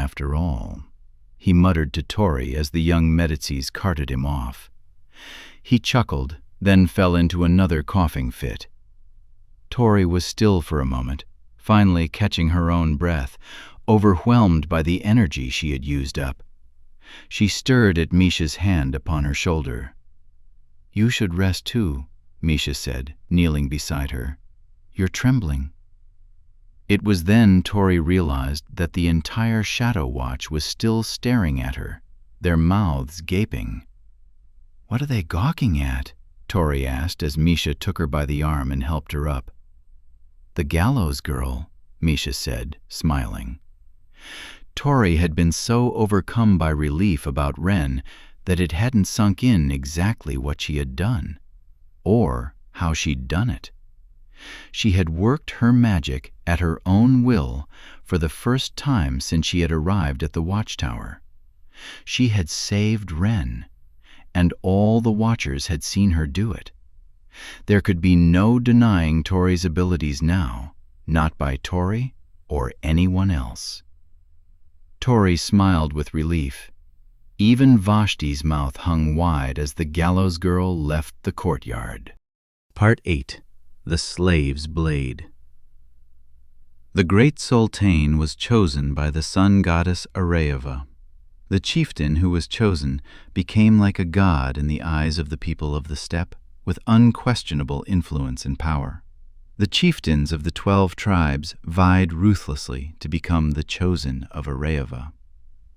after all, he muttered to Tori as the young Medicis carted him off. He chuckled, then fell into another coughing fit. Tori was still for a moment, finally catching her own breath, overwhelmed by the energy she had used up. She stirred at Misha's hand upon her shoulder. "You should rest too," Misha said, kneeling beside her. "You're trembling." It was then Tori realized that the entire Shadow Watch was still staring at her, their mouths gaping. "What are they gawking at?" Tori asked as Misha took her by the arm and helped her up. "The gallows girl," Misha said, smiling. Tori had been so overcome by relief about Ren that it hadn't sunk in exactly what she had done, or how she'd done it. She had worked her magic at her own will for the first time since she had arrived at the watchtower. She had saved Ren, and all the Watchers had seen her do it. There could be no denying Tori's abilities now, not by Tori or anyone else. Tori smiled with relief. Even Vashti's mouth hung wide as the gallows girl left the courtyard. Part 8. The Slave's Blade. The great Sultane was chosen by the sun goddess Arayava. The chieftain who was chosen became like a god in the eyes of the people of the steppe, with unquestionable influence and power. The chieftains of the 12 tribes vied ruthlessly to become the chosen of Arayava.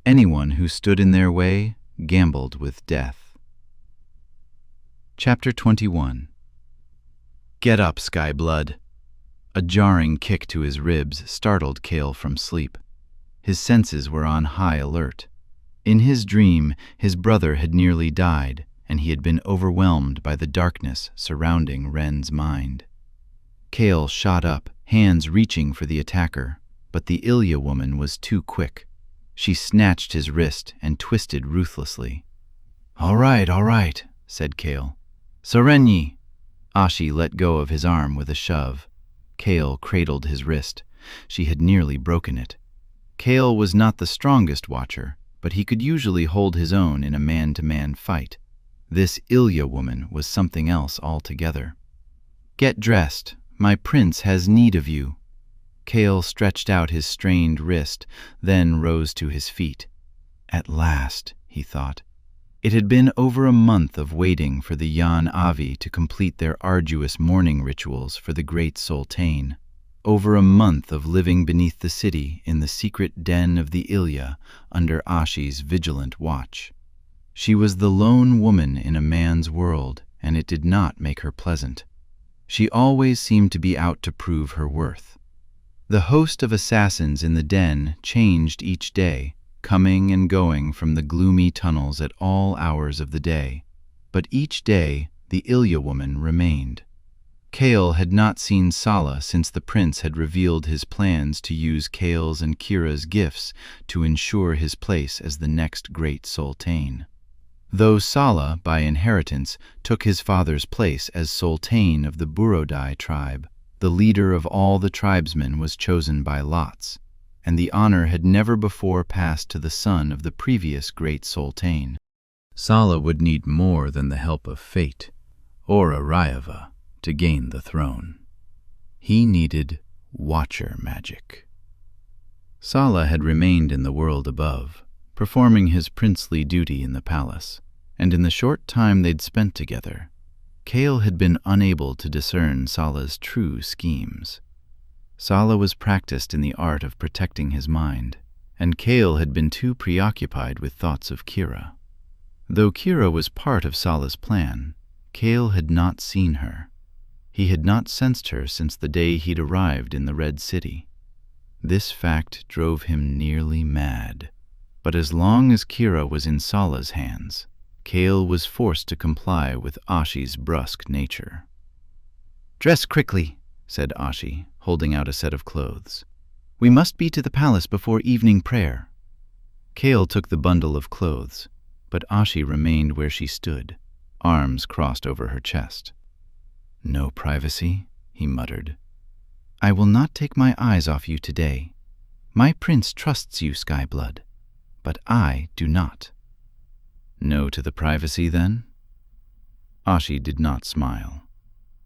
Anyone who stood in their way gambled with death. Chapter 21. "Get up, Skyblood." A jarring kick to his ribs startled Kale from sleep. His senses were on high alert. In his dream, his brother had nearly died, and he had been overwhelmed by the darkness surrounding Ren's mind. Kale shot up, hands reaching for the attacker, but the Ilya woman was too quick. She snatched his wrist and twisted ruthlessly. All right, said Kale. "Serenyi!" Ashi let go of his arm with a shove. Kale cradled his wrist. She had nearly broken it. Kale was not the strongest watcher, but he could usually hold his own in a man-to-man fight. This Ilya woman was something else altogether. "Get dressed. My prince has need of you." Kale stretched out his strained wrist, then rose to his feet. At last, he thought. It had been over a month of waiting for the Yan Avi to complete their arduous mourning rituals for the great Sultane. Over a month of living beneath the city in the secret den of the Ilya under Ashi's vigilant watch. She was the lone woman in a man's world, and it did not make her pleasant. She always seemed to be out to prove her worth. The host of assassins in the den changed each day, coming and going from the gloomy tunnels at all hours of the day. But each day, the Ilya woman remained. Kale had not seen Sala since the prince had revealed his plans to use Kale's and Kira's gifts to ensure his place as the next great Sultane. Though Sala, by inheritance, took his father's place as Sultane of the Burodai tribe, the leader of all the tribesmen was chosen by lots, and the honor had never before passed to the son of the previous great Sultane. Sala would need more than the help of fate, or Arayava, to gain the throne. He needed Watcher magic. Sala had remained in the world above, performing his princely duty in the palace, and in the short time they'd spent together, Kale had been unable to discern Sala's true schemes. Sala was practiced in the art of protecting his mind, and Kale had been too preoccupied with thoughts of Kira. Though Kira was part of Sala's plan, Kale had not seen her. He had not sensed her since the day he'd arrived in the Red City. This fact drove him nearly mad. But as long as Kira was in Sala's hands, Kale was forced to comply with Ashi's brusque nature. "Dress quickly," said Ashi, holding out a set of clothes. "We must be to the palace before evening prayer." Kale took the bundle of clothes, but Ashi remained where she stood, arms crossed over her chest. "No privacy," he muttered. "I will not take my eyes off you today. My prince trusts you, Skyblood, but I do not." "No to the privacy, then?" Ashi did not smile.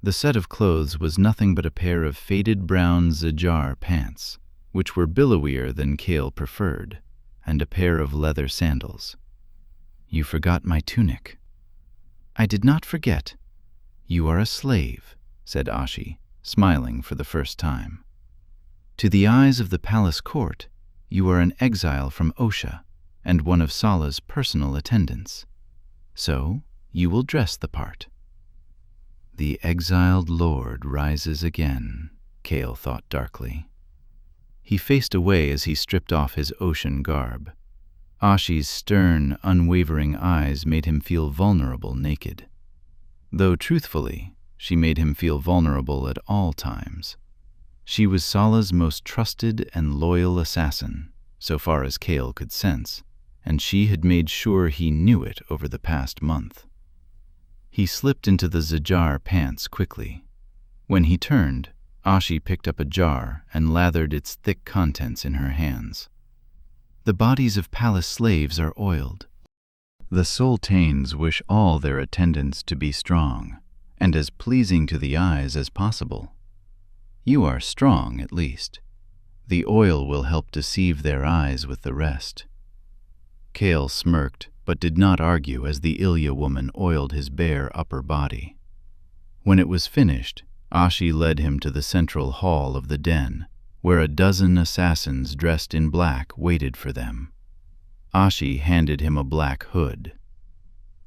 The set of clothes was nothing but a pair of faded brown zajar pants, which were billowier than Kale preferred, and a pair of leather sandals. "You forgot my tunic." "I did not forget. You are a slave," said Ashi, smiling for the first time. "To the eyes of the palace court, you are an exile from Osha and one of Sala's personal attendants. So you will dress the part." "The exiled lord rises again," Kale thought darkly. He faced away as he stripped off his ocean garb. Ashi's stern, unwavering eyes made him feel vulnerable naked. Though truthfully, she made him feel vulnerable at all times. She was Sala's most trusted and loyal assassin, so far as Kale could sense, and she had made sure he knew it over the past month. He slipped into the zajar pants quickly. When he turned, Ashi picked up a jar and lathered its thick contents in her hands. "The bodies of palace slaves are oiled. The sultanes wish all their attendants to be strong, and as pleasing to the eyes as possible. You are strong, at least. The oil will help deceive their eyes with the rest." Kale smirked, but did not argue as the Ilya woman oiled his bare upper body. When it was finished, Ashi led him to the central hall of the den, where a dozen assassins dressed in black waited for them. Ashi handed him a black hood.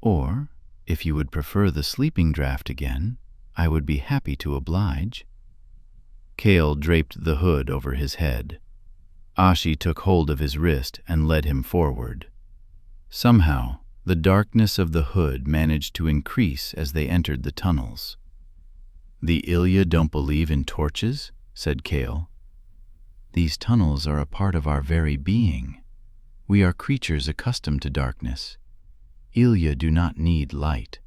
"Or, if you would prefer the sleeping draft again, I would be happy to oblige." Kale draped the hood over his head. Ashi took hold of his wrist and led him forward. Somehow, the darkness of the hood managed to increase as they entered the tunnels. "The Ilya don't believe in torches?" said Kale. "These tunnels are a part of our very being. We are creatures accustomed to darkness. Ilya do not need light.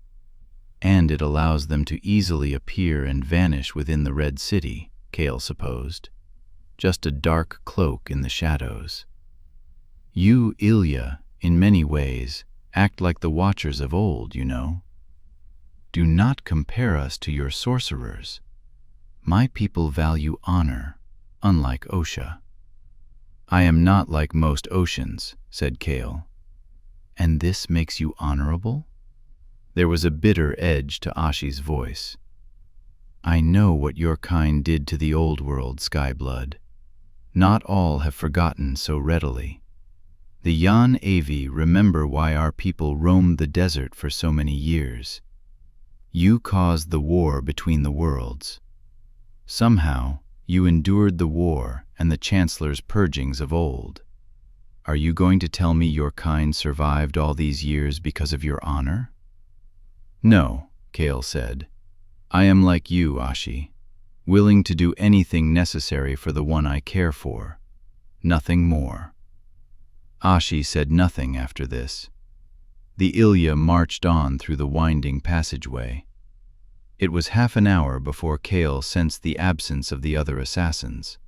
And it allows them to easily appear and vanish within the Red City," Kale supposed. "Just a dark cloak in the shadows. You, Ilya, in many ways, act like the Watchers of old, you know. Do not compare us to your sorcerers. My people value honor, unlike Osha." "I am not like most Oshans," said Kale. "And this makes you honorable?" There was a bitter edge to Ashi's voice. "I know what your kind did to the old world, Skyblood. Not all have forgotten so readily. The Yan Avi remember why our people roamed the desert for so many years. You caused the war between the worlds. Somehow, you endured the war and the Chancellor's purgings of old. Are you going to tell me your kind survived all these years because of your honor?" "No," Kale said. "I am like you, Ashi, willing to do anything necessary for the one I care for. Nothing more." Ashi said nothing after this. The Ilya marched on through the winding passageway. It was half an hour before Kale sensed the absence of the other assassins.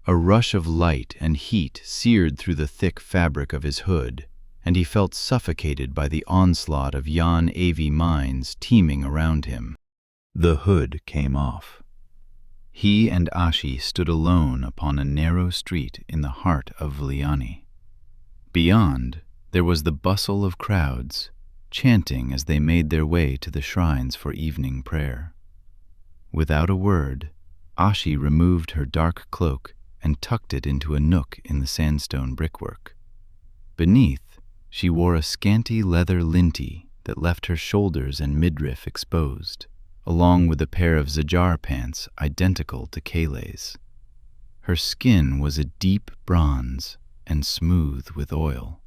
A rush of light and heat seared through the thick fabric of his hood, and he felt suffocated by the onslaught of Yan Avi minds teeming around him. The hood came off. He and Ashi stood alone upon a narrow street in the heart of Vliani. Beyond, there was the bustle of crowds, chanting as they made their way to the shrines for evening prayer. Without a word, Ashi removed her dark cloak and tucked it into a nook in the sandstone brickwork. Beneath, she wore a scanty leather linty that left her shoulders and midriff exposed, along with a pair of zajar pants identical to Kale's. Her skin was a deep bronze and smooth with oil.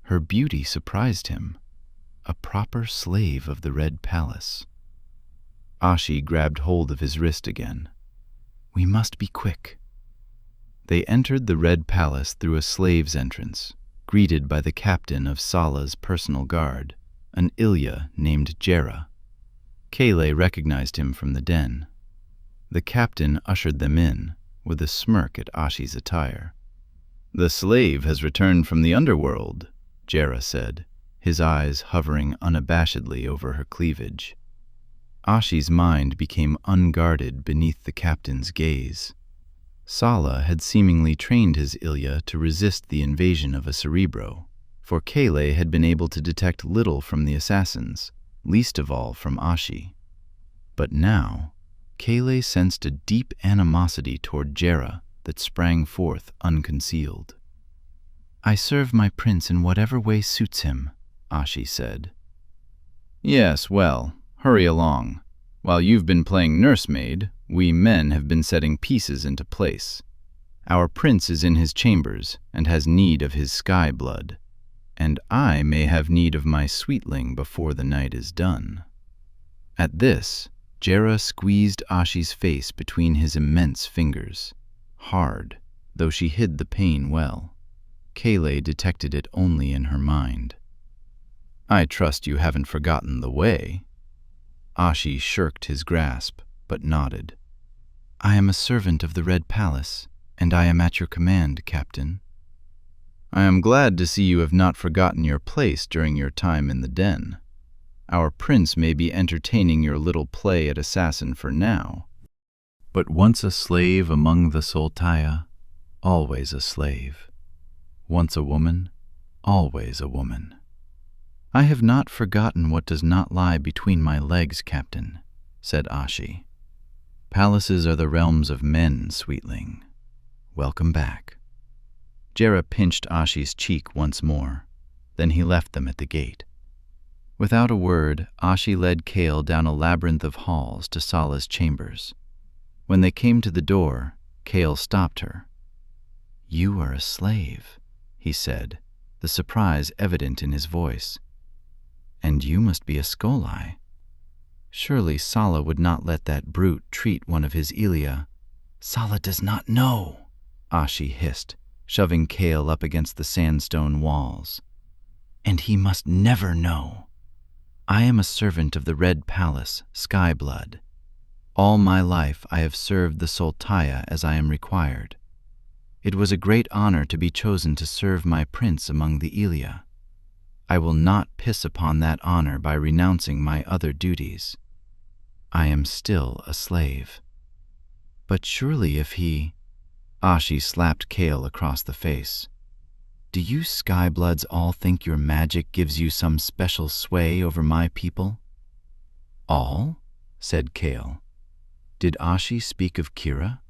Her beauty surprised him, a proper slave of the Red Palace. Ashi grabbed hold of his wrist again. "We must be quick." They entered the Red Palace through a slave's entrance, greeted by the captain of Sala's personal guard, an Ilya named Jera. Kale recognized him from the den. The captain ushered them in, with a smirk at Ashi's attire. "The slave has returned from the underworld," Jera said, his eyes hovering unabashedly over her cleavage. Ashi's mind became unguarded beneath the captain's gaze. Sala had seemingly trained his Ilya to resist the invasion of a cerebro, for Kale had been able to detect little from the assassins, least of all from Ashi. But now, Kale sensed a deep animosity toward Jera that sprang forth unconcealed. "I serve my prince in whatever way suits him," Ashi said. "Yes, well, hurry along. While you've been playing nursemaid, we men have been setting pieces into place. Our prince is in his chambers and has need of his sky blood, and I may have need of my sweetling before the night is done." At this, Jera squeezed Ashi's face between his immense fingers, hard, though she hid the pain well. Kale detected it only in her mind. "I trust you haven't forgotten the way." Ashi shirked his grasp, but nodded. "I am a servant of the Red Palace, and I am at your command, Captain." "I am glad to see you have not forgotten your place during your time in the den. Our prince may be entertaining your little play at assassin for now, but once a slave among the Soltaya, always a slave. Once a woman, always a woman." "I have not forgotten what does not lie between my legs, Captain," said Ashi. "Palaces are the realms of men, sweetling. Welcome back." Jera pinched Ashi's cheek once more. Then he left them at the gate. Without a word, Ashi led Kale down a labyrinth of halls to Sala's chambers. When they came to the door, Kale stopped her. "You are a slave," he said, the surprise evident in his voice. "And you must be a Skolai. Surely Sala would not let that brute treat one of his Ilya." "Sala does not know," Ashi hissed, shoving Kale up against the sandstone walls. "And he must never know. I am a servant of the Red Palace, Skyblood. All my life I have served the Soltaya as I am required. It was a great honor to be chosen to serve my prince among the Ilya. I will not piss upon that honor by renouncing my other duties. I am still a slave." "But surely if he—" Ashi slapped Kale across the face. "Do you Skybloods all think your magic gives you some special sway over my people?" "All?" said Kale. Did Ashi speak of Kira,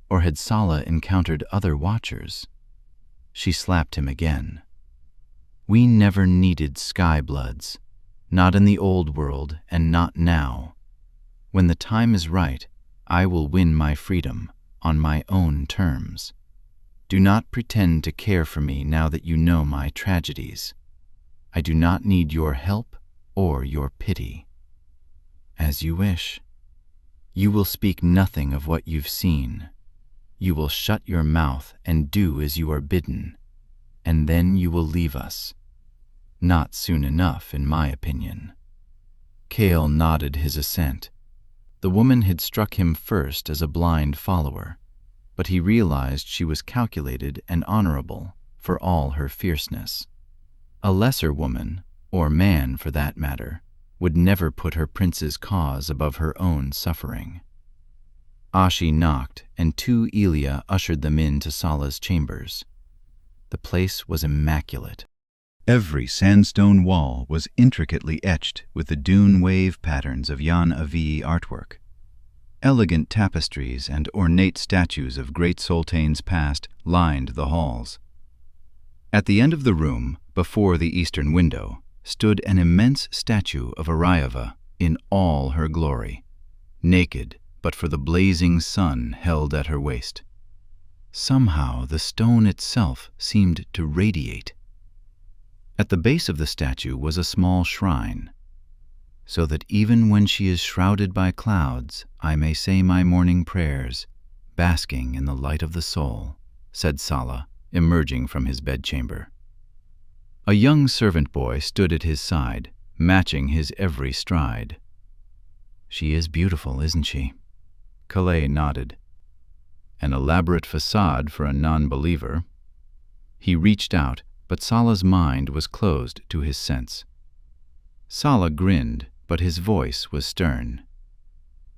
or had Sala encountered other watchers? She slapped him again. "We never needed Skybloods, not in the old world and not now. When the time is right, I will win my freedom on my own terms. Do not pretend to care for me now that you know my tragedies. I do not need your help or your pity." "As you wish. You will speak nothing of what you've seen. You will shut your mouth and do as you are bidden, and then you will leave us. Not soon enough, in my opinion." Kale nodded his assent. The woman had struck him first as a blind follower, but he realized she was calculated and honorable for all her fierceness. A lesser woman, or man for that matter, would never put her prince's cause above her own suffering. Ashi knocked, and 2 Ilya ushered them into Sala's chambers. The place was immaculate. Every sandstone wall was intricately etched with the dune wave patterns of Jan Avi artwork. Elegant tapestries and ornate statues of great sultans past lined the halls. At the end of the room, before the eastern window, stood an immense statue of Arayava in all her glory, naked but for the blazing sun held at her waist. Somehow the stone itself seemed to radiate. At the base of the statue was a small shrine, so that even when she is shrouded by clouds, I may say my morning prayers, basking in the light of the soul, said Sala, emerging from his bedchamber. A young servant boy stood at his side, matching his every stride. "She is beautiful, isn't she?" Kale nodded. "An elaborate facade for a non-believer." He reached out, but Salah's mind was closed to his sense. Salah grinned, but his voice was stern.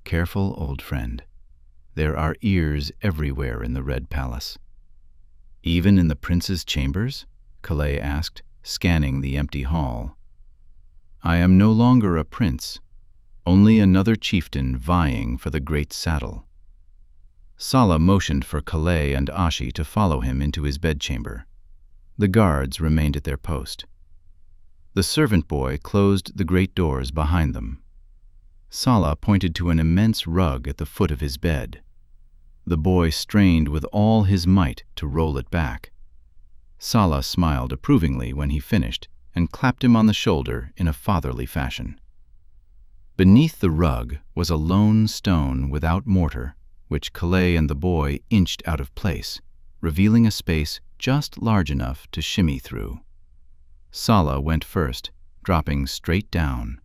"Careful, old friend. There are ears everywhere in the Red Palace." "Even in the prince's chambers?" Calais asked, scanning the empty hall. "I am no longer a prince, only another chieftain vying for the great saddle." Salah motioned for Calais and Ashi to follow him into his bedchamber. The guards remained at their post. The servant boy closed the great doors behind them. Salah pointed to an immense rug at the foot of his bed. The boy strained with all his might to roll it back. Salah smiled approvingly when he finished and clapped him on the shoulder in a fatherly fashion. Beneath the rug was a lone stone without mortar, which Calais and the boy inched out of place, revealing a space just large enough to shimmy through. Salah went first, dropping straight down.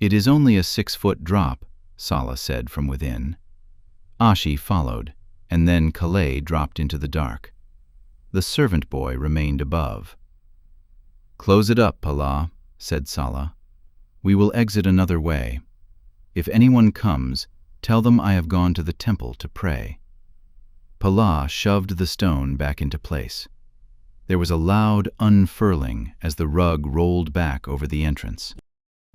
"It is only a 6-foot drop," Salah said from within. Ashi followed, and then Calais dropped into the dark. The servant boy remained above. "Close it up, Pala," said Salah. "We will exit another way. If anyone comes, tell them I have gone to the temple to pray." Pala shoved the stone back into place. There was a loud unfurling as the rug rolled back over the entrance.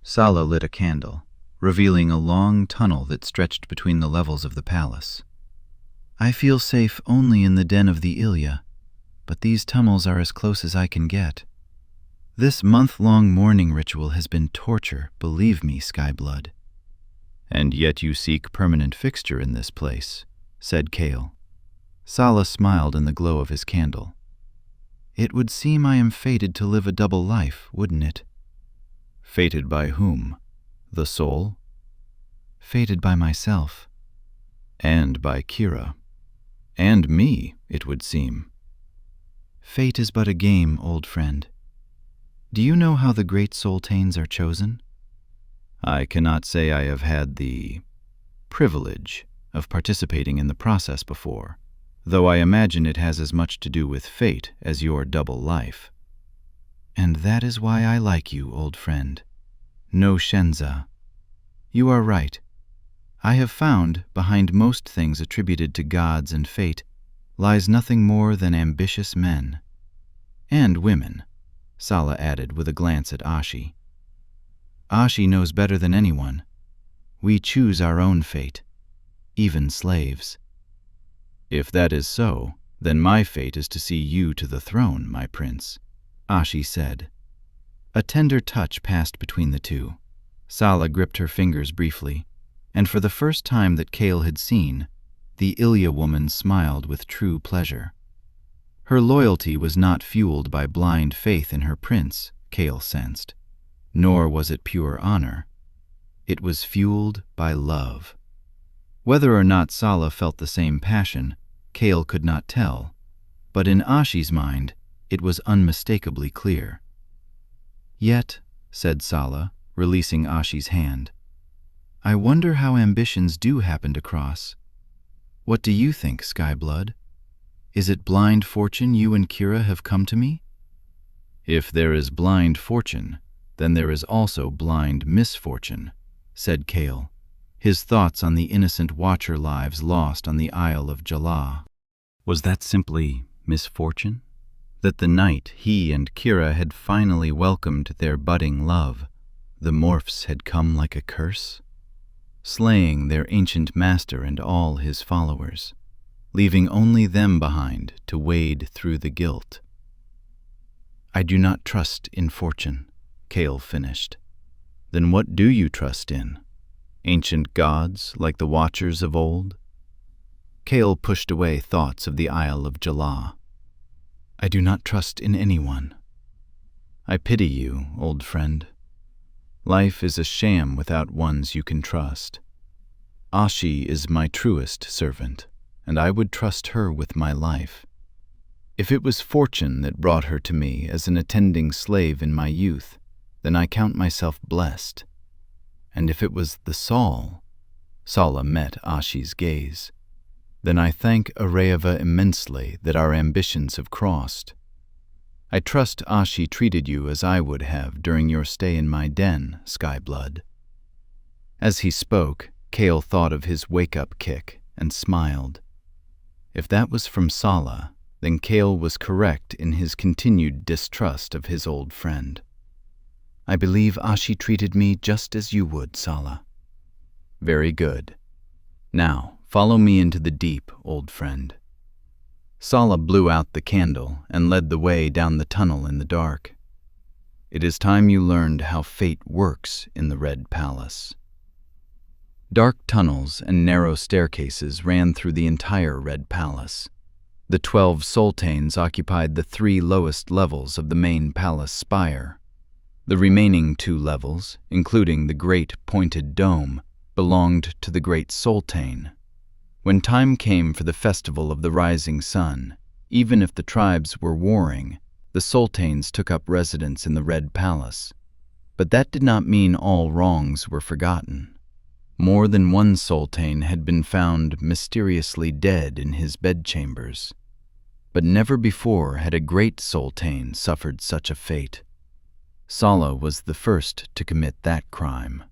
Salah lit a candle, revealing a long tunnel that stretched between the levels of the palace. "I feel safe only in the den of the Ilya, but these tunnels are as close as I can get. This month-long mourning ritual has been torture, believe me, Skyblood." "And yet you seek permanent fixture in this place," said Kale. Salah smiled in the glow of his candle. "It would seem I am fated to live a double life, wouldn't it?" "Fated by whom? The soul?" "Fated by myself." "And by Kira. And me, it would seem." "Fate is but a game, old friend. Do you know how the great sultanes are chosen?" "I cannot say I have had the privilege of participating in the process before, though I imagine it has as much to do with fate as your double life." "And that is why I like you, old friend. No Shenza. You are right. I have found, behind most things attributed to gods and fate, lies nothing more than ambitious men. And women," Salah added with a glance at Ashi. "Ashi knows better than anyone. We choose our own fate, even slaves." "If that is so, then my fate is to see you to the throne, my prince," Ashi said. A tender touch passed between the two. Salah gripped her fingers briefly, and for the first time that Kale had seen, the Ilya woman smiled with true pleasure. Her loyalty was not fueled by blind faith in her prince, Kale sensed, nor was it pure honor. It was fueled by love. Whether or not Salah felt the same passion, Kale could not tell, but in Ashi's mind it was unmistakably clear. "Yet," said Salah, releasing Ashi's hand, "I wonder how ambitions do happen to cross. What do you think, Skyblood? Is it blind fortune you and Kira have come to me?" "If there is blind fortune, then there is also blind misfortune," said Kale, his thoughts on the innocent watcher lives lost on the Isle of Jallah. Was that simply misfortune? That the night he and Kira had finally welcomed their budding love, the Morphs had come like a curse, slaying their ancient master and all his followers, leaving only them behind to wade through the guilt. "I do not trust in fortune," Kale finished. "Then what do you trust in? Ancient gods like the Watchers of old?" Kale pushed away thoughts of the Isle of Jallah. "I do not trust in anyone." "I pity you, old friend. Life is a sham without ones you can trust. Ashi is my truest servant, and I would trust her with my life. If it was fortune that brought her to me as an attending slave in my youth, then I count myself blessed. And if it was the Saul," Salah met Ashi's gaze, Then I thank Areva immensely that our ambitions have crossed. I trust Ashi treated you as I would have during your stay in my den, Skyblood." As he spoke, Kale thought of his wake-up kick and smiled. If that was from Sala, then Kale was correct in his continued distrust of his old friend. "I believe Ashi treated me just as you would, Sala." "Very good. Now, follow me into the deep, old friend." Sala blew out the candle and led the way down the tunnel in the dark. It is time you learned how fate works in the Red Palace. Dark tunnels and narrow staircases ran through the entire Red Palace. The 12 sultanes occupied the 3 lowest levels of the main palace spire. The remaining 2 levels, including the great pointed dome, belonged to the great sultane. When time came for the festival of the rising sun, even if the tribes were warring, the sultanes took up residence in the Red Palace. But that did not mean all wrongs were forgotten. More than one sultane had been found mysteriously dead in his bedchambers. But never before had a great sultane suffered such a fate. Sala was the first to commit that crime.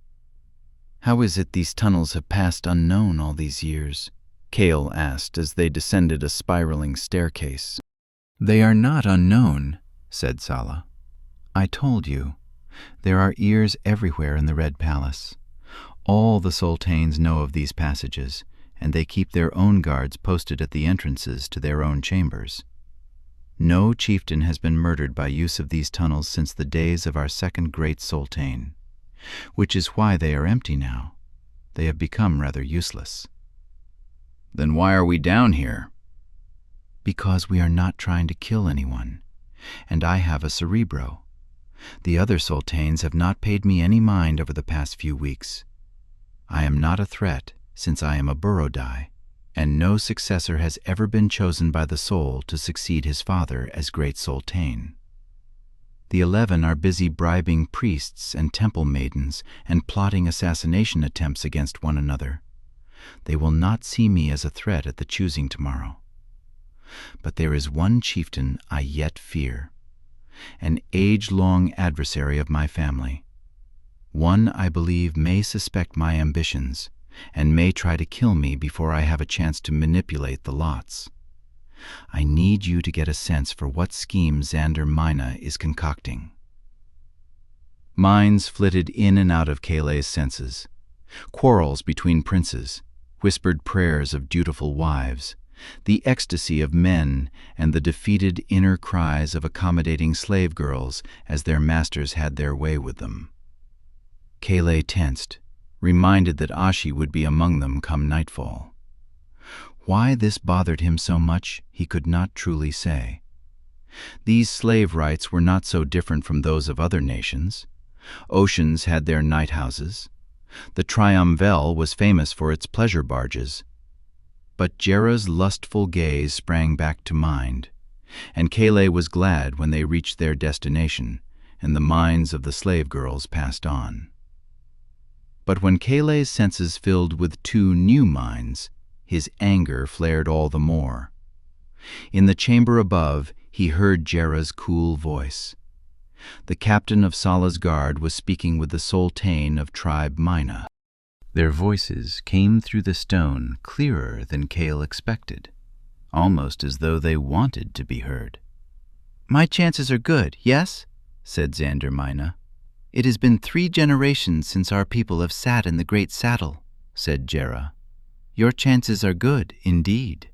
"How is it these tunnels have passed unknown all these years?" Kale asked as they descended a spiraling staircase. "They are not unknown," said Sala. "I told you. There are ears everywhere in the Red Palace. All the sultanes know of these passages, and they keep their own guards posted at the entrances to their own chambers. No chieftain has been murdered by use of these tunnels since the days of our second great sultane, which is why they are empty now. They have become rather useless." "Then why are we down here?" "Because we are not trying to kill anyone, and I have a cerebro. The other sultanes have not paid me any mind over the past few weeks. I am not a threat, since I am a Burodai, and no successor has ever been chosen by the soul to succeed his father as great sultane. The 11 are busy bribing priests and temple maidens and plotting assassination attempts against one another. They will not see me as a threat at the choosing tomorrow. But there is one chieftain I yet fear, an age-long adversary of my family. One I believe may suspect my ambitions and may try to kill me before I have a chance to manipulate the lots. I need you to get a sense for what scheme Xander Mina is concocting." Minds flitted in and out of Kale's senses. Quarrels between princes, whispered prayers of dutiful wives, the ecstasy of men, and the defeated inner cries of accommodating slave girls as their masters had their way with them. Kale tensed, reminded that Ashi would be among them come nightfall. Why this bothered him so much, he could not truly say. These slave rights were not so different from those of other nations. Oceans had their night houses. The Triumvel was famous for its pleasure barges. But Jera's lustful gaze sprang back to mind, and Kale was glad when they reached their destination, and the minds of the slave girls passed on. But when Kale's senses filled with 2 new minds, his anger flared all the more. In the chamber above, he heard Jera's cool voice. The captain of Sala's guard was speaking with the sultane of tribe Mina. Their voices came through the stone clearer than Kale expected, almost as though they wanted to be heard. "My chances are good, yes?" said Xander Mina. "It has been 3 generations since our people have sat in the great saddle," said Jera. "Your chances are good, indeed."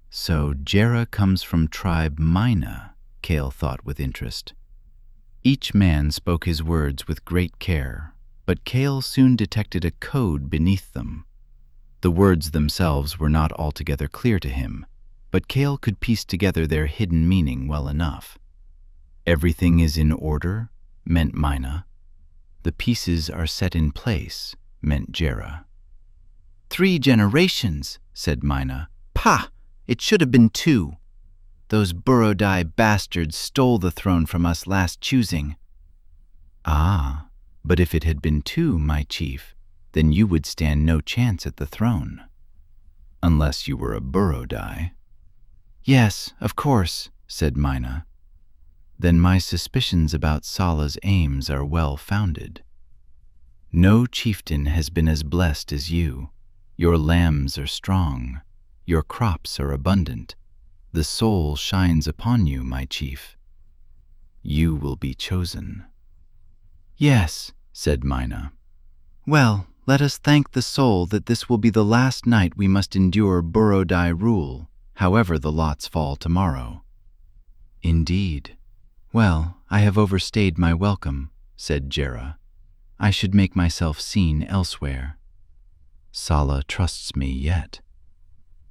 So Jera comes from tribe Mina, Kale thought with interest. Each man spoke his words with great care, but Kale soon detected a code beneath them. The words themselves were not altogether clear to him, but Kale could piece together their hidden meaning well enough. "Everything is in order," meant Mina. "The pieces are set in place," meant Jera. 3 generations, said Mina. "Pah! It should have been 2. Those Burodai bastards stole the throne from us last choosing." "Ah, but if it had been 2, my chief, then you would stand no chance at the throne." unless you were a Burodai. Yes, of course, said Mina. Then my suspicions about Sala's aims are well founded. No chieftain has been as blessed as you. Your lambs are strong. Your crops are abundant. The soul shines upon you, my chief. You will be chosen. Yes, said Mina. Well, let us thank the soul that this will be the last night we must endure Burodai rule, however the lots fall tomorrow. Indeed. Well, I have overstayed my welcome, said Jera. I should make myself seen elsewhere. Sala trusts me yet.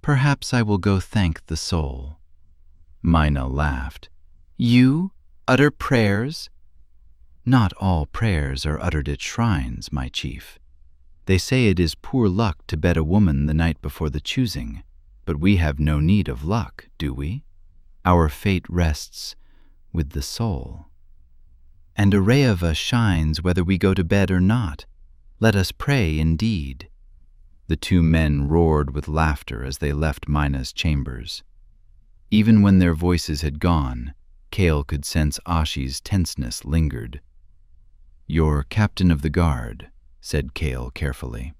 Perhaps I will go thank the soul. Mina laughed. You utter prayers? Not all prayers are uttered at shrines, my chief. They say it is poor luck to bed a woman the night before the choosing, but we have no need of luck, do we? Our fate rests with the soul. And Arayava shines whether we go to bed or not. Let us pray indeed. The two men roared with laughter as they left Mina's chambers. Even when their voices had gone, Kale could sense Ashi's tenseness lingered. Your captain of the guard, said Kale carefully.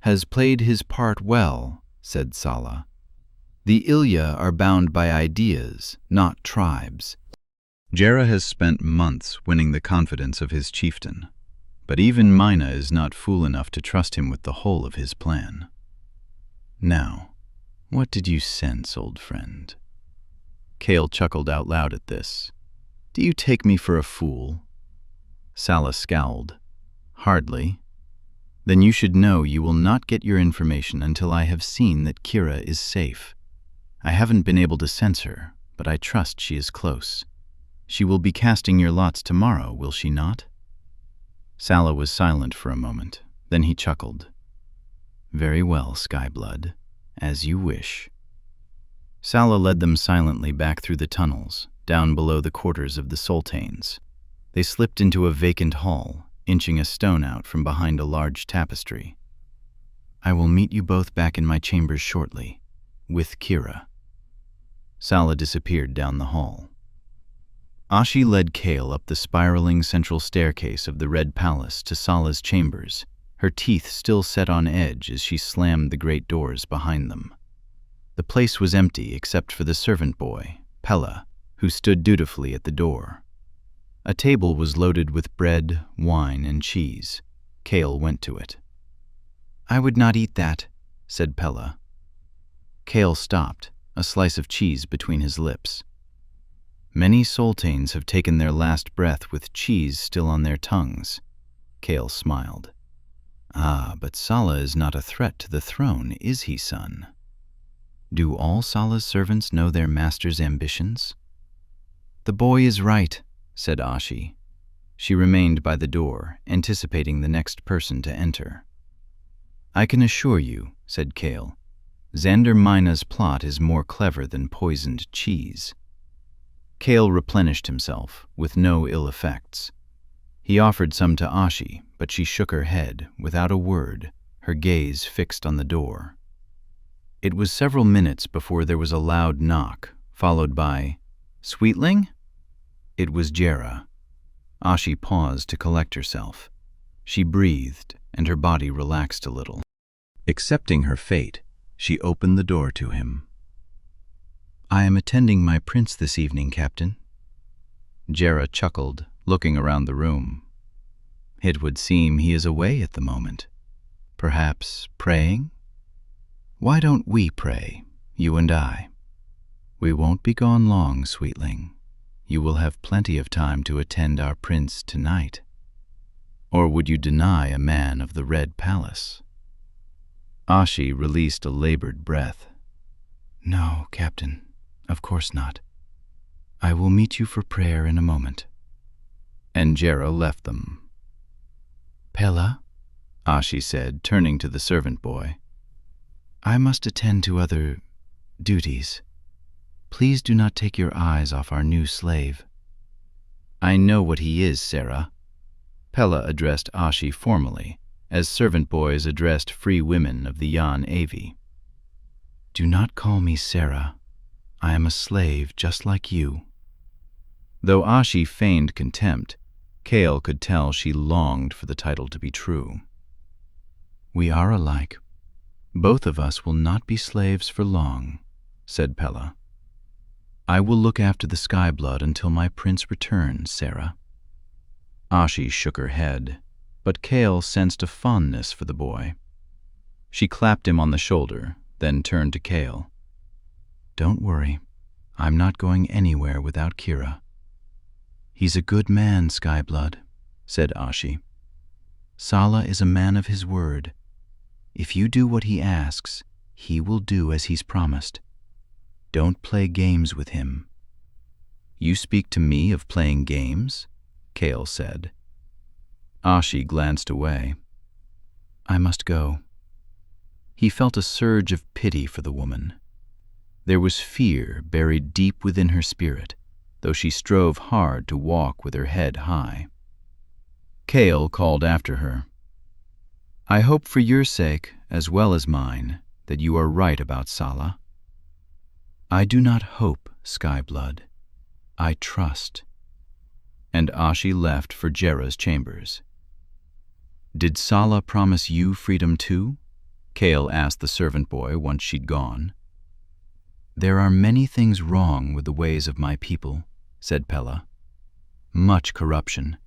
Has played his part well, said Sala. The Ilya are bound by ideas, not tribes. Jera has spent months winning the confidence of his chieftain, but even Mina is not fool enough to trust him with the whole of his plan. Now, what did you sense, old friend? Kale chuckled out loud at this. Do you take me for a fool? Sala scowled. Hardly. Then you should know you will not get your information until I have seen that Kira is safe. I haven't been able to sense her, but I trust she is close. She will be casting your lots tomorrow, will she not? Sala was silent for a moment. Then he chuckled. Very well, Skyblood. As you wish. Sala led them silently back through the tunnels, down below the quarters of the Sultanes. They slipped into a vacant hall, inching a stone out from behind a large tapestry. I will meet you both back in my chambers shortly, with Kira. Sala disappeared down the hall. Ashi led Kale up the spiraling central staircase of the Red Palace to Sala's chambers, her teeth still set on edge as she slammed the great doors behind them. The place was empty except for the servant boy, Pella, who stood dutifully at the door. A table was loaded with bread, wine, and cheese. Kale went to it. I would not eat that, said Pella. Kale stopped, a slice of cheese between his lips. Many Sultanes have taken their last breath with cheese still on their tongues. Kale smiled. Ah, but Sala is not a threat to the throne, is he, son? Do all Sala's servants know their master's ambitions? The boy is right, said Ashi. She remained by the door, anticipating the next person to enter. I can assure you, said Kale, Xander Mina's plot is more clever than poisoned cheese. Kale replenished himself, with no ill effects. He offered some to Ashi, but she shook her head, without a word, her gaze fixed on the door. It was several minutes before there was a loud knock, followed by, Sweetling? It was Jera. Ashi paused to collect herself. She breathed, and her body relaxed a little. Accepting her fate, she opened the door to him. I am attending my prince this evening, Captain. Jera chuckled, looking around the room. It would seem he is away at the moment. Perhaps praying? Why don't we pray, you and I? We won't be gone long, Sweetling. You will have plenty of time to attend our prince tonight. Or would you deny a man of the Red Palace? Ashi released a labored breath. No, Captain, of course not. I will meet you for prayer in a moment. And Jera left them. Pella, Ashi said, turning to the servant boy. I must attend to other duties. Please do not take your eyes off our new slave. I know what he is, Sarah. Pella addressed Ashi formally, as servant boys addressed free women of the Yan Avi. Do not call me Sarah. I am a slave just like you. Though Ashi feigned contempt, Kale could tell she longed for the title to be true. We are alike. Both of us will not be slaves for long, said Pella. I will look after the Skyblood until my prince returns, Sarah. Ashi shook her head, but Kale sensed a fondness for the boy. She clapped him on the shoulder, then turned to Kale. Don't worry. I'm not going anywhere without Kira. He's a good man, Skyblood, said Ashi. Sala is a man of his word. If you do what he asks, he will do as he's promised. Don't play games with him. You speak to me of playing games? Kale said. Ashi glanced away. I must go. He felt a surge of pity for the woman. There was fear buried deep within her spirit, though she strove hard to walk with her head high. Kale called after her. I hope for your sake, as well as mine, that you are right about Sala. I do not hope, Skyblood. I trust. And Ashi left for Jera's chambers. Did Sala promise you freedom too? Kale asked the servant boy once she'd gone. There are many things wrong with the ways of my people, said Pella. Much corruption.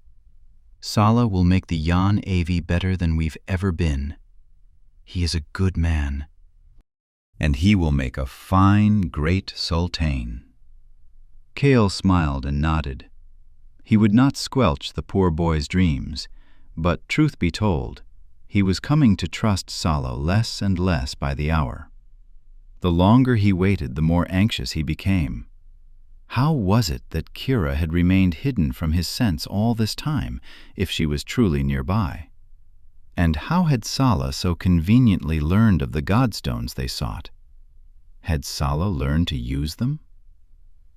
Sala will make the Jan Avi better than we've ever been. He is a good man. And he will make a fine, great sultan. Kale smiled and nodded. He would not squelch the poor boy's dreams, but truth be told, he was coming to trust Sala less and less by the hour. The longer he waited, the more anxious he became. How was it that Kira had remained hidden from his sense all this time, if she was truly nearby? And how had Sala so conveniently learned of the godstones they sought? Had Sala learned to use them?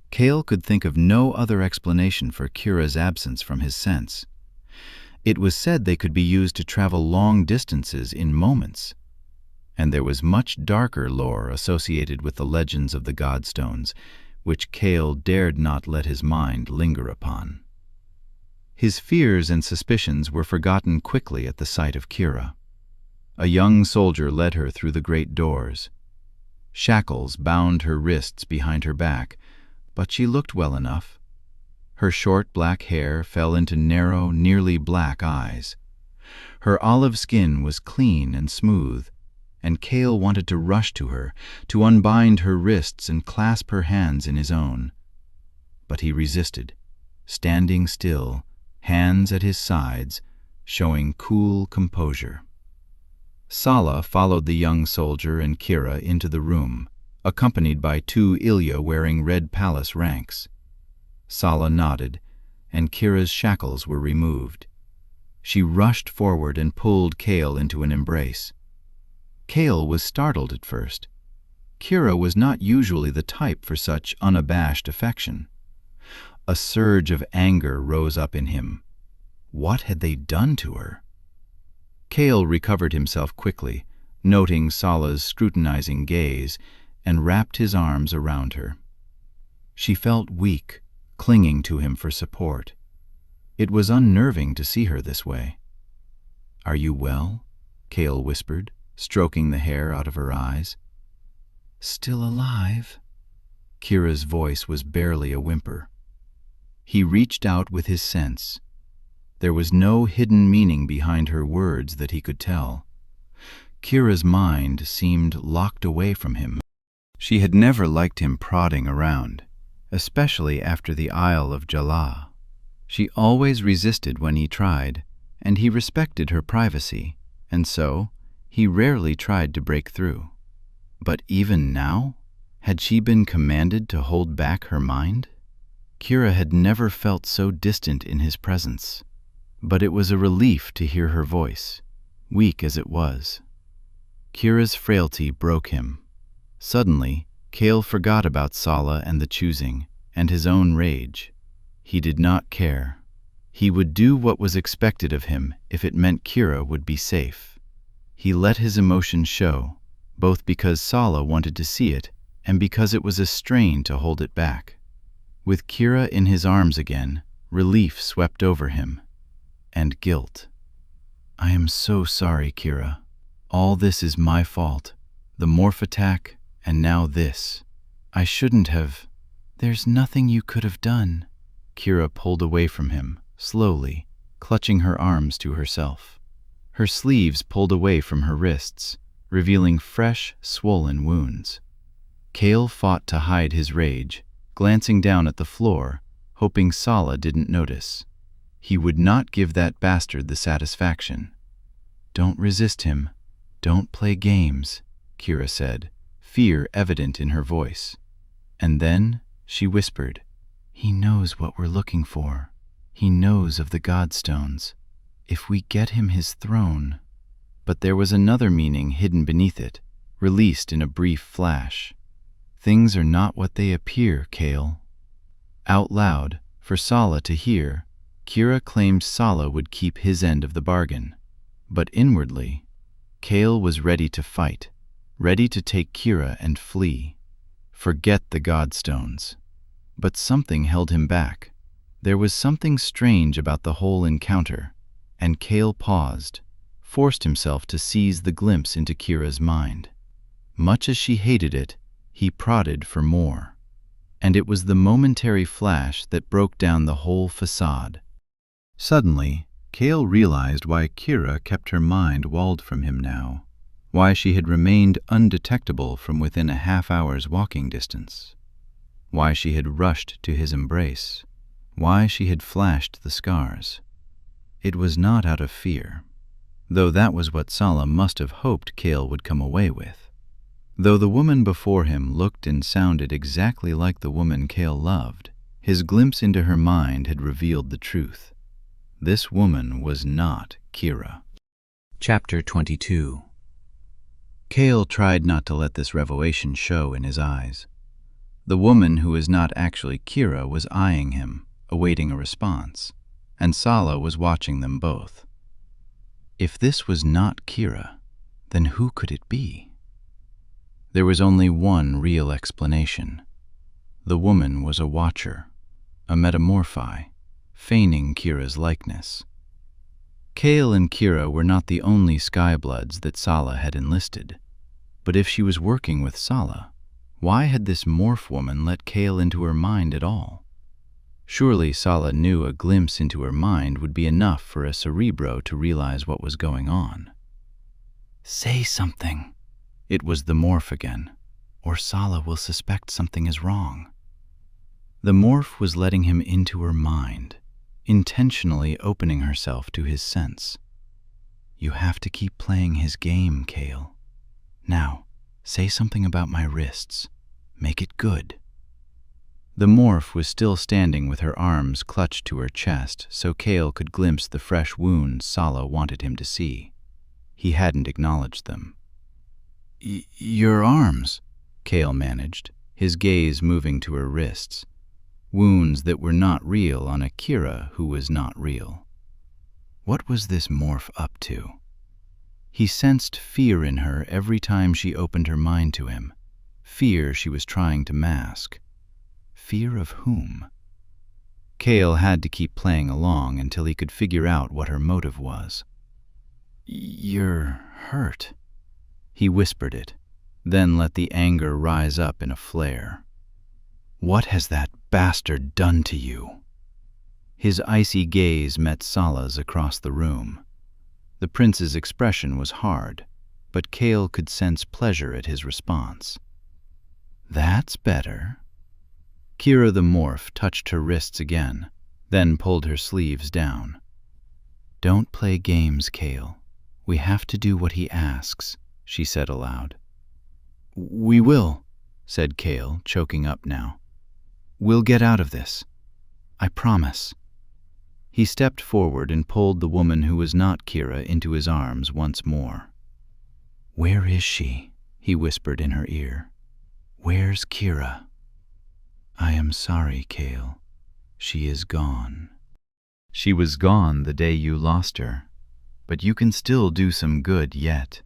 Kale could think of no other explanation for Kira's absence from his sense. It was said they could be used to travel long distances in moments, and there was much darker lore associated with the legends of the godstones, which Kale dared not let his mind linger upon. His fears and suspicions were forgotten quickly at the sight of Kira. A young soldier led her through the great doors. Shackles bound her wrists behind her back, but she looked well enough. Her short black hair fell into narrow, nearly black eyes. Her olive skin was clean and smooth, and Kale wanted to rush to her, to unbind her wrists and clasp her hands in his own. But he resisted, standing still, hands at his sides, showing cool composure. Sala followed the young soldier and Kira into the room, accompanied by 2 Ilya wearing red palace ranks. Sala nodded, and Kira's shackles were removed. She rushed forward and pulled Kale into an embrace. Kale was startled at first. Kira was not usually the type for such unabashed affection. A surge of anger rose up in him. What had they done to her? Kale recovered himself quickly, noting Sala's scrutinizing gaze, and wrapped his arms around her. She felt weak, clinging to him for support. It was unnerving to see her this way. Are you well? Kale whispered, stroking the hair out of her eyes. Still alive? Kira's voice was barely a whimper. He reached out with his sense. There was no hidden meaning behind her words that he could tell. Kira's mind seemed locked away from him. She had never liked him prodding around, especially after the Isle of Jala. She always resisted when he tried, and he respected her privacy, and so he rarely tried to break through. But even now, had she been commanded to hold back her mind? Kira had never felt so distant in his presence, but it was a relief to hear her voice, weak as it was. Kira's frailty broke him. Suddenly, Kale forgot about Sala and the choosing, and his own rage. He did not care. He would do what was expected of him if it meant Kira would be safe. He let his emotion show, both because Sala wanted to see it and because it was a strain to hold it back. With Kira in his arms again, relief swept over him, and guilt. "I am so sorry, Kira. All this is my fault. The morph attack, and now this. I shouldn't have." "There's nothing you could have done." Kira pulled away from him, slowly, clutching her arms to herself. Her sleeves pulled away from her wrists, revealing fresh, swollen wounds. Kale fought to hide his rage, glancing down at the floor, hoping Sala didn't notice. He would not give that bastard the satisfaction. "Don't resist him. Don't play games," Kira said, fear evident in her voice. And then she whispered, "He knows what we're looking for. He knows of the Godstones. If we get him his throne." But there was another meaning hidden beneath it, released in a brief flash. "Things are not what they appear, Kale." Out loud, for Sala to hear, Kira claimed Sala would keep his end of the bargain. But inwardly, Kale was ready to fight, ready to take Kira and flee. Forget the Godstones. But something held him back. There was something strange about the whole encounter, and Kale paused, forced himself to seize the glimpse into Kira's mind. Much as she hated it, he prodded for more. And it was the momentary flash that broke down the whole facade. Suddenly, Kale realized why Kira kept her mind walled from him now, why she had remained undetectable from within a half-hour's walking distance, why she had rushed to his embrace, why she had flashed the scars. It was not out of fear, though that was what Sala must have hoped Kale would come away with. Though the woman before him looked and sounded exactly like the woman Kale loved, his glimpse into her mind had revealed the truth. This woman was not Kira. Chapter 22. Kale tried not to let this revelation show in his eyes. The woman who was not actually Kira was eyeing him, awaiting a response, and Sala was watching them both. If this was not Kira, then who could it be? There was only one real explanation. The woman was a watcher, a metamorphi, feigning Kira's likeness. Kale and Kira were not the only Skybloods that Sala had enlisted, but if she was working with Sala, why had this morph woman let Kale into her mind at all? Surely Sala knew a glimpse into her mind would be enough for a cerebro to realize what was going on. "Say something." It was the morph again, or Sala will suspect something is wrong. The morph was letting him into her mind, intentionally opening herself to his sense. "You have to keep playing his game, Kale. Now, say something about my wrists. Make it good." The morph was still standing with her arms clutched to her chest so Kale could glimpse the fresh wounds Sala wanted him to see. He hadn't acknowledged them. Your arms," Kale managed, his gaze moving to her wrists. Wounds that were not real on a Kira who was not real. What was this morph up to? He sensed fear in her every time she opened her mind to him. Fear she was trying to mask. Fear of whom? Kale had to keep playing along until he could figure out what her motive was. "You're hurt." He whispered it, then let the anger rise up in a flare. "What has that bastard done to you?" His icy gaze met Sala's across the room. The prince's expression was hard, but Kale could sense pleasure at his response. "That's better." Kira the morph touched her wrists again, then pulled her sleeves down. "Don't play games, Kale. We have to do what he asks," she said aloud. "We will," said Kale, choking up now. "We'll get out of this. I promise." He stepped forward and pulled the woman who was not Kira into his arms once more. "Where is she?" he whispered in her ear. "Where's Kira?" "I am sorry, Kale. She is gone." "She was gone the day you lost her, but you can still do some good yet."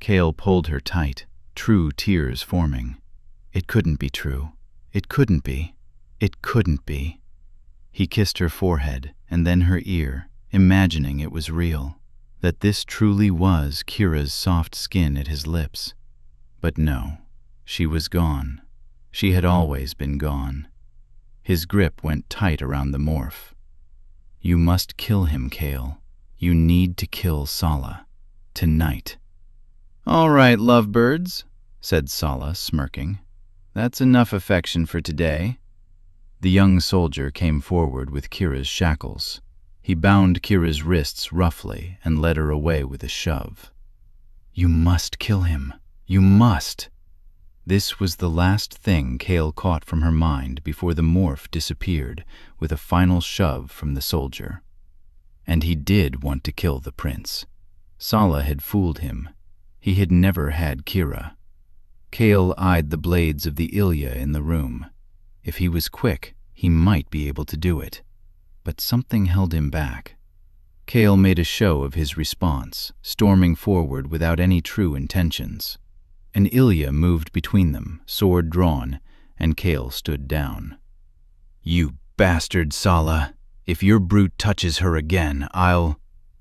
Kale pulled her tight, true tears forming. It couldn't be true. It couldn't be. It couldn't be. He kissed her forehead and then her ear, imagining it was real, that this truly was Kira's soft skin at his lips. But no, she was gone. She had always been gone. His grip went tight around the morph. You must kill him, Kale. You need to kill Sala. Tonight. All right, lovebirds, said Sala, smirking. That's enough affection for today. The young soldier came forward with Kira's shackles. He bound Kira's wrists roughly and led her away with a shove. You must kill him. You must. This was the last thing Kale caught from her mind before the morph disappeared with a final shove from the soldier. And he did want to kill the prince. Sala had fooled him. He had never had Kira. Kale eyed the blades of the Ilya in the room. If he was quick, he might be able to do it. But something held him back. Kale made a show of his response, storming forward without any true intentions. An Ilya moved between them, sword drawn, and Kale stood down. You bastard, Sala. If your brute touches her again,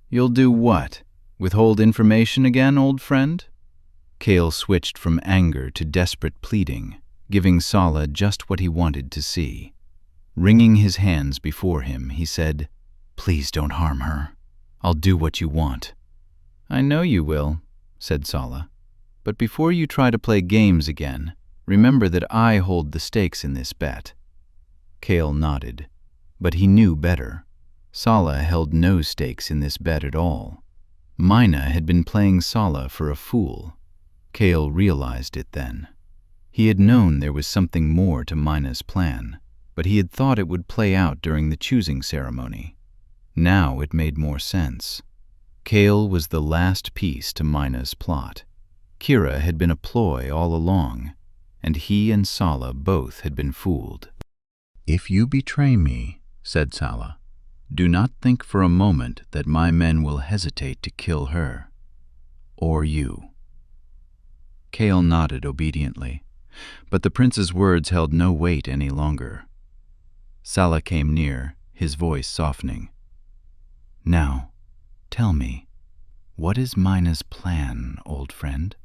You'll do what? Withhold information again, old friend? Kale switched from anger to desperate pleading, giving Sala just what he wanted to see. Wringing his hands before him, he said, Please don't harm her. I'll do what you want. I know you will, said Sala. But before you try to play games again, remember that I hold the stakes in this bet. Kale nodded, but he knew better. Sala held no stakes in this bet at all. Mina had been playing Sala for a fool. Kale realized it then. He had known there was something more to Mina's plan, but he had thought it would play out during the choosing ceremony. Now it made more sense. Kale was the last piece to Mina's plot. Kira had been a ploy all along, and he and Sala both had been fooled. If you betray me, said Sala, do not think for a moment that my men will hesitate to kill her. Or you. Kale nodded obediently, but the prince's words held no weight any longer. Sala came near, his voice softening. Now, tell me, what is Mina's plan, old friend?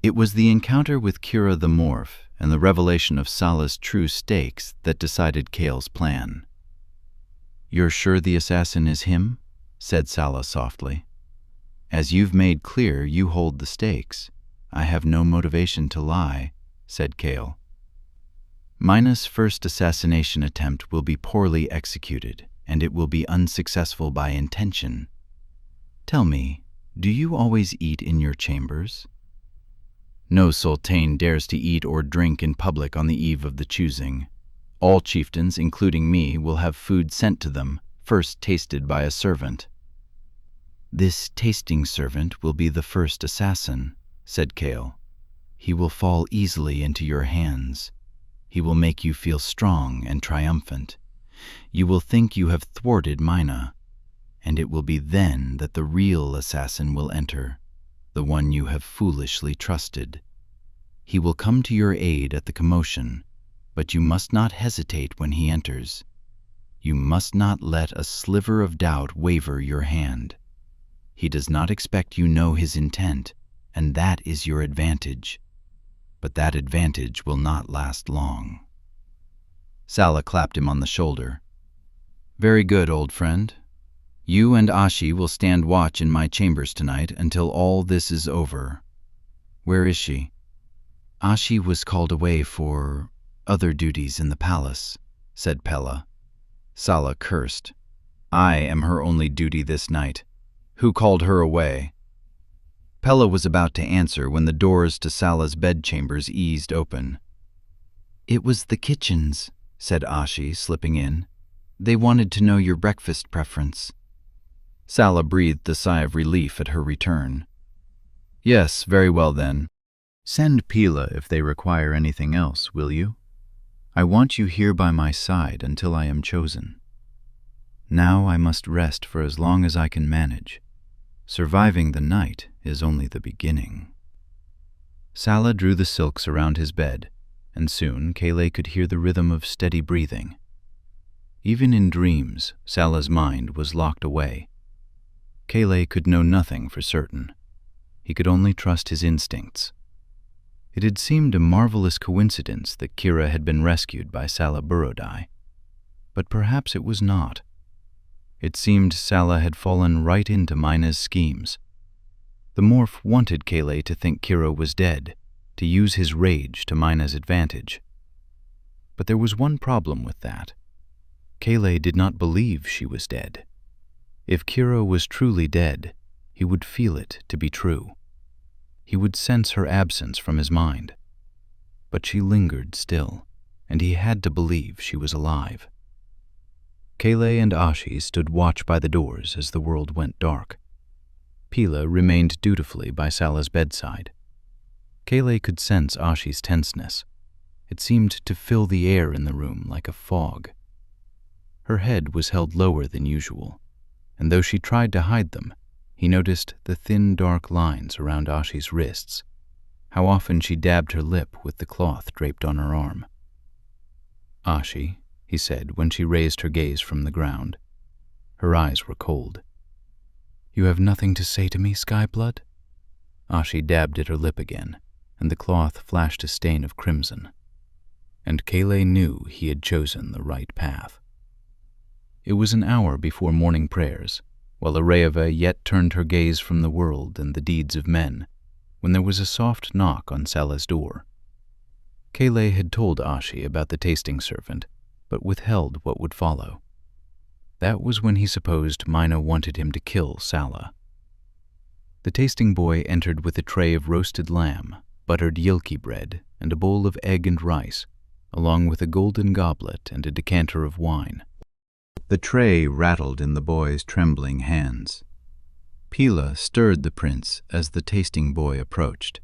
It was the encounter with Kira the Morph and the revelation of Sala's true stakes that decided Kale's plan. You're sure the assassin is him? Said Sala softly. As you've made clear, you hold the stakes. I have no motivation to lie, said Kale. Mina's first assassination attempt will be poorly executed, and it will be unsuccessful by intention. Tell me, do you always eat in your chambers? No sultan dares to eat or drink in public on the eve of the choosing. All chieftains, including me, will have food sent to them, first tasted by a servant. This tasting servant will be the first assassin, said Kale. He will fall easily into your hands. He will make you feel strong and triumphant. You will think you have thwarted Mina, and it will be then that the real assassin will enter, the one you have foolishly trusted. He will come to your aid at the commotion, but you must not hesitate when he enters. You must not let a sliver of doubt waver your hand. He does not expect you know his intent, and that is your advantage. But that advantage will not last long. Sala clapped him on the shoulder. Very good, old friend. You and Ashi will stand watch in my chambers tonight until all this is over. Where is she? Ashi was called away for other duties in the palace, said Pella. Sala cursed. I am her only duty this night. Who called her away? Pella was about to answer when the doors to Sala's bedchambers eased open. It was the kitchens, said Ashi, slipping in. They wanted to know your breakfast preference. Sala breathed a sigh of relief at her return. Yes, very well then. Send Pila if they require anything else, will you? I want you here by my side until I am chosen. Now I must rest for as long as I can manage. Surviving the night is only the beginning. Sala drew the silks around his bed, and soon Kayleigh could hear the rhythm of steady breathing. Even in dreams, Sala's mind was locked away. Kayleigh could know nothing for certain. He could only trust his instincts. It had seemed a marvelous coincidence that Kira had been rescued by Sala Burodai, but perhaps it was not. It seemed Sala had fallen right into Mina's schemes. The morph wanted Kayleigh to think Kira was dead, to use his rage to Mina's advantage. But there was one problem with that. Kayleigh did not believe she was dead. If Kira was truly dead, he would feel it to be true. He would sense her absence from his mind. But she lingered still, and he had to believe she was alive. Kayleigh and Ashi stood watch by the doors as the world went dark. Pila remained dutifully by Sala's bedside. Kayleigh could sense Ashi's tenseness. It seemed to fill the air in the room like a fog. Her head was held lower than usual, and though she tried to hide them, he noticed the thin dark lines around Ashi's wrists, how often she dabbed her lip with the cloth draped on her arm. "Ashi," he said when she raised her gaze from the ground. Her eyes were cold. "You have nothing to say to me, Skyblood?" Ashi dabbed at her lip again, and the cloth flashed a stain of crimson. And Kayleigh knew he had chosen the right path. It was an hour before morning prayers, while Arayava yet turned her gaze from the world and the deeds of men, when there was a soft knock on Sala's door. Kayleigh had told Ashi about the tasting servant, but withheld what would follow. That was when he supposed Mina wanted him to kill Sala. The tasting boy entered with a tray of roasted lamb, buttered yilki bread, and a bowl of egg and rice, along with a golden goblet and a decanter of wine. The tray rattled in the boy's trembling hands. Pila stirred the prince as the tasting boy approached.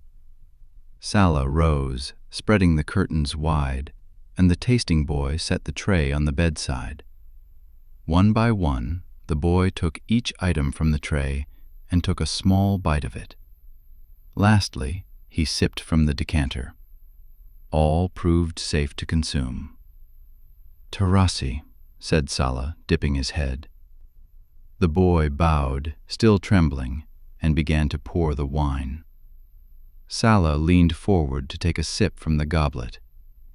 Sala rose, spreading the curtains wide, and the tasting boy set the tray on the bedside. One by one, the boy took each item from the tray and took a small bite of it. Lastly, he sipped from the decanter. All proved safe to consume. "Tarasi," said Sala, dipping his head. The boy bowed, still trembling, and began to pour the wine. Sala leaned forward to take a sip from the goblet,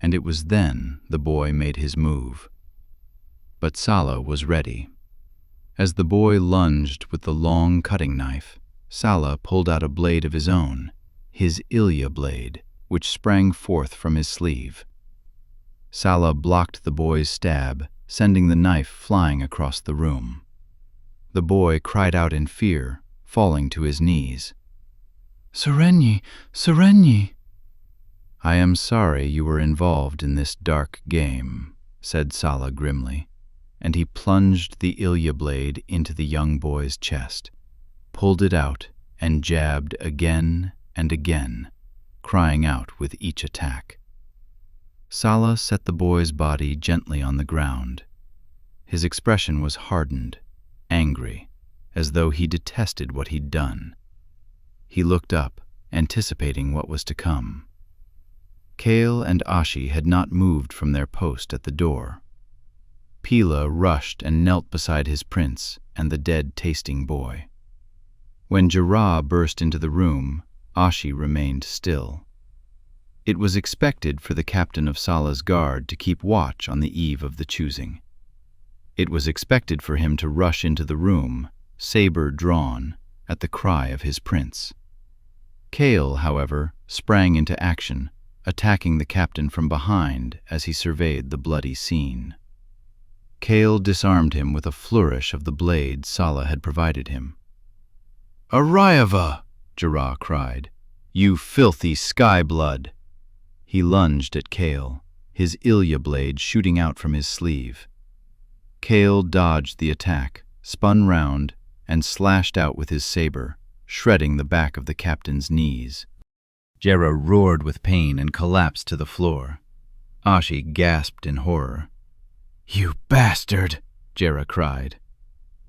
and it was then the boy made his move. But Sala was ready. As the boy lunged with the long cutting knife, Sala pulled out a blade of his own, his Ilya blade, which sprang forth from his sleeve. Sala blocked the boy's stab, sending the knife flying across the room. The boy cried out in fear, falling to his knees. "Serenyi! Serenyi!" "I am sorry you were involved in this dark game," said Sala grimly, and he plunged the Ilya blade into the young boy's chest, pulled it out, and jabbed again and again, crying out with each attack. Sala set the boy's body gently on the ground. His expression was hardened, angry, as though he detested what he'd done. He looked up, anticipating what was to come. Kale and Ashi had not moved from their post at the door. Pila rushed and knelt beside his prince and the dead tasting boy. When Jarrah burst into the room, Ashi remained still. It was expected for the captain of Sala's guard to keep watch on the eve of the choosing. It was expected for him to rush into the room, saber drawn, at the cry of his prince. Kale, however, sprang into action, attacking the captain from behind as he surveyed the bloody scene. Kale disarmed him with a flourish of the blade Sala had provided him. "Arayava!" Jarrah cried. "You filthy sky-blood!" He lunged at Kale, his Ilya blade shooting out from his sleeve. Kale dodged the attack, spun round, and slashed out with his saber, shredding the back of the captain's knees. Jarrah roared with pain and collapsed to the floor. Ashi gasped in horror. "You bastard!" Jarrah cried.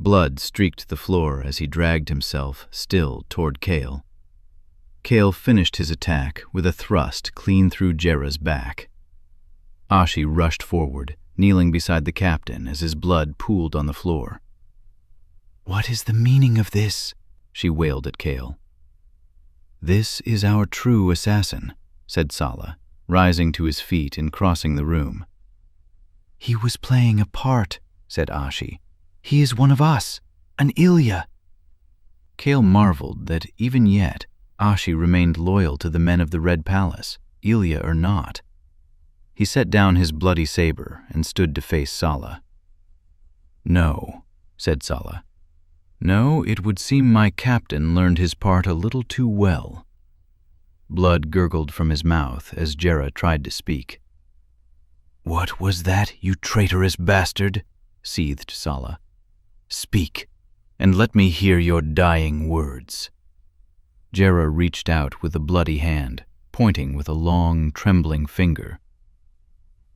Blood streaked the floor as he dragged himself, still, toward Kale. Kale finished his attack with a thrust clean through Jera's back. Ashi rushed forward, kneeling beside the captain as his blood pooled on the floor. "What is the meaning of this?" she wailed at Kale. "This is our true assassin," said Sala, rising to his feet and crossing the room. "He was playing a part," said Ashi. "He is one of us, an Ilya." Kale marveled that even yet Ashi remained loyal to the men of the Red Palace, Ilya or not. He set down his bloody saber and stood to face Sala. "No," said Sala. "No, it would seem my captain learned his part a little too well." Blood gurgled from his mouth as Jera tried to speak. "What was that, you traitorous bastard?" seethed Sala. "Speak, and let me hear your dying words." Jera reached out with a bloody hand, pointing with a long, trembling finger.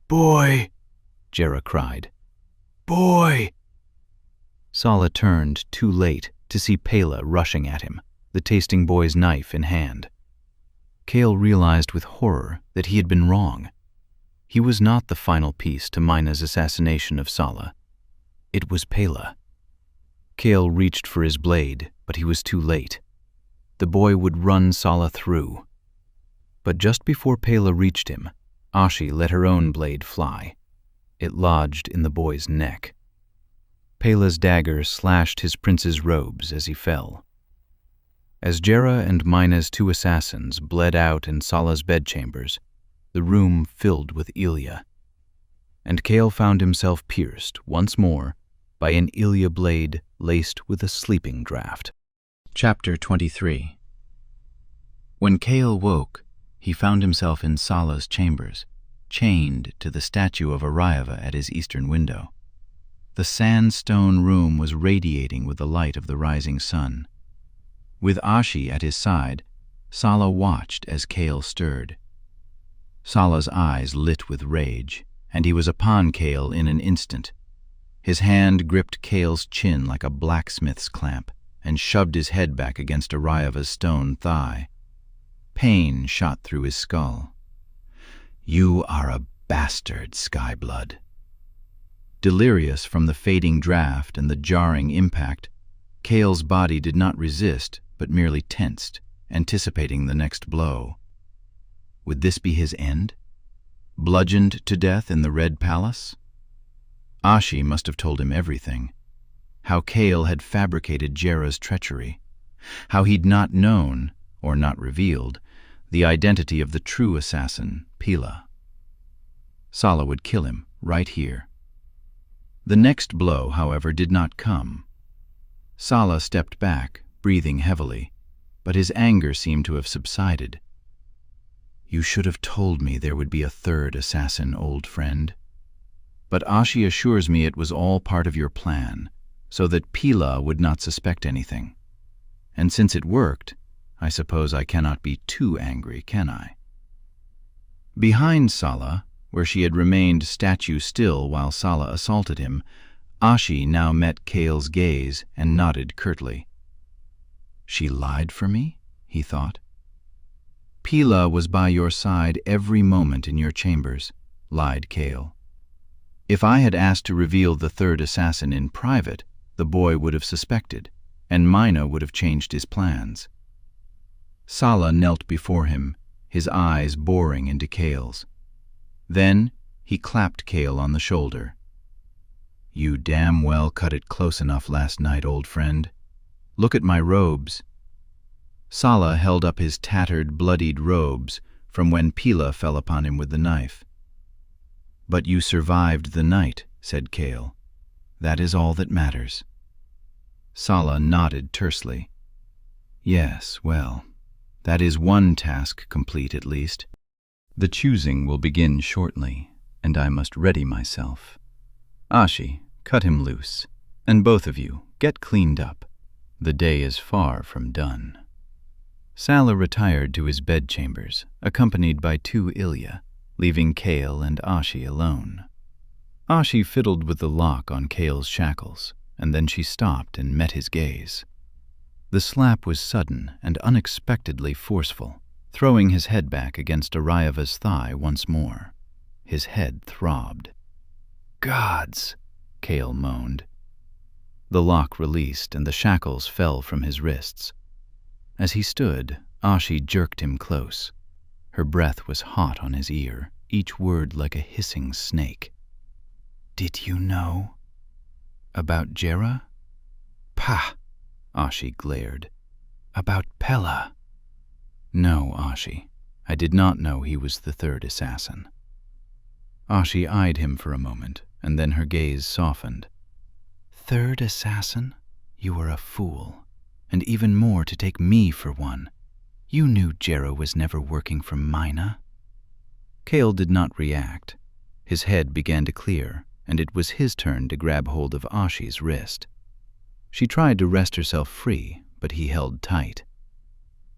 "Boy!" Jera cried. "Boy!" Sala turned too late to see Pela rushing at him, the tasting boy's knife in hand. Kale realized with horror that he had been wrong. He was not the final piece to Mina's assassination of Sala. It was Pela. Kale reached for his blade, but he was too late. The boy would run Sala through. But just before Pela reached him, Ashi let her own blade fly. It lodged in the boy's neck. Pela's dagger slashed his prince's robes as he fell. As Jera and Mina's two assassins bled out in Sala's bedchambers, the room filled with Ilya. And Kale found himself pierced, once more, by an Ilya blade laced with a sleeping draught. Chapter 23. When Kale woke, he found himself in Sala's chambers, chained to the statue of Arayava at his eastern window. The sandstone room was radiating with the light of the rising sun. With Ashi at his side, Sala watched as Kale stirred. Sala's eyes lit with rage, and he was upon Kale in an instant. His hand gripped Kale's chin like a blacksmith's clamp and shoved his head back against Arayava's stone thigh. Pain shot through his skull. "You are a bastard, Skyblood." Delirious from the fading draft and the jarring impact, Kale's body did not resist, but merely tensed, anticipating the next blow. Would this be his end? Bludgeoned to death in the Red Palace? Ashi must have told him everything. How Kale had fabricated Jera's treachery. How he'd not known, or not revealed, the identity of the true assassin, Pela. Sala would kill him, right here. The next blow, however, did not come. Sala stepped back, breathing heavily, but his anger seemed to have subsided. "You should have told me there would be a third assassin, old friend. But Ashi assures me it was all part of your plan, so that Pela would not suspect anything. And since it worked, I suppose I cannot be too angry, can I?" Behind Sala, where she had remained statue still while Sala assaulted him, Ashi now met Kale's gaze and nodded curtly. "She lied for me?" he thought. "Pela was by your side every moment in your chambers," lied Kale. "If I had asked to reveal the third assassin in private, the boy would have suspected, and Mina would have changed his plans." Sala knelt before him, his eyes boring into Kale's. Then he clapped Kale on the shoulder. "You damn well cut it close enough last night, old friend. Look at my robes." Sala held up his tattered, bloodied robes from when Pela fell upon him with the knife. "But you survived the night," said Kale. "That is all that matters." Sala nodded tersely. "Yes, well, that is one task complete at least. The choosing will begin shortly, and I must ready myself. Ashi, cut him loose, and both of you, get cleaned up. The day is far from done." Sala retired to his bedchambers, accompanied by two Ilya, leaving Kale and Ashi alone. Ashi fiddled with the lock on Kale's shackles, and then she stopped and met his gaze. The slap was sudden and unexpectedly forceful, throwing his head back against Arayeva's thigh once more. His head throbbed. "Gods!" Kale moaned. The lock released and the shackles fell from his wrists. As he stood, Ashi jerked him close. Her breath was hot on his ear, each word like a hissing snake. "Did you know about Jera?" "Pah!" Ashi glared. "About Pella?" "No, Ashi. I did not know he was the third assassin." Ashi eyed him for a moment, and then her gaze softened. "Third assassin? You are a fool, and even more to take me for one. You knew Jera was never working for Mina." Kale did not react. His head began to clear, and it was his turn to grab hold of Ashi's wrist. She tried to wrest herself free, but he held tight.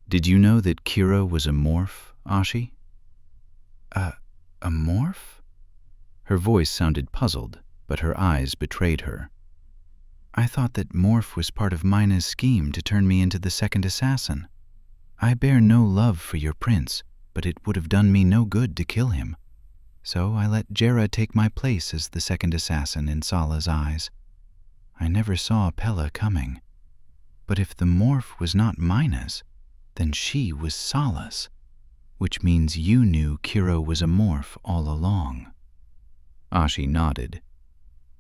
"Did you know that Kira was a morph, Ashi?" A morph?" Her voice sounded puzzled, but her eyes betrayed her. "I thought that morph was part of Mina's scheme to turn me into the second assassin. I bear no love for your prince, but it would have done me no good to kill him. So I let Jera take my place as the second assassin in Sala's eyes. I never saw Pella coming. But if the morph was not Mina's, then she was Sala's, which means you knew Kira was a morph all along." Ashi nodded.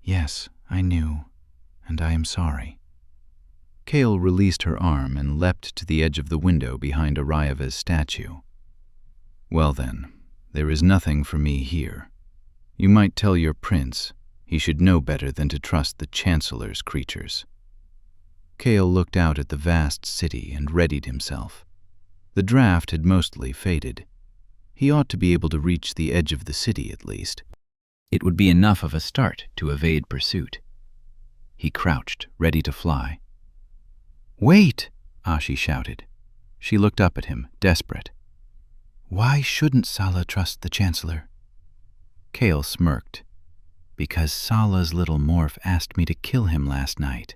"Yes, I knew, and I am sorry." Kale released her arm and leapt to the edge of the window behind Arayeva's statue. "Well then, there is nothing for me here. You might tell your prince. He should know better than to trust the Chancellor's creatures." Kale looked out at the vast city and readied himself. The draft had mostly faded. He ought to be able to reach the edge of the city at least. It would be enough of a start to evade pursuit. He crouched, ready to fly. "Wait!" Ashi shouted. She looked up at him, desperate. "Why shouldn't Sala trust the Chancellor?" Kale smirked. "Because Sala's little morph asked me to kill him last night.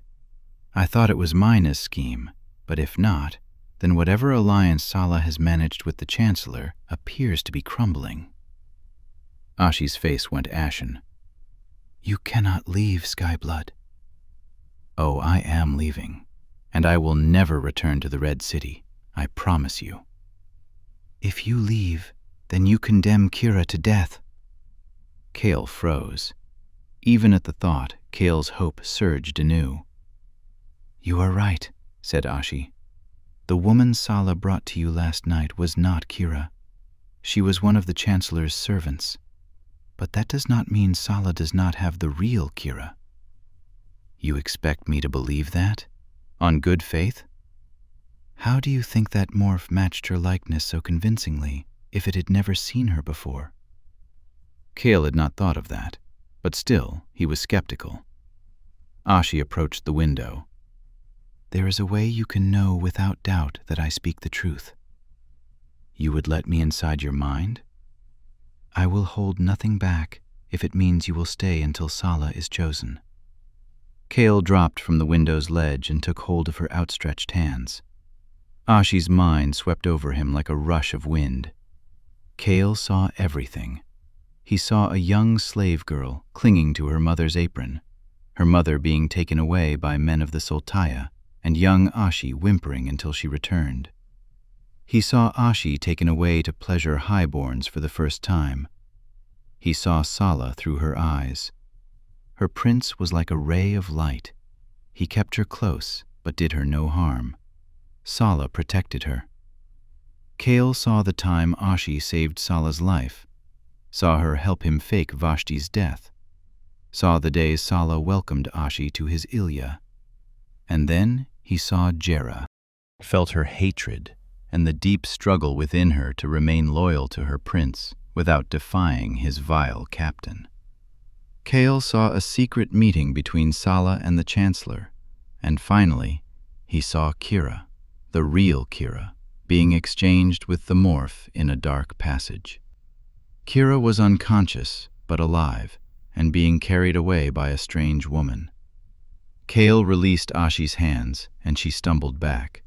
I thought it was Mina's scheme, but if not, then whatever alliance Sala has managed with the Chancellor appears to be crumbling." Ashi's face went ashen. "You cannot leave, Skyblood." "Oh, I am leaving, and I will never return to the Red City, I promise you." "If you leave, then you condemn Kira to death." Kale froze. Even at the thought, Kale's hope surged anew. "You are right," said Ashi. "The woman Sala brought to you last night was not Kira. She was one of the Chancellor's servants. But that does not mean Sala does not have the real Kira." "You expect me to believe that? On good faith?" "How do you think that morph matched her likeness so convincingly if it had never seen her before?" Kale had not thought of that, but still he was skeptical. Ashi approached the window. "There is a way you can know without doubt that I speak the truth." "You would let me inside your mind?" "I will hold nothing back if it means you will stay until Sala is chosen." Kale dropped from the window's ledge and took hold of her outstretched hands. Ashi's mind swept over him like a rush of wind. Kale saw everything. He saw a young slave girl clinging to her mother's apron, her mother being taken away by men of the Sultaya, and young Ashi whimpering until she returned. He saw Ashi taken away to pleasure highborns for the first time. He saw Sala through her eyes. Her prince was like a ray of light. He kept her close, but did her no harm. Sala protected her. Kale saw the time Ashi saved Sala's life, saw her help him fake Vashti's death, saw the day Sala welcomed Ashi to his Ilya. And then he saw Jera, felt her hatred and the deep struggle within her to remain loyal to her prince without defying his vile captain. Kale saw a secret meeting between Sala and the Chancellor, and finally he saw Kira, the real Kira, being exchanged with the morph in a dark passage. Kira was unconscious but alive and being carried away by a strange woman. Kale released Ashi's hands, and she stumbled back.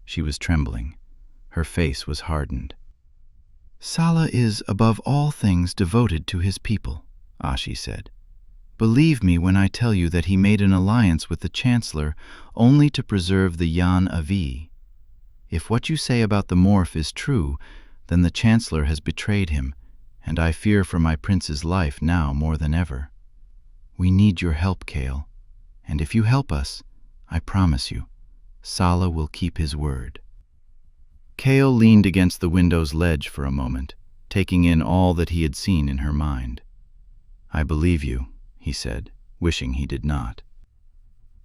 She was trembling. Her face was hardened. "Sala is, above all things, devoted to his people," Ashi said. "Believe me when I tell you that he made an alliance with the Chancellor only to preserve the Yan Avi. If what you say about the morph is true, then the Chancellor has betrayed him, and I fear for my prince's life now more than ever. We need your help, Kale, and if you help us, I promise you, Sala will keep his word." Kale leaned against the window's ledge for a moment, taking in all that he had seen in her mind. "I believe you," he said, wishing he did not.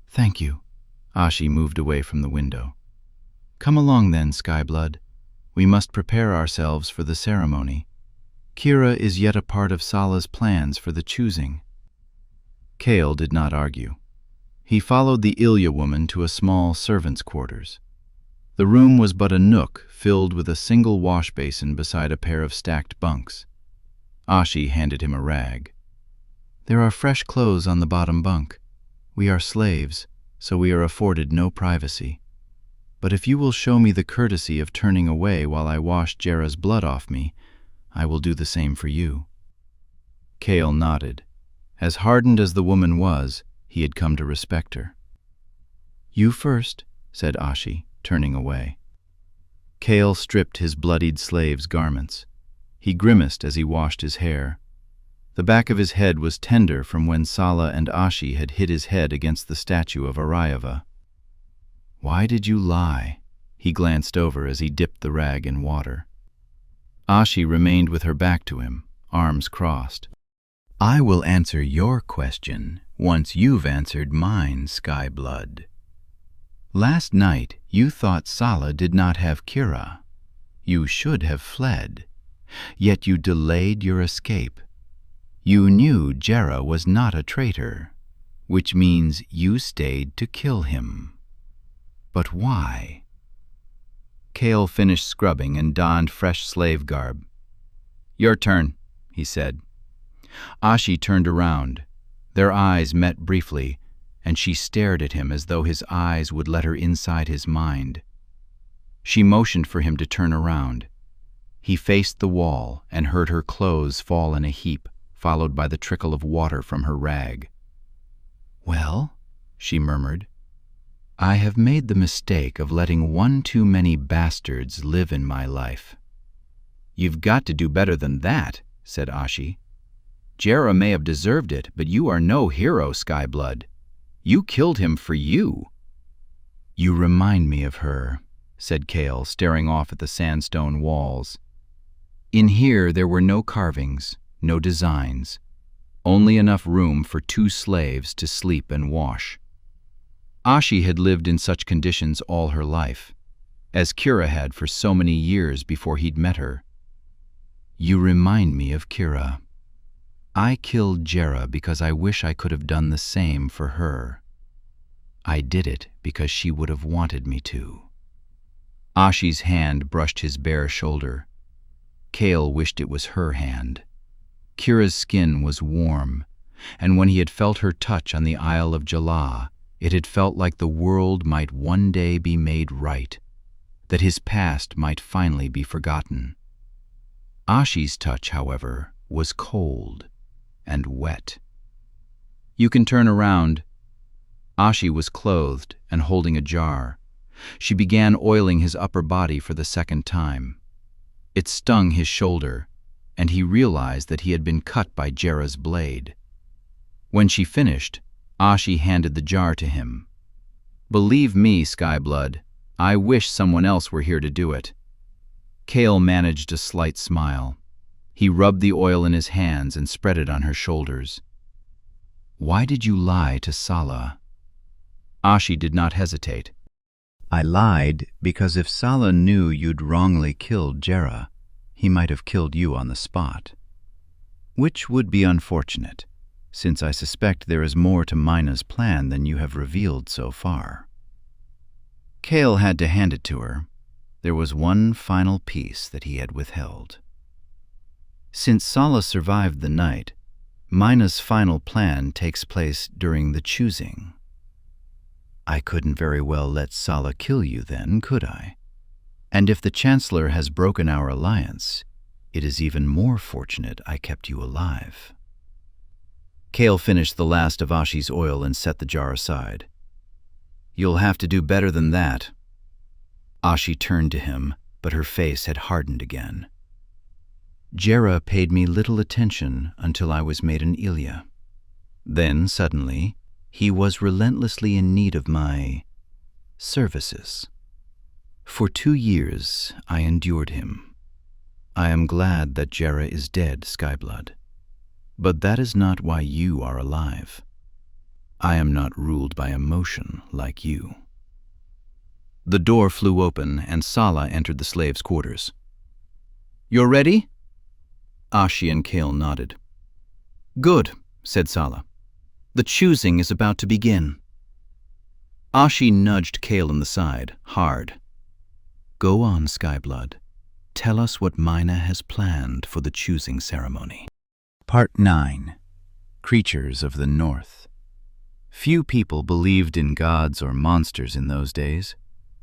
"Thank you." Ashi moved away from the window. "Come along then, Skyblood. We must prepare ourselves for the ceremony. Kira is yet a part of Sala's plans for the choosing." Kale did not argue. He followed the Ilya woman to a small servant's quarters. The room was but a nook filled with a single wash basin beside a pair of stacked bunks. Ashi handed him a rag. "There are fresh clothes on the bottom bunk. We are slaves, so we are afforded no privacy. But if you will show me the courtesy of turning away while I wash Jera's blood off me, I will do the same for you." Kale nodded. As hardened as the woman was, he had come to respect her. "You first," said Ashi, turning away. Kale stripped his bloodied slave's garments. He grimaced as he washed his hair. The back of his head was tender from when Sala and Ashi had hit his head against the statue of Arayava. "Why did you lie?" He glanced over as he dipped the rag in water. Ashi remained with her back to him, arms crossed. "I will answer your question once you've answered mine, Skyblood. Last night you thought Sala did not have Kira. You should have fled, yet you delayed your escape. You knew Jera was not a traitor, which means you stayed to kill him. But why?" Kale finished scrubbing and donned fresh slave garb. "Your turn," he said. Ashi turned around. Their eyes met briefly, and she stared at him as though his eyes would let her inside his mind. She motioned for him to turn around. He faced the wall and heard her clothes fall in a heap, followed by the trickle of water from her rag. "Well," she murmured, "I have made the mistake of letting one too many bastards live in my life." "You've got to do better than that," said Ashi. "Jera may have deserved it, but you are no hero, Skyblood. You killed him for you." "You remind me of her," said Kale, staring off at the sandstone walls. In here there were no carvings, no designs, only enough room for two slaves to sleep and wash. Ashi had lived in such conditions all her life, as Kira had for so many years before he'd met her. "You remind me of Kira. I killed Jera because I wish I could have done the same for her. I did it because she would have wanted me to." Ashi's hand brushed his bare shoulder. Kale wished it was her hand. Kira's skin was warm, and when he had felt her touch on the Isle of Jala, it had felt like the world might one day be made right, that his past might finally be forgotten. Ashi's touch, however, was cold and wet. "You can turn around." Ashi was clothed and holding a jar. She began oiling his upper body for the second time. It stung his shoulder, and he realized that he had been cut by Jera's blade. When she finished, Ashi handed the jar to him. "Believe me, Skyblood, I wish someone else were here to do it." Kale managed a slight smile. He rubbed the oil in his hands and spread it on her shoulders. "Why did you lie to Sala?" Ashi did not hesitate. "I lied because if Sala knew you'd wrongly killed Jera, he might have killed you on the spot. Which would be unfortunate, since I suspect there is more to Mina's plan than you have revealed so far." Kale had to hand it to her. There was one final piece that he had withheld. Since Sala survived the night, Mina's final plan takes place during the choosing. I couldn't very well let Sala kill you then, could I? And if the Chancellor has broken our alliance, it is even more fortunate I kept you alive. Kale finished the last of Ashi's oil and set the jar aside. You'll have to do better than that. Ashi turned to him, but her face had hardened again. Jera paid me little attention until I was made an Ilya. Then, suddenly, he was relentlessly in need of my services. For 2 years, I endured him. I am glad that Jera is dead, Skyblood. But that is not why you are alive. I am not ruled by emotion like you. The door flew open and Sala entered the slaves' quarters. You're ready? Ashi and Kale nodded. Good, said Sala. The choosing is about to begin. Ashi nudged Kale in the side, hard. Go on, Skyblood. Tell us what Mina has planned for the choosing ceremony. Part 9. Creatures of the North. Few people believed in gods or monsters in those days.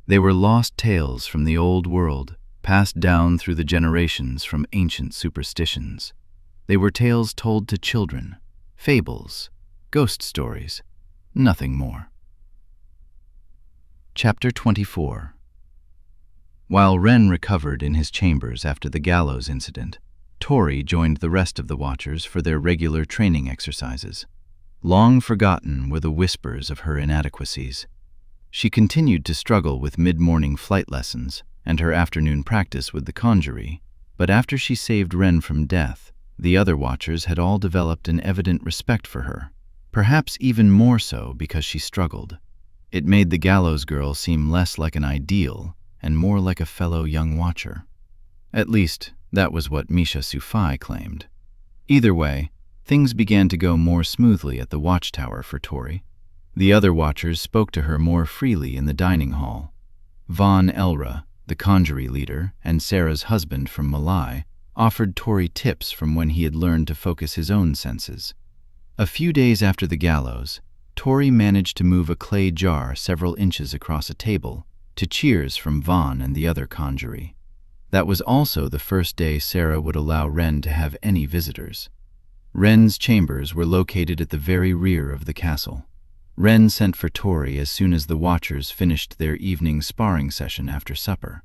They were lost tales from the old world, passed down through the generations from ancient superstitions. They were tales told to children, fables, ghost stories, nothing more. Chapter 24. While Ren recovered in his chambers after the gallows incident, Tori joined the rest of the Watchers for their regular training exercises. Long forgotten were the whispers of her inadequacies. She continued to struggle with mid-morning flight lessons and her afternoon practice with the conjurer, but after she saved Ren from death, the other Watchers had all developed an evident respect for her, perhaps even more so because she struggled. It made the gallows girl seem less like an ideal and more like a fellow young Watcher. At least, that was what Misha Sufai claimed. Either way, things began to go more smoothly at the watchtower for Tori. The other Watchers spoke to her more freely in the dining hall. Von Elra, the conjurer leader and Sarah's husband from Malai, offered Tori tips from when he had learned to focus his own senses. A few days after the gallows, Tori managed to move a clay jar several inches across a table, to cheers from Von and the other conjurer. That was also the first day Sarah would allow Ren to have any visitors. Ren's chambers were located at the very rear of the castle. Ren sent for Tori as soon as the Watchers finished their evening sparring session after supper.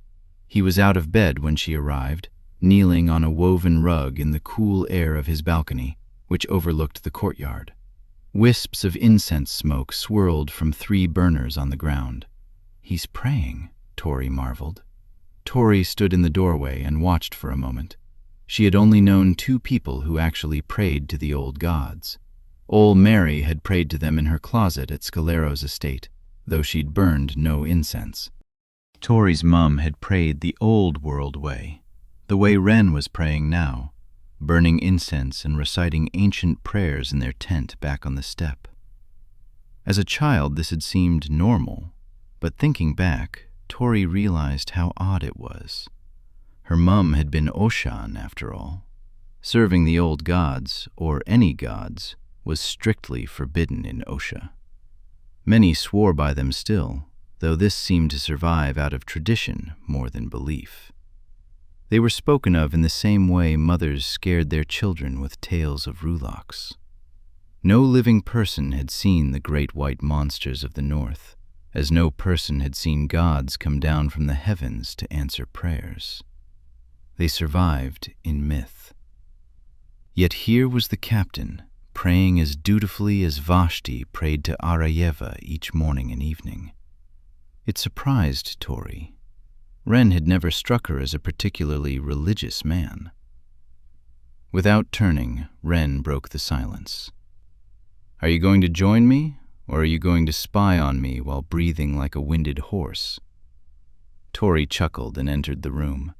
He was out of bed when she arrived, kneeling on a woven rug in the cool air of his balcony, which overlooked the courtyard. Wisps of incense smoke swirled from 3 burners on the ground. He's praying, Tori marveled. Tori stood in the doorway and watched for a moment. She had only known 2 people who actually prayed to the old gods. Ol Mary had prayed to them in her closet at Scalero's estate, though she'd burned no incense. Tori's mum had prayed the old world way, the way Ren was praying now, burning incense and reciting ancient prayers in their tent back on the steppe. As a child, this had seemed normal, but thinking back, Tori realized how odd it was. Her mum had been Oshan, after all. Serving the old gods, or any gods, was strictly forbidden in Osha. Many swore by them still, though this seemed to survive out of tradition more than belief. They were spoken of in the same way mothers scared their children with tales of Ruloks. No living person had seen the great white monsters of the north, as no person had seen gods come down from the heavens to answer prayers. They survived in myth. Yet here was the captain, praying as dutifully as Vashti prayed to Arayeva each morning and evening. It surprised Tori. Ren had never struck her as a particularly religious man. Without turning, Ren broke the silence. Are you going to join me, or are you going to spy on me while breathing like a winded horse? Tori chuckled and entered the room.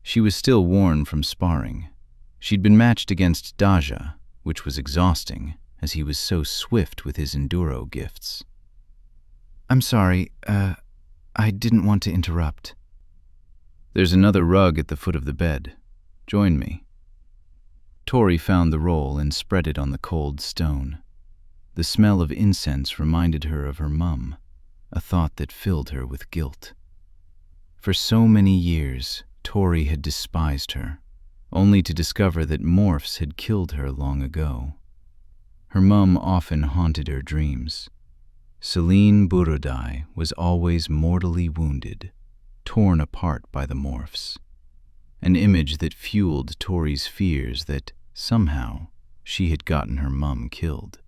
She was still worn from sparring. She'd been matched against Daja, which was exhausting, as he was so swift with his enduro gifts. I'm sorry, I didn't want to interrupt. There's another rug at the foot of the bed. Join me. Tori found the roll and spread it on the cold stone. The smell of incense reminded her of her mum. a thought that filled her with guilt. For so many years, Tori had despised her, only to discover that morphs had killed her long ago. Her mum often haunted her dreams. Celine Burodai was always mortally wounded, torn apart by the morphs, an image that fueled Tori's fears that, somehow, she had gotten her mum killed.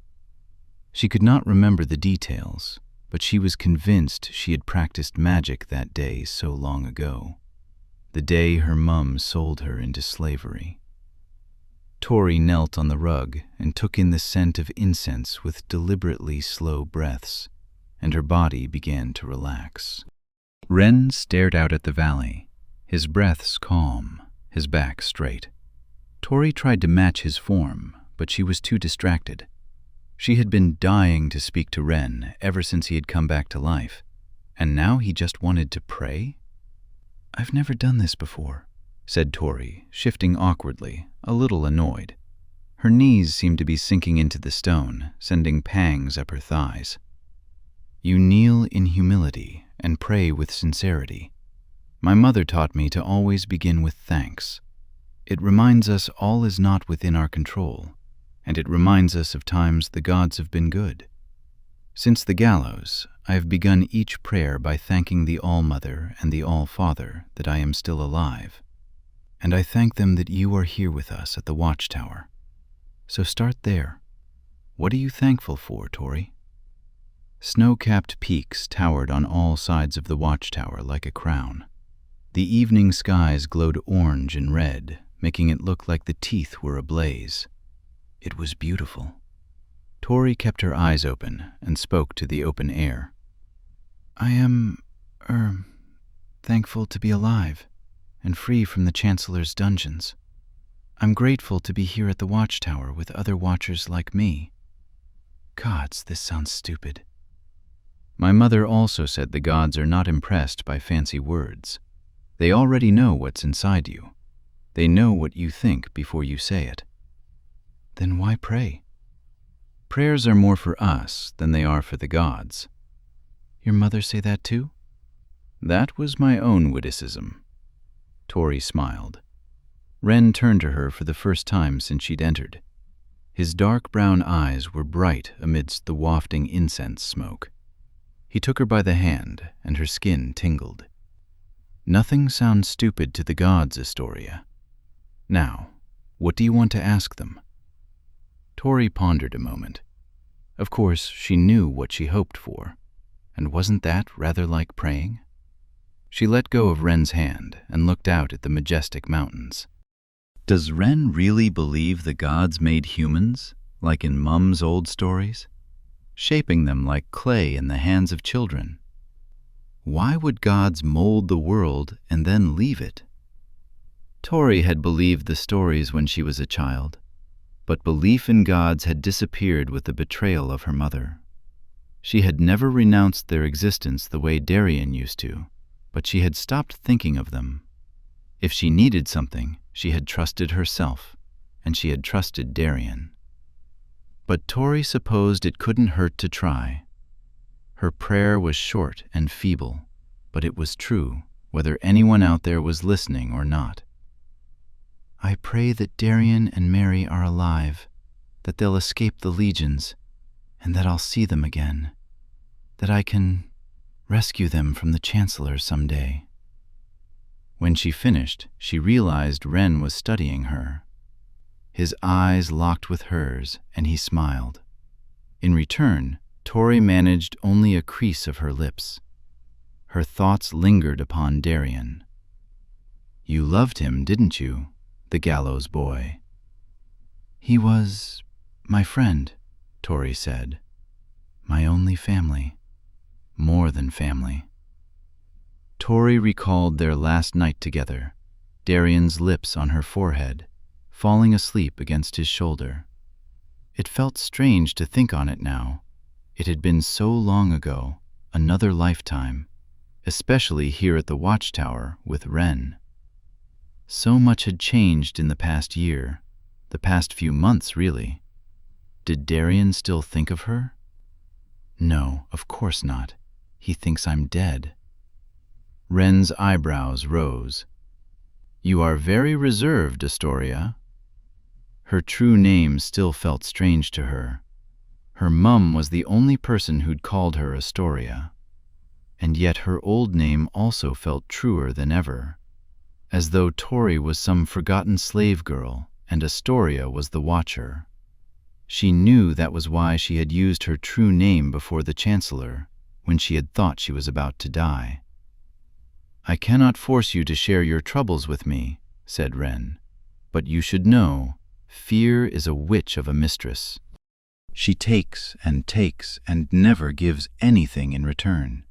She could not remember the details, but she was convinced she had practiced magic that day so long ago, the day her mum sold her into slavery. Tori knelt on the rug and took in the scent of incense with deliberately slow breaths, and her body began to relax. Ren stared out at the valley, his breaths calm, his back straight. Tori tried to match his form, but she was too distracted. She had been dying to speak to Ren ever since he had come back to life, and now he just wanted to pray? "I've never done this before," said Tori, shifting awkwardly, a little annoyed. Her knees seemed to be sinking into the stone, sending pangs up her thighs. "You kneel in humility and pray with sincerity. My mother taught me to always begin with thanks. It reminds us all is not within our control, and it reminds us of times the gods have been good. Since the gallows, I have begun each prayer by thanking the All-Mother and the All-Father that I am still alive, and I thank them that you are here with us at the watchtower. So start there. What are you thankful for, Tori?" Snow-capped peaks towered on all sides of the watchtower like a crown. The evening skies glowed orange and red, making it look like the teeth were ablaze. It was beautiful. Tori kept her eyes open and spoke to the open air. "I am, thankful to be alive and free from the Chancellor's dungeons. I'm grateful to be here at the watchtower with other watchers like me. Gods, this sounds stupid. My mother also said the gods are not impressed by fancy words. They already know what's inside you. They know what you think before you say it. Then why pray? Prayers are more for us than they are for the gods." "Your mother say that too?" "That was my own witticism." Tori smiled. Ren turned to her for the first time since she'd entered. His dark brown eyes were bright amidst the wafting incense smoke. He took her by the hand, and her skin tingled. "Nothing sounds stupid to the gods, Astoria. Now, what do you want to ask them?" Tori pondered a moment. Of course, she knew what she hoped for, and wasn't that rather like praying? She let go of Ren's hand and looked out at the majestic mountains. Does Ren really believe the gods made humans, like in Mum's old stories, shaping them like clay in the hands of children? Why would gods mold the world and then leave it? Tori had believed the stories when she was a child, but belief in gods had disappeared with the betrayal of her mother. She had never renounced their existence the way Darien used to, but she had stopped thinking of them. If she needed something, she had trusted herself, and she had trusted Darien. But Tori supposed it couldn't hurt to try. Her prayer was short and feeble, but it was true, whether anyone out there was listening or not. "I pray that Darien and Mary are alive, that they'll escape the legions, and that I'll see them again, that I can rescue them from the Chancellor someday." When she finished, she realized Ren was studying her. His eyes locked with hers, and he smiled. In return, Tori managed only a crease of her lips. Her thoughts lingered upon Darien. "You loved him, didn't you, the gallows boy?" "He was my friend," Tori said. "My only family. More than family." Tori recalled their last night together, Darien's lips on her forehead, falling asleep against his shoulder. It felt strange to think on it now. It had been so long ago, another lifetime, especially here at the watchtower with Ren. So much had changed in the past year, the past few months really. Did Darien still think of her? No, of course not. He thinks I'm dead." Wren's eyebrows rose. "You are very reserved, Astoria." Her true name still felt strange to her. Her mum was the only person who'd called her Astoria. And yet her old name also felt truer than ever, as though Tori was some forgotten slave girl and Astoria was the watcher. She knew that was why she had used her true name before the Chancellor when she had thought she was about to die. "I cannot force you to share your troubles with me," said Wren, "but you should know, fear is a witch of a mistress. She takes and never gives anything in return.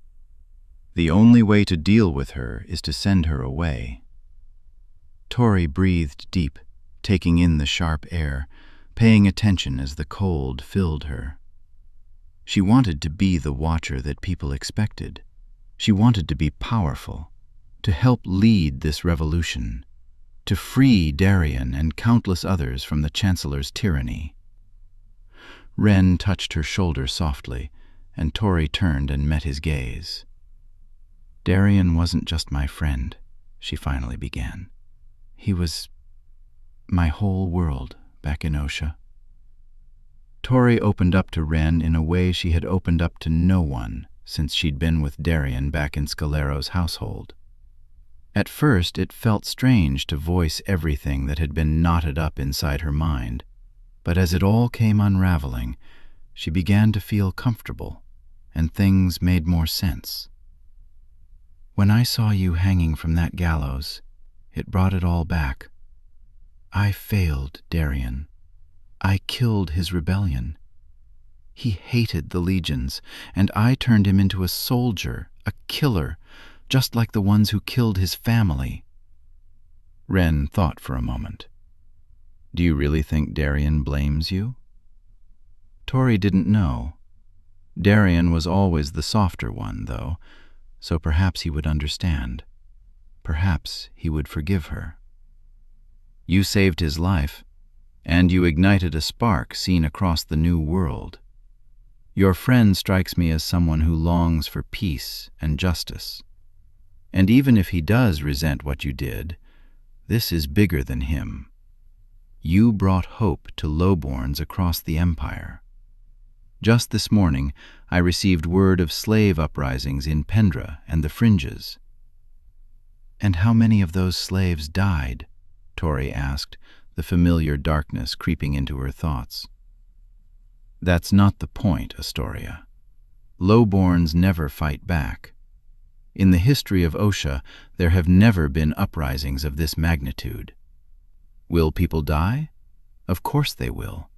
The only way to deal with her is to send her away." Tori breathed deep, taking in the sharp air, paying attention as the cold filled her. She wanted to be the watcher that people expected. She wanted to be powerful, to help lead this revolution, to free Darien and countless others from the Chancellor's tyranny. Wren touched her shoulder softly, and Tori turned and met his gaze. "Darien wasn't just my friend," she finally began. "He was my whole world back in Osha." Tori opened up to Wren in a way she had opened up to no one since she'd been with Darien back in Scalero's household. At first it felt strange to voice everything that had been knotted up inside her mind, but as it all came unraveling, she began to feel comfortable, and things made more sense. "When I saw you hanging from that gallows, it brought it all back. I failed Darien. I killed his rebellion. He hated the legions, and I turned him into a soldier, a killer, just like the ones who killed his family." Wren thought for a moment. "Do you really think Darien blames you?" Tori didn't know. Darien was always the softer one, though, so perhaps he would understand. Perhaps he would forgive her. "You saved his life, and you ignited a spark seen across the new world. Your friend strikes me as someone who longs for peace and justice. And even if he does resent what you did, this is bigger than him. You brought hope to lowborns across the empire. Just this morning, I received word of slave uprisings in Pendra and the Fringes." "And how many of those slaves died?" Tori asked, the familiar darkness creeping into her thoughts. "That's not the point, Astoria. Lowborns never fight back. In the history of Osha, there have never been uprisings of this magnitude. Will people die? Of course they will.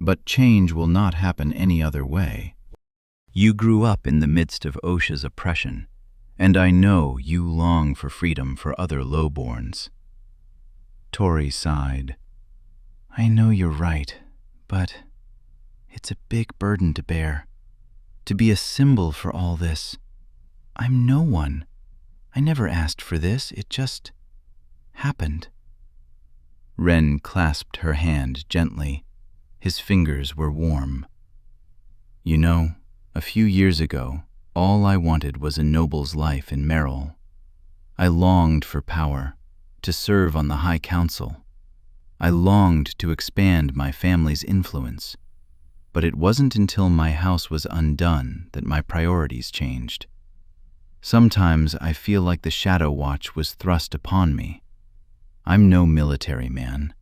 But change will not happen any other way. You grew up in the midst of Osha's oppression, and I know you long for freedom for other lowborns." Tori sighed. "I know you're right, but it's a big burden to bear. To be a symbol for all this. I'm no one. I never asked for this. It just happened." Wren clasped her hand gently. His fingers were warm. "You know, a few years ago, all I wanted was a noble's life in Merrill. I longed for power, to serve on the High Council. I longed to expand my family's influence. But it wasn't until my house was undone that my priorities changed. Sometimes I feel like the Shadow Watch was thrust upon me. I'm no military man.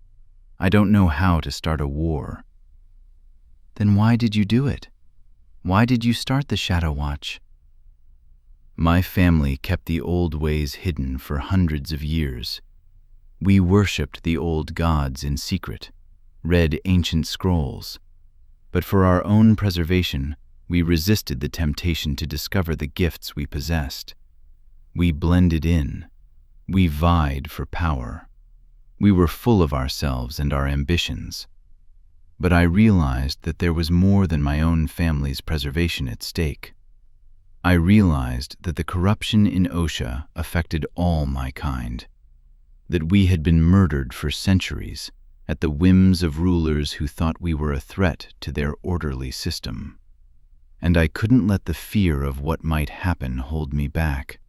I don't know how to start a war." "Then why did you do it? Why did you start the Shadow Watch?" "My family kept the old ways hidden for hundreds of years. We worshipped the old gods in secret, read ancient scrolls. But for our own preservation, we resisted the temptation to discover the gifts we possessed. We blended in. We vied for power. We were full of ourselves and our ambitions. But I realized that there was more than my own family's preservation at stake. I realized that the corruption in Osha affected all my kind, that we had been murdered for centuries at the whims of rulers who thought we were a threat to their orderly system. and I couldn't let the fear of what might happen hold me back.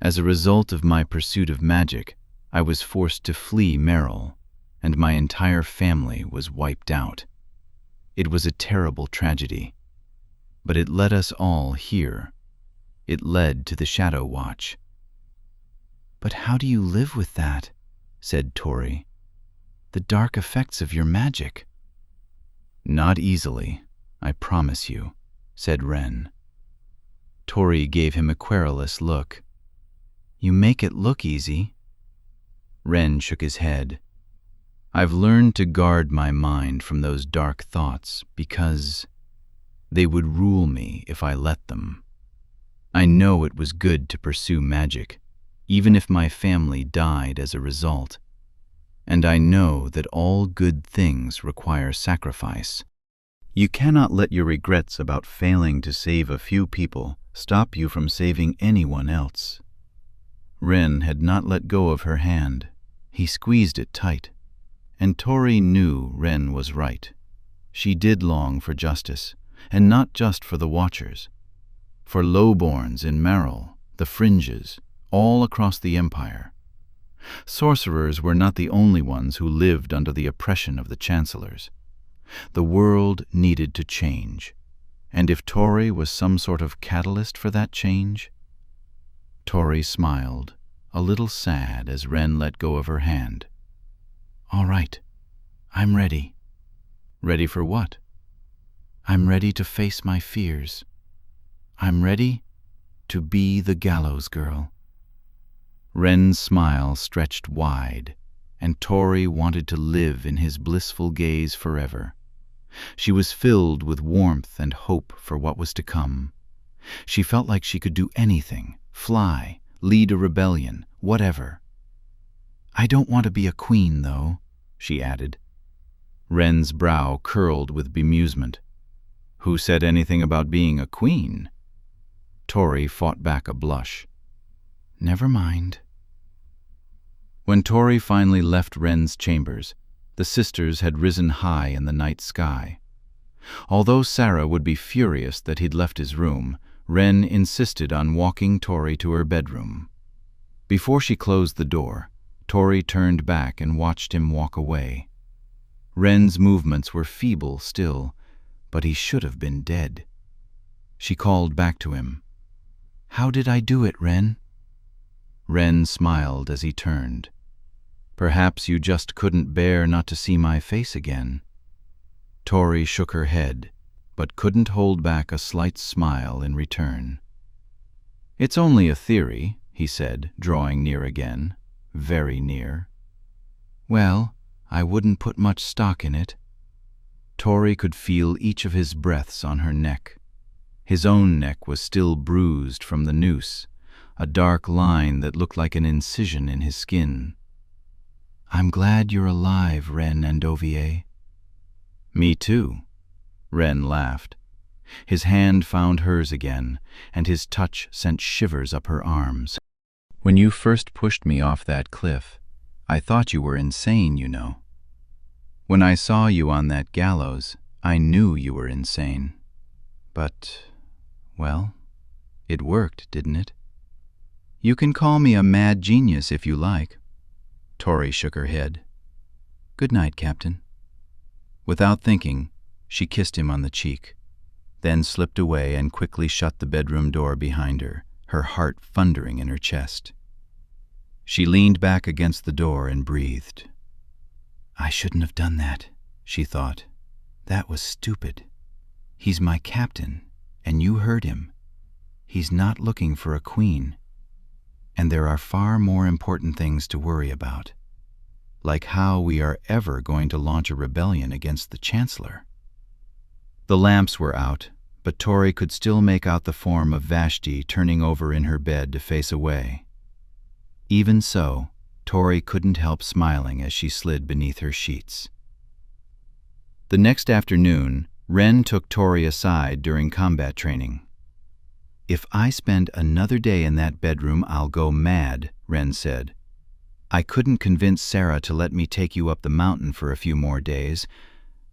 As a result of my pursuit of magic, I was forced to flee Merrill, and my entire family was wiped out. It was a terrible tragedy, but it led us all here. It led to the Shadow Watch. "But how do you live with that?" said Tori. "The dark effects of your magic." "Not easily, I promise you," said Ren. Tori gave him a querulous look. "You make it look easy." Ren shook his head. "I've learned to guard my mind from those dark thoughts because they would rule me if I let them. I know it was good to pursue magic, even if my family died as a result. And I know that all good things require sacrifice. You cannot let your regrets about failing to save a few people stop you from saving anyone else." Ren had not let go of her hand. He squeezed it tight. And Tori knew Ren was right. She did long for justice, and not just for the Watchers. For lowborns in Merrill, the Fringes, all across the Empire. Sorcerers were not the only ones who lived under the oppression of the Chancellors. The world needed to change, and if Tori was some sort of catalyst for that change... Tori smiled, a little sad as Ren let go of her hand. "All right, I'm ready." "Ready for what?" "I'm ready to face my fears. I'm ready to be the Gallows Girl." Ren's smile stretched wide, and Tori wanted to live in his blissful gaze forever. She was filled with warmth and hope for what was to come. She felt like she could do anything, fly, lead a rebellion, whatever. "I don't want to be a queen, though," she added. Ren's brow curled with bemusement. "Who said anything about being a queen?" Tori fought back a blush. "Never mind." When Tori finally left Ren's chambers, the sisters had risen high in the night sky. Although Sarah would be furious that he'd left his room, Ren insisted on walking Tori to her bedroom. Before she closed the door, Tori turned back and watched him walk away. Ren's movements were feeble still, but he should have been dead. She called back to him. "How did I do it, Ren?" Ren smiled as he turned. "Perhaps you just couldn't bear not to see my face again." Tori shook her head, but couldn't hold back a slight smile in return. "It's only a theory," he said, drawing near again, very near. "Well, I wouldn't put much stock in it." Tori could feel each of his breaths on her neck. His own neck was still bruised from the noose, a dark line that looked like an incision in his skin. "I'm glad you're alive, Ren and Ovier." "Me too," Ren laughed. His hand found hers again, and his touch sent shivers up her arms. "When you first pushed me off that cliff, I thought you were insane, you know. When I saw you on that gallows, I knew you were insane. But, well, it worked, didn't it? You can call me a mad genius if you like." Tori shook her head. "Good night, Captain." Without thinking, she kissed him on the cheek, then slipped away and quickly shut the bedroom door behind her, her heart thundering in her chest. She leaned back against the door and breathed. "I shouldn't have done that," she thought. "That was stupid. He's my captain, and you heard him. He's not looking for a queen. And there are far more important things to worry about, like how we are ever going to launch a rebellion against the Chancellor." The lamps were out, but Tori could still make out the form of Vashti turning over in her bed to face away. Even so, Tori couldn't help smiling as she slid beneath her sheets. The next afternoon, Ren took Tori aside during combat training. "If I spend another day in that bedroom, I'll go mad," Ren said. "I couldn't convince Sarah to let me take you up the mountain for a few more days,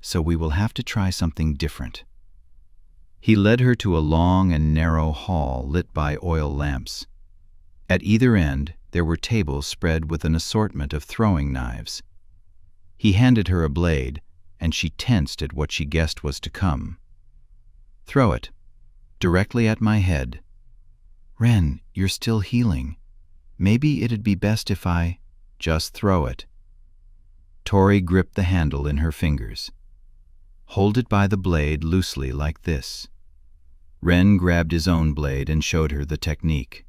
so we will have to try something different." He led her to a long and narrow hall lit by oil lamps. At either end, there were tables spread with an assortment of throwing knives. He handed her a blade, and she tensed at what she guessed was to come. "Throw it. Directly at my head." "Ren, you're still healing. Maybe it'd be best if I—" "Just throw it." Tori gripped the handle in her fingers. "Hold it by the blade loosely like this." Ren grabbed his own blade and showed her the technique.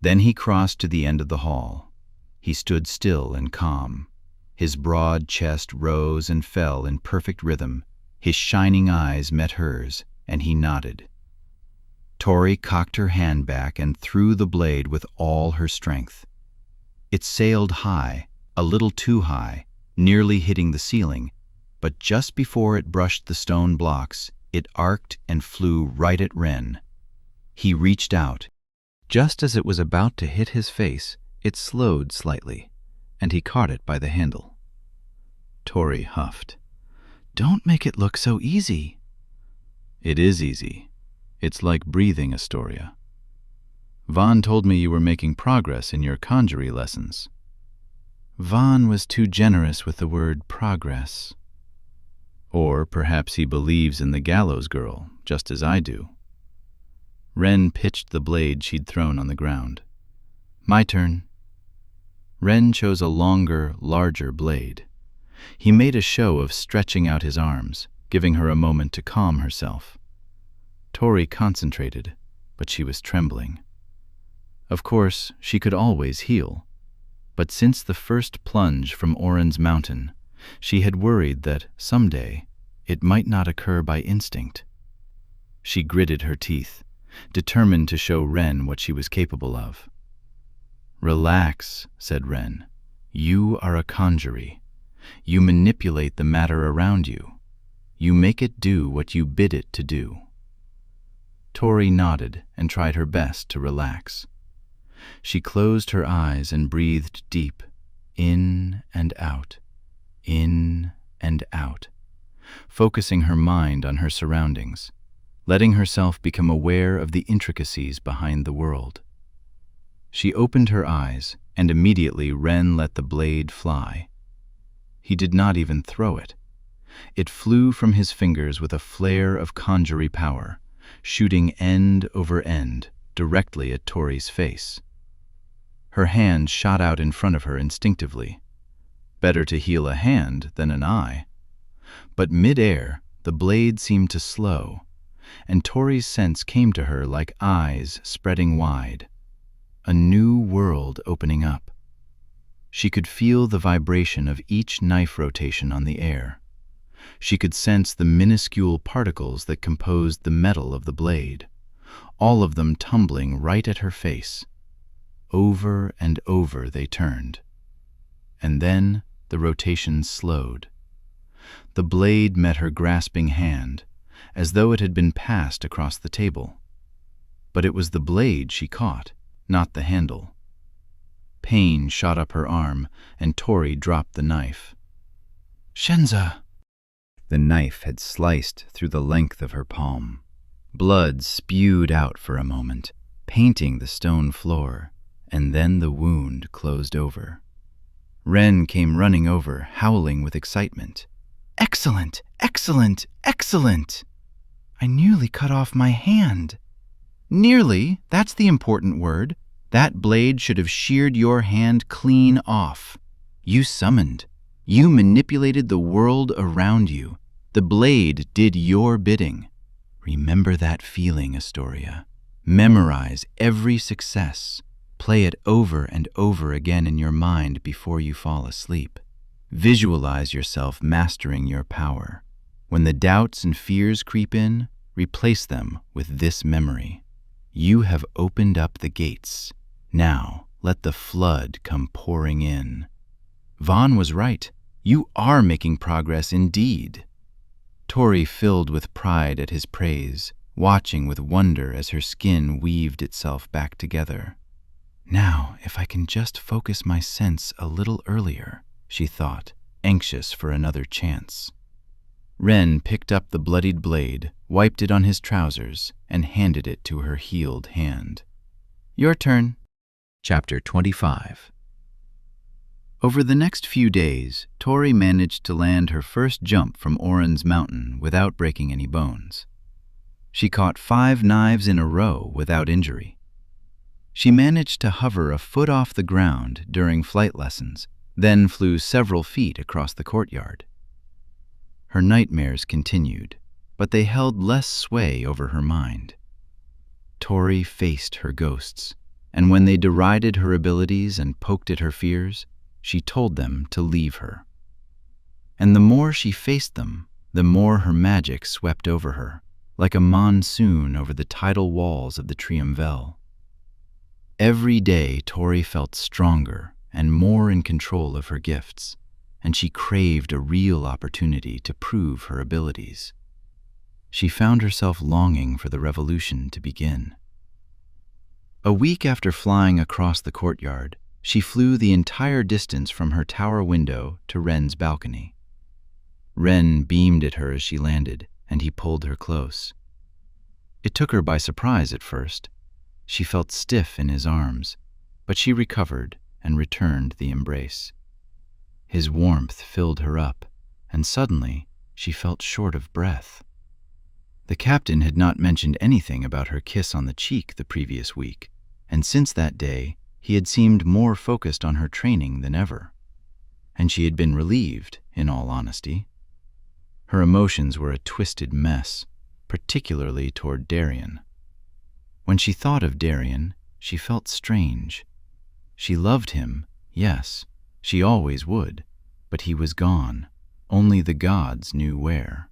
Then he crossed to the end of the hall. He stood still and calm. His broad chest rose and fell in perfect rhythm. His shining eyes met hers, and he nodded. Tori cocked her hand back and threw the blade with all her strength. It sailed high, a little too high, nearly hitting the ceiling, but just before it brushed the stone blocks, it arced and flew right at Ren. He reached out. Just as it was about to hit his face, it slowed slightly, and he caught it by the handle. Tori huffed. "Don't make it look so easy." "It is easy. It's like breathing, Astoria. Vaughn told me you were making progress in your conjury lessons." Vaughn was too generous with the word progress. Or perhaps he believes in the gallows girl, just as I do. Ren pitched the blade she'd thrown on the ground. "My turn." Ren chose a longer, larger blade. He made a show of stretching out his arms, giving her a moment to calm herself. Tori concentrated, but she was trembling. Of course, she could always heal. But since the first plunge from Oren's mountain, she had worried that, someday, it might not occur by instinct. She gritted her teeth, determined to show Ren what she was capable of. "Relax," said Ren. "You are a conjurer. You manipulate the matter around you. You make it do what you bid it to do." Tori nodded and tried her best to relax. She closed her eyes and breathed deep, in and out, focusing her mind on her surroundings, letting herself become aware of the intricacies behind the world. She opened her eyes, and immediately Ren let the blade fly. He did not even throw it. It flew from his fingers with a flare of conjury power, shooting end over end, directly at Tori's face. Her hand shot out in front of her instinctively. Better to heal a hand than an eye. But mid-air, the blade seemed to slow, and Tori's sense came to her like eyes spreading wide. A new world opening up. She could feel the vibration of each knife rotation on the air. She could sense the minuscule particles that composed the metal of the blade, all of them tumbling right at her face. Over and over they turned. And then the rotation slowed. The blade met her grasping hand, as though it had been passed across the table. But it was the blade she caught, not the handle. Pain shot up her arm, and Tori dropped the knife. "Shenza!" The knife had sliced through the length of her palm. Blood spewed out for a moment, painting the stone floor, and then the wound closed over. Ren came running over, howling with excitement. "Excellent! Excellent! Excellent! I nearly cut off my hand." "Nearly, that's the important word. That blade should have sheared your hand clean off. You summoned. You manipulated the world around you. The blade did your bidding. Remember that feeling, Astoria. Memorize every success. Play it over and over again in your mind before you fall asleep. Visualize yourself mastering your power. When the doubts and fears creep in, replace them with this memory. You have opened up the gates. Now let the flood come pouring in. Vaughn was right. You are making progress indeed." Tori filled with pride at his praise, watching with wonder as her skin weaved itself back together. "Now, if I can just focus my sense a little earlier," she thought, anxious for another chance. Wren picked up the bloodied blade, wiped it on his trousers, and handed it to her healed hand. "Your turn." Chapter 25. Over the next few days, Tori managed to land her first jump from Oren's mountain without breaking any bones. She caught 5 knives in a row without injury. She managed to hover a foot off the ground during flight lessons, then flew several feet across the courtyard. Her nightmares continued, but they held less sway over her mind. Tori faced her ghosts, and when they derided her abilities and poked at her fears, she told them to leave her. And the more she faced them, the more her magic swept over her, like a monsoon over the tidal walls of the Triumvelle. Every day Tori felt stronger and more in control of her gifts, and she craved a real opportunity to prove her abilities. She found herself longing for the revolution to begin. A week after flying across the courtyard, she flew the entire distance from her tower window to Wren's balcony. Wren beamed at her as she landed, and he pulled her close. It took her by surprise at first. She felt stiff in his arms, but she recovered and returned the embrace. His warmth filled her up, and suddenly she felt short of breath. The captain had not mentioned anything about her kiss on the cheek the previous week, and since that day he had seemed more focused on her training than ever. And she had been relieved, in all honesty. Her emotions were a twisted mess, particularly toward Darian. When she thought of Darian, she felt strange. She loved him, yes, she always would, but he was gone. Only the gods knew where.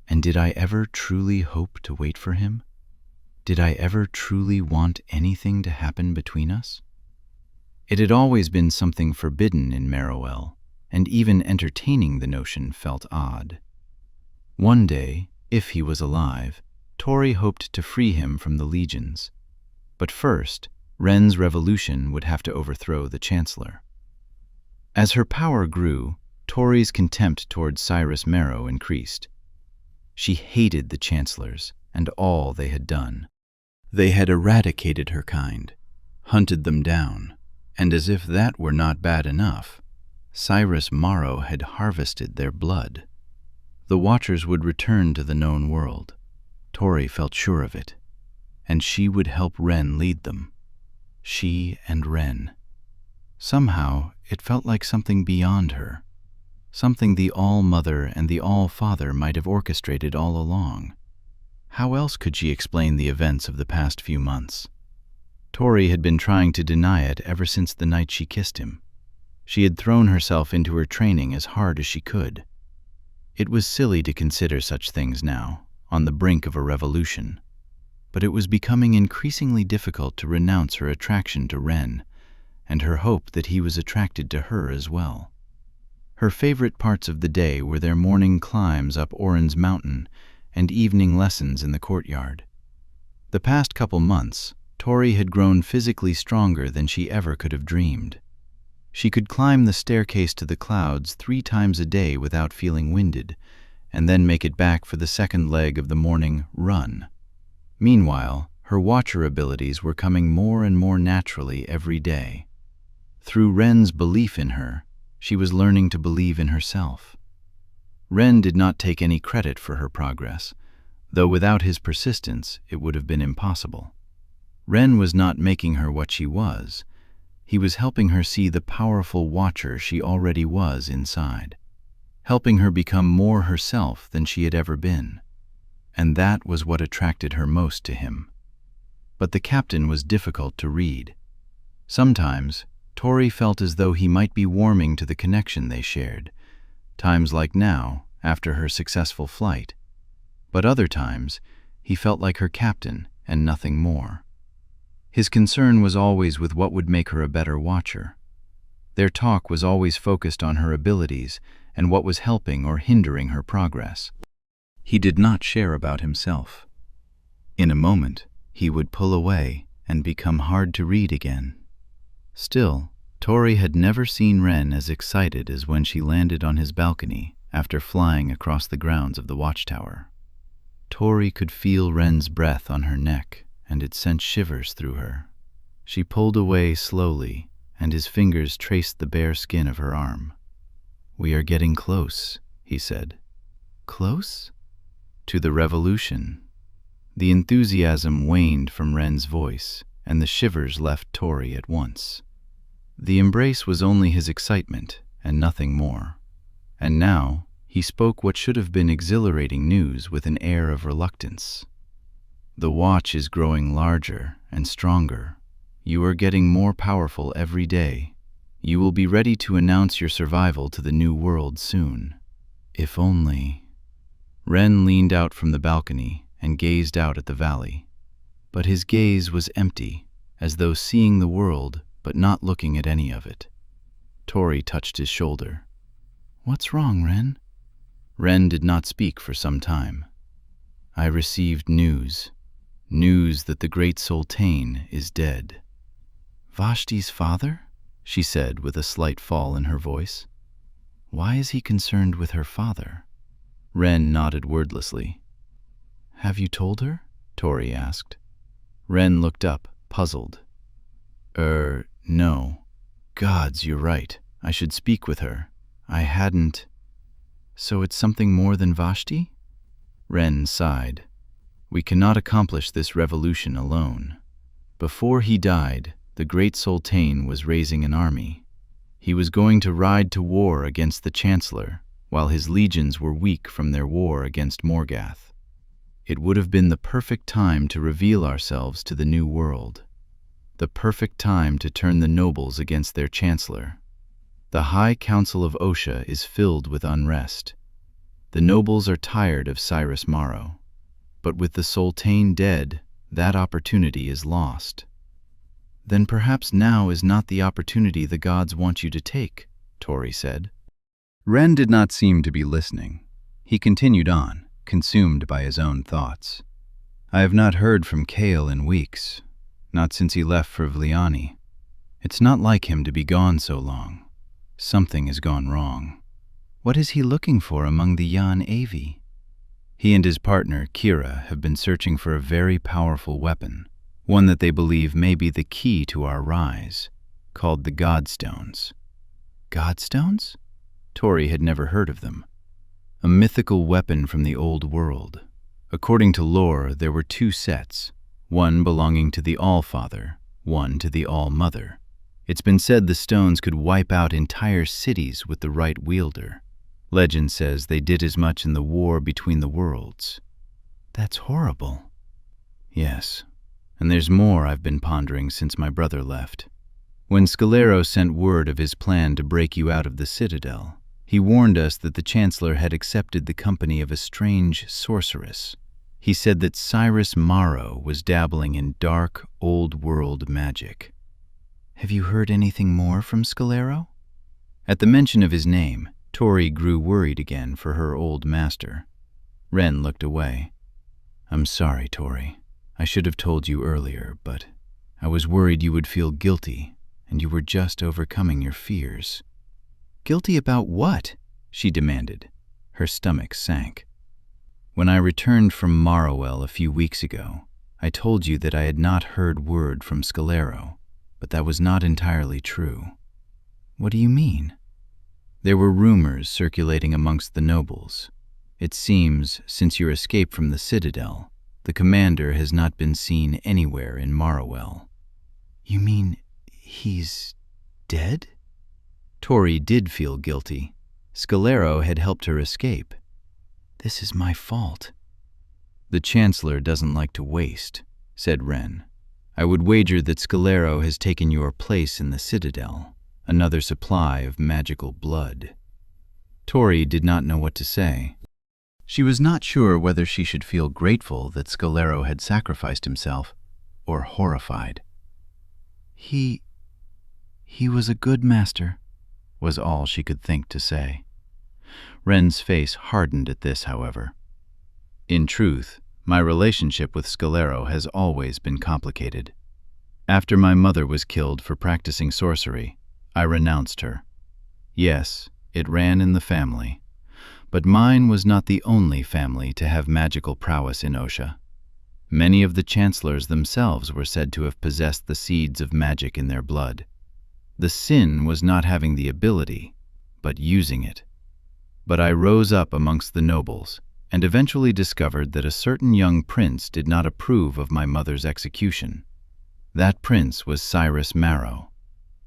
And did I ever truly hope to wait for him? Did I ever truly want anything to happen between us? It had always been something forbidden in Merowell, and even entertaining the notion felt odd. One day, if he was alive, Tori hoped to free him from the legions. But first, Wren's revolution would have to overthrow the Chancellor. As her power grew, Tori's contempt toward Cyrus Merrow increased. She hated the Chancellors and all they had done. They had eradicated her kind, hunted them down, and as if that were not bad enough, Cyrus Morrow had harvested their blood. The Watchers would return to the known world. Tori felt sure of it, and she would help Wren lead them. She and Wren. Somehow, it felt like something beyond her, something the All-Mother and the All-Father might have orchestrated all along. How else could she explain the events of the past few months? Tori had been trying to deny it ever since the night she kissed him. She had thrown herself into her training as hard as she could. It was silly to consider such things now, on the brink of a revolution, but it was becoming increasingly difficult to renounce her attraction to Wren, and her hope that he was attracted to her as well. Her favorite parts of the day were their morning climbs up Oren's mountain and evening lessons in the courtyard. The past couple months, Tori had grown physically stronger than she ever could have dreamed. She could climb the staircase to the clouds 3 times a day without feeling winded, and then make it back for the second leg of the morning run. Meanwhile, her Watcher abilities were coming more and more naturally every day. Through Wren's belief in her, she was learning to believe in herself. Wren did not take any credit for her progress, though without his persistence it would have been impossible. Wren was not making her what she was. He was helping her see the powerful Watcher she already was inside, helping her become more herself than she had ever been. And that was what attracted her most to him. But the captain was difficult to read. Sometimes, Tori felt as though he might be warming to the connection they shared, times like now, after her successful flight. But other times, he felt like her captain and nothing more. His concern was always with what would make her a better Watcher. Their talk was always focused on her abilities and what was helping or hindering her progress. He did not share about himself. In a moment, he would pull away and become hard to read again. Still, Tori had never seen Wren as excited as when she landed on his balcony after flying across the grounds of the watchtower. Tori could feel Ren's breath on her neck, and it sent shivers through her. She pulled away slowly, and his fingers traced the bare skin of her arm. "We are getting close," he said. "Close?" "To the revolution." The enthusiasm waned from Ren's voice, and the shivers left Tori at once. The embrace was only his excitement, and nothing more. And now he spoke what should have been exhilarating news with an air of reluctance. "The watch is growing larger and stronger. You are getting more powerful every day. You will be ready to announce your survival to the new world soon. If only—" Ren leaned out from the balcony and gazed out at the valley. But his gaze was empty, as though seeing the world but not looking at any of it. Tori touched his shoulder. "What's wrong, Ren?" Ren did not speak for some time. "I received news that the great Sultan is dead." "Vashti's father?" she said with a slight fall in her voice. "Why is he concerned with her father?" Ren nodded wordlessly. "Have you told her?" Tori asked. Ren looked up, puzzled. No. Gods, you're right. I should speak with her. I hadn't." "So it's something more than Vashti?" Ren sighed. "We cannot accomplish this revolution alone. Before he died, the great Sultan was raising an army. He was going to ride to war against the Chancellor, while his legions were weak from their war against Morgath. It would have been the perfect time to reveal ourselves to the new world. The perfect time to turn the nobles against their Chancellor. The High Council of Osha is filled with unrest. The nobles are tired of Cyrus Morrow. But with the Sultan dead, that opportunity is lost." "Then perhaps now is not the opportunity the gods want you to take," Tori said. Ren did not seem to be listening. He continued on, consumed by his own thoughts. "I have not heard from Kale in weeks, not since he left for Vliani. It's not like him to be gone so long. Something has gone wrong." "What is he looking for among the Yan Avi?" "He and his partner, Kira, have been searching for a very powerful weapon, one that they believe may be the key to our rise, called the Godstones." "Godstones?" Tori had never heard of them. "A mythical weapon from the old world. According to lore, there were two sets, one belonging to the All-Father, one to the All-Mother. It's been said the stones could wipe out entire cities with the right wielder. Legend says they did as much in the war between the worlds." "That's horrible." "Yes, and there's more I've been pondering since my brother left. When Scalero sent word of his plan to break you out of the Citadel, he warned us that the Chancellor had accepted the company of a strange sorceress. He said that Cyrus Morrow was dabbling in dark, old-world magic." "Have you heard anything more from Scalero?" At the mention of his name, Tori grew worried again for her old master. Ren looked away. "I'm sorry, Tori. I should have told you earlier, but I was worried you would feel guilty, and you were just overcoming your fears." "Guilty about what?" she demanded. Her stomach sank. "When I returned from Morrowell a few weeks ago, I told you that I had not heard word from Scalero, but that was not entirely true." "What do you mean?" "There were rumors circulating amongst the nobles. It seems, since your escape from the Citadel, the commander has not been seen anywhere in Morrowell." "You mean he's dead?" Tori did feel guilty. Scalero had helped her escape. "This is my fault." "The Chancellor doesn't like to waste," said Ren. "I would wager that Scalero has taken your place in the Citadel, another supply of magical blood." Tori did not know what to say. She was not sure whether she should feel grateful that Scalero had sacrificed himself, or horrified. He was a good master," was all she could think to say. Ren's face hardened at this, however. "In truth, my relationship with Scalero has always been complicated. After my mother was killed for practicing sorcery, I renounced her. Yes, it ran in the family. But mine was not the only family to have magical prowess in Osha. Many of the chancellors themselves were said to have possessed the seeds of magic in their blood. The sin was not having the ability, but using it. But I rose up amongst the nobles, and eventually discovered that a certain young prince did not approve of my mother's execution. That prince was Cyrus Marrow.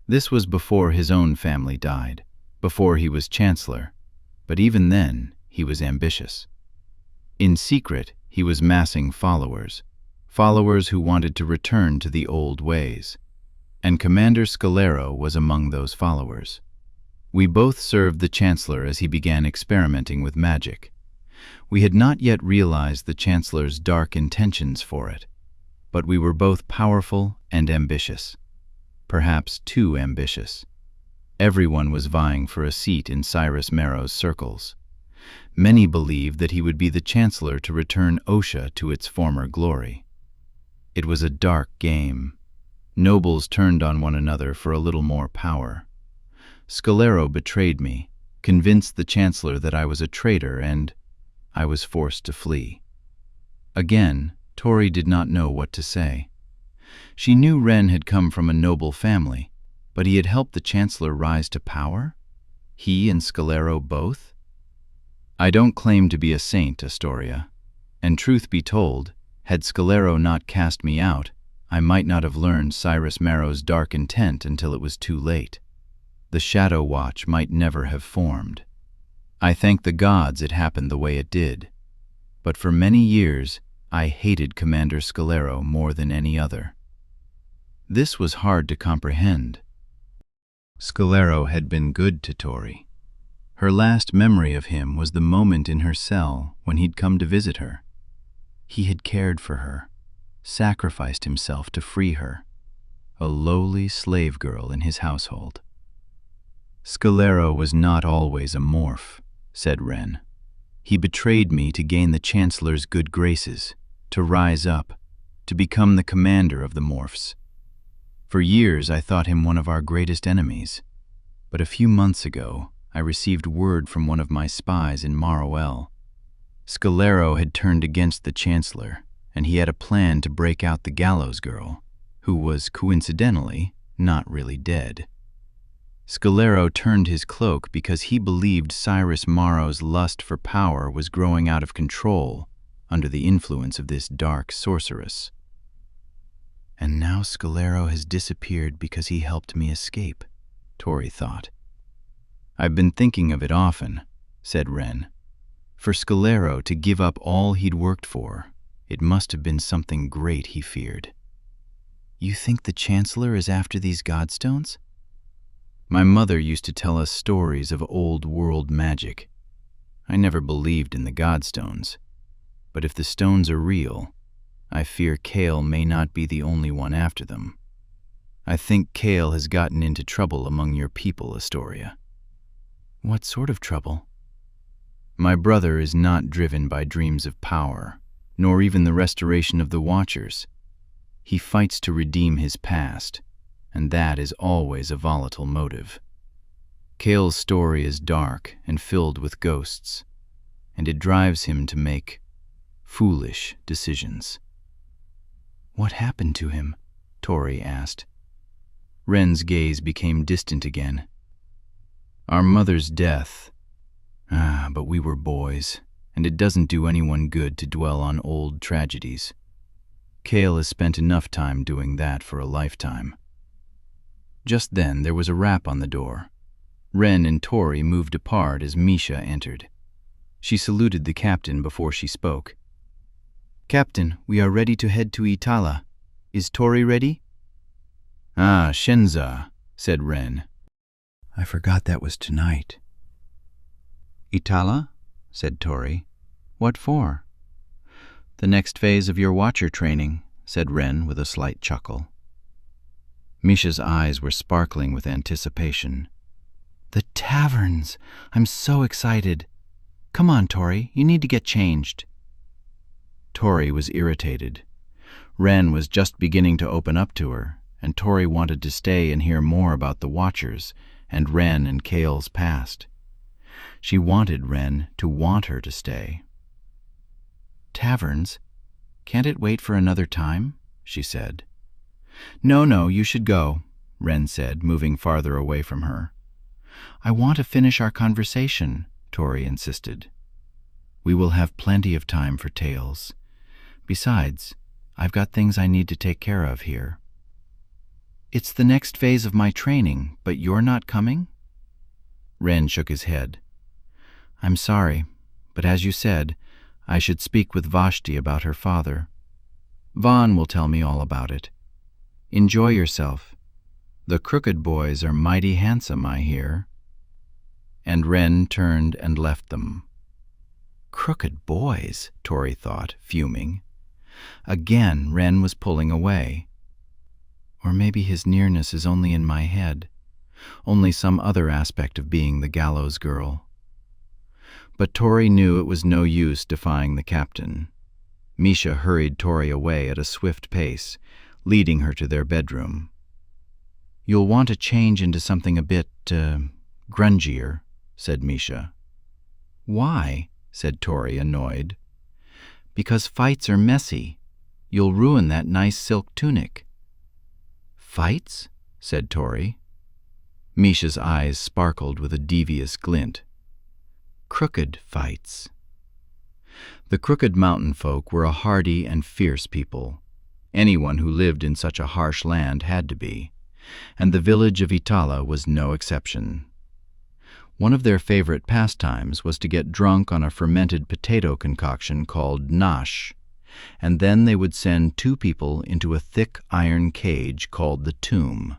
This was before his own family died, before he was chancellor, but even then he was ambitious. In secret, he was massing followers who wanted to return to the old ways, and Commander Scalero was among those followers. We both served the chancellor as he began experimenting with magic. We had not yet realized the chancellor's dark intentions for it, but we were both powerful and ambitious, perhaps too ambitious. Everyone was vying for a seat in Cyrus Marrow's circles. Many believed that he would be the chancellor to return Osha to its former glory. It was a dark game. Nobles turned on one another for a little more power. Scalero betrayed me, convinced the chancellor that I was a traitor, and I was forced to flee. Again, Tori did not know what to say. She knew Ren had come from a noble family, but he had helped the chancellor rise to power? He and Scalero both? I don't claim to be a saint, Astoria, and truth be told, had Scalero not cast me out, I might not have learned Cyrus Marrow's dark intent until it was too late. The Shadow Watch might never have formed. I thank the gods it happened the way it did. But for many years, I hated Commander Scalero more than any other. This was hard to comprehend. Scalero had been good to Tori. Her last memory of him was the moment in her cell when he'd come to visit her. He had cared for her, sacrificed himself to free her, a lowly slave girl in his household. Scalero was not always a morph, said Ren. He betrayed me to gain the Chancellor's good graces, to rise up, to become the commander of the morphs. For years I thought him one of our greatest enemies, but a few months ago I received word from one of my spies in Marowell. Scalero had turned against the Chancellor, and he had a plan to break out the Gallows Girl, who was, coincidentally, not really dead. Scalero turned his cloak because he believed Cyrus Marrow's lust for power was growing out of control under the influence of this dark sorceress. And now Scalero has disappeared because he helped me escape, Tori thought. I've been thinking of it often, said Ren. For Scalero to give up all he'd worked for, it must have been something great he feared. You think the Chancellor is after these godstones? My mother used to tell us stories of old world magic. I never believed in the godstones, but if the stones are real, I fear Kale may not be the only one after them. I think Kale has gotten into trouble among your people, Astoria. What sort of trouble? My brother is not driven by dreams of power, nor even the restoration of the Watchers. He fights to redeem his past, and that is always a volatile motive. Kale's story is dark and filled with ghosts, and it drives him to make foolish decisions. What happened to him? Tori asked. Ren's gaze became distant again. Our mother's death. But we were boys, and it doesn't do anyone good to dwell on old tragedies. Kale has spent enough time doing that for a lifetime. Just then there was a rap on the door. Ren and Tori moved apart as Misha entered. She saluted the captain before she spoke. Captain, we are ready to head to Itala. Is Tori ready? Shenza, said Ren. I forgot that was tonight. Itala? Said Tori. What for? The next phase of your Watcher training, said Ren with a slight chuckle. Misha's eyes were sparkling with anticipation. The taverns! I'm so excited. Come on, Tori, you need to get changed. Tori was irritated. Ren was just beginning to open up to her, and Tori wanted to stay and hear more about the Watchers and Ren and Kale's past. She wanted Wren to want her to stay. "Taverns? Can't it wait for another time?" she said. No, you should go," Wren said, moving farther away from her. "I want to finish our conversation," Tori insisted. "We will have plenty of time for tales. Besides, I've got things I need to take care of here." "It's the next phase of my training, but you're not coming?" Wren shook his head. "I'm sorry, but as you said, I should speak with Vashti about her father. Vaughn will tell me all about it. Enjoy yourself. The Crooked boys are mighty handsome, I hear." And Wren turned and left them. Crooked boys, Tori thought, fuming. Again, Wren was pulling away. Or maybe his nearness is only in my head, only some other aspect of being the gallows girl. But Tori knew it was no use defying the captain. Misha hurried Tori away at a swift pace, leading her to their bedroom. "You'll want to change into something a bit, grungier," said Misha. "Why?" said Tori, annoyed. "Because fights are messy. You'll ruin that nice silk tunic." "Fights?" said Tori. Misha's eyes sparkled with a devious glint. "Crooked fights." The Crooked mountain folk were a hardy and fierce people. Anyone who lived in such a harsh land had to be, and the village of Itala was no exception. One of their favorite pastimes was to get drunk on a fermented potato concoction called nash, and then they would send 2 people into a thick iron cage called the tomb.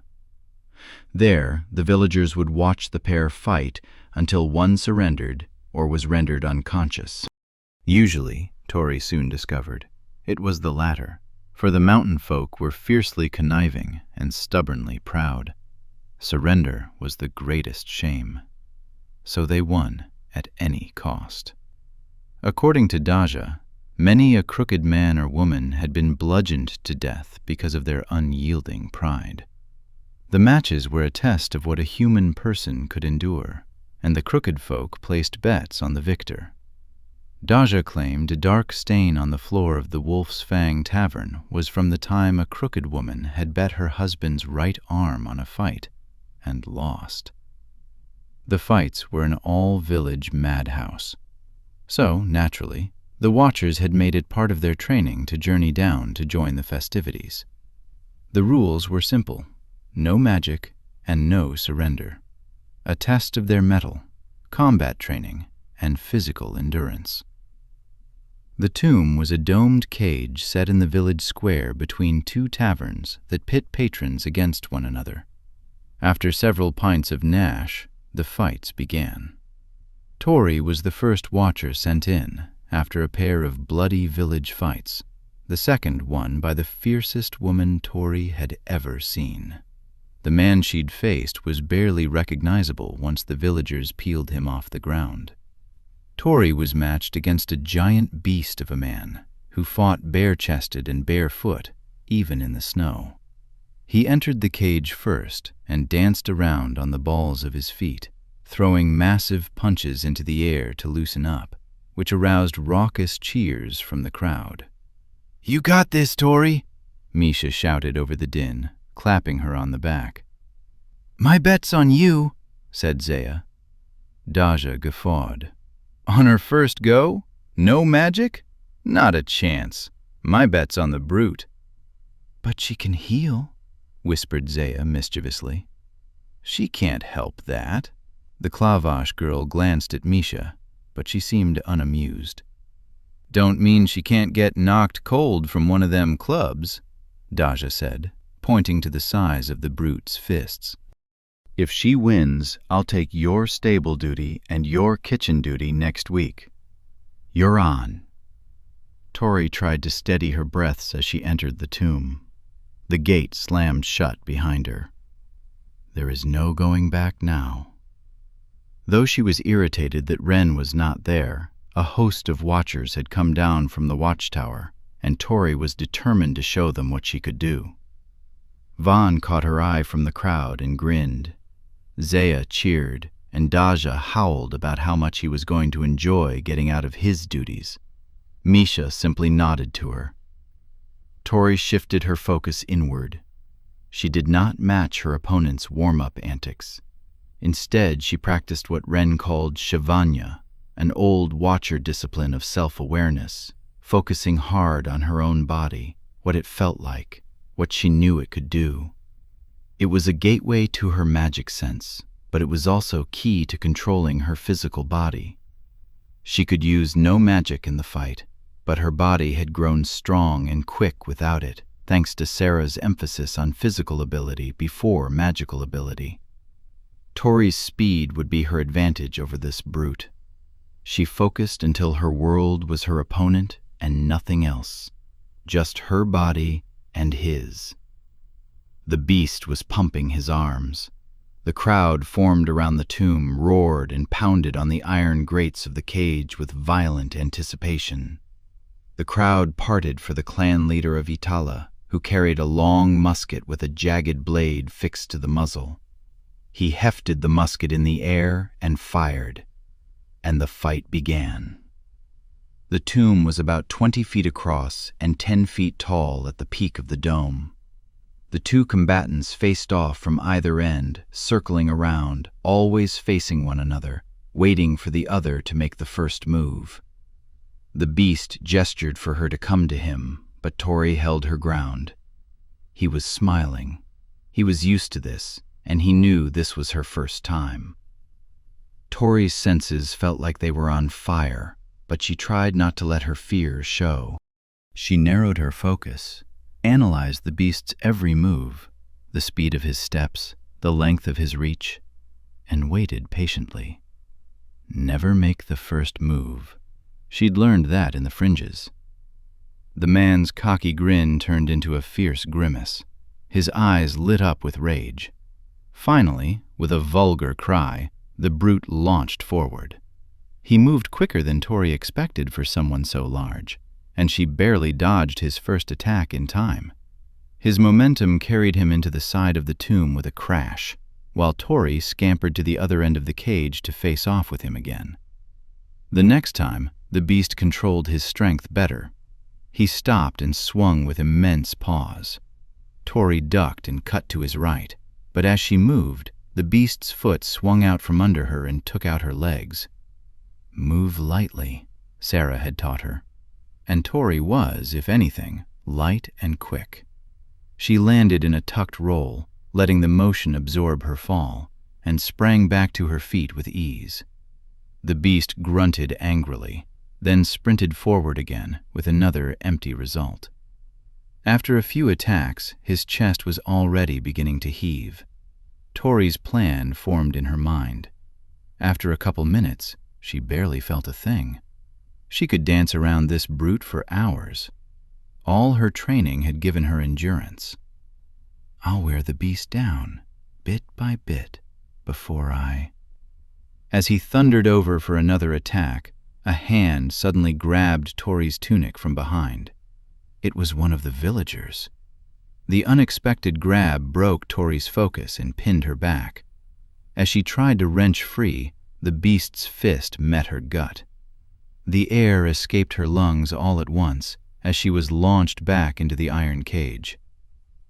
There, the villagers would watch the pair fight until one surrendered or was rendered unconscious. Usually, Tori soon discovered, it was the latter, for the mountain folk were fiercely conniving and stubbornly proud. Surrender was the greatest shame. So they won at any cost. According to Daja, many a crooked man or woman had been bludgeoned to death because of their unyielding pride. The matches were a test of what a human person could endure, and the crooked folk placed bets on the victor. Daja claimed a dark stain on the floor of the Wolf's Fang Tavern was from the time a crooked woman had bet her husband's right arm on a fight, and lost. The fights were an all-village madhouse. So, naturally, the watchers had made it part of their training to journey down to join the festivities. The rules were simple: no magic and no surrender. A test of their mettle, combat training, and physical endurance. The tomb was a domed cage set in the village square between 2 taverns that pit patrons against one another. After several pints of nash, the fights began. Tori was the first watcher sent in after a pair of bloody village fights, the second won by the fiercest woman Tori had ever seen. The man she'd faced was barely recognizable once the villagers peeled him off the ground. Tori was matched against a giant beast of a man who fought bare-chested and barefoot, even in the snow. He entered the cage first and danced around on the balls of his feet, throwing massive punches into the air to loosen up, which aroused raucous cheers from the crowd. "You got this, Tori!" Misha shouted over the din, clapping her on the back. "My bet's on you," said Zaya. Daja guffawed. "On her first go? No magic? Not a chance. My bet's on the brute." "But she can heal," whispered Zaya mischievously. "She can't help that." The Klavash girl glanced at Misha, but she seemed unamused. "Don't mean she can't get knocked cold from one of them clubs," Daja said, pointing to the size of the brute's fists. "If she wins, I'll take your stable duty and your kitchen duty next week. You're on." Tori tried to steady her breaths as she entered the tomb. The gate slammed shut behind her. There is no going back now. Though she was irritated that Wren was not there, a host of watchers had come down from the watchtower, and Tori was determined to show them what she could do. Vaughn caught her eye from the crowd and grinned. Zaya cheered, and Daja howled about how much he was going to enjoy getting out of his duties. Misha simply nodded to her. Tori shifted her focus inward. She did not match her opponent's warm-up antics. Instead, she practiced what Ren called Shivanya, an old watcher discipline of self-awareness, focusing hard on her own body, what it felt like, what she knew it could do. It was a gateway to her magic sense, but it was also key to controlling her physical body. She could use no magic in the fight, but her body had grown strong and quick without it, thanks to Sarah's emphasis on physical ability before magical ability. Tori's speed would be her advantage over this brute. She focused until her world was her opponent and nothing else, just her body and his. The beast was pumping his arms. The crowd formed around the tomb roared and pounded on the iron grates of the cage with violent anticipation. The crowd parted for the clan leader of Itala, who carried a long musket with a jagged blade fixed to the muzzle. He hefted the musket in the air and fired, and the fight began. The tomb was about 20 feet across and 10 feet tall at the peak of the dome. The two combatants faced off from either end, circling around, always facing one another, waiting for the other to make the first move. The beast gestured for her to come to him, but Tori held her ground. He was smiling. He was used to this, and he knew this was her first time. Tori's senses felt like they were on fire, but she tried not to let her fears show. She narrowed her focus, analyzed the beast's every move, the speed of his steps, the length of his reach, and waited patiently. Never make the first move. She'd learned that in the fringes. The man's cocky grin turned into a fierce grimace. His eyes lit up with rage. Finally, with a vulgar cry, the brute launched forward. He moved quicker than Tori expected for someone so large, and she barely dodged his first attack in time. His momentum carried him into the side of the tomb with a crash, while Tori scampered to the other end of the cage to face off with him again. The next time, the beast controlled his strength better. He stopped and swung with immense paws. Tori ducked and cut to his right, but as she moved, the beast's foot swung out from under her and took out her legs. Move lightly, Sarah had taught her. And Tori was, if anything, light and quick. She landed in a tucked roll, letting the motion absorb her fall, and sprang back to her feet with ease. The beast grunted angrily, then sprinted forward again with another empty result. After a few attacks, his chest was already beginning to heave. Tori's plan formed in her mind. After a couple minutes, she barely felt a thing. She could dance around this brute for hours. All her training had given her endurance. I'll wear the beast down, bit by bit, before I... As he thundered over for another attack, a hand suddenly grabbed Tori's tunic from behind. It was one of the villagers. The unexpected grab broke Tori's focus and pinned her back. As she tried to wrench free, the beast's fist met her gut. The air escaped her lungs all at once as she was launched back into the iron cage.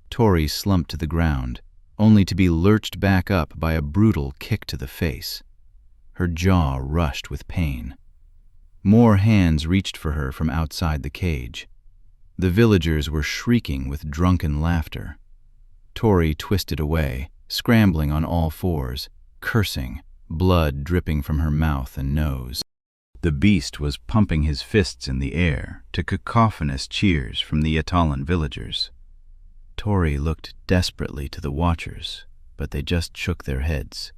Tori slumped to the ground, only to be lurched back up by a brutal kick to the face. Her jaw rushed with pain. More hands reached for her from outside the cage. The villagers were shrieking with drunken laughter. Tori twisted away, scrambling on all fours, cursing, blood dripping from her mouth and nose. The beast was pumping his fists in the air to cacophonous cheers from the Italan villagers. Tori looked desperately to the watchers, but they just shook their heads.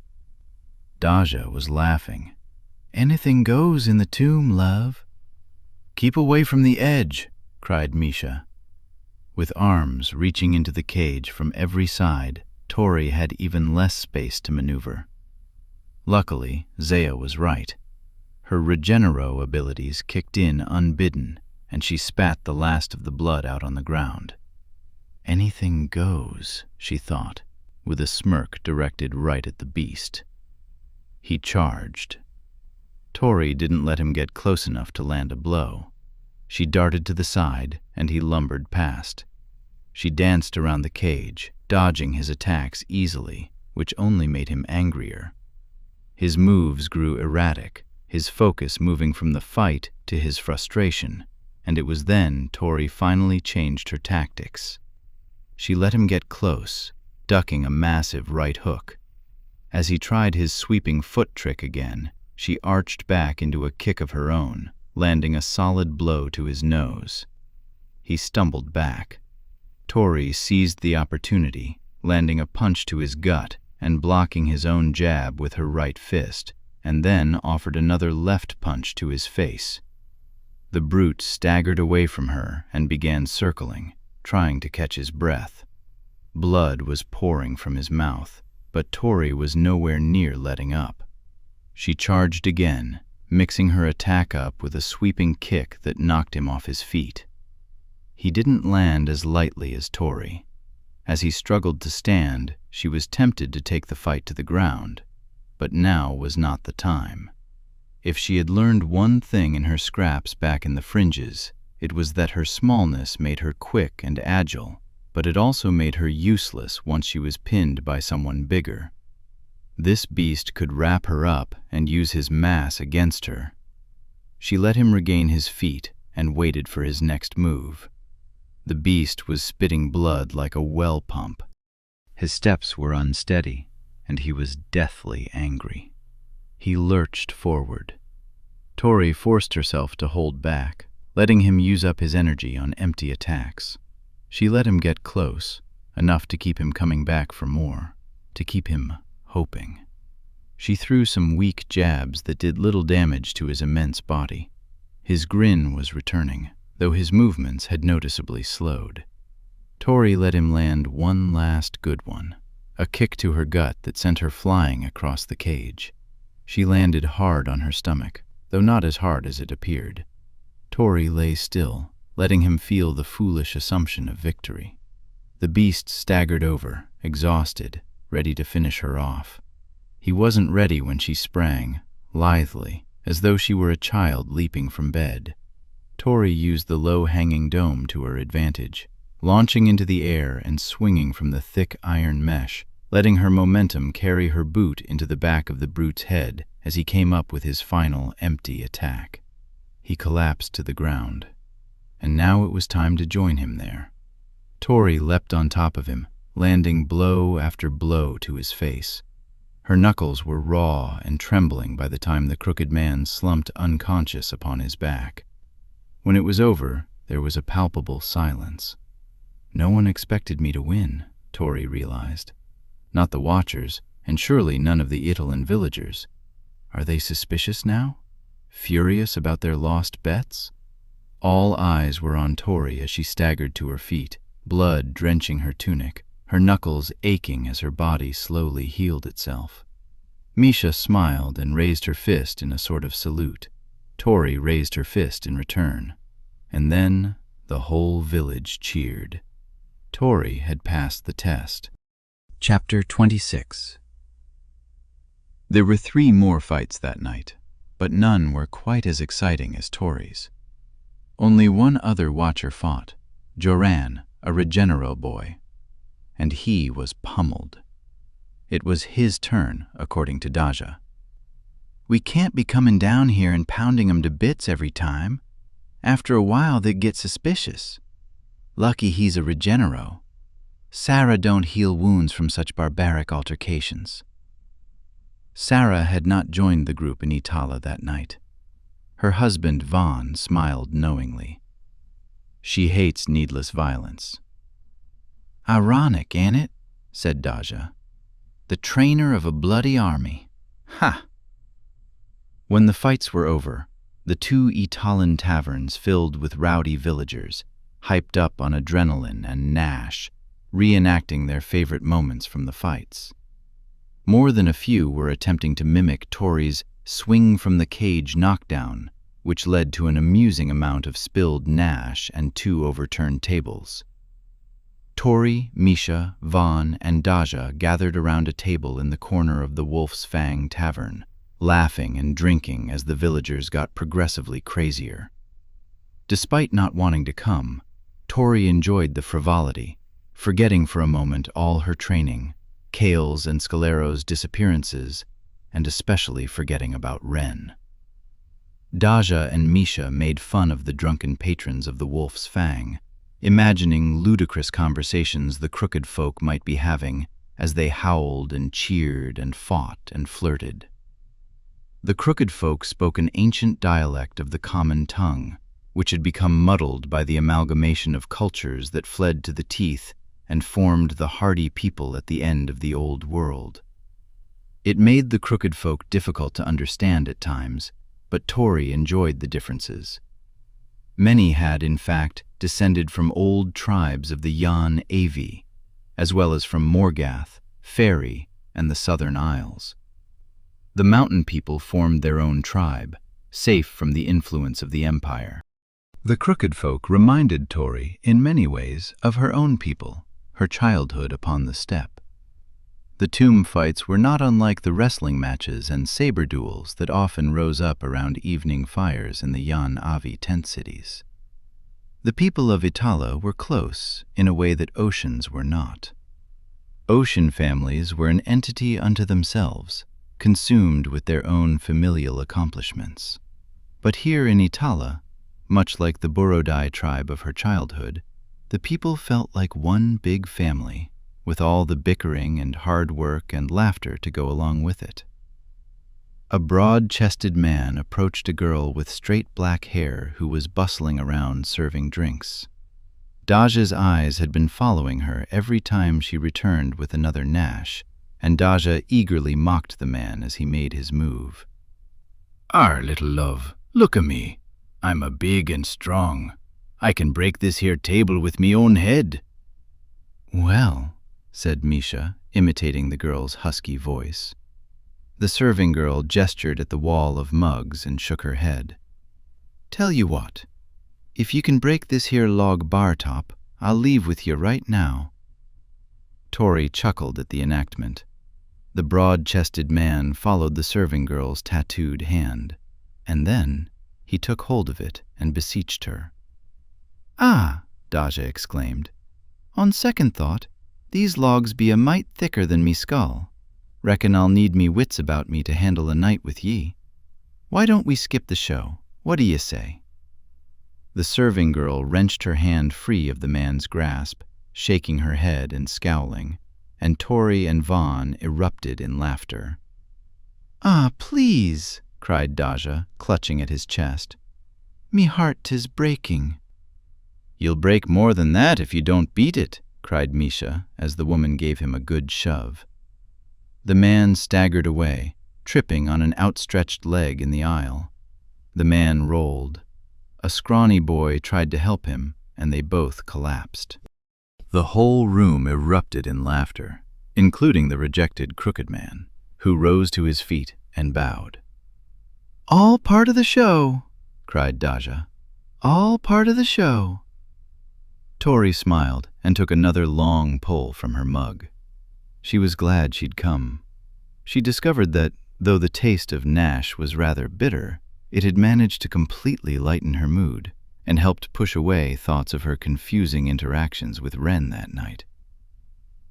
Daja was laughing. Anything goes in the tomb, love. Keep away from the edge, cried Misha. With arms reaching into the cage from every side, Tori had even less space to maneuver. Luckily, Zaya was right. Her regenero abilities kicked in unbidden, and she spat the last of the blood out on the ground. Anything goes, she thought, with a smirk directed right at the beast. He charged. Tori didn't let him get close enough to land a blow. She darted to the side, and he lumbered past. She danced around the cage, dodging his attacks easily, which only made him angrier. His moves grew erratic, his focus moving from the fight to his frustration, and it was then Tori finally changed her tactics. She let him get close, ducking a massive right hook. As he tried his sweeping foot trick again, she arched back into a kick of her own, landing a solid blow to his nose. He stumbled back. Tori seized the opportunity, landing a punch to his gut and blocking his own jab with her right fist, and then offered another left punch to his face. The brute staggered away from her and began circling, trying to catch his breath. Blood was pouring from his mouth, but Tori was nowhere near letting up. She charged again, mixing her attack up with a sweeping kick that knocked him off his feet. He didn't land as lightly as Tori. As he struggled to stand, she was tempted to take the fight to the ground, but now was not the time. If she had learned one thing in her scraps back in the fringes, it was that her smallness made her quick and agile, but it also made her useless once she was pinned by someone bigger. This beast could wrap her up and use his mass against her. She let him regain his feet and waited for his next move. The beast was spitting blood like a well pump. His steps were unsteady, and he was deathly angry. He lurched forward. Tori forced herself to hold back, letting him use up his energy on empty attacks. She let him get close, enough to keep him coming back for more, to keep him hoping. She threw some weak jabs that did little damage to his immense body. His grin was returning, though his movements had noticeably slowed. Tori let him land one last good one, a kick to her gut that sent her flying across the cage. She landed hard on her stomach, though not as hard as it appeared. Tori lay still, letting him feel the foolish assumption of victory. The beast staggered over, exhausted, ready to finish her off. He wasn't ready when she sprang, lithely, as though she were a child leaping from bed. Tori used the low-hanging dome to her advantage, launching into the air and swinging from the thick iron mesh, letting her momentum carry her boot into the back of the brute's head as he came up with his final empty attack. He collapsed to the ground, and now it was time to join him there. Tori leapt on top of him, landing blow after blow to his face. Her knuckles were raw and trembling by the time the crooked man slumped unconscious upon his back. When it was over, there was a palpable silence. No one expected me to win, Tori realized. Not the Watchers, and surely none of the Italan villagers. Are they suspicious now? Furious about their lost bets? All eyes were on Tori as she staggered to her feet, blood drenching her tunic, her knuckles aching as her body slowly healed itself. Misha smiled and raised her fist in a sort of salute. Tori raised her fist in return. And then the whole village cheered. Tori had passed the test. Chapter 26. There were 3 more fights that night, but none were quite as exciting as Tori's. Only one other Watcher fought, Joran, a Regenero boy, and he was pummeled. It was his turn, according to Daja. "We can't be coming down here and pounding 'em to bits every time. After a while they'd get suspicious. Lucky he's a Regenero. Sarah don't heal wounds from such barbaric altercations." Sarah had not joined the group in Itala that night. Her husband, Vaughn, smiled knowingly. "She hates needless violence." "Ironic, ain't it?" said Daja. "The trainer of a bloody army. Ha!" When the fights were over, the 2 Italan taverns filled with rowdy villagers, hyped up on adrenaline and Nash, reenacting their favorite moments from the fights. More than a few were attempting to mimic Tori's swing from the cage knockdown, which led to an amusing amount of spilled Nash and 2 overturned tables. Tori, Misha, Vaughn, and Daja gathered around a table in the corner of the Wolf's Fang Tavern, laughing and drinking as the villagers got progressively crazier. Despite not wanting to come, Tori enjoyed the frivolity, forgetting for a moment all her training, Kale's and Scalero's disappearances, and especially forgetting about Ren. Daja and Misha made fun of the drunken patrons of the Wolf's Fang, imagining ludicrous conversations the crooked folk might be having as they howled and cheered and fought and flirted. The crooked folk spoke an ancient dialect of the common tongue, which had become muddled by the amalgamation of cultures that fled to the teeth and formed the hardy people at the end of the old world. It made the crooked folk difficult to understand at times, but Tori enjoyed the differences. Many had, in fact, descended from old tribes of the Yan Avi, as well as from Morgath, Fairy, and the Southern Isles. The mountain people formed their own tribe, safe from the influence of the empire. The crooked folk reminded Tori, in many ways, of her own people, her childhood upon the steppe. The tomb fights were not unlike the wrestling matches and saber duels that often rose up around evening fires in the Yan Avi tent cities. The people of Itala were close in a way that oceans were not. Ocean families were an entity unto themselves, consumed with their own familial accomplishments. But here in Itala, much like the Borodai tribe of her childhood, the people felt like one big family, with all the bickering and hard work and laughter to go along with it. A broad-chested man approached a girl with straight black hair who was bustling around serving drinks. Daja's eyes had been following her every time she returned with another Nash, and Daja eagerly mocked the man as he made his move. "Ar, little love, look a me. I'm a big and strong. I can break this here table with me own head." "Well," said Misha, imitating the girl's husky voice. The serving girl gestured at the wall of mugs and shook her head. "Tell you what, if you can break this here log bar top, I'll leave with you right now." Tori chuckled at the enactment. The broad-chested man followed the serving girl's tattooed hand, and then he took hold of it and beseeched her. "Ah," Daja exclaimed, "on second thought, these logs be a mite thicker than me skull. Reckon I'll need me wits about me to handle a night with ye. Why don't we skip the show? What do ye say?" The serving girl wrenched her hand free of the man's grasp, shaking her head and scowling, and Tori and Vaughn erupted in laughter. "Ah, please," cried Daja, clutching at his chest. "Me heart 'tis breaking." "You'll break more than that if you don't beat it," cried Misha, as the woman gave him a good shove. The man staggered away, tripping on an outstretched leg in the aisle. The man rolled. A scrawny boy tried to help him, and they both collapsed. The whole room erupted in laughter, including the rejected crooked man, who rose to his feet and bowed. "All part of the show," cried Daja. "All part of the show." Tori smiled and took another long pull from her mug. She was glad she'd come. She discovered that, though the taste of Nash was rather bitter, it had managed to completely lighten her mood and helped push away thoughts of her confusing interactions with Ren that night.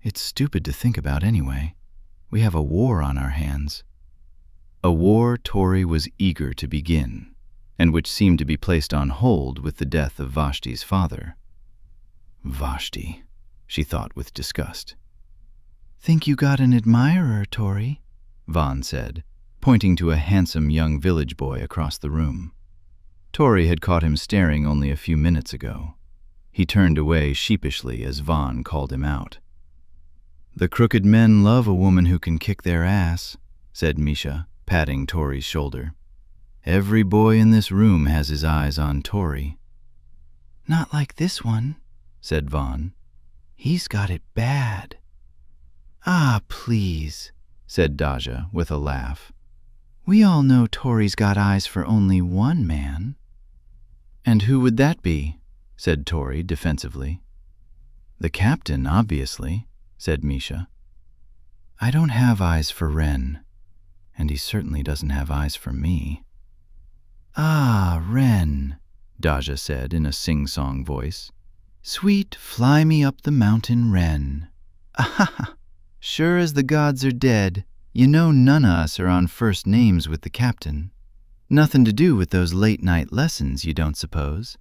It's stupid to think about anyway. We have a war on our hands. A war Tori was eager to begin, and which seemed to be placed on hold with the death of Vashti's father. Vashti, she thought with disgust. "Think you got an admirer, Tori?" Vaughn said, pointing to a handsome young village boy across the room. Tori had caught him staring only a few minutes ago. He turned away sheepishly as Vaughn called him out. "The crooked men love a woman who can kick their ass," said Misha, patting Tori's shoulder. "Every boy in this room has his eyes on Tori." "Not like this one," said Vaughn. "He's got it bad." "Ah, please," said Daja with a laugh. "We all know Tori's got eyes for only one man." "And who would that be?" said Tori defensively. "The captain, obviously," said Misha. "I don't have eyes for Ren." and he certainly doesn't have eyes for me. "Ah, Wren," Daja said in a sing-song voice. "Sweet, fly me up the mountain, wren. Ah, sure as the gods are dead, you know none of us are on first names with the captain. Nothing to do with those late-night lessons, you don't suppose?"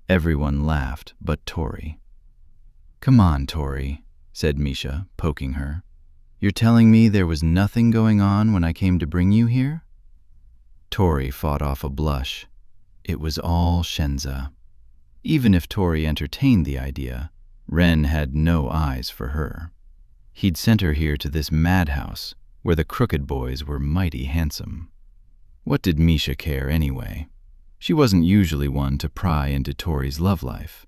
Everyone laughed but Tori. "Come on, Tori," said Misha, poking her. "You're telling me there was nothing going on when I came to bring you here?" Tori fought off a blush. It was all Shenza. Even if Tori entertained the idea, Wren had no eyes for her. He'd sent her here to this madhouse, where the crooked boys were mighty handsome. What did Misha care anyway? She wasn't usually one to pry into Tori's love life.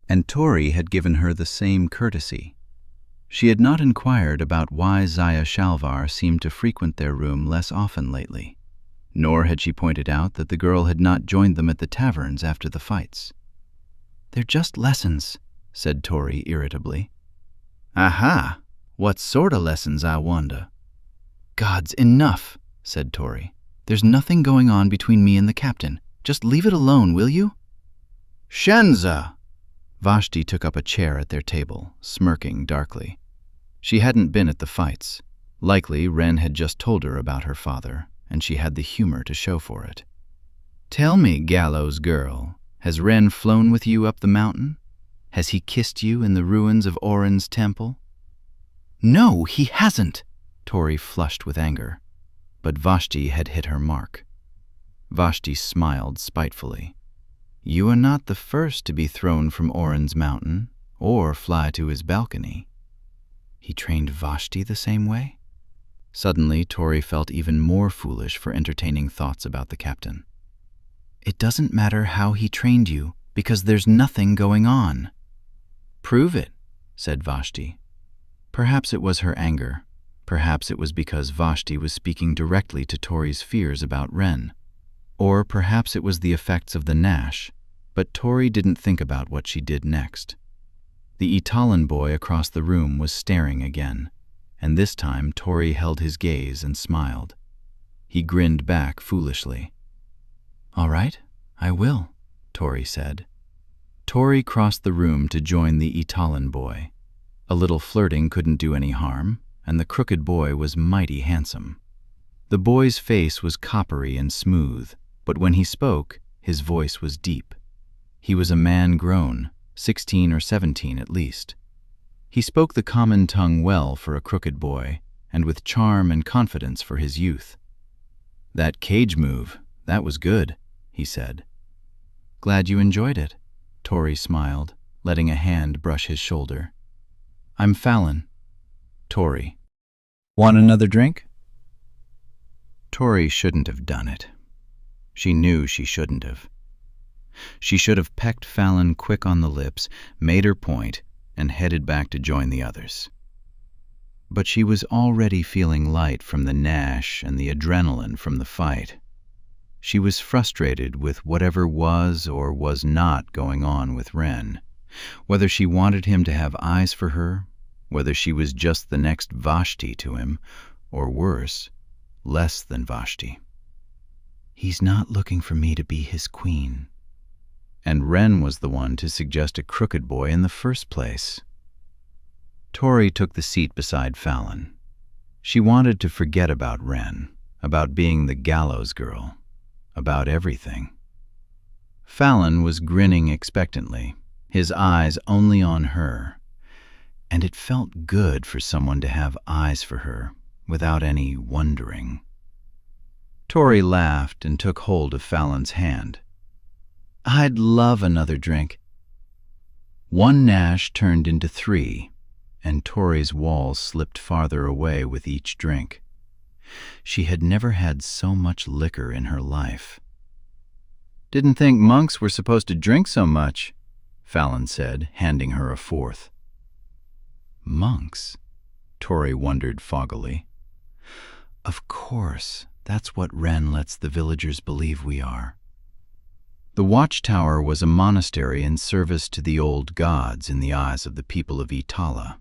And Tori had given her the same courtesy. She had not inquired about why Zaya Shalvar seemed to frequent their room less often lately, nor had she pointed out that the girl had not joined them at the taverns after the fights. "They're just lessons," said Tori irritably. "Aha! What sort of lessons, I wonder?" "Gods, enough," said Tori. "There's nothing going on between me and the captain. Just leave it alone, will you?" "Shenza!" Vashti took up a chair at their table, smirking darkly. She hadn't been at the fights. Likely Wren had just told her about her father, and she had the humor to show for it. "Tell me, gallows girl, has Wren flown with you up the mountain? Has he kissed you in the ruins of Orin's temple?" "No, he hasn't!" Tori flushed with anger. But Vashti had hit her mark. Vashti smiled spitefully. "You are not the first to be thrown from Orin's mountain or fly to his balcony." He trained Vashti the same way? Suddenly, Tori felt even more foolish for entertaining thoughts about the captain. "It doesn't matter how he trained you, because there's nothing going on." "Prove it," said Vashti. Perhaps it was her anger. Perhaps it was because Vashti was speaking directly to Tori's fears about Wren. Or perhaps it was the effects of the Nash, but Tori didn't think about what she did next. The Italan boy across the room was staring again, and this time Tori held his gaze and smiled. He grinned back foolishly. "All right, I will," Tori said. Tori crossed the room to join the Italan boy. A little flirting couldn't do any harm, and the crooked boy was mighty handsome. The boy's face was coppery and smooth, but when he spoke, his voice was deep. He was a man grown, 16 or 17 at least. He spoke the common tongue well for a crooked boy, and with charm and confidence for his youth. "That cage move, that was good," he said. "Glad you enjoyed it," Tori smiled, letting a hand brush his shoulder. "I'm Fallon." Tori. "Want another drink?" Tori shouldn't have done it. She knew she shouldn't have. She should have pecked Fallon quick on the lips, made her point, and headed back to join the others. But she was already feeling light from the Nash and the adrenaline from the fight. She was frustrated with whatever was or was not going on with Wren, whether she wanted him to have eyes for her, whether she was just the next Vashti to him, or worse, less than Vashti. "He's not looking for me to be his queen." And Wren was the one to suggest a crooked boy in the first place. Tori took the seat beside Fallon. She wanted to forget about Wren, about being the gallows girl, about everything. Fallon was grinning expectantly, his eyes only on her, and it felt good for someone to have eyes for her without any wondering. Tori laughed and took hold of Fallon's hand. "I'd love another drink." One Nash turned into 3, and Tori's walls slipped farther away with each drink. She had never had so much liquor in her life. "Didn't think monks were supposed to drink so much," Fallon said, handing her a 4th. "Monks?" Tori wondered foggily. "Of course, that's what Wren lets the villagers believe we are." The watchtower was a monastery in service to the old gods in the eyes of the people of Itala.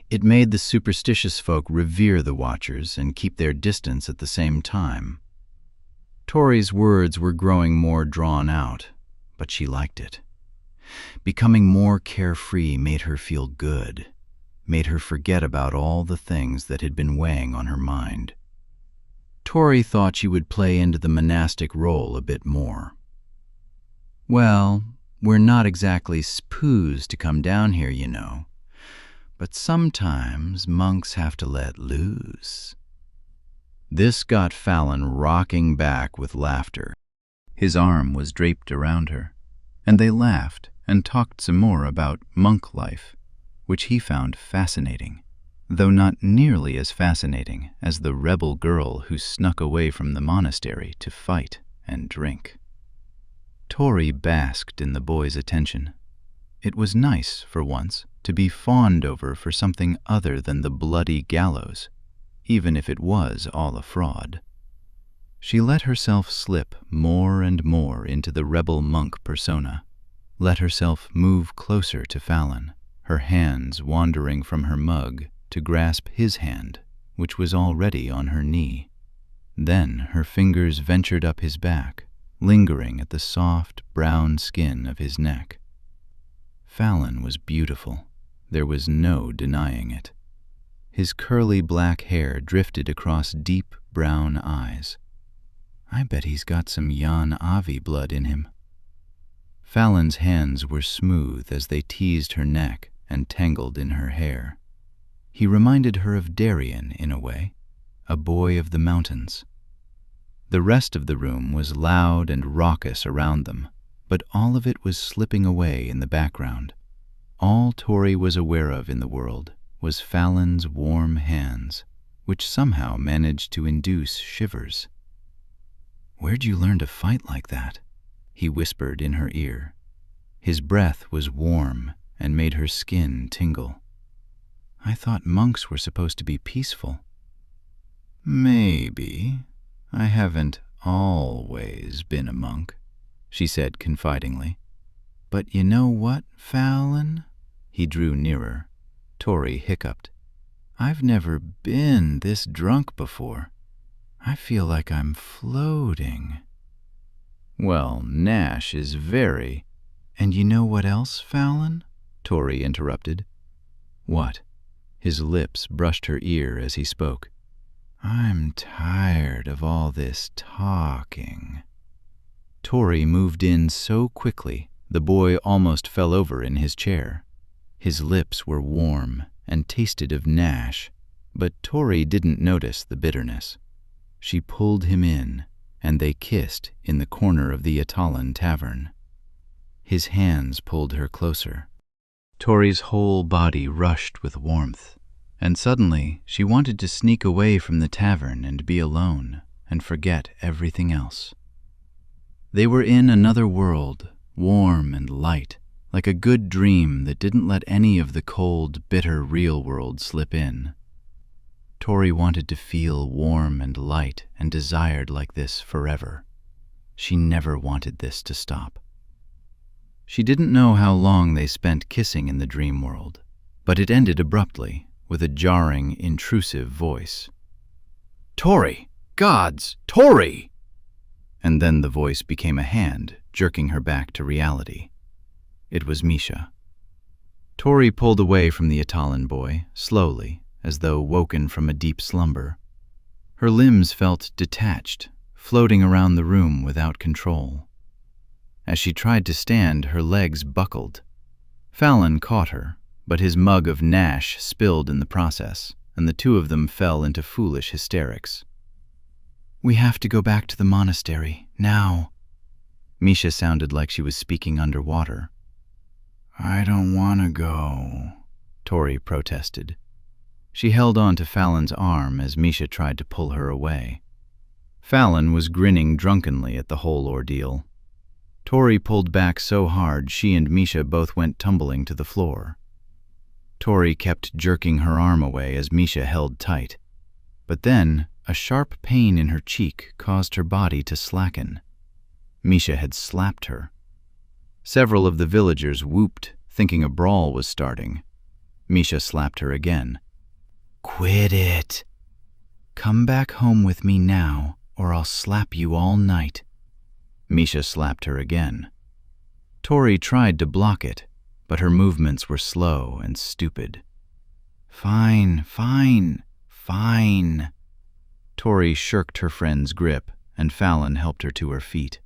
It made the superstitious folk revere the Watchers and keep their distance at the same time. Tori's words were growing more drawn out, but she liked it. Becoming more carefree made her feel good, made her forget about all the things that had been weighing on her mind. Tori thought she would play into the monastic role a bit more. "Well, we're not exactly supposed to come down here, you know, but sometimes monks have to let loose." This got Fallon rocking back with laughter. His arm was draped around her, and they laughed and talked some more about monk life, which he found fascinating, though not nearly as fascinating as the rebel girl who snuck away from the monastery to fight and drink. Tori basked in the boy's attention. It was nice, for once, to be fawned over for something other than the bloody gallows, even if it was all a fraud. She let herself slip more and more into the rebel monk persona, let herself move closer to Fallon, her hands wandering from her mug to grasp his hand, which was already on her knee. Then her fingers ventured up his back, lingering at the soft, brown skin of his neck. Fallon was beautiful. There was no denying it. His curly black hair drifted across deep brown eyes. "I bet he's got some Jan Avi blood in him." Fallon's hands were smooth as they teased her neck and tangled in her hair. He reminded her of Darien in a way, a boy of the mountains. The rest of the room was loud and raucous around them, but all of it was slipping away in the background. All Tori was aware of in the world was Fallon's warm hands, which somehow managed to induce shivers. "Where'd you learn to fight like that?" he whispered in her ear. His breath was warm and made her skin tingle. "I thought monks were supposed to be peaceful." "Maybe. I haven't always been a monk," she said confidingly. "But you know what, Fallon?" He drew nearer. Tori hiccuped. "I've never been this drunk before. I feel like I'm floating." "Well, Nash is very—" "And you know what else, Fallon?" Tori interrupted. "What?" His lips brushed her ear as he spoke. "I'm tired of all this talking." Tori moved in so quickly, the boy almost fell over in his chair. His lips were warm and tasted of Nash, but Tori didn't notice the bitterness. She pulled him in, and they kissed in the corner of the Italan tavern. His hands pulled her closer. Tori's whole body rushed with warmth, and suddenly she wanted to sneak away from the tavern and be alone and forget everything else. They were in another world, warm and light, like a good dream that didn't let any of the cold, bitter real world slip in. Tori wanted to feel warm and light and desired like this forever. She never wanted this to stop. She didn't know how long they spent kissing in the dream world, but it ended abruptly with a jarring, intrusive voice. "Tori! Gods! Tori!" And then the voice became a hand, jerking her back to reality. It was Misha. Tori pulled away from the Italan boy, slowly, as though woken from a deep slumber. Her limbs felt detached, floating around the room without control. As she tried to stand, her legs buckled. Fallon caught her, but his mug of Nash spilled in the process, and the two of them fell into foolish hysterics. "We have to go back to the monastery, now." Misha sounded like she was speaking underwater. "I don't want to go," Tori protested. She held on to Fallon's arm as Misha tried to pull her away. Fallon was grinning drunkenly at the whole ordeal. Tori pulled back so hard she and Misha both went tumbling to the floor. Tori kept jerking her arm away as Misha held tight. But then a sharp pain in her cheek caused her body to slacken. Misha had slapped her. Several of the villagers whooped, thinking a brawl was starting. Misha slapped her again. "Quit it! Come back home with me now, or I'll slap you all night." Misha slapped her again. Tori tried to block it, but her movements were slow and stupid. "Fine, fine, fine." Tori shirked her friend's grip, and Fallon helped her to her feet.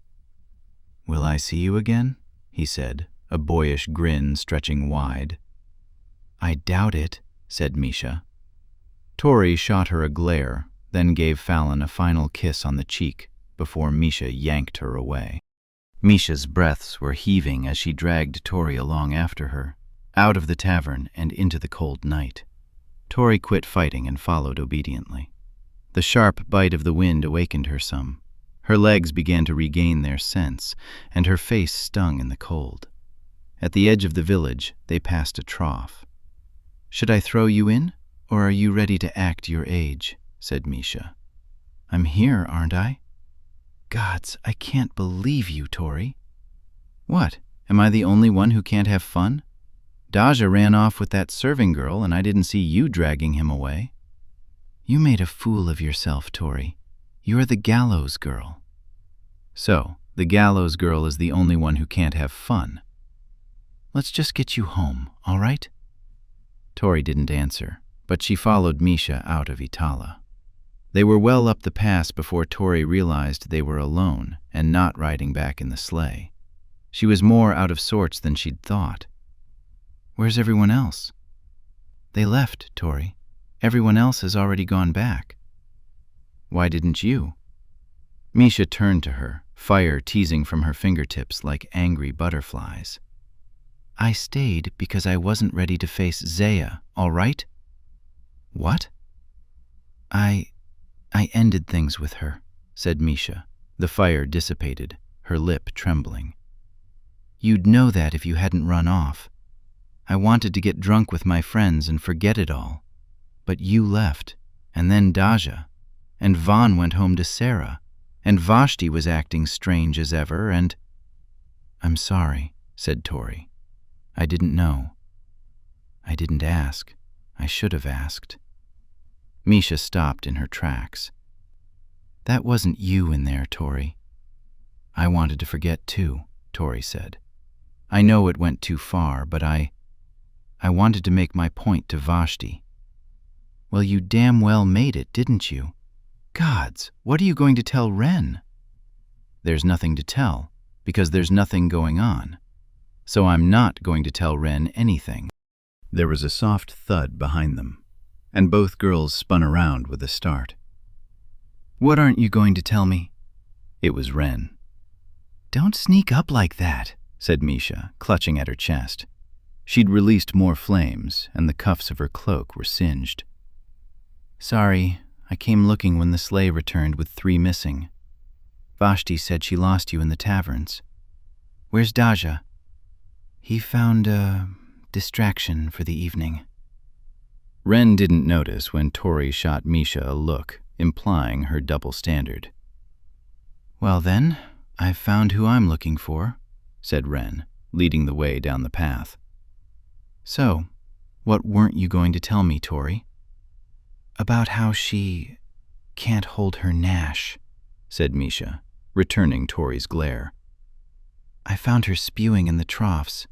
"Will I see you again?" he said, a boyish grin stretching wide. "I doubt it," said Misha. Tori shot her a glare, then gave Fallon a final kiss on the cheek before Misha yanked her away. Misha's breaths were heaving as she dragged Tori along after her, out of the tavern and into the cold night. Tori quit fighting and followed obediently. The sharp bite of the wind awakened her some. Her legs began to regain their sense, and her face stung in the cold. At the edge of the village, they passed a trough. "Should I throw you in, or are you ready to act your age?" said Misha. "I'm here, aren't I?" "Gods, I can't believe you, Tori." "What, am I the only one who can't have fun? Daja ran off with that serving girl, and I didn't see you dragging him away." "You made a fool of yourself, Tori. You're the gallows girl." "So, the gallows girl is the only one who can't have fun. Let's just get you home, all right?" Tori didn't answer, but she followed Misha out of Itala. They were well up the pass before Tori realized they were alone and not riding back in the sleigh. She was more out of sorts than she'd thought. "Where's everyone else?" "They left, Tori. Everyone else has already gone back." "Why didn't you?" Misha turned to her, fire teasing from her fingertips like angry butterflies. "I stayed because I wasn't ready to face Zaya, all right?" "What?" I ended things with her," said Misha, the fire dissipated, her lip trembling. "You'd know that if you hadn't run off. I wanted to get drunk with my friends and forget it all. But you left, and then Daja, and Vaughn went home to Sarah, and Vashti was acting strange as ever, and—" "I'm sorry," said Tori. "I didn't know. I didn't ask. I should have asked." Misha stopped in her tracks. "That wasn't you in there, Tori." "I wanted to forget too," Tori said. "I know it went too far, but I wanted to make my point to Vashti." "Well, you damn well made it, didn't you? Gods, what are you going to tell Wren?" "There's nothing to tell, because there's nothing going on. So I'm not going to tell Wren anything." There was a soft thud behind them, and both girls spun around with a start. "What aren't you going to tell me?" It was Wren. "Don't sneak up like that," said Misha, clutching at her chest. She'd released more flames, and the cuffs of her cloak were singed. "Sorry, I came looking when the sleigh returned with 3 missing. Vashti said she lost you in the taverns. Where's Daja?" "He found a distraction for the evening." Wren didn't notice when Tori shot Misha a look, implying her double standard. "Well then, I've found who I'm looking for," said Wren, leading the way down the path. "So, what weren't you going to tell me, Tori?" "About how she can't hold her Nash," said Misha, returning Tori's glare. "I found her spewing in the troughs.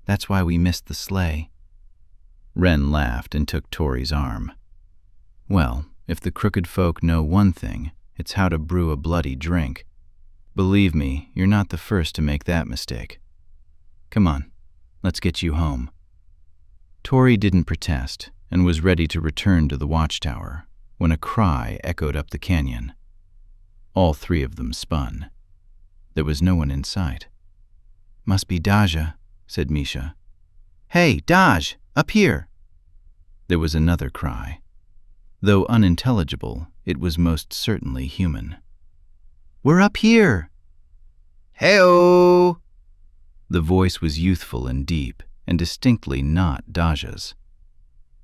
That's why we missed the sleigh." Wren laughed and took Tori's arm. "Well, if the crooked folk know one thing, it's how to brew a bloody drink. Believe me, you're not the first to make that mistake. Come on, let's get you home." Tori didn't protest and was ready to return to the watchtower when a cry echoed up the canyon. All 3 of them spun. There was no one in sight. "Must be Daja," said Misha. "Hey, Daj, up here!" There was another cry. Though unintelligible, it was most certainly human. "We're up here!" "Hey-o!" The voice was youthful and deep, and distinctly not Daja's.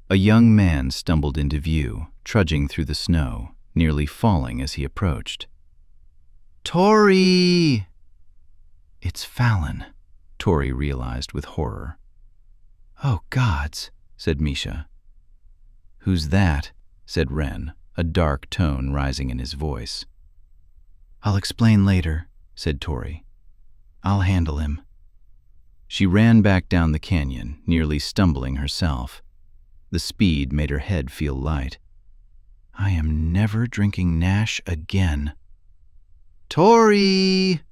A young man stumbled into view, trudging through the snow, nearly falling as he approached. "Tori!" "It's Fallon," Tori realized with horror. "Oh, gods, said Misha. "Who's that?" said Ren, a dark tone rising in his voice. "I'll explain later," said Tori. "I'll handle him." She ran back down the canyon, nearly stumbling herself. The speed made her head feel light. "I am never drinking Nash again." "Tori!"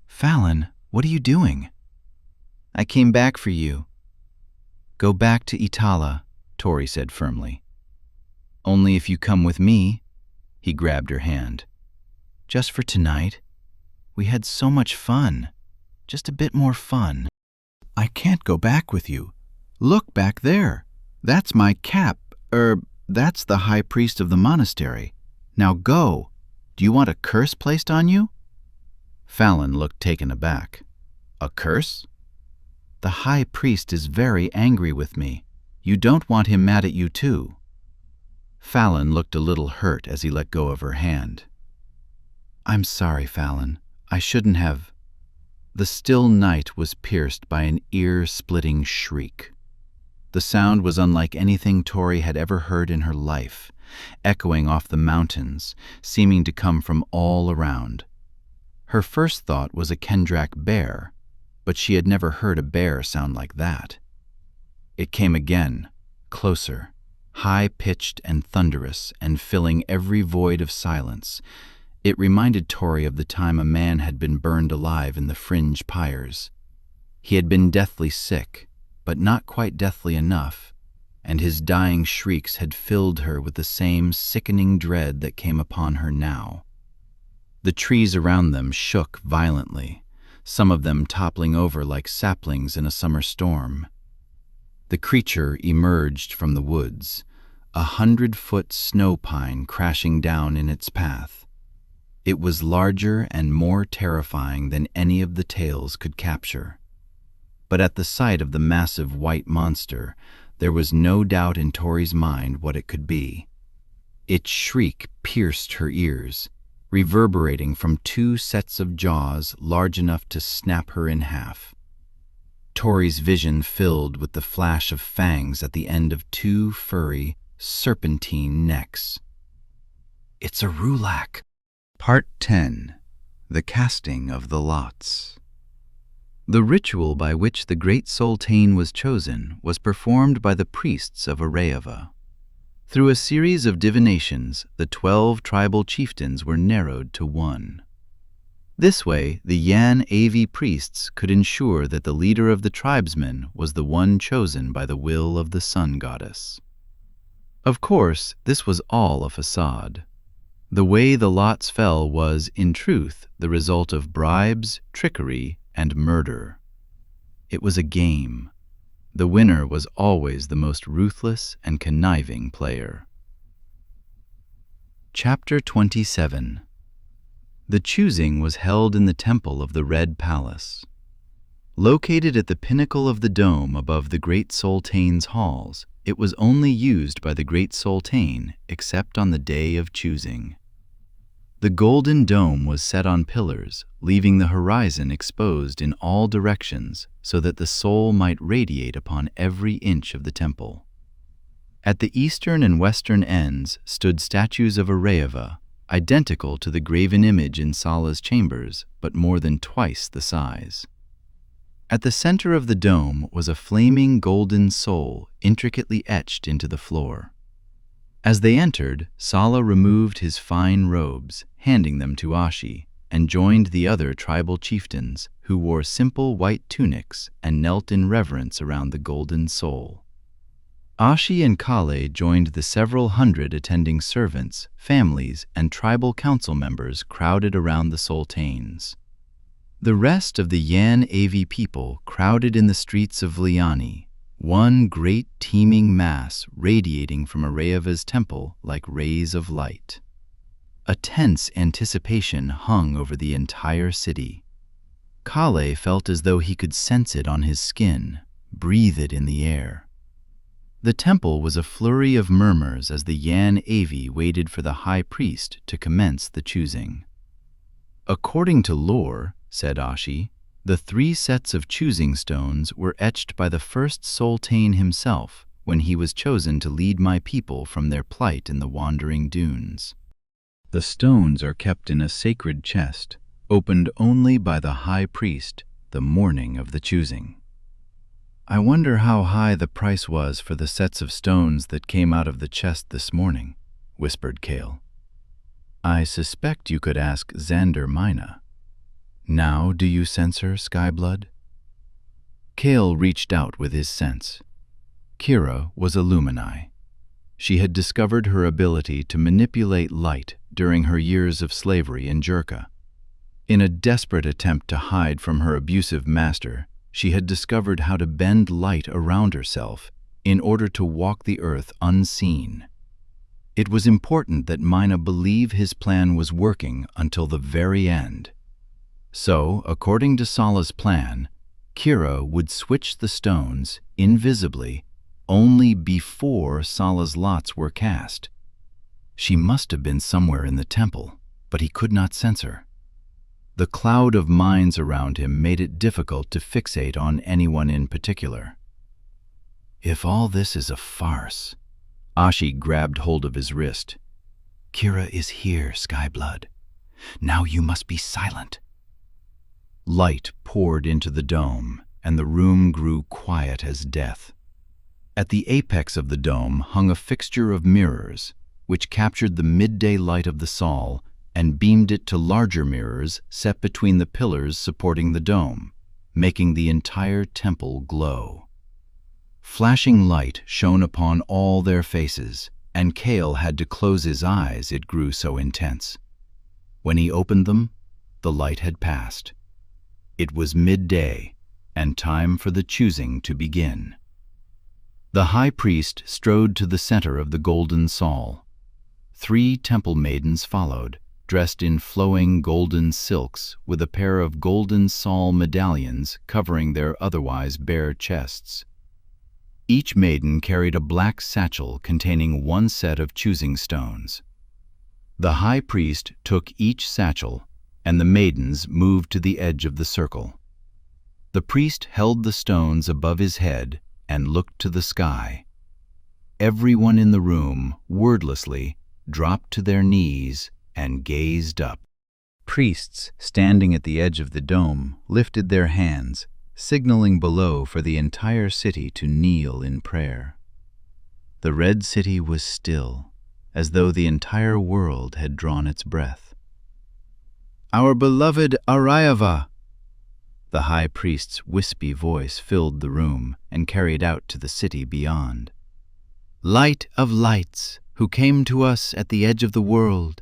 "Fallon, what are you doing?" "I came back for you." "Go back to Itala," Tori said firmly. "Only if you come with me." He grabbed her hand. "Just for tonight. We had so much fun. Just a bit more fun." "I can't go back with you. Look back there. That's my cap. That's the high priest of the monastery. Now go. Do you want a curse placed on you?" Fallon looked taken aback. "A curse?" "The high priest is very angry with me. You don't want him mad at you too." Fallon looked a little hurt as he let go of her hand. "I'm sorry, Fallon. I shouldn't have." The still night was pierced by an ear-splitting shriek. The sound was unlike anything Tori had ever heard in her life, echoing off the mountains, seeming to come from all around. Her first thought was a Kendrak bear, but she had never heard a bear sound like that. It came again, closer, high-pitched and thunderous, and filling every void of silence. It reminded Tori of the time a man had been burned alive in the fringe pyres. He had been deathly sick, but not quite deathly enough, and his dying shrieks had filled her with the same sickening dread that came upon her now. The trees around them shook violently, some of them toppling over like saplings in a summer storm. The creature emerged from the woods, 100-foot snow pine crashing down in its path. It was larger and more terrifying than any of the tales could capture. But at the sight of the massive white monster, there was no doubt in Tori's mind what it could be. Its shriek pierced her ears, reverberating from 2 sets of jaws large enough to snap her in half. Tori's vision filled with the flash of fangs at the end of 2 furry, serpentine necks. "It's a Rulak." Part 10. The Casting of the Lots. The ritual by which the Great Sultane was chosen was performed by the priests of Arayava. Through a series of divinations, the 12 tribal chieftains were narrowed to 1. This way, the Yan Avi priests could ensure that the leader of the tribesmen was the one chosen by the will of the sun goddess. Of course, this was all a facade. The way the lots fell was, in truth, the result of bribes, trickery, and murder. It was a game. The winner was always the most ruthless and conniving player. Chapter 27. The choosing was held in the temple of the Red Palace. Located at the pinnacle of the dome above the Great Sultane's halls, it was only used by the Great Sultane except on the day of choosing. The golden dome was set on pillars, leaving the horizon exposed in all directions so that the soul might radiate upon every inch of the temple. At the eastern and western ends stood statues of Arayava, identical to the graven image in Sala's chambers, but more than twice the size. At the center of the dome was a flaming golden soul intricately etched into the floor. As they entered, Sala removed his fine robes, handing them to Ashi, and joined the other tribal chieftains, who wore simple white tunics and knelt in reverence around the golden soul. Ashi and Kale joined the several hundred attending servants, families, and tribal council members crowded around the sultanes. The rest of the Yan Avi people crowded in the streets of Liani, one great teeming mass radiating from Arayava's temple like rays of light. A tense anticipation hung over the entire city. Kale felt as though he could sense it on his skin, breathe it in the air. The temple was a flurry of murmurs as the Yan Avi waited for the high priest to commence the choosing. "According to lore," said Ashi, "the 3 sets of choosing stones were etched by the first sultane himself, when he was chosen to lead my people from their plight in the wandering dunes. The stones are kept in a sacred chest, opened only by the high priest the morning of the choosing. I wonder how high the price was for the sets of stones that came out of the chest this morning, whispered Kale. I suspect you could ask Xander Mina. Now do you sense her, Skyblood? Kale reached out with his sense. Kira was a Lumini. She had discovered her ability to manipulate light during her years of slavery in Jerka. In a desperate attempt to hide from her abusive master, she had discovered how to bend light around herself in order to walk the earth unseen. It was important that Mina believe his plan was working until the very end. So, according to Sala's plan, Kira would switch the stones, invisibly, only before Sala's lots were cast. She must have been somewhere in the temple, but he could not sense her. The cloud of minds around him made it difficult to fixate on anyone in particular. If all this is a farce, Ashi grabbed hold of his wrist. Kira is here, Skyblood. Now you must be silent. Light poured into the dome, and the room grew quiet as death. At the apex of the dome hung a fixture of mirrors, which captured the midday light of the Sol and beamed it to larger mirrors set between the pillars supporting the dome, making the entire temple glow. Flashing light shone upon all their faces, and Kale had to close his eyes, it grew so intense. When he opened them, the light had passed. It was midday, and time for the choosing to begin. The high priest strode to the center of the golden Sol. 3 temple maidens followed, dressed in flowing golden silks with a pair of golden Sol medallions covering their otherwise bare chests. Each maiden carried a black satchel containing 1 set of choosing stones. The high priest took each satchel, and the maidens moved to the edge of the circle. The priest held the stones above his head and looked to the sky. Everyone in the room, wordlessly, dropped to their knees and gazed up. Priests standing at the edge of the dome lifted their hands, signaling below for the entire city to kneel in prayer. The red city was still, as though the entire world had drawn its breath. Our beloved Arayava! The high priest's wispy voice filled the room and carried out to the city beyond. Light of lights, who came to us at the edge of the world,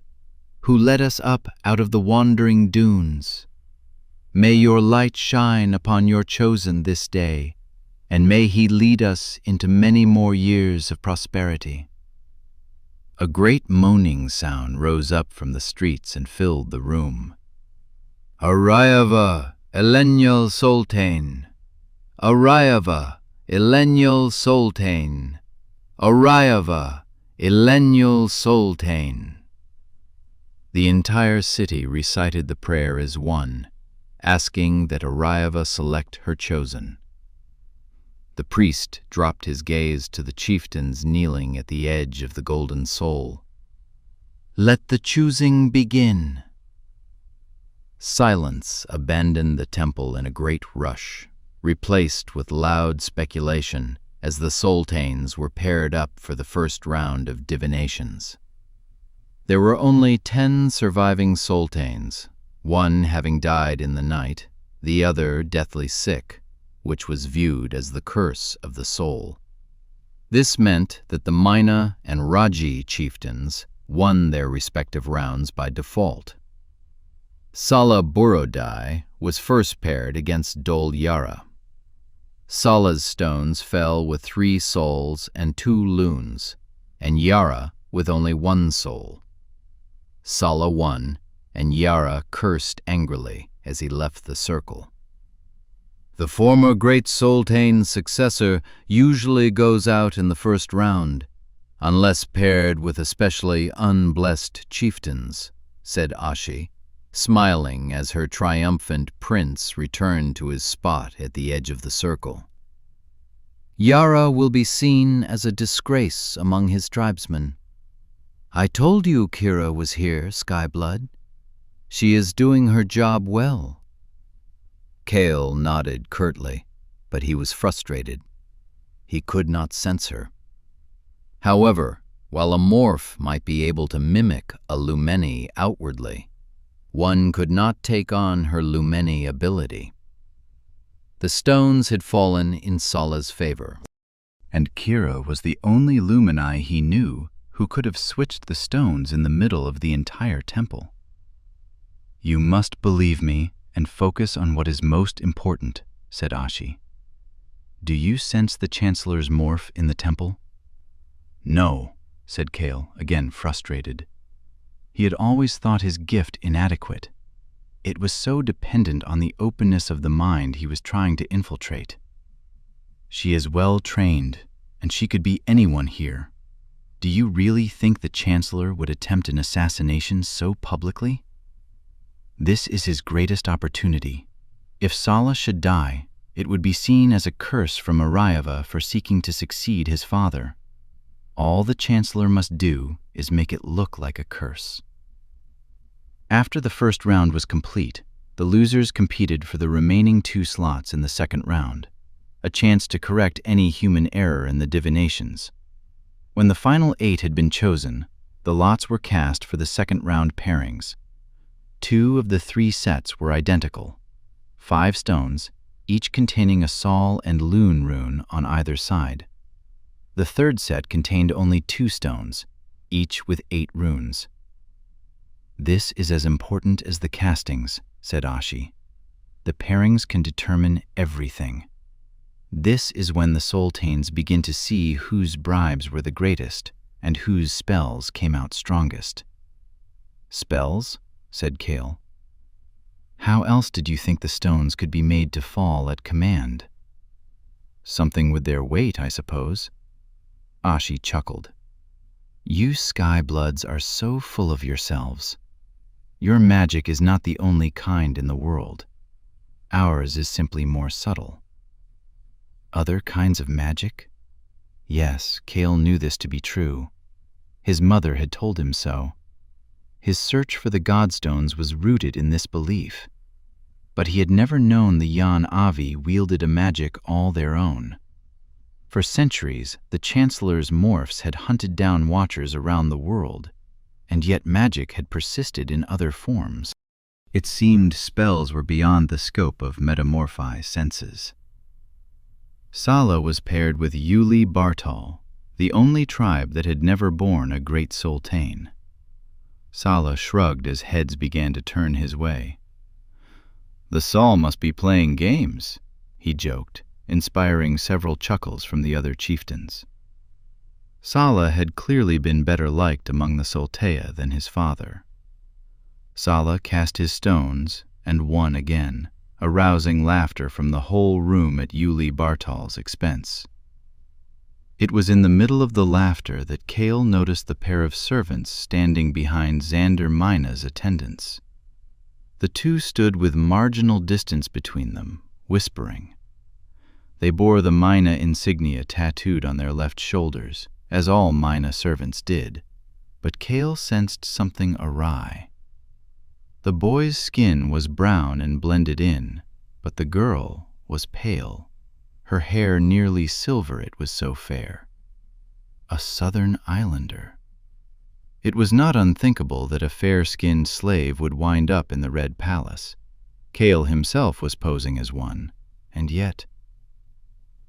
who led us up out of the wandering dunes. May your light shine upon your chosen this day, and may he lead us into many more years of prosperity. A great moaning sound rose up from the streets and filled the room. Arayava, Elenial Soltane! Arayava, Elenial Soltane! Arayava, Elenial Soltane! The entire city recited the prayer as one, asking that Arayava select her chosen. The priest dropped his gaze to the chieftains kneeling at the edge of the golden soul. Let the choosing begin. Silence abandoned the temple in a great rush, replaced with loud speculation as the Soltanes were paired up for the first round of divinations. There were only 10 surviving Soltanes, one having died in the night, the other deathly sick, which was viewed as the curse of the soul. This meant that the Mina and Raji chieftains won their respective rounds by default. Sala Burodai was first paired against Dol Yara. Sala's stones fell with 3 souls and 2 loons, and Yara with only 1 soul. Sala won, and Yara cursed angrily as he left the circle. The former great Soltane's successor usually goes out in the first round, unless paired with especially unblessed chieftains, said Ashi, smiling as her triumphant prince returned to his spot at the edge of the circle. Yara will be seen as a disgrace among his tribesmen. I told you Kira was here, Skyblood. She is doing her job well. Kale nodded curtly, but he was frustrated. He could not sense her. However, while a morph might be able to mimic a Lumeni outwardly, one could not take on her Lumeni ability. The stones had fallen in Sala's favor, And Kira was the only Lumini he knew who could have switched the stones in the middle of the entire temple. "You must believe me and focus on what is most important," said Ashi. "Do you sense the Chancellor's morph in the temple?" "No," said Kale, again frustrated. He had always thought his gift inadequate. It was so dependent on the openness of the mind he was trying to infiltrate. "She is well trained, and she could be anyone here. Do you really think the Chancellor would attempt an assassination so publicly? This is his greatest opportunity. If Sala should die, it would be seen as a curse from Arayava for seeking to succeed his father. All the Chancellor must do is make it look like a curse." After the first round was complete, the losers competed for the remaining 2 slots in the second round, a chance to correct any human error in the divinations. When the final 8 had been chosen, the lots were cast for the second round pairings. 2 of the 3 sets were identical, 5 stones, each containing a Sol and Loon rune on either side. The third set contained only 2 stones, each with 8 runes. "This is as important as the castings," said Ashi. "The pairings can determine everything. This is when the Sultanes begin to see whose bribes were the greatest and whose spells came out strongest." "Spells?" said Kale. "How else did you think the stones could be made to fall at command?" "Something with their weight, I suppose." Ashi chuckled. "You Skybloods are so full of yourselves. Your magic is not the only kind in the world. Ours is simply more subtle." "Other kinds of magic?" Yes, Kale knew this to be true. His mother had told him so. His search for the Godstones was rooted in this belief. But he had never known the Yan Avi wielded a magic all their own. For centuries, the Chancellor's morphs had hunted down watchers around the world, and yet magic had persisted in other forms. It seemed spells were beyond the scope of metamorphi senses. Sala was paired with Yuli Bartal, the only tribe that had never borne a great sultane. Sala shrugged as heads began to turn his way. "The Sol must be playing games," he joked, inspiring several chuckles from the other chieftains. Sala had clearly been better liked among the Sultea than his father. Sala cast his stones and won again, arousing laughter from the whole room at Yuli Bartal's expense. It was in the middle of the laughter that Kale noticed the pair of servants standing behind Xander Mina's attendants. The 2 stood with marginal distance between them, whispering. They bore the Mina insignia tattooed on their left shoulders, as all Mina servants did, but Kale sensed something awry. The boy's skin was brown and blended in, but the girl was pale, her hair nearly silver, it was so fair. A Southern Islander. It was not unthinkable that a fair-skinned slave would wind up in the Red Palace. Kale himself was posing as one, and yet...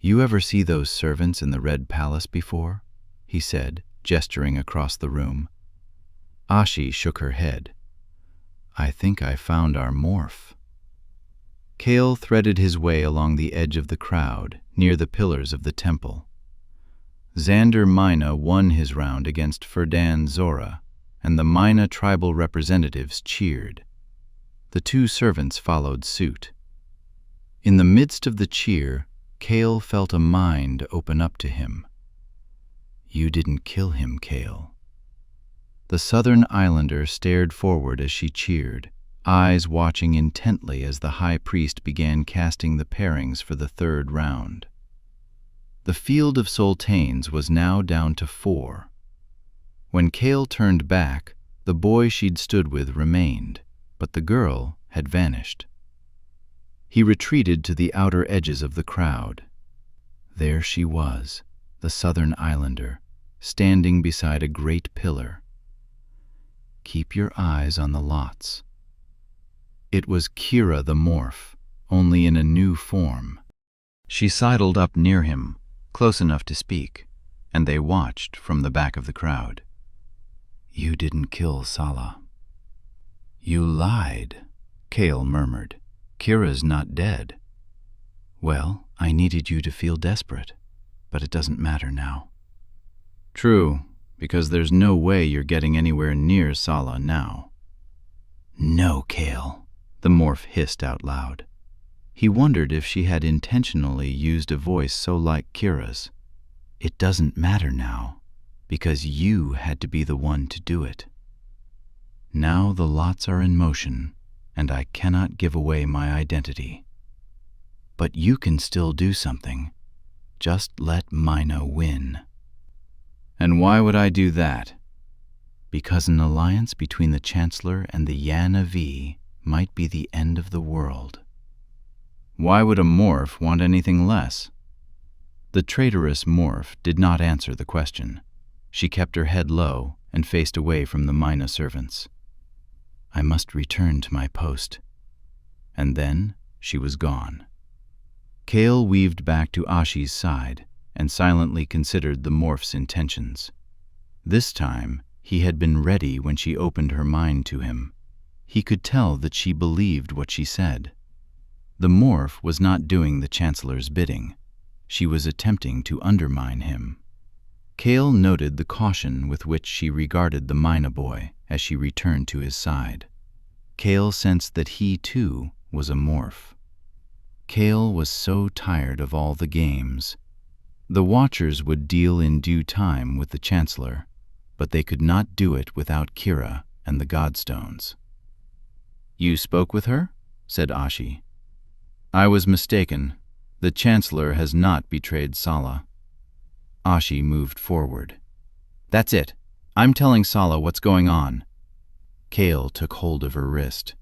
"You ever see those servants in the Red Palace before?" he said, gesturing across the room. Ashi shook her head. "I think I found our morph." Kale threaded his way along the edge of the crowd, near the pillars of the temple. Xander Mina won his round against Ferdan Zora, and the Mina tribal representatives cheered. The 2 servants followed suit. In the midst of the cheer, Kale felt a mind open up to him. "You didn't kill him, Kale." The Southern Islander stared forward as she cheered, eyes watching intently as the high priest began casting the pairings for the 3rd round. The field of sultanes was now down to 4. When Kale turned back, the boy she'd stood with remained, but the girl had vanished. He retreated to the outer edges of the crowd. There she was, the southern islander, standing beside a great pillar. Keep your eyes on the lots. It was Kira the morph, only in a new form. She sidled up near him, close enough to speak, and they watched from the back of the crowd. You didn't kill Sala. You lied, Kale murmured. Kira's not dead. Well, I needed you to feel desperate, but it doesn't matter now. True, because there's no way you're getting anywhere near Sala now. No, Kale, the morph hissed out loud. He wondered if she had intentionally used a voice so like Kira's. It doesn't matter now, because you had to be the one to do it. Now the lots are in motion, and I cannot give away my identity. But you can still do something. Just let Mina win. And why would I do that? Because an alliance between the Chancellor and the Yana V might be the end of the world. Why would a morph want anything less? The traitorous morph did not answer the question. She kept her head low and faced away from the Mina servants. I must return to my post. And then she was gone. Kale weaved back to Ashi's side and silently considered the morph's intentions. This time, he had been ready when she opened her mind to him. He could tell that she believed what she said. The morph was not doing the Chancellor's bidding. She was attempting to undermine him. Kale noted the caution with which she regarded the Mina boy as she returned to his side. Kale sensed that he, too, was a morph. Kale was so tired of all the games. The Watchers would deal in due time with the Chancellor, but they could not do it without Kira and the Godstones. You spoke with her? Said Ashi. I was mistaken. The Chancellor has not betrayed Sala. Ashi moved forward. That's it. I'm telling Sala what's going on. Kale took hold of her wrist.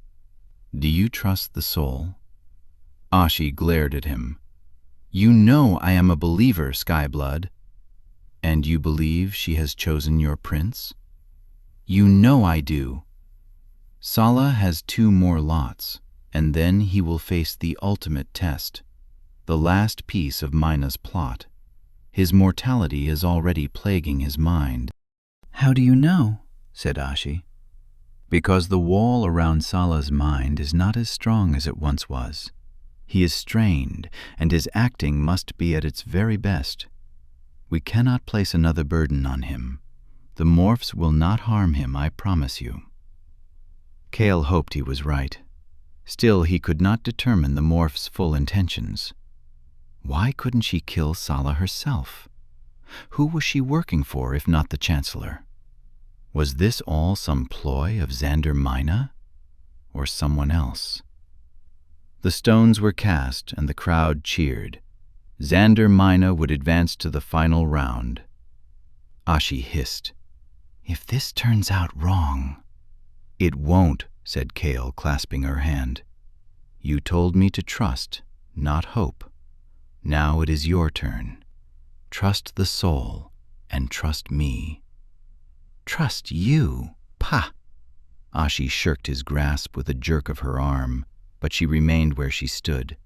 Do you trust the soul? Ashi glared at him. You know I am a believer, Skyblood. And you believe she has chosen your prince? You know I do. Sala has 2 more lots, and then he will face the ultimate test, the last piece of Mina's plot. His mortality is already plaguing his mind. How do you know? Said Ashi. Because the wall around Sala's mind is not as strong as it once was. He is strained, and his acting must be at its very best. We cannot place another burden on him. The morphs will not harm him, I promise you. Kale hoped he was right. Still, he could not determine the morph's full intentions. Why couldn't she kill Sala herself? Who was she working for if not the Chancellor? Was this all some ploy of Xander Mina? Or someone else? The stones were cast and the crowd cheered. Xander Mina would advance to the final round. Ashi hissed. If this turns out wrong... It won't, said Kale, clasping her hand. You told me to trust, not hope. Now it is your turn. Trust the soul, and trust me. Trust you? Pah! Ashi shirked his grasp with a jerk of her arm, but she remained where she stood.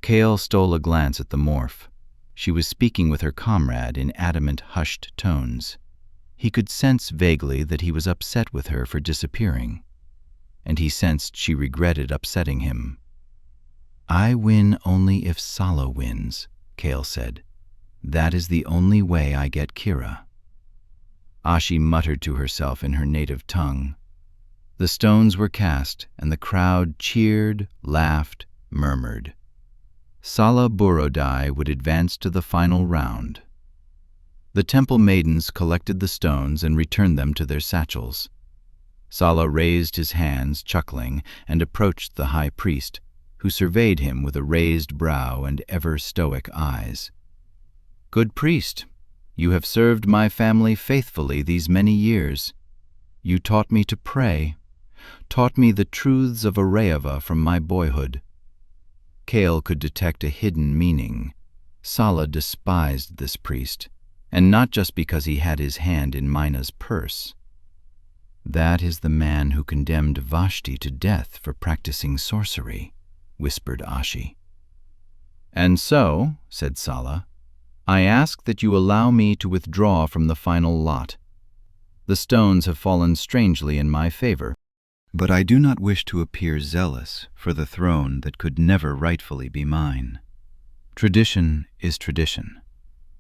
Kale stole a glance at the morph. She was speaking with her comrade in adamant, hushed tones. He could sense vaguely that he was upset with her for disappearing, and he sensed she regretted upsetting him. I win only if Sala wins, Kale said. That is the only way I get Kira. Ashi muttered to herself in her native tongue. The stones were cast, and the crowd cheered, laughed, murmured. Sala Borodai would advance to the final round. The temple maidens collected the stones and returned them to their satchels. Sala raised his hands, chuckling, and approached the high priest, who surveyed him with a raised brow and ever stoic eyes. Good priest, you have served my family faithfully these many years. You taught me to pray, taught me the truths of Arayava from my boyhood. Kale could detect a hidden meaning. Sala despised this priest, and not just because he had his hand in Mina's purse. That is the man who condemned Vashti to death for practicing sorcery, whispered Ashi. And so, said Sala, I ask that you allow me to withdraw from the final lot. The stones have fallen strangely in my favor, but I do not wish to appear zealous for the throne that could never rightfully be mine. Tradition is tradition.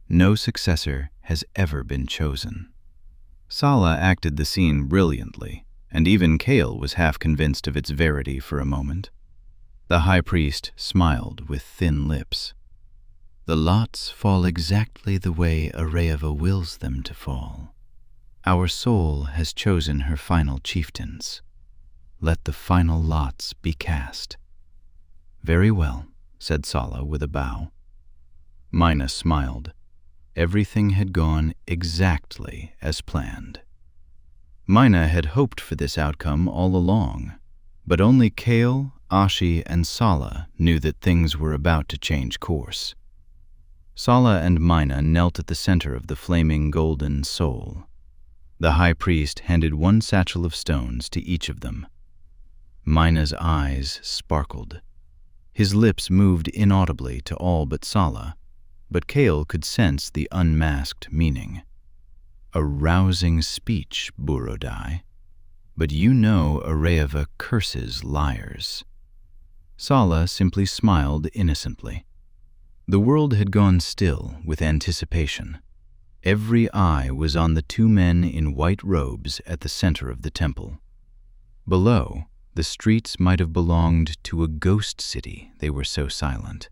No successor has ever been chosen. Sala acted the scene brilliantly, and even Kale was half convinced of its verity for a moment. The high priest smiled with thin lips. The lots fall exactly the way Arayava wills them to fall. Our soul has chosen her final chieftains. Let the final lots be cast. Very well, said Sala with a bow. Mina smiled. Everything had gone exactly as planned. Mina had hoped for this outcome all along, but only Kale, Ashi, and Sala knew that things were about to change course. Sala and Mina knelt at the center of the flaming golden soul. The high priest handed one satchel of stones to each of them. Mina's eyes sparkled. His lips moved inaudibly to all but Sala, but Kale could sense the unmasked meaning. A rousing speech, Burodai, but you know Arayava curses liars. Sala simply smiled innocently. The world had gone still with anticipation. Every eye was on the two men in white robes at the center of the temple. Below, the streets might have belonged to a ghost city, they were so silent.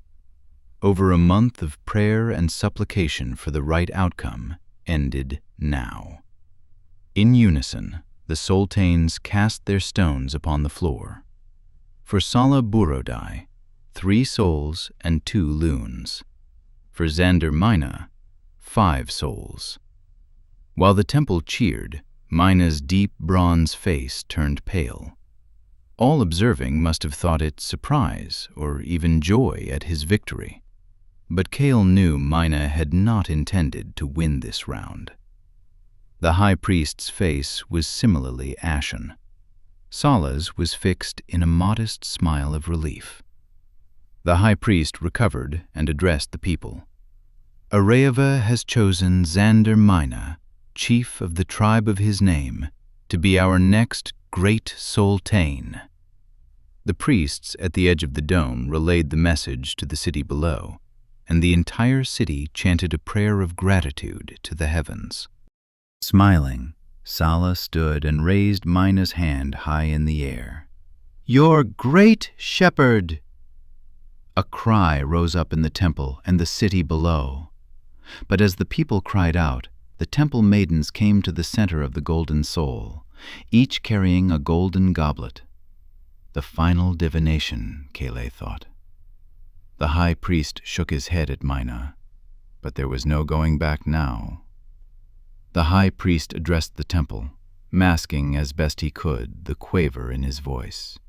Over a month of prayer and supplication for the right outcome ended now. In unison, the sultanes cast their stones upon the floor. For Sala Burodai, 3 souls and 2 loons. For Xander Mina, 5 souls. While the temple cheered, Mina's deep bronze face turned pale. All observing must have thought it surprise or even joy at his victory. But Kale knew Mina had not intended to win this round. The high priest's face was similarly ashen. Sala's was fixed in a modest smile of relief. The high priest recovered and addressed the people. Arayava has chosen Xander Mina, chief of the tribe of his name, to be our next great sultan. The priests at the edge of the dome relayed the message to the city below, and the entire city chanted a prayer of gratitude to the heavens. Smiling, Sala stood and raised Mina's hand high in the air. "Your great shepherd!" A cry rose up in the temple and the city below. But as the people cried out, the temple maidens came to the center of the golden soul, each carrying a golden goblet. The final divination, Kale thought. The high priest shook his head at Mina, but there was no going back now. The high priest addressed the temple, masking as best he could the quaver in his voice.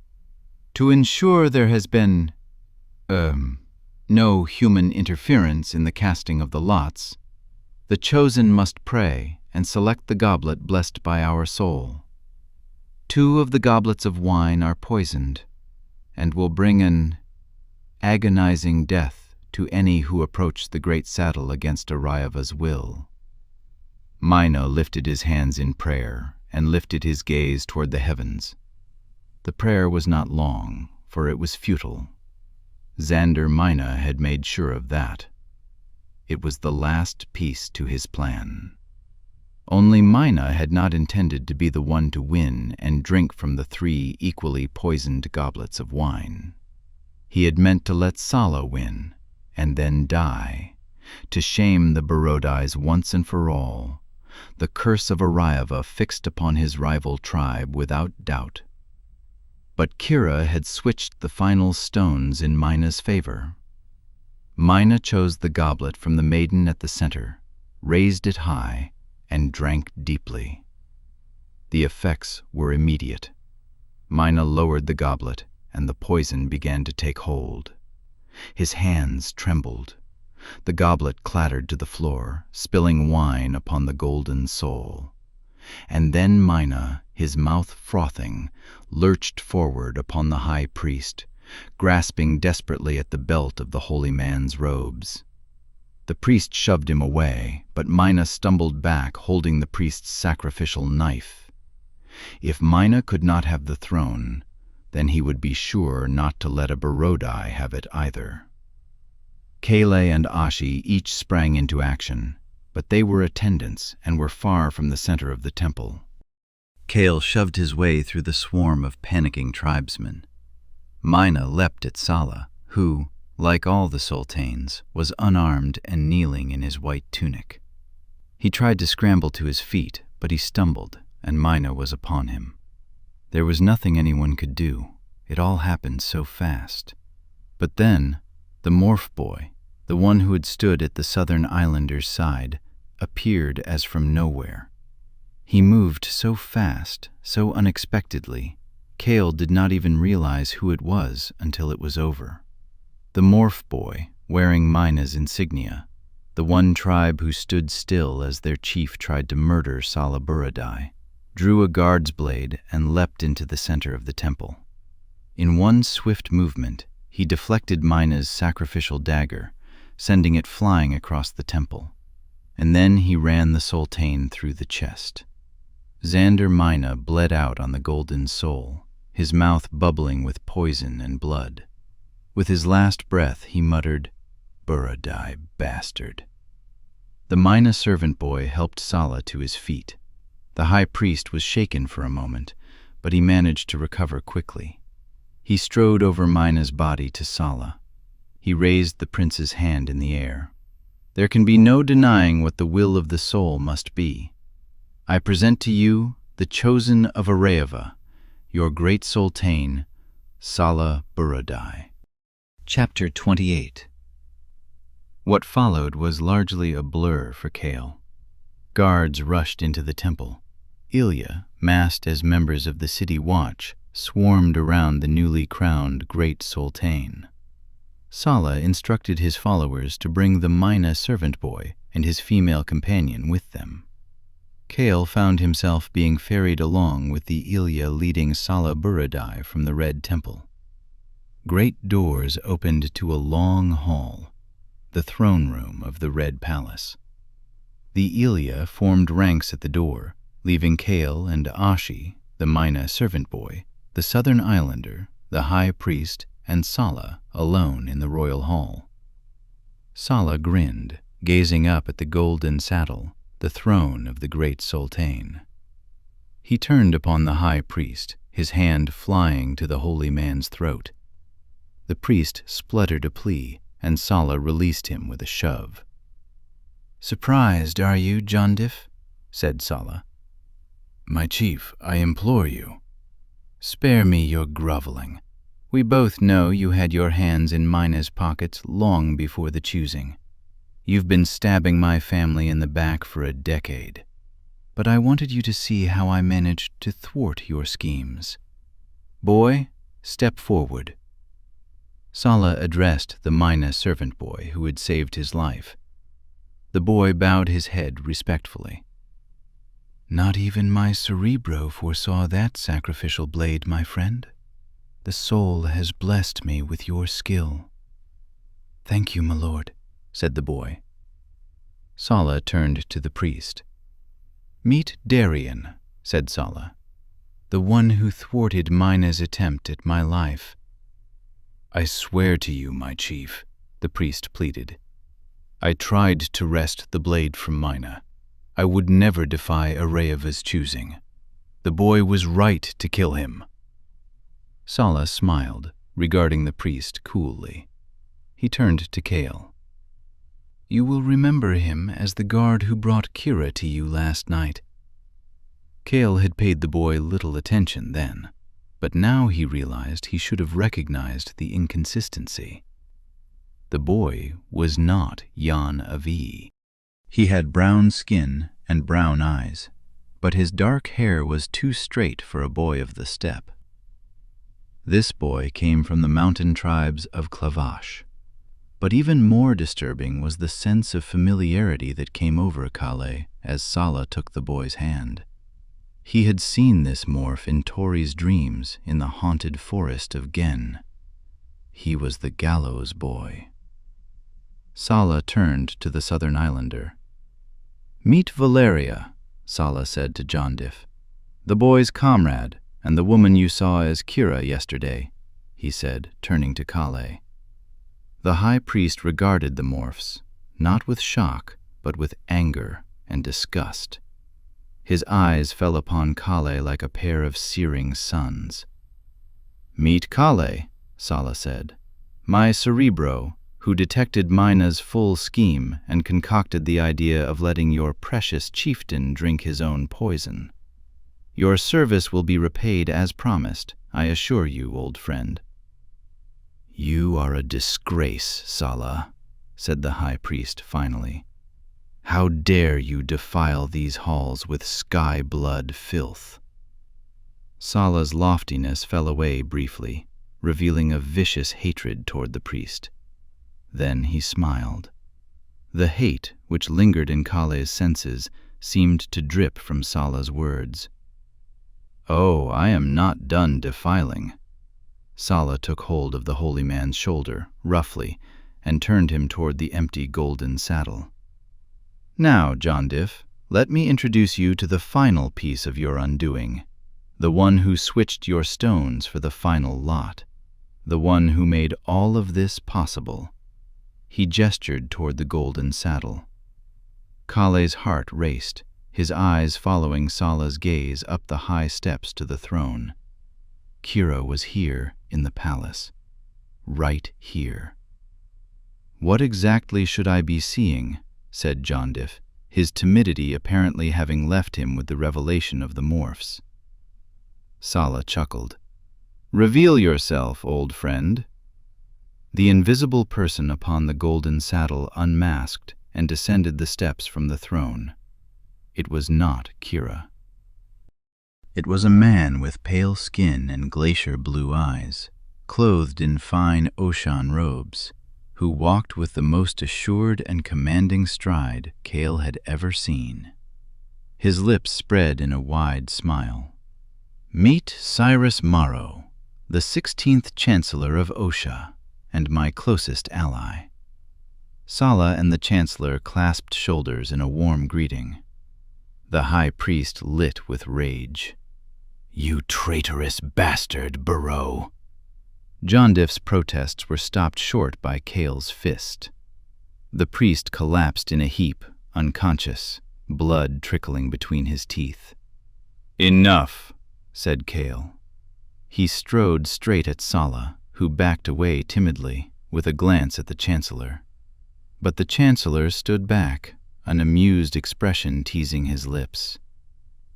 To ensure there has been, no human interference in the casting of the lots, the chosen must pray and select the goblet blessed by our soul. 2 of the goblets of wine are poisoned and will bring an agonizing death to any who approach the great saddle against Arayava's will. Mina lifted his hands in prayer and lifted his gaze toward the heavens. The prayer was not long, for it was futile. Xander Mina had made sure of that. It was the last piece to his plan. Only Mina had not intended to be the one to win and drink from the 3 equally poisoned goblets of wine. He had meant to let Sala win, and then die, to shame the Burodais once and for all, the curse of Arayava fixed upon his rival tribe without doubt. But Kira had switched the final stones in Mina's favor. Mina chose the goblet from the maiden at the center, raised it high, and drank deeply. The effects were immediate. Mina lowered the goblet, and the poison began to take hold. His hands trembled. The goblet clattered to the floor, spilling wine upon the golden soul. And then Mina, his mouth frothing, lurched forward upon the high priest, grasping desperately at the belt of the holy man's robes. The priest shoved him away, but Mina stumbled back, holding the priest's sacrificial knife. If Mina could not have the throne, then he would be sure not to let a Borodai have it either. Kale and Ashi each sprang into action, but they were attendants and were far from the center of the temple. Kale shoved his way through the swarm of panicking tribesmen. Mina leapt at Sala, who, like all the sultanes, was unarmed and kneeling in his white tunic. He tried to scramble to his feet, but he stumbled, and Mina was upon him. There was nothing anyone could do. It all happened so fast. But then, the Morph Boy, the one who had stood at the southern islander's side, appeared as from nowhere. He moved so fast, so unexpectedly, Kale did not even realize who it was until it was over. The Morph Boy, wearing Mina's insignia, the one tribe who stood still as their chief tried to murder Sala Borodai, drew a guard's blade and leapt into the center of the temple. In one swift movement, he deflected Mina's sacrificial dagger, sending it flying across the temple, and then he ran the sultane through the chest. Xander Mina bled out on the golden soul, his mouth bubbling with poison and blood. With his last breath, he muttered, "Borodai bastard." The Mina servant boy helped Sala to his feet. The high priest was shaken for a moment, but he managed to recover quickly. He strode over Mina's body to Sala. He raised the prince's hand in the air. "There can be no denying what the will of the soul must be. I present to you the chosen of Arayava, your great sultane, Sala Borodai." Chapter 28. What followed was largely a blur for Kale. Guards rushed into the temple. Ilya, masked as members of the city watch, swarmed around the newly crowned great sultane. Sala instructed his followers to bring the Mina servant boy and his female companion with them. Kale found himself being ferried along with the Ilya leading Sala Borodai from the Red Temple. Great doors opened to a long hall, the throne room of the Red Palace. The Ilya formed ranks at the door, leaving Kale and Ashi, the Mina servant boy, the southern islander, the high priest, and Sala alone in the royal hall. Sala grinned, gazing up at the golden saddle, the throne of the great sultane. He turned upon the high priest, his hand flying to the holy man's throat. The priest spluttered a plea, and Sala released him with a shove. "Surprised, are you, Jondif?" said Sala. "My chief, I implore you. Spare me your groveling. We both know you had your hands in Mina's pockets long before the choosing. You've been stabbing my family in the back for a decade. But I wanted you to see how I managed to thwart your schemes. Boy, step forward." Sala addressed the Mina servant boy who had saved his life. The boy bowed his head respectfully. "Not even my cerebro foresaw that sacrificial blade, my friend. The soul has blessed me with your skill." "Thank you, my lord," said the boy. Sala turned to the priest. "Meet Darien," said Sala, "the one who thwarted Mina's attempt at my life." "I swear to you, my chief," the priest pleaded. "I tried to wrest the blade from Mina. I would never defy Arayava's choosing. The boy was right to kill him." Sala smiled, regarding the priest coolly. He turned to Kale. "You will remember him as the guard who brought Kira to you last night." Kale had paid the boy little attention then, but now he realized he should have recognized the inconsistency. The boy was not Jan Avi. He had brown skin and brown eyes, but his dark hair was too straight for a boy of the steppe. This boy came from the mountain tribes of Clavash. But even more disturbing was the sense of familiarity that came over Kale as Sala took the boy's hand. He had seen this morph in Tori's dreams in the haunted forest of Gen. He was the gallows boy. Sala turned to the southern islander. "Meet Valeria," Sala said to Jondif. "The boy's comrade, and the woman you saw as Kira yesterday," he said, turning to Kale. The high priest regarded the morphs, not with shock, but with anger and disgust. His eyes fell upon Kale like a pair of searing suns. "Meet Kale," Sala said, "my cerebro, who detected Mina's full scheme and concocted the idea of letting your precious chieftain drink his own poison. Your service will be repaid as promised, I assure you, old friend." "You are a disgrace, Sala," said the high priest finally. "How dare you defile these halls with sky-blood filth?" Sala's loftiness fell away briefly, revealing a vicious hatred toward the priest. Then he smiled. The hate which lingered in Kale's senses seemed to drip from Sala's words. "Oh, I am not done defiling." Sala took hold of the holy man's shoulder, roughly, and turned him toward the empty golden saddle. "Now, Jondif, let me introduce you to the final piece of your undoing, the one who switched your stones for the final lot, the one who made all of this possible." He gestured toward the golden saddle. Kale's heart raced, his eyes following Sala's gaze up the high steps to the throne. Kira was here in the palace, right here. "What exactly should I be seeing?" said Jondif, his timidity apparently having left him with the revelation of the morphs. Sala chuckled. "Reveal yourself, old friend." The invisible person upon the golden saddle unmasked and descended the steps from the throne. It was not Kira. It was a man with pale skin and glacier blue eyes, clothed in fine Oshan robes, who walked with the most assured and commanding stride Kale had ever seen. His lips spread in a wide smile. "Meet Cyrus Morrow, the 16th Chancellor of Osha, and my closest ally." Sala and the Chancellor clasped shoulders in a warm greeting. The high priest lit with rage. "You traitorous bastard, Barreau!" Jondif's protests were stopped short by Kale's fist. The priest collapsed in a heap, unconscious, blood trickling between his teeth. "Enough," said Kale. He strode straight at Sala, who backed away timidly, with a glance at the Chancellor. But the Chancellor stood back, an amused expression teasing his lips.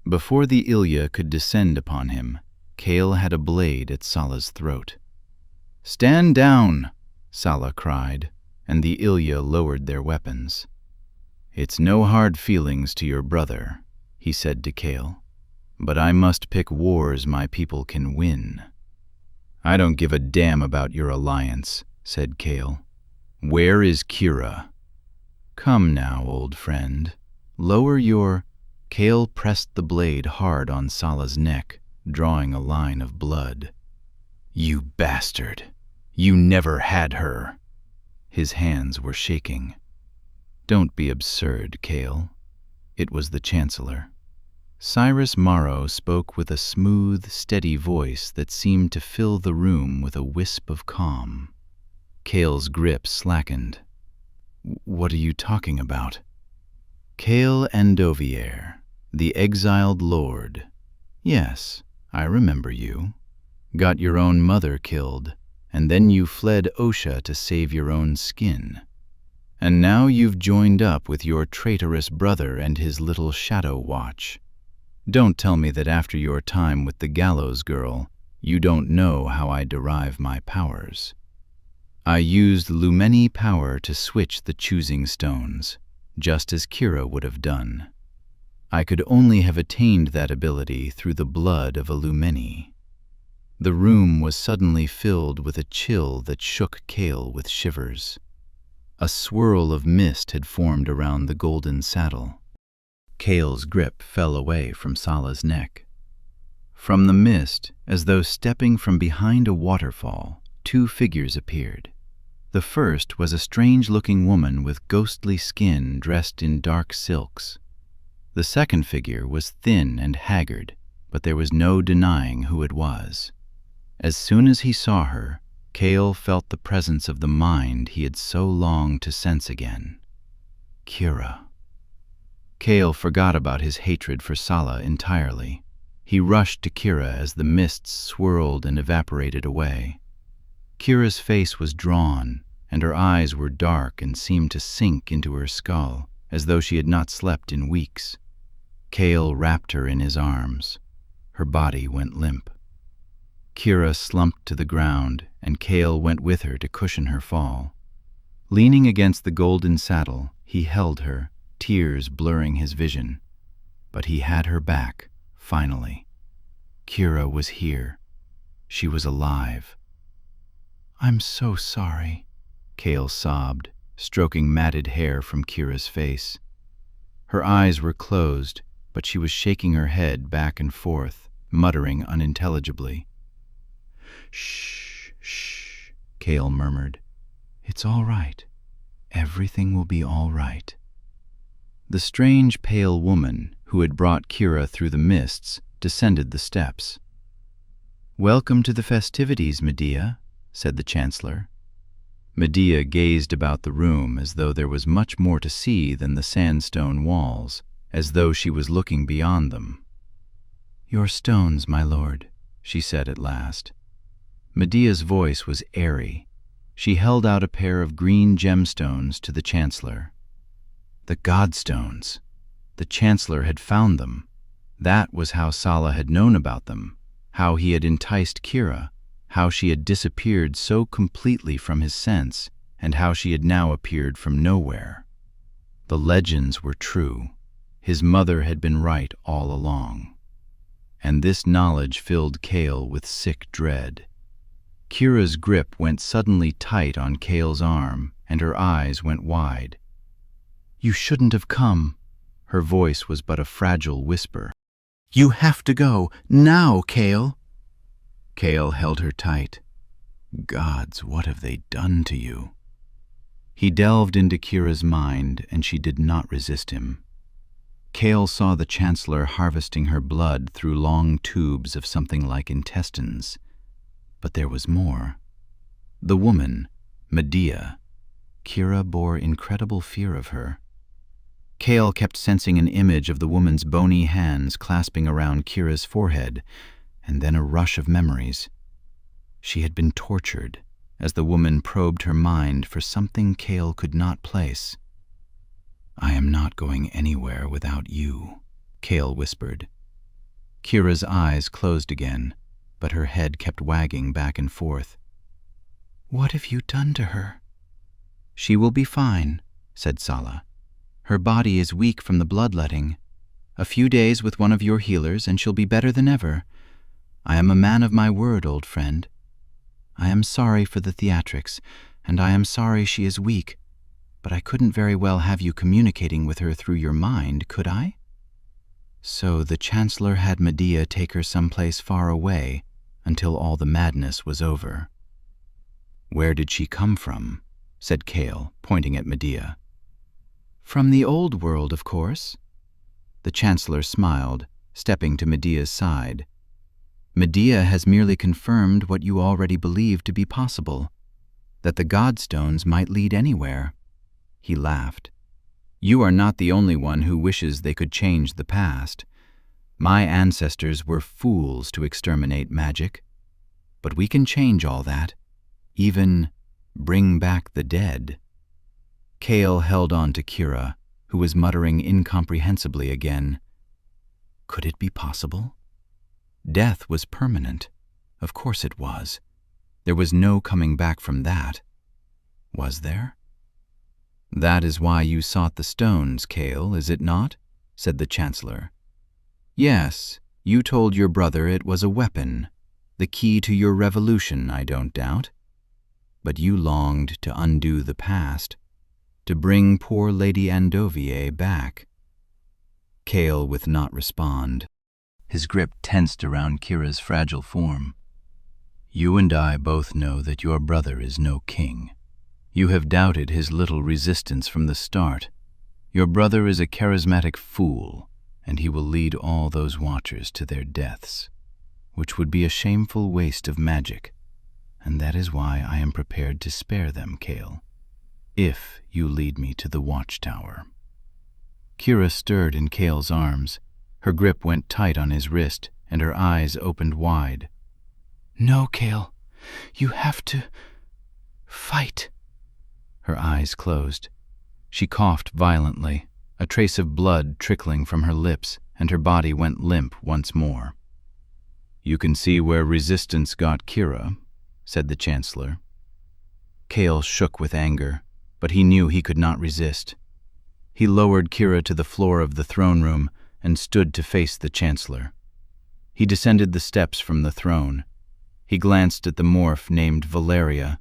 Before the Ilya could descend upon him, Kale had a blade at Sala's throat. "Stand down," Sala cried, and the Ilya lowered their weapons. "It's no hard feelings to your brother," he said to Kale, "but I must pick wars my people can win." "I don't give a damn about your alliance," said Kale. "Where is Kira?" "Come now, old friend. Lower your—" Kale pressed the blade hard on Sala's neck, drawing a line of blood. "You bastard! You never had her!" His hands were shaking. "Don't be absurd, Kale." It was the Chancellor. Cyrus Morrow spoke with a smooth, steady voice that seemed to fill the room with a wisp of calm. Kale's grip slackened. "What are you talking about?" "Kale Andovier, the exiled lord. Yes, I remember you. Got your own mother killed, and then you fled Osha to save your own skin. And now you've joined up with your traitorous brother and his little shadow watch. Don't tell me that after your time with the gallows girl, you don't know how I derive my powers." I used Lumeni power to switch the choosing stones, just as Kira would have done. I could only have attained that ability through the blood of a Lumeni. The room was suddenly filled with a chill that shook Kale with shivers. A swirl of mist had formed around the golden saddle. Kale's grip fell away from Sala's neck. From the mist, as though stepping from behind a waterfall, two figures appeared. The first was a strange-looking woman with ghostly skin dressed in dark silks. The second figure was thin and haggard, but there was no denying who it was. As soon as he saw her, Kale felt the presence of the mind he had so longed to sense again. Kira. Kale forgot about his hatred for Sala entirely. He rushed to Kira as the mists swirled and evaporated away. Kira's face was drawn, and her eyes were dark and seemed to sink into her skull, as though she had not slept in weeks. Kale wrapped her in his arms. Her body went limp. Kira slumped to the ground, and Kale went with her to cushion her fall. Leaning against the golden saddle, he held her, tears blurring his vision. But he had her back, finally. Kira was here. She was alive. "I'm so sorry," Kale sobbed, stroking matted hair from Kira's face. Her eyes were closed, but she was shaking her head back and forth, muttering unintelligibly. "Shh, shh," Kale murmured. "It's all right. Everything will be all right." The strange pale woman who had brought Kira through the mists descended the steps. "Welcome to the festivities, Medea," said the Chancellor. Medea gazed about the room as though there was much more to see than the sandstone walls, as though she was looking beyond them. "Your stones, my lord," she said at last. Medea's voice was airy. She held out a pair of green gemstones to the Chancellor. The Godstones! The Chancellor had found them. That was how Sala had known about them, how he had enticed Kira, how she had disappeared so completely from his sense, and how she had now appeared from nowhere. The legends were true. His mother had been right all along. And this knowledge filled Kale with sick dread. Kira's grip went suddenly tight on Kale's arm, and her eyes went wide. "You shouldn't have come." Her voice was but a fragile whisper. "You have to go, now, Kale." Kale held her tight. "Gods, what have they done to you?" He delved into Kira's mind, and she did not resist him. Kale saw the Chancellor harvesting her blood through long tubes of something like intestines. But there was more. The woman, Medea. Kira bore incredible fear of her. Kale kept sensing an image of the woman's bony hands clasping around Kira's forehead, and then a rush of memories. She had been tortured as the woman probed her mind for something Kale could not place. "I am not going anywhere without you," Kale whispered. Kira's eyes closed again, but her head kept wagging back and forth. "What have you done to her?" "She will be fine," said Sala. "Her body is weak from the bloodletting. A few days with one of your healers and she'll be better than ever. I am a man of my word, old friend. I am sorry for the theatrics, and I am sorry she is weak, but I couldn't very well have you communicating with her through your mind, could I?" So the Chancellor had Medea take her someplace far away until all the madness was over. "Where did she come from?" said Kale, pointing at Medea. "From the old world, of course." The Chancellor smiled, stepping to Medea's side. "Medea has merely confirmed what you already believed to be possible, that the Godstones might lead anywhere." He laughed. "You are not the only one who wishes they could change the past. My ancestors were fools to exterminate magic. But we can change all that, even bring back the dead." Kale held on to Kira, who was muttering incomprehensibly again. Could it be possible? Death was permanent. Of course it was. There was no coming back from that. Was there? That is why you sought the stones, Kale, is it not? Said the Chancellor. Yes, you told your brother it was a weapon, the key to your revolution, I don't doubt. But you longed to undo the past, to bring poor Lady Andovier back. Kale would not respond. His grip tensed around Kira's fragile form. You and I both know that your brother is no king. You have doubted his little resistance from the start. Your brother is a charismatic fool, and he will lead all those watchers to their deaths, which would be a shameful waste of magic, and that is why I am prepared to spare them, Kale, if you lead me to the watchtower. Kira stirred in Kale's arms. Her grip went tight on his wrist, and her eyes opened wide. No, Kale, you have to fight. Her eyes closed. She coughed violently, a trace of blood trickling from her lips, and her body went limp once more. You can see where resistance got Kira, said the Chancellor. Kale shook with anger, but he knew he could not resist. He lowered Kira to the floor of the throne room and stood to face the Chancellor. He descended the steps from the throne. He glanced at the morph named Valeria,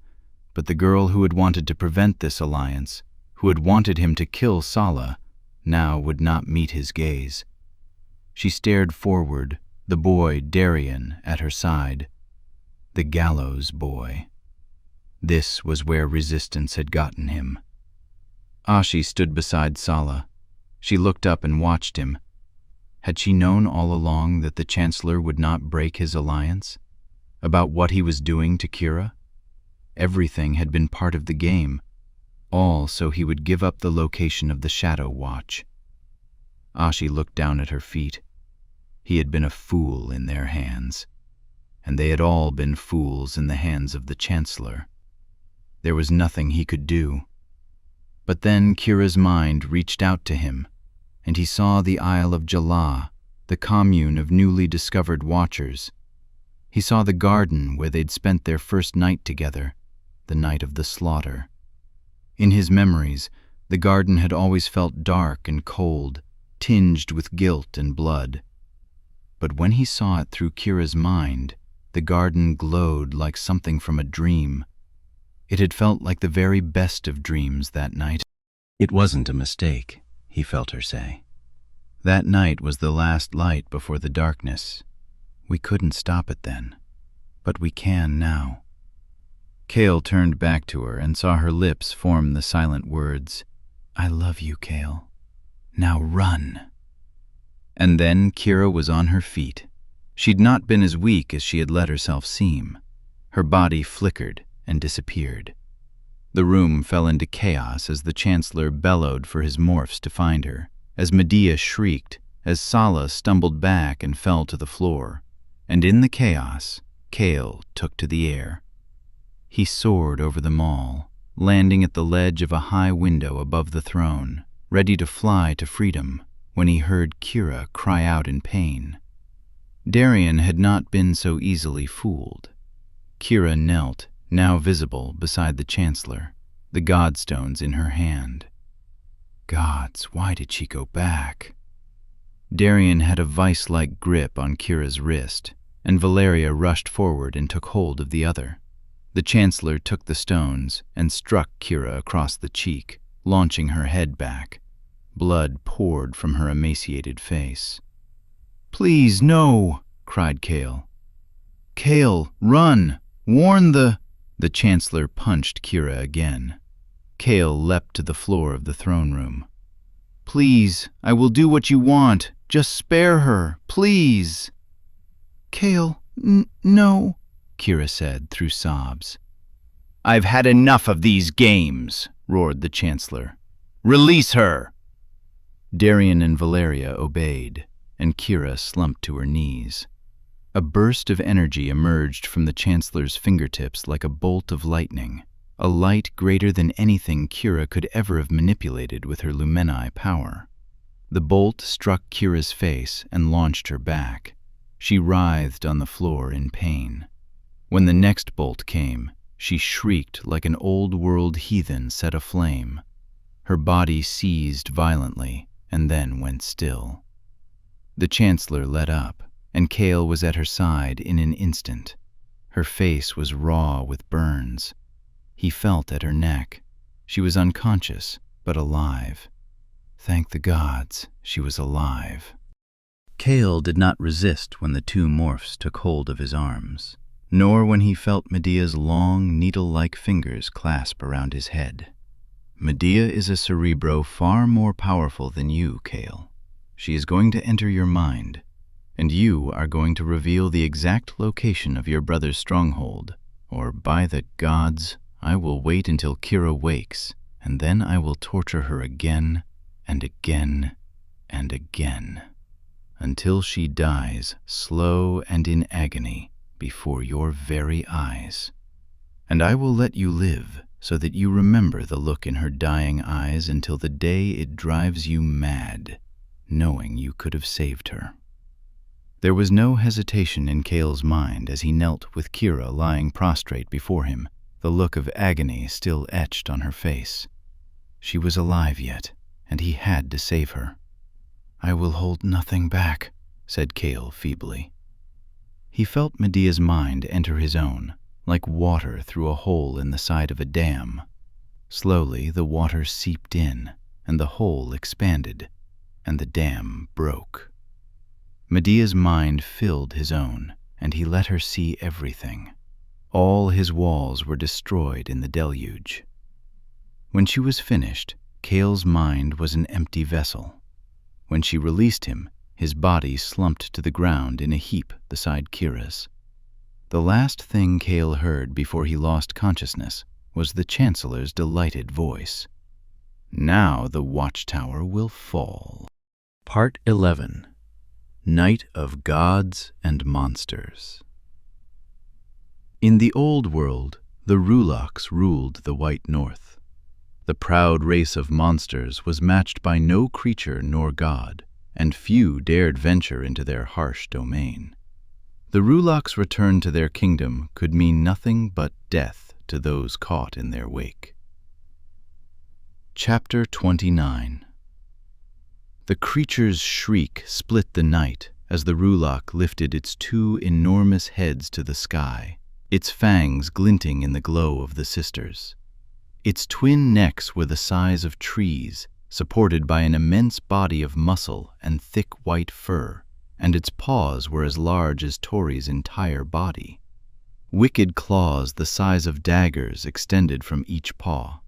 but the girl who had wanted to prevent this alliance, who had wanted him to kill Sala, now would not meet his gaze. She stared forward, the boy Darien at her side. The gallows boy. This was where resistance had gotten him. Ashi stood beside Sala. She looked up and watched him. Had she known all along that the Chancellor would not break his alliance? About what he was doing to Kira? Everything had been part of the game, all so he would give up the location of the Shadow Watch. Ashi looked down at her feet. He had been a fool in their hands, and they had all been fools in the hands of the Chancellor. There was nothing he could do. But then Kira's mind reached out to him, and he saw the Isle of Jala, the commune of newly discovered watchers. He saw the garden where they'd spent their first night together, the night of the slaughter. In his memories, the garden had always felt dark and cold, tinged with guilt and blood. But when he saw it through Kira's mind, the garden glowed like something from a dream. It had felt like the very best of dreams that night. It wasn't a mistake, he felt her say. That night was the last light before the darkness. We couldn't stop it then, but we can now. Kale turned back to her and saw her lips form the silent words, I love you, Kale. Now run. And then Kira was on her feet. She'd not been as weak as she had let herself seem. Her body flickered and disappeared. The room fell into chaos as the Chancellor bellowed for his morphs to find her, as Medea shrieked, as Sala stumbled back and fell to the floor. And in the chaos, Kale took to the air. He soared over them all, landing at the ledge of a high window above the throne, ready to fly to freedom, when he heard Kira cry out in pain. Darien had not been so easily fooled. Kira knelt, now visible, beside the Chancellor, the godstones in her hand. Gods, why did she go back? Darien had a vice-like grip on Kira's wrist, and Valeria rushed forward and took hold of the other. The Chancellor took the stones and struck Kira across the cheek, launching her head back. Blood poured from her emaciated face. Please, no, cried Kale. Kale, run! Warn the... The Chancellor punched Kira again. Kale leapt to the floor of the throne room. Please, I will do what you want. Just spare her, please. Kale, no, Kira said through sobs. I've had enough of these games, roared the Chancellor. Release her! Darien and Valeria obeyed, and Kira slumped to her knees. A burst of energy emerged from the Chancellor's fingertips like a bolt of lightning, a light greater than anything Kira could ever have manipulated with her Lumeni power. The bolt struck Kira's face and launched her back. She writhed on the floor in pain. When the next bolt came, She shrieked like an old-world heathen set aflame. Her body seized violently and then went still. The Chancellor let up, and Cale was at her side in an instant. Her face was raw with burns. He felt at her neck. She was unconscious, but alive. Thank the gods, she was alive. Cale did not resist when the two morphs took hold of his arms, nor when he felt Medea's long, needle-like fingers clasp around his head. Medea is a cerebro far more powerful than you, Cale. She is going to enter your mind, and you are going to reveal the exact location of your brother's stronghold, or by the gods, I will wait until Kira wakes, and then I will torture her again and again and again, until she dies slow and in agony before your very eyes. And I will let you live so that you remember the look in her dying eyes until the day it drives you mad, knowing you could have saved her. There was no hesitation in Cale's mind as he knelt with Kira lying prostrate before him, the look of agony still etched on her face. She was alive yet, and he had to save her. I will hold nothing back, said Cale feebly. He felt Medea's mind enter his own, like water through a hole in the side of a dam. Slowly the water seeped in, and the hole expanded, and the dam broke. Medea's mind filled his own, and he let her see everything. All his walls were destroyed in the deluge. When she was finished, Cale's mind was an empty vessel. When she released him, his body slumped to the ground in a heap beside Kira's. The last thing Cale heard before he lost consciousness was the Chancellor's delighted voice. Now the watchtower will fall. Part 11. Night of Gods and Monsters. In the old world, the Rulaks ruled the White North. The proud race of monsters was matched by no creature nor god, and few dared venture into their harsh domain. The Rulaks' return to their kingdom could mean nothing but death to those caught in their wake. Chapter 29. The creature's shriek split the night as the Rulak lifted its two enormous heads to the sky, its fangs glinting in the glow of the sisters. Its twin necks were the size of trees, supported by an immense body of muscle and thick white fur, and its paws were as large as Tori's entire body. Wicked claws the size of daggers extended from each paw.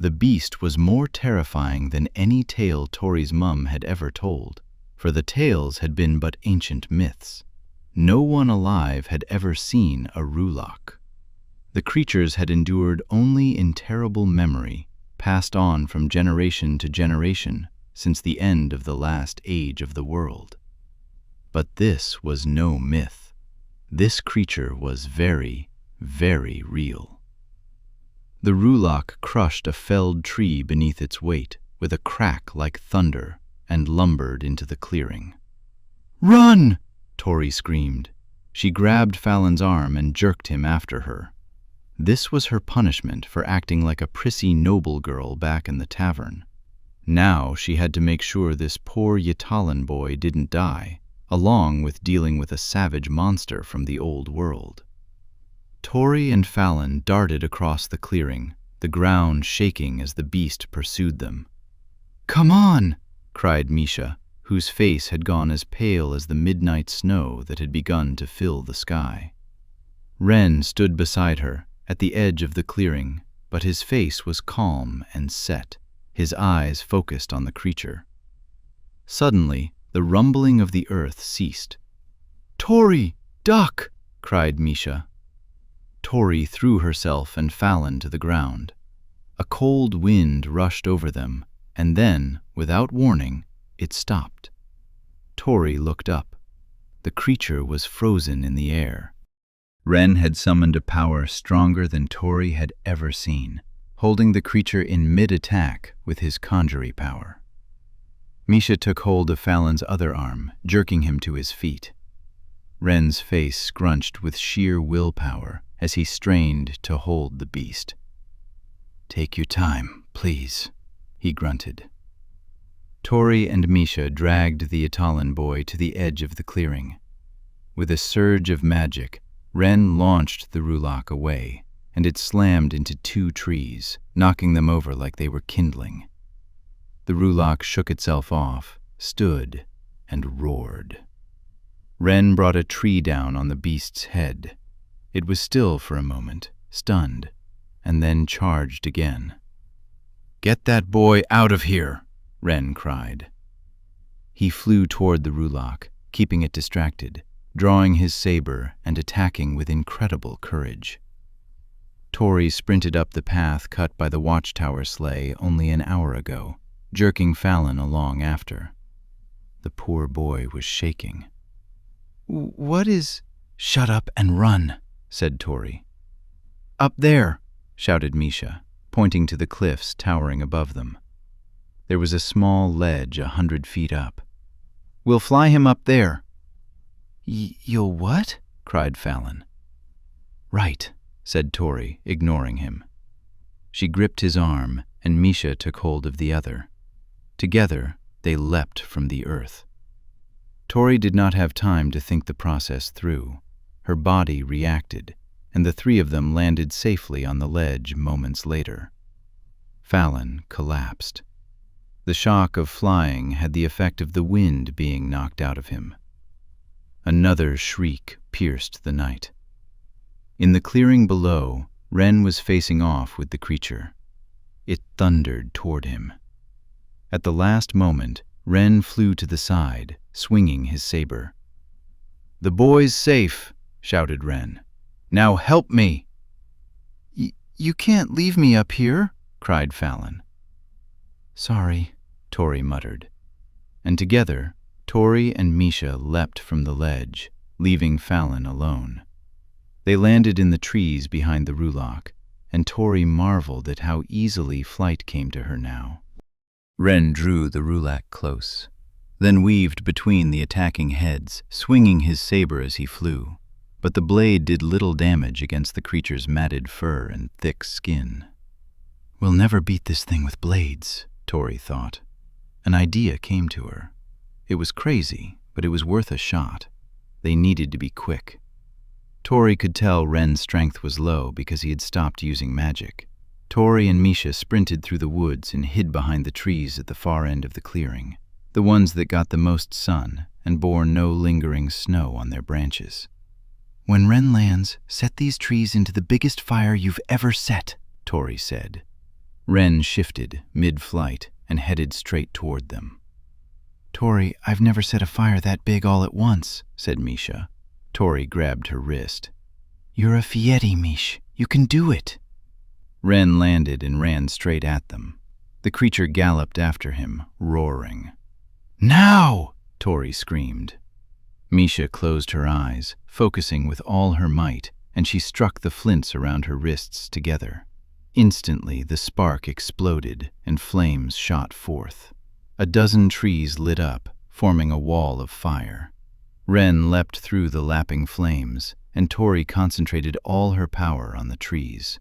The beast was more terrifying than any tale Tori's mum had ever told, for the tales had been but ancient myths. No one alive had ever seen a Rulak. The creatures had endured only in terrible memory, passed on from generation to generation since the end of the last age of the world. But this was no myth. This creature was very, very real. The Rulak crushed a felled tree beneath its weight with a crack like thunder and lumbered into the clearing. "Run!" Tori screamed. She grabbed Fallon's arm and jerked him after her. This was her punishment for acting like a prissy noble girl back in the tavern. Now she had to make sure this poor Yatalan boy didn't die, along with dealing with a savage monster from the old world. Tori and Fallon darted across the clearing, the ground shaking as the beast pursued them. "Come on!" cried Misha, whose face had gone as pale as the midnight snow that had begun to fill the sky. Ren stood beside her, at the edge of the clearing, but his face was calm and set, his eyes focused on the creature. Suddenly, the rumbling of the earth ceased. "Tori, duck!" cried Misha. Tori threw herself and Fallon to the ground. A cold wind rushed over them, and then, without warning, it stopped. Tori looked up. The creature was frozen in the air. Ren had summoned a power stronger than Tori had ever seen, holding the creature in mid-attack with his conjury power. Misha took hold of Fallon's other arm, jerking him to his feet. Ren's face scrunched with sheer willpower, as he strained to hold the beast. "Take your time, please," he grunted. Tori and Misha dragged the Italan boy to the edge of the clearing. With a surge of magic, Ren launched the Rulak away, and it slammed into 2 trees, knocking them over like they were kindling. The Rulak shook itself off, stood, and roared. Ren brought a tree down on the beast's head. It was still for a moment, stunned, and then charged again. "Get that boy out of here!" Ren cried. He flew toward the Rulak, keeping it distracted, drawing his saber and attacking with incredible courage. Tori sprinted up the path cut by the watchtower sleigh only an hour ago, jerking Fallon along after. The poor boy was shaking. "What is—" "Shut up and run," said Tori. "Up there," shouted Misha, pointing to the cliffs towering above them. There was a small ledge 100 feet up. "We'll fly him up there." "You'll what?" cried Fallon. "Right," said Tori, ignoring him. She gripped his arm, and Misha took hold of the other. Together, they leapt from the earth. Tori did not have time to think the process through. Her body reacted, and the 3 of them landed safely on the ledge moments later. Fallon collapsed. The shock of flying had the effect of the wind being knocked out of him. Another shriek pierced the night. In the clearing below, Ren was facing off with the creature. It thundered toward him. At the last moment, Ren flew to the side, swinging his saber. "The boy's safe," shouted Ren. "Now help me!" You can't leave me up here," cried Fallon. "Sorry," Tori muttered. And together, Tori and Misha leapt from the ledge, leaving Fallon alone. They landed in the trees behind the Rulak, and Tori marveled at how easily flight came to her now. Ren drew the Rulak close, then weaved between the attacking heads, swinging his saber as he flew. But the blade did little damage against the creature's matted fur and thick skin. "We'll never beat this thing with blades," Tori thought. An idea came to her. It was crazy, but it was worth a shot. They needed to be quick. Tori could tell Ren's strength was low because he had stopped using magic. Tori and Misha sprinted through the woods and hid behind the trees at the far end of the clearing, the ones that got the most sun and bore no lingering snow on their branches. "When Ren lands, set these trees into the biggest fire you've ever set," Tori said. Ren shifted mid-flight and headed straight toward them. "Tori, I've never set a fire that big all at once," said Misha. Tori grabbed her wrist. "You're a Fieri, Mish. You can do it." Ren landed and ran straight at them. The creature galloped after him, roaring. "Now!" Tori screamed. Misha closed her eyes, focusing with all her might, and she struck the flints around her wrists together. Instantly, the spark exploded and flames shot forth. A dozen trees lit up, forming a wall of fire. Ren leapt through the lapping flames, and Tori concentrated all her power on the trees.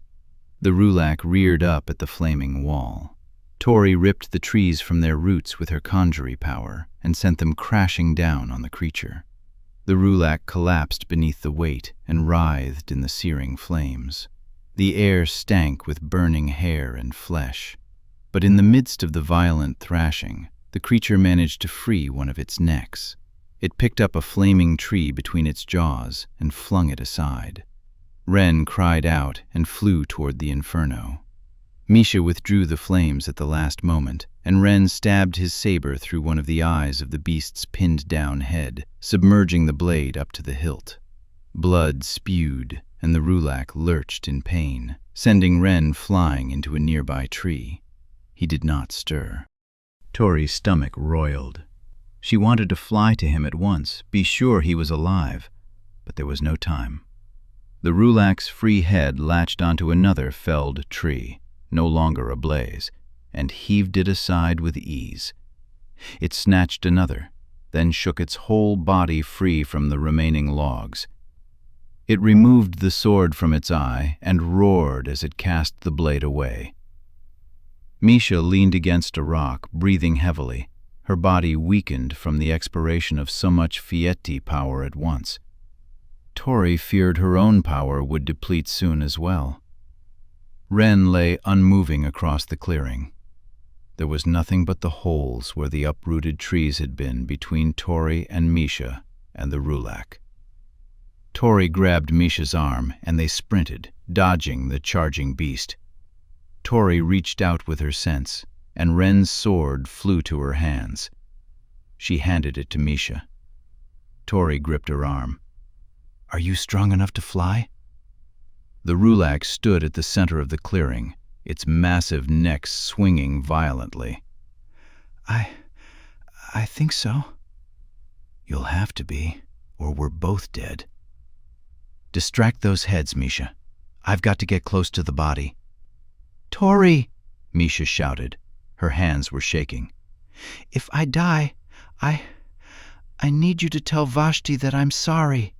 The Rulak reared up at the flaming wall. Tori ripped the trees from their roots with her conjury power and sent them crashing down on the creature. The Rulak collapsed beneath the weight and writhed in the searing flames. The air stank with burning hair and flesh. But in the midst of the violent thrashing, the creature managed to free one of its necks. It picked up a flaming tree between its jaws and flung it aside. Ren cried out and flew toward the inferno. Misha withdrew the flames at the last moment, and Ren stabbed his saber through one of the eyes of the beast's pinned-down head, submerging the blade up to the hilt. Blood spewed, and the Rulak lurched in pain, sending Ren flying into a nearby tree. He did not stir. Tori's stomach roiled. She wanted to fly to him at once, be sure he was alive, but there was no time. The Rulak's free head latched onto another felled tree, no longer ablaze, and heaved it aside with ease. It snatched another, then shook its whole body free from the remaining logs. It removed the sword from its eye and roared as it cast the blade away. Misha leaned against a rock, breathing heavily, her body weakened from the expiration of so much Fieti power at once. Tori feared her own power would deplete soon as well. Ren lay unmoving across the clearing. There was nothing but the holes where the uprooted trees had been between Tori and Misha and the Rulak. Tori grabbed Misha's arm and they sprinted, dodging the charging beast. Tori reached out with her sense, and Ren's sword flew to her hands. She handed it to Misha. Tori gripped her arm. "Are you strong enough to fly?" The Rulak stood at the center of the clearing, its massive neck swinging violently. I think so." "You'll have to be, or we're both dead." "Distract those heads, Misha. I've got to get close to the body." "Tori!" Misha shouted. Her hands were shaking. "If I die, I need you to tell Vashti that I'm sorry."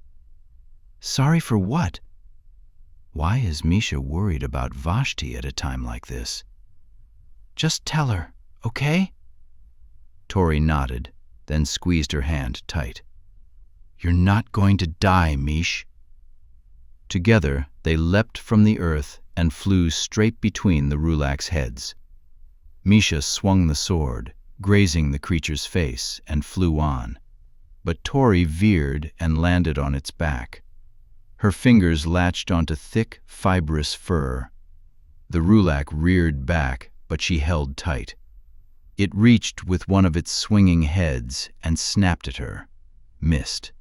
"Sorry for what?" Why is Misha worried about Vashti at a time like this? "Just tell her, okay?" Tori nodded, then squeezed her hand tight. "You're not going to die, Mish." Together, they leapt from the earth and flew straight between the Rulak's heads. Misha swung the sword, grazing the creature's face, and flew on. But Tori veered and landed on its back. Her fingers latched onto thick, fibrous fur. The Rulak reared back, but she held tight. It reached with one of its swinging heads and snapped at her. Missed.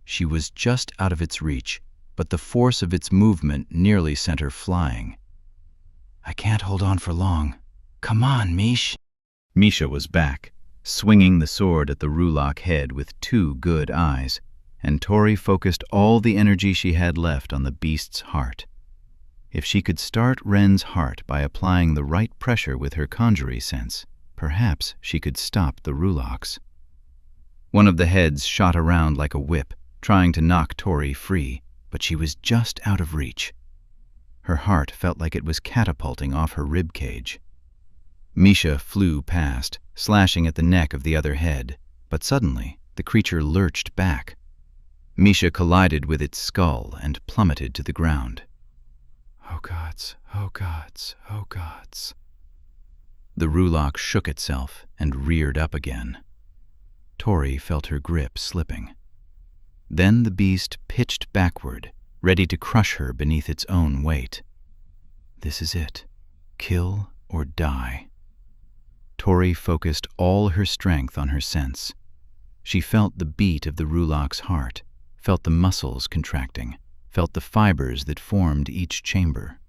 She was just out of its reach, but the force of its movement nearly sent her flying. "I can't hold on for long. Come on, Mish." Misha was back, swinging the sword at the Rulak head with 2 good eyes, and Tori focused all the energy she had left on the beast's heart. If she could start Ren's heart by applying the right pressure with her conjury sense, perhaps she could stop the Rulaks. One of the heads shot around like a whip, trying to knock Tori free, but she was just out of reach. Her heart felt like it was catapulting off her rib cage. Misha flew past, slashing at the neck of the other head, but suddenly the creature lurched back. Misha collided with its skull and plummeted to the ground. "Oh gods, oh gods, oh gods." The Rulak shook itself and reared up again. Tori felt her grip slipping. Then the beast pitched backward, ready to crush her beneath its own weight. This is it. Kill or die. Tori focused all her strength on her sense. She felt the beat of the Rulak's heart, felt the muscles contracting, felt the fibers that formed each chamber.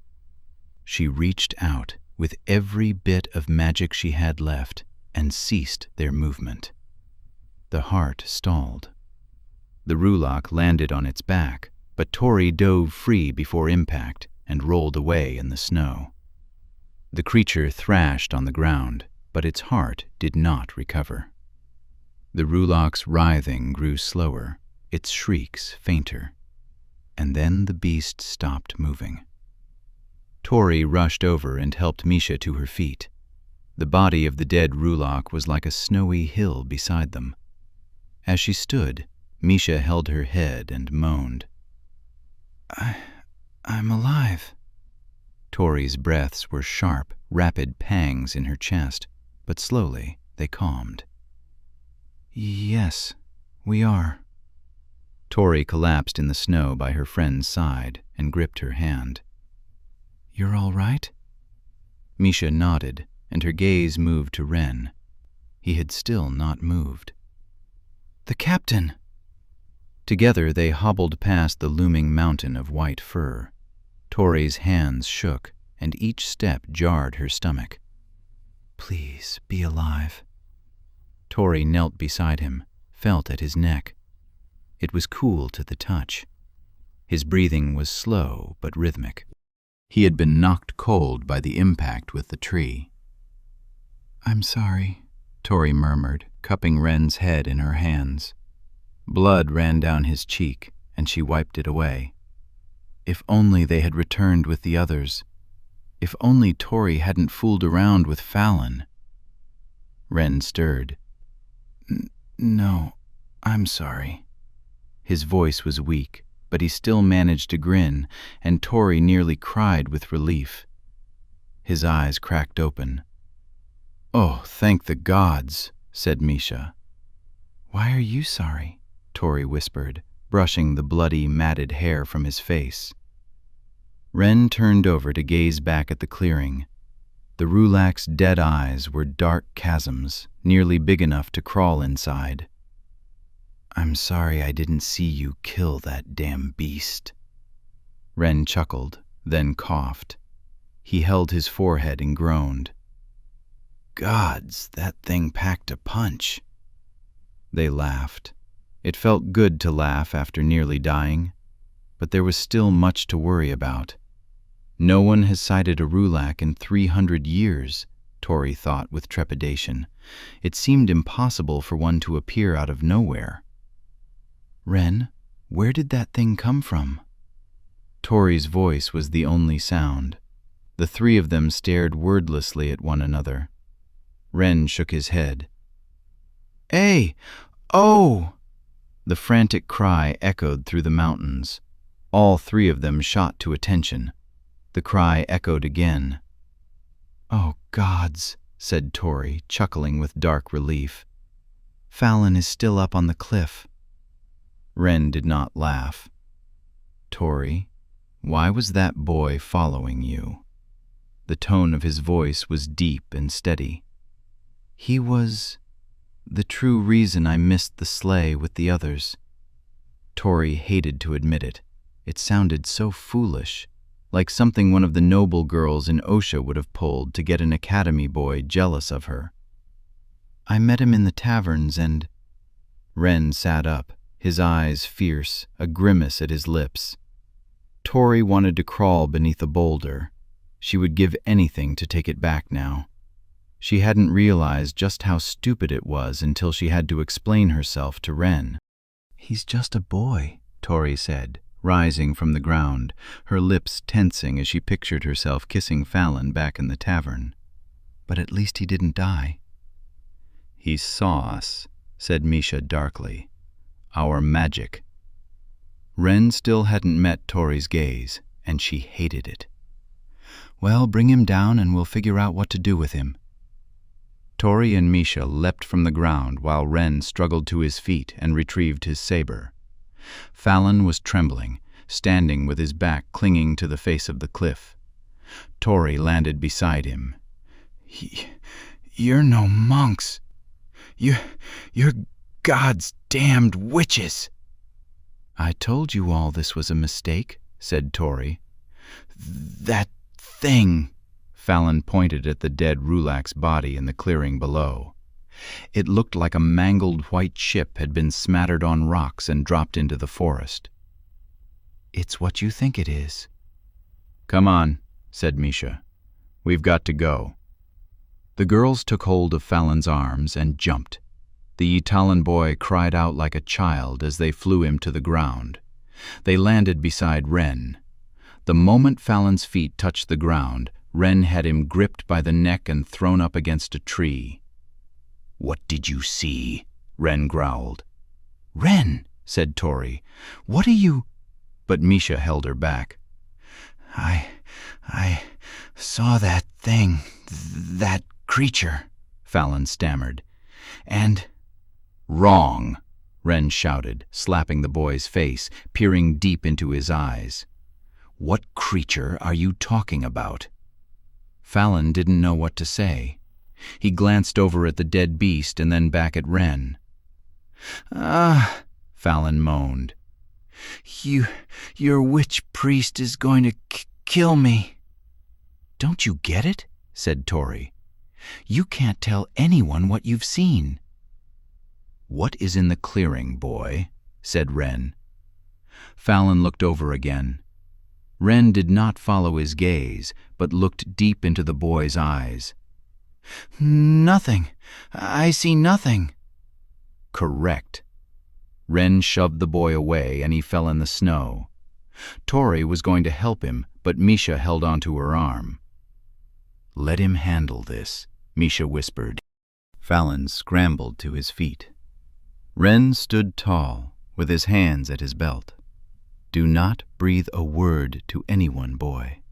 She reached out with every bit of magic she had left and ceased their movement. The heart stalled. The Rulak landed on its back, but Tori dove free before impact and rolled away in the snow. The creature thrashed on the ground, but its heart did not recover. The Rulak's writhing grew slower, its shrieks fainter, and then the beast stopped moving. Tori rushed over and helped Misha to her feet. The body of the dead Rulak was like a snowy hill beside them. As she stood, Misha held her head and moaned. I'm alive." Tori's breaths were sharp, rapid pangs in her chest, but slowly they calmed. "Yes, we are." Tori collapsed in the snow by her friend's side and gripped her hand. "You're all right?" Misha nodded, and her gaze moved to Ren. He had still not moved. "The captain!" Together they hobbled past the looming mountain of white fur. Tori's hands shook, and each step jarred her stomach. "Please, be alive." Tori knelt beside him, felt at his neck. It was cool to the touch. His breathing was slow but rhythmic. He had been knocked cold by the impact with the tree. "I'm sorry," Tori murmured, cupping Ren's head in her hands. Blood ran down his cheek, and she wiped it away. If only they had returned with the others. If only Tori hadn't fooled around with Fallon. Wren stirred. No, I'm sorry." His voice was weak, but he still managed to grin, and Tori nearly cried with relief. His eyes cracked open. "Oh, thank the gods," said Misha. "Why are you sorry?" Tori whispered, brushing the bloody, matted hair from his face. Wren turned over to gaze back at the clearing. The Rulak's dead eyes were dark chasms, nearly big enough to crawl inside. "I'm sorry I didn't see you kill that damn beast." Wren chuckled, then coughed. He held his forehead and groaned. "Gods, that thing packed a punch." They laughed. It felt good to laugh after nearly dying, but there was still much to worry about. No one has sighted a Rulak in 300 years, Tori thought with trepidation. It seemed impossible for one to appear out of nowhere. "Wren, where did that thing come from?" Tori's voice was the only sound. The three of them stared wordlessly at one another. Wren shook his head. "Hey! Oh!" The frantic cry echoed through the mountains. All three of them shot to attention. The cry echoed again. "Oh, gods," said Tori, chuckling with dark relief. "Fallon is still up on the cliff." Wren did not laugh. "Tori, why was that boy following you?" The tone of his voice was deep and steady. "He was the true reason I missed the sleigh with the others." Tori hated to admit it. It sounded so foolish, like something one of the noble girls in OSHA would have pulled to get an academy boy jealous of her. "I met him in the taverns and—" Wren sat up, his eyes fierce, a grimace at his lips. Tori wanted to crawl beneath a boulder. She would give anything to take it back now. She hadn't realized just how stupid it was until she had to explain herself to Wren. "He's just a boy," Tori said, rising from the ground, her lips tensing as she pictured herself kissing Fallon back in the tavern. "But at least he didn't die." "He saw us," said Misha darkly. "Our magic." Wren still hadn't met Tori's gaze, and she hated it. "Well, bring him down and we'll figure out what to do with him." Tori and Misha leapt from the ground while Wren struggled to his feet and retrieved his saber. Fallon was trembling, standing with his back clinging to the face of the cliff. Tori landed beside him. "You're no monks. You're God's damned witches." "I told you all this was a mistake," said Tori. "That thing." Fallon pointed at the dead Rulak's body in the clearing below. It looked like a mangled white ship had been smattered on rocks and dropped into the forest. "It's what you think it is." "Come on," said Misha. "We've got to go." The girls took hold of Fallon's arms and jumped. The Italan boy cried out like a child as they flew him to the ground. They landed beside Wren. The moment Fallon's feet touched the ground, Wren had him gripped by the neck and thrown up against a tree. "What did you see?" Wren growled. "Wren," said Tori, "what are you—" But Misha held her back. I saw that thing, that creature," Fallon stammered. "And—" "Wrong," Wren shouted, slapping the boy's face, peering deep into his eyes. "What creature are you talking about?" Fallon didn't know what to say. He glanced over at the dead beast and then back at Wren. "Ah," Fallon moaned. Your witch priest is going to kill me." "Don't you get it?" said Tori. "You can't tell anyone what you've seen." "What is in the clearing, boy?" said Wren. Fallon looked over again. Wren did not follow his gaze, but looked deep into the boy's eyes. "Nothing. I see nothing." "Correct." Ren shoved the boy away and he fell in the snow. Tori was going to help him, but Misha held onto her arm. "Let him handle this," Misha whispered. Fallon scrambled to his feet. Ren stood tall, with his hands at his belt. "Do not breathe a word to anyone, boy,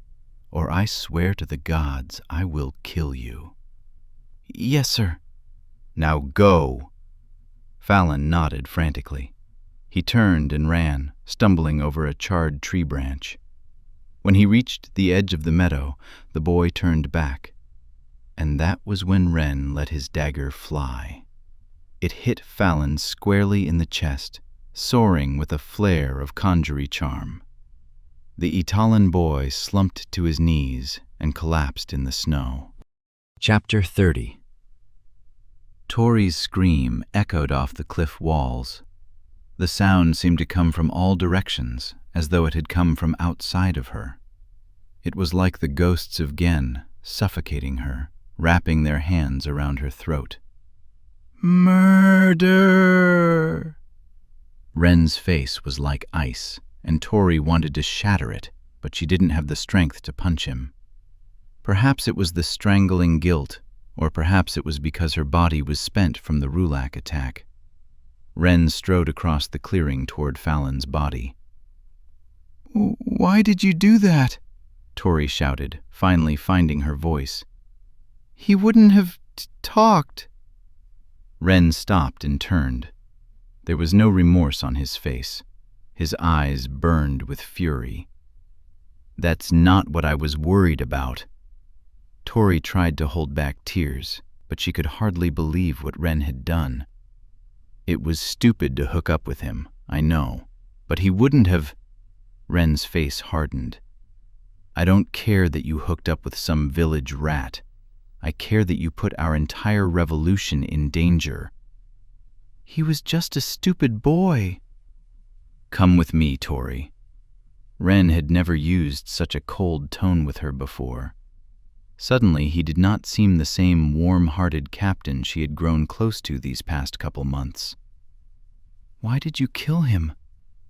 or I swear to the gods I will kill you." "Yes, sir." "Now go." Fallon nodded frantically. He turned and ran, stumbling over a charred tree branch. When he reached the edge of the meadow, the boy turned back, and that was when Ren let his dagger fly. It hit Fallon squarely in the chest, soaring with a flare of conjury charm. The Italan boy slumped to his knees and collapsed in the snow. Chapter 30. Tori's scream echoed off the cliff walls. The sound seemed to come from all directions, as though it had come from outside of her. It was like the ghosts of Gen, suffocating her, wrapping their hands around her throat. "Murder!" Ren's face was like ice, and Tori wanted to shatter it, but she didn't have the strength to punch him. Perhaps it was the strangling guilt, or perhaps it was because her body was spent from the Rulak attack. Ren strode across the clearing toward Fallon's body. "Why did you do that?" Tori shouted, finally finding her voice. "He wouldn't have talked." Ren stopped and turned. There was no remorse on his face. His eyes burned with fury. "That's not what I was worried about." Tori tried to hold back tears, but she could hardly believe what Ren had done. "It was stupid to hook up with him, I know, but he wouldn't have—" Ren's face hardened. "I don't care that you hooked up with some village rat. I care that you put our entire revolution in danger." "He was just a stupid boy." "Come with me, Tori." Ren had never used such a cold tone with her before. Suddenly, he did not seem the same warm-hearted captain she had grown close to these past couple months. "Why did you kill him?"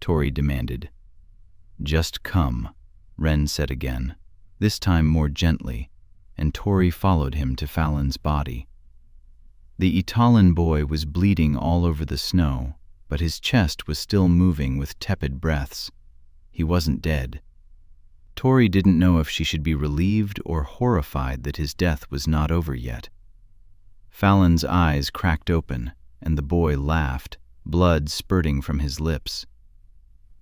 Tori demanded. "Just come," Ren said again, this time more gently, and Tori followed him to Fallon's body. The Italan boy was bleeding all over the snow, but his chest was still moving with tepid breaths. He wasn't dead. Tori didn't know if she should be relieved or horrified that his death was not over yet. Fallon's eyes cracked open, and the boy laughed, blood spurting from his lips.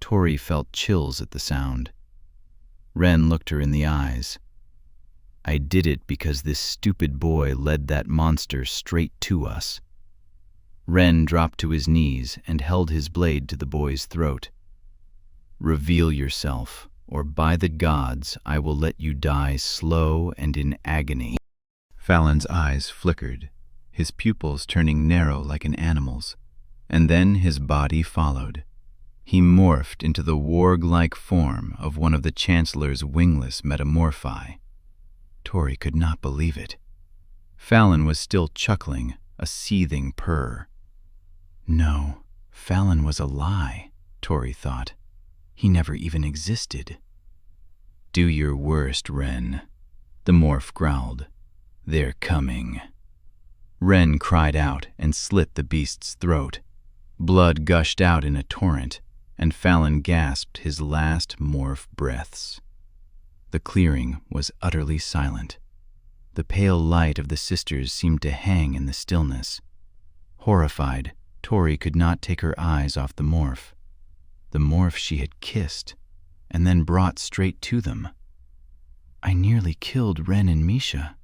Tori felt chills at the sound. Ren looked her in the eyes. "I did it because this stupid boy led that monster straight to us." Ren dropped to his knees and held his blade to the boy's throat. "Reveal yourself, or by the gods I will let you die slow and in agony." Fallon's eyes flickered, his pupils turning narrow like an animal's, and then his body followed. He morphed into the warg-like form of one of the Chancellor's wingless metamorphi. Tori could not believe it. Fallon was still chuckling, a seething purr. No, Fallon was a lie, Tori thought. He never even existed. "Do your worst, Ren," the morph growled. "They're coming." Ren cried out and slit the beast's throat. Blood gushed out in a torrent, and Fallon gasped his last morph breaths. The clearing was utterly silent. The pale light of the sisters seemed to hang in the stillness. Horrified, Tori could not take her eyes off the morph she had kissed, and then brought straight to them. "I nearly killed Ren and Misha.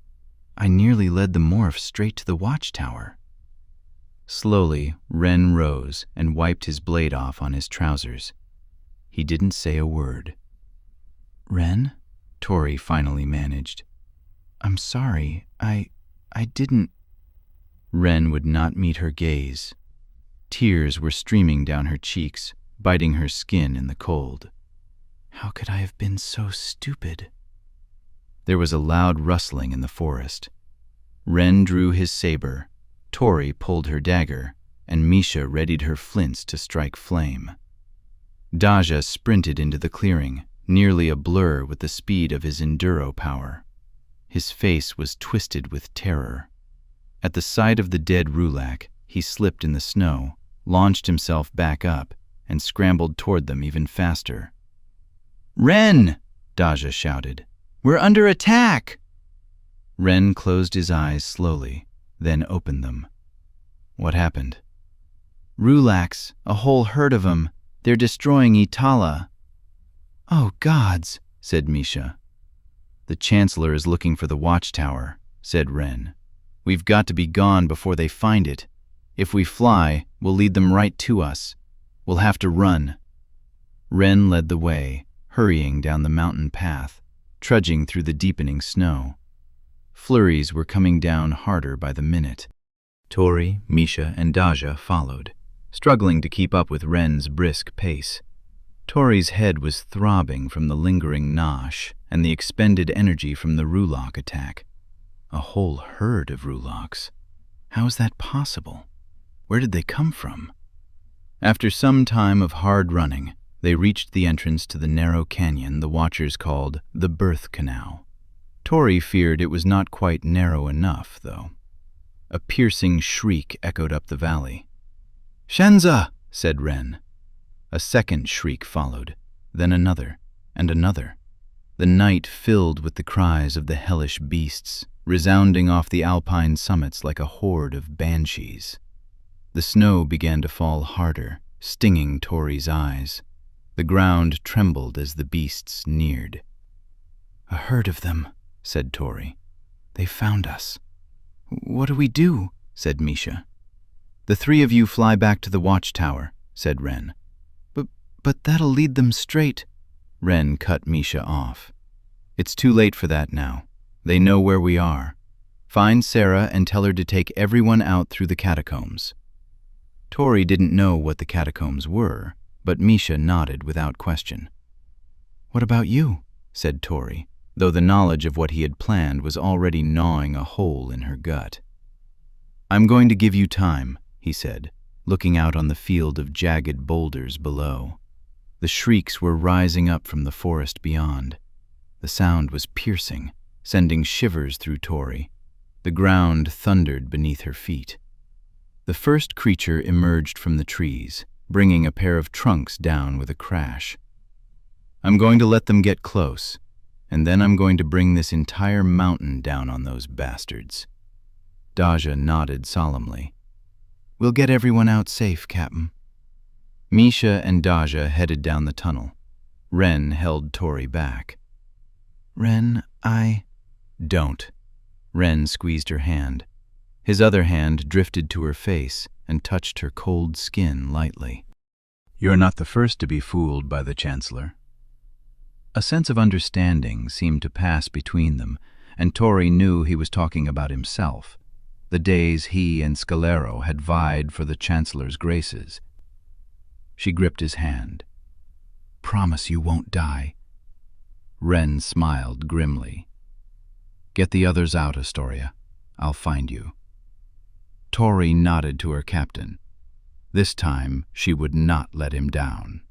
I nearly led the morph straight to the watchtower." Slowly, Ren rose and wiped his blade off on his trousers. He didn't say a word. "Ren?" Tori finally managed. "I'm sorry. I didn't—" Ren would not meet her gaze. Tears were streaming down her cheeks, biting her skin in the cold. How could I have been so stupid? There was a loud rustling in the forest. Ren drew his saber, Tori pulled her dagger, and Misha readied her flints to strike flame. Daja sprinted into the clearing, nearly a blur with the speed of his enduro power. His face was twisted with terror. At the sight of the dead Rulak, he slipped in the snow, launched himself back up, and scrambled toward them even faster. "Ren!" Daja shouted. "We're under attack!" Ren closed his eyes slowly, then opened them. What happened? "Rulaks, a whole herd of them. They're destroying Itala." "Oh, gods," said Misha. "The Chancellor is looking for the watchtower," said Ren. "We've got to be gone before they find it. If we fly, we'll lead them right to us. We'll have to run." Ren led the way, hurrying down the mountain path, trudging through the deepening snow. Flurries were coming down harder by the minute. Tori, Misha, and Daja followed, struggling to keep up with Ren's brisk pace. Tori's head was throbbing from the lingering nosh and the expended energy from the Rulak attack. A whole herd of Rulaks. How is that possible? Where did they come from? After some time of hard running, they reached the entrance to the narrow canyon the watchers called the Birth Canal. Tori feared it was not quite narrow enough, though. A piercing shriek echoed up the valley. "Shenza!" said Ren. A second shriek followed, then another, and another. The night filled with the cries of the hellish beasts, resounding off the alpine summits like a horde of banshees. The snow began to fall harder, stinging Tori's eyes. The ground trembled as the beasts neared. "A herd of them," said Tori. "They found us." "What do we do?" said Misha. "The three of you fly back to the watchtower," said Ren. But that'll lead them straight." Ren cut Misha off. "It's too late for that now. They know where we are. Find Sarah and tell her to take everyone out through the catacombs." Tori didn't know what the catacombs were, but Misha nodded without question. "What about you?" said Tori, though the knowledge of what he had planned was already gnawing a hole in her gut. "I'm going to give you time," he said, looking out on the field of jagged boulders below. The shrieks were rising up from the forest beyond. The sound was piercing, sending shivers through Tori. The ground thundered beneath her feet. The first creature emerged from the trees, bringing a pair of trunks down with a crash. "I'm going to let them get close, and then I'm going to bring this entire mountain down on those bastards." Daja nodded solemnly. "We'll get everyone out safe, Captain." Misha and Daja headed down the tunnel. Ren held Tori back. "Ren, Don't." Ren squeezed her hand. His other hand drifted to her face and touched her cold skin lightly. "You're not the first to be fooled by the Chancellor." A sense of understanding seemed to pass between them, and Tori knew he was talking about himself, the days he and Scalero had vied for the Chancellor's graces. She gripped his hand. "Promise you won't die." Ren smiled grimly. "Get the others out, Astoria. I'll find you." Tori nodded to her captain. This time she would not let him down.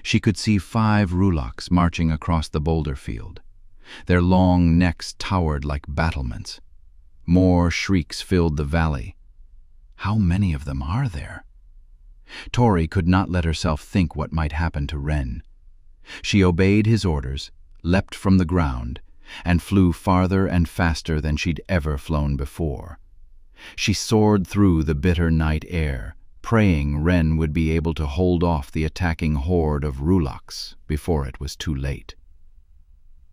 She could see 5 Rulaks marching across the boulder field. Their long necks towered like battlements. More shrieks filled the valley. How many of them are there? Tori could not let herself think what might happen to Ren. She obeyed his orders, leapt from the ground, and flew farther and faster than she'd ever flown before. She soared through the bitter night air, praying Ren would be able to hold off the attacking horde of Rulaks before it was too late.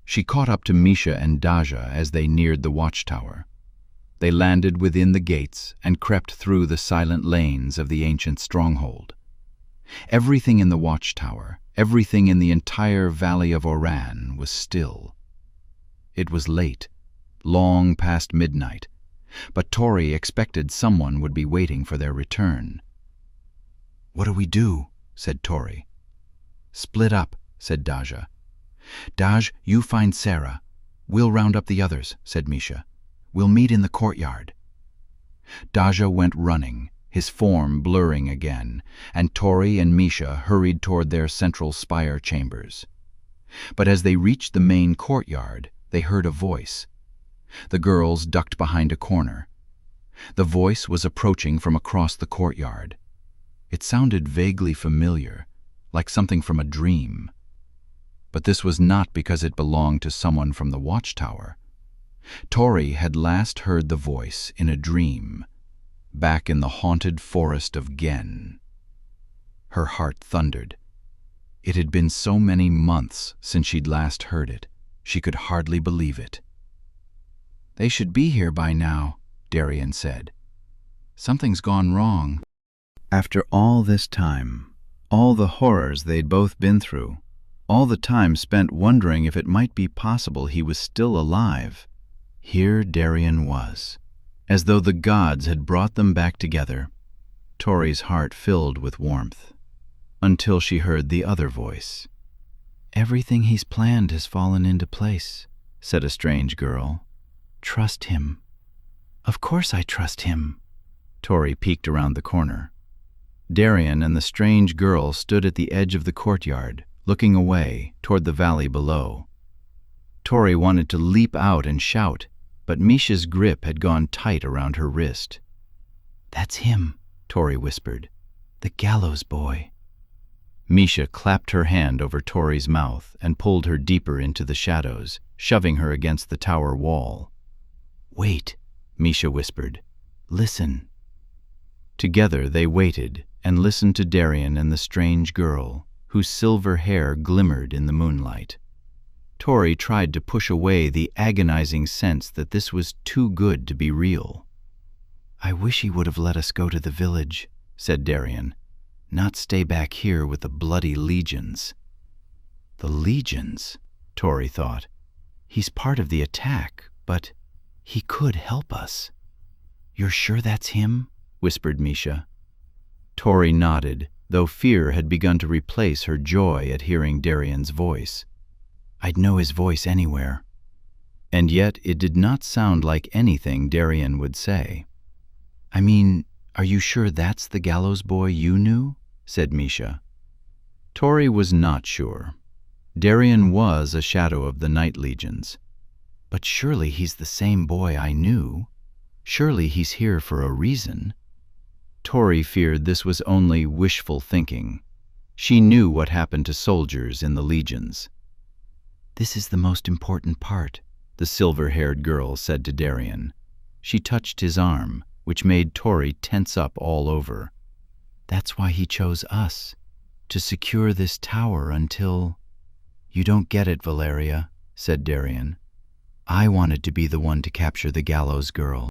She caught up to Misha and Daja as they neared the watchtower. They landed within the gates and crept through the silent lanes of the ancient stronghold. Everything in the watchtower, everything in the entire valley of Oran was still. It was late, long past midnight, but Tori expected someone would be waiting for their return. "What do we do?" said Tori. "Split up," said Daja. "Daj, you find Sarah. We'll round up the others," said Misha. "We'll meet in the courtyard." Daja went running, his form blurring again, and Tori and Misha hurried toward their central spire chambers. But as they reached the main courtyard, they heard a voice. The girls ducked behind a corner. The voice was approaching from across the courtyard. It sounded vaguely familiar, like something from a dream. But this was not because it belonged to someone from the watchtower. Tori had last heard the voice in a dream, back in the haunted forest of Gen. Her heart thundered. It had been so many months since she'd last heard it. She could hardly believe it. "They should be here by now," Darian said. "Something's gone wrong." After all this time, all the horrors they'd both been through, all the time spent wondering if it might be possible he was still alive, here Darian was, as though the gods had brought them back together. Tori's heart filled with warmth, until she heard the other voice. "Everything he's planned has fallen into place," said a strange girl. "Trust him." "Of course I trust him." Tori peeked around the corner. Darian and the strange girl stood at the edge of the courtyard, looking away toward the valley below. Tori wanted to leap out and shout, but Misha's grip had gone tight around her wrist. "That's him," Tori whispered. "The gallows boy." Misha clapped her hand over Tori's mouth and pulled her deeper into the shadows, shoving her against the tower wall. "Wait," Misha whispered. "Listen." Together they waited and listened to Darian and the strange girl, whose silver hair glimmered in the moonlight. Tori tried to push away the agonizing sense that this was too good to be real. "I wish he would have let us go to the village," said Darian, "not stay back here with the bloody legions." "The legions?" Tori thought. "He's part of the attack, but he could help us." "You're sure that's him?" whispered Misha. Tori nodded, though fear had begun to replace her joy at hearing Darian's voice. "I'd know his voice anywhere." And yet it did not sound like anything Darian would say. "I mean, are you sure that's the gallows boy you knew?" said Misha. Tori was not sure. Darian was a shadow of the Night Legions. "But surely he's the same boy I knew. Surely he's here for a reason." Tori feared this was only wishful thinking. She knew what happened to soldiers in the legions. "This is the most important part," the silver-haired girl said to Darian. She touched his arm, which made Tori tense up all over. "That's why he chose us, to secure this tower until—" "You don't get it, Valeria," said Darian. "I wanted to be the one to capture the gallows girl.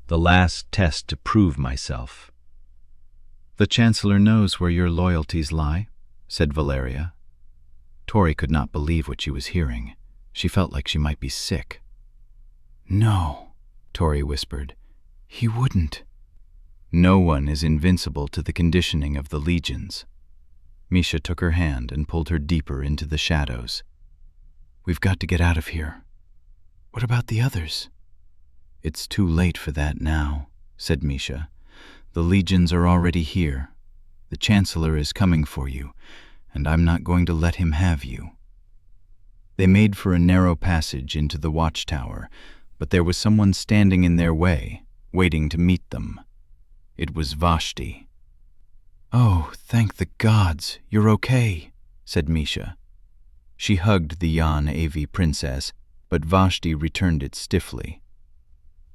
The last test to prove myself." "The Chancellor knows where your loyalties lie," said Valeria. Tori could not believe what she was hearing. She felt like she might be sick. "No," Tori whispered. "He wouldn't." "No one is invincible to the conditioning of the legions." Misha took her hand and pulled her deeper into the shadows. "We've got to get out of here." "What about the others?" "It's too late for that now," said Misha. "The legions are already here. The Chancellor is coming for you, and I'm not going to let him have you." They made for a narrow passage into the watchtower, but there was someone standing in their way, waiting to meet them. It was Vashti. "Oh, thank the gods, you're okay," said Misha. She hugged the Jan Avi princess, but Vashti returned it stiffly.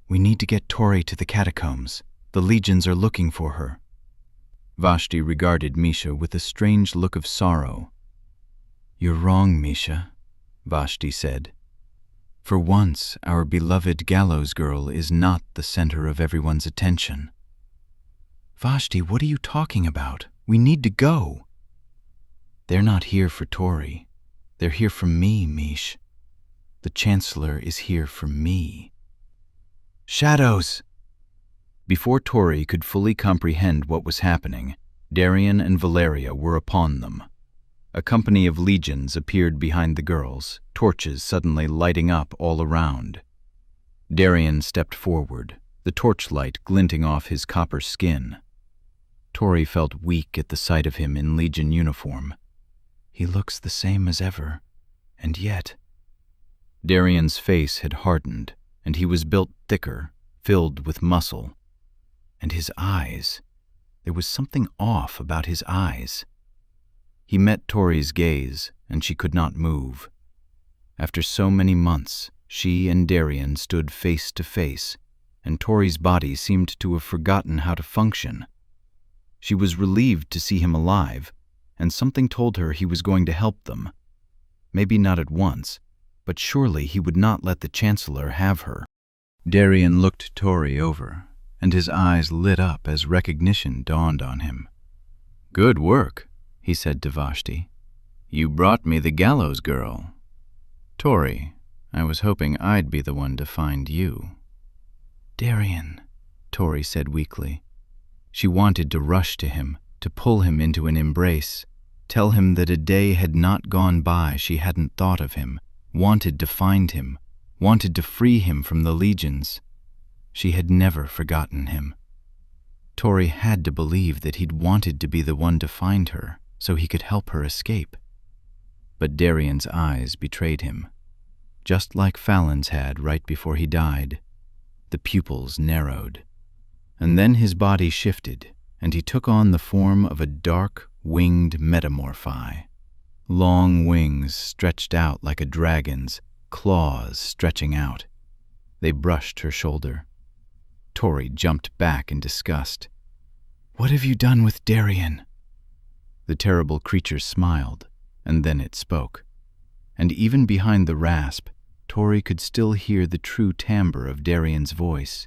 "We need to get Tori to the catacombs. The legions are looking for her." Vashti regarded Misha with a strange look of sorrow. "You're wrong, Misha," Vashti said. "For once, our beloved gallows girl is not the center of everyone's attention." "Vashti, what are you talking about? We need to go." "They're not here for Tori. They're here for me, Mish. The Chancellor is here for me." "Shadows!" Before Tori could fully comprehend what was happening, Darian and Valeria were upon them. A company of legions appeared behind the girls, torches suddenly lighting up all around. Darian stepped forward, the torchlight glinting off his copper skin. Tori felt weak at the sight of him in Legion uniform. He looks the same as ever, and yet... Darian's face had hardened, and he was built thicker, filled with muscle. And his eyes... there was something off about his eyes. He met Tori's gaze, and she could not move. After so many months, she and Darian stood face to face, and Tori's body seemed to have forgotten how to function. She was relieved to see him alive, and something told her he was going to help them. Maybe not at once, but surely he would not let the Chancellor have her. Darian looked Tori over, and his eyes lit up as recognition dawned on him. "Good work," he said to Vashti. "You brought me the gallows girl. Tori, I was hoping I'd be the one to find you." "Darian," Tori said weakly. She wanted to rush to him, to pull him into an embrace, tell him that a day had not gone by she hadn't thought of him, wanted to find him, wanted to free him from the legions. She had never forgotten him. Tori had to believe that he'd wanted to be the one to find her so he could help her escape. But Darian's eyes betrayed him, just like Fallon's had right before he died. The pupils narrowed, and then his body shifted, and he took on the form of a dark, winged metamorphi. Long wings stretched out like a dragon's, claws stretching out. They brushed her shoulder. Tori jumped back in disgust. "What have you done with Darian?" The terrible creature smiled, and then it spoke. And even behind the rasp, Tori could still hear the true timbre of Darian's voice,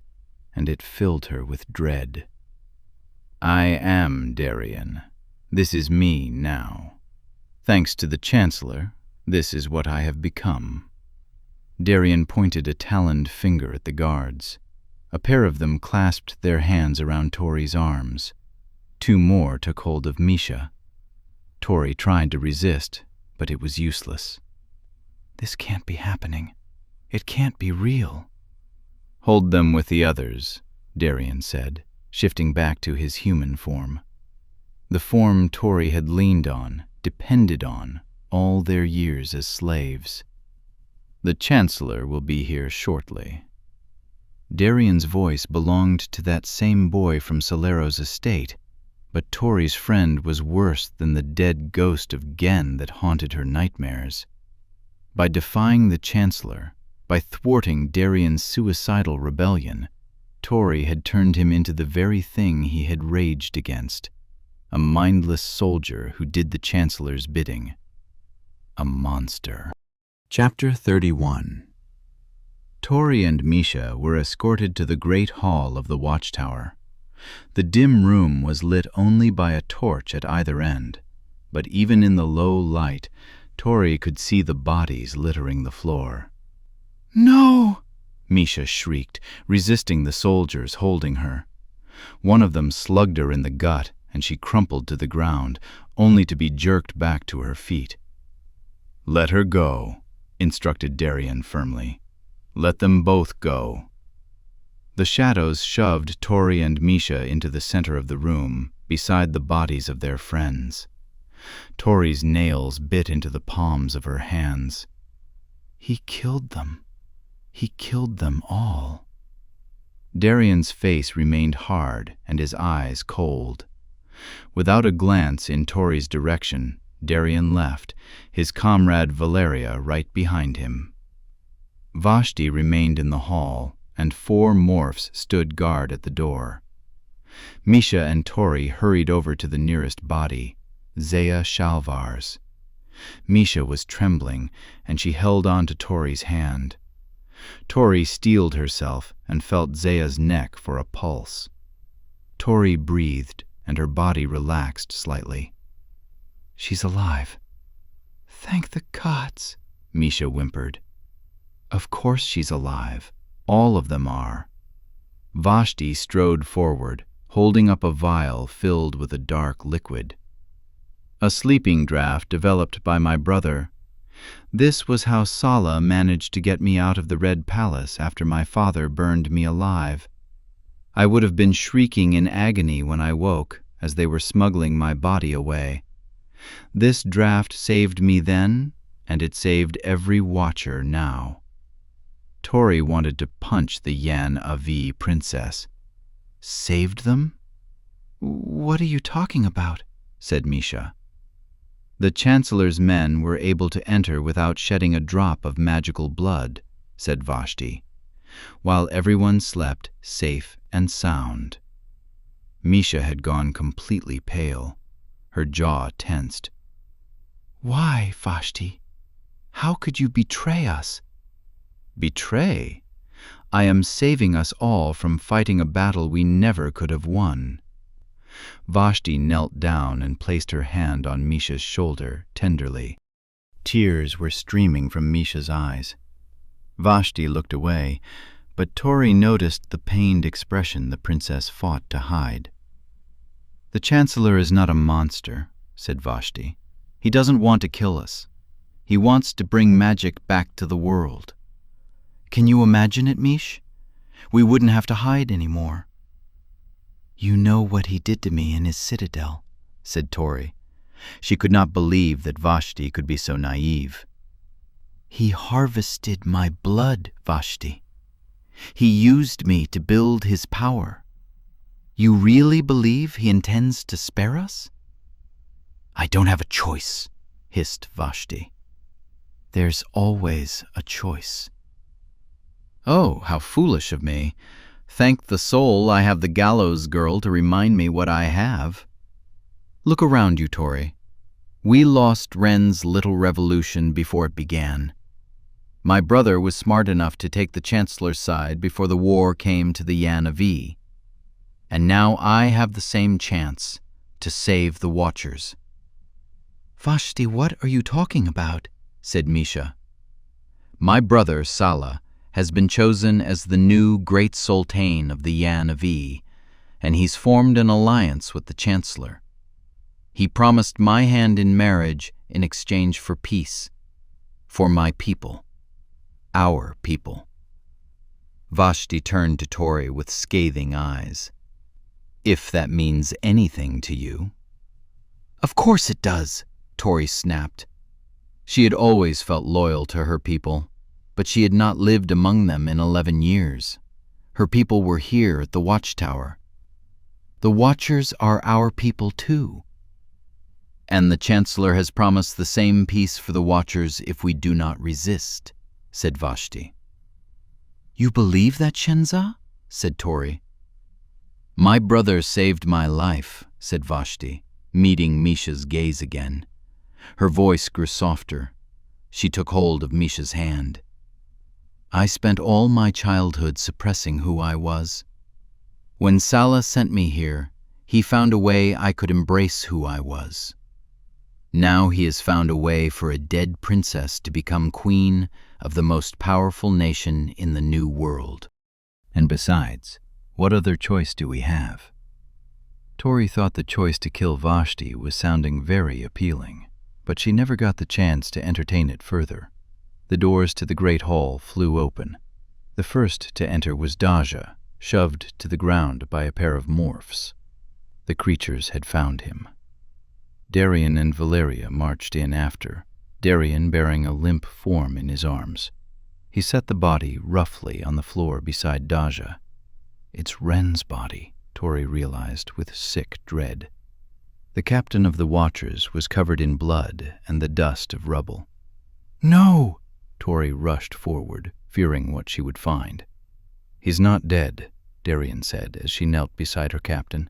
and it filled her with dread. "I am Darian. This is me now. Thanks to the Chancellor, this is what I have become." Darian pointed a taloned finger at the guards. A pair of them clasped their hands around Tori's arms. 2 more took hold of Misha. Tori tried to resist, but it was useless. "This can't be happening. It can't be real." "Hold them with the others," Darian said, shifting back to his human form. The form Tori had leaned on, depended on, all their years as slaves. "The Chancellor will be here shortly." Darian's voice belonged to that same boy from Solero's estate, but Tori's friend was worse than the dead ghost of Gen that haunted her nightmares. By defying the Chancellor, by thwarting Darian's suicidal rebellion, Tori had turned him into the very thing he had raged against, a mindless soldier who did the Chancellor's bidding. A monster. Chapter 31. Tori and Misha were escorted to the great hall of the watchtower. The dim room was lit only by a torch at either end, but even in the low light, Tori could see the bodies littering the floor. "No!" Misha shrieked, resisting the soldiers holding her. One of them slugged her in the gut, and she crumpled to the ground, only to be jerked back to her feet. "Let her go," instructed Darian firmly. "Let them both go." The shadows shoved Tori and Misha into the center of the room, beside the bodies of their friends. Tori's nails bit into the palms of her hands. "He killed them. He killed them all." Darian's face remained hard and his eyes cold. Without a glance in Tori's direction, Darian left, his comrade Valeria right behind him. Vashti remained in the hall, and 4 morphs stood guard at the door. Misha and Tori hurried over to the nearest body, Zaya Shalvar's. Misha was trembling, and she held on to Tori's hand. Tori steeled herself and felt Zaya's neck for a pulse. Tori breathed, and her body relaxed slightly. "She's alive." "Thank the gods," Misha whimpered. "Of course she's alive. All of them are." Vashti strode forward, holding up a vial filled with a dark liquid. "A sleeping draught developed by my brother. This was how Sala managed to get me out of the Red Palace after my father burned me alive. I would have been shrieking in agony when I woke, as they were smuggling my body away. This draft saved me then, and it saved every watcher now. Tori wanted to punch the Yan Avi princess. Saved them? What are you talking about? Said Misha. The Chancellor's men were able to enter without shedding a drop of magical blood, said Vashti, while everyone slept safe and sound. Misha had gone completely pale, her jaw tensed. Why, Vashti? How could you betray us? Betray? I am saving us all from fighting a battle we never could have won. Vashti knelt down and placed her hand on Misha's shoulder tenderly. Tears were streaming from Misha's eyes. Vashti looked away, but Tori noticed the pained expression the princess fought to hide. The Chancellor is not a monster, said Vashti. He doesn't want to kill us. He wants to bring magic back to the world. Can you imagine it, Mish? We wouldn't have to hide anymore. You know what he did to me in his citadel, said Tori. She could not believe that Vashti could be so naive. He harvested my blood, Vashti. He used me to build his power. You really believe he intends to spare us? I don't have a choice, hissed Vashti. There's always a choice. Oh, how foolish of me. Thank the soul I have the gallows girl to remind me what I have. Look around you, Tori. We lost Ren's little revolution before it began. My brother was smart enough to take the Chancellor's side before the war came to the Yan Avi. And now I have the same chance to save the Watchers. Vashti, what are you talking about? Said Misha. My brother, Salah, has been chosen as the new great sultan of the Yan Avi, and he's formed an alliance with the Chancellor. He promised my hand in marriage in exchange for peace, for my people, our people. Vashti turned to Tori with scathing eyes. If that means anything to you. Of course it does, Tori snapped. She had always felt loyal to her people, but she had not lived among them in 11 years. Her people were here at the watchtower. The Watchers are our people too. And the Chancellor has promised the same peace for the Watchers if we do not resist, said Vashti. You believe that, Shenza? Said Tori. My brother saved my life, said Vashti, meeting Misha's gaze again. Her voice grew softer. She took hold of Misha's hand. I spent all my childhood suppressing who I was. When Salah sent me here, he found a way I could embrace who I was. Now he has found a way for a dead princess to become queen of the most powerful nation in the New World. And besides, what other choice do we have? Tori thought the choice to kill Vashti was sounding very appealing, but she never got the chance to entertain it further. The doors to the great hall flew open. The first to enter was Daja, shoved to the ground by a pair of morphs. The creatures had found him. Darian and Valeria marched in after, Darian bearing a limp form in his arms. He set the body roughly on the floor beside Daja. It's Ren's body, Tori realized with sick dread. The captain of the Watchers was covered in blood and the dust of rubble. No! Tori rushed forward, fearing what she would find. He's not dead, Darian said as she knelt beside her captain.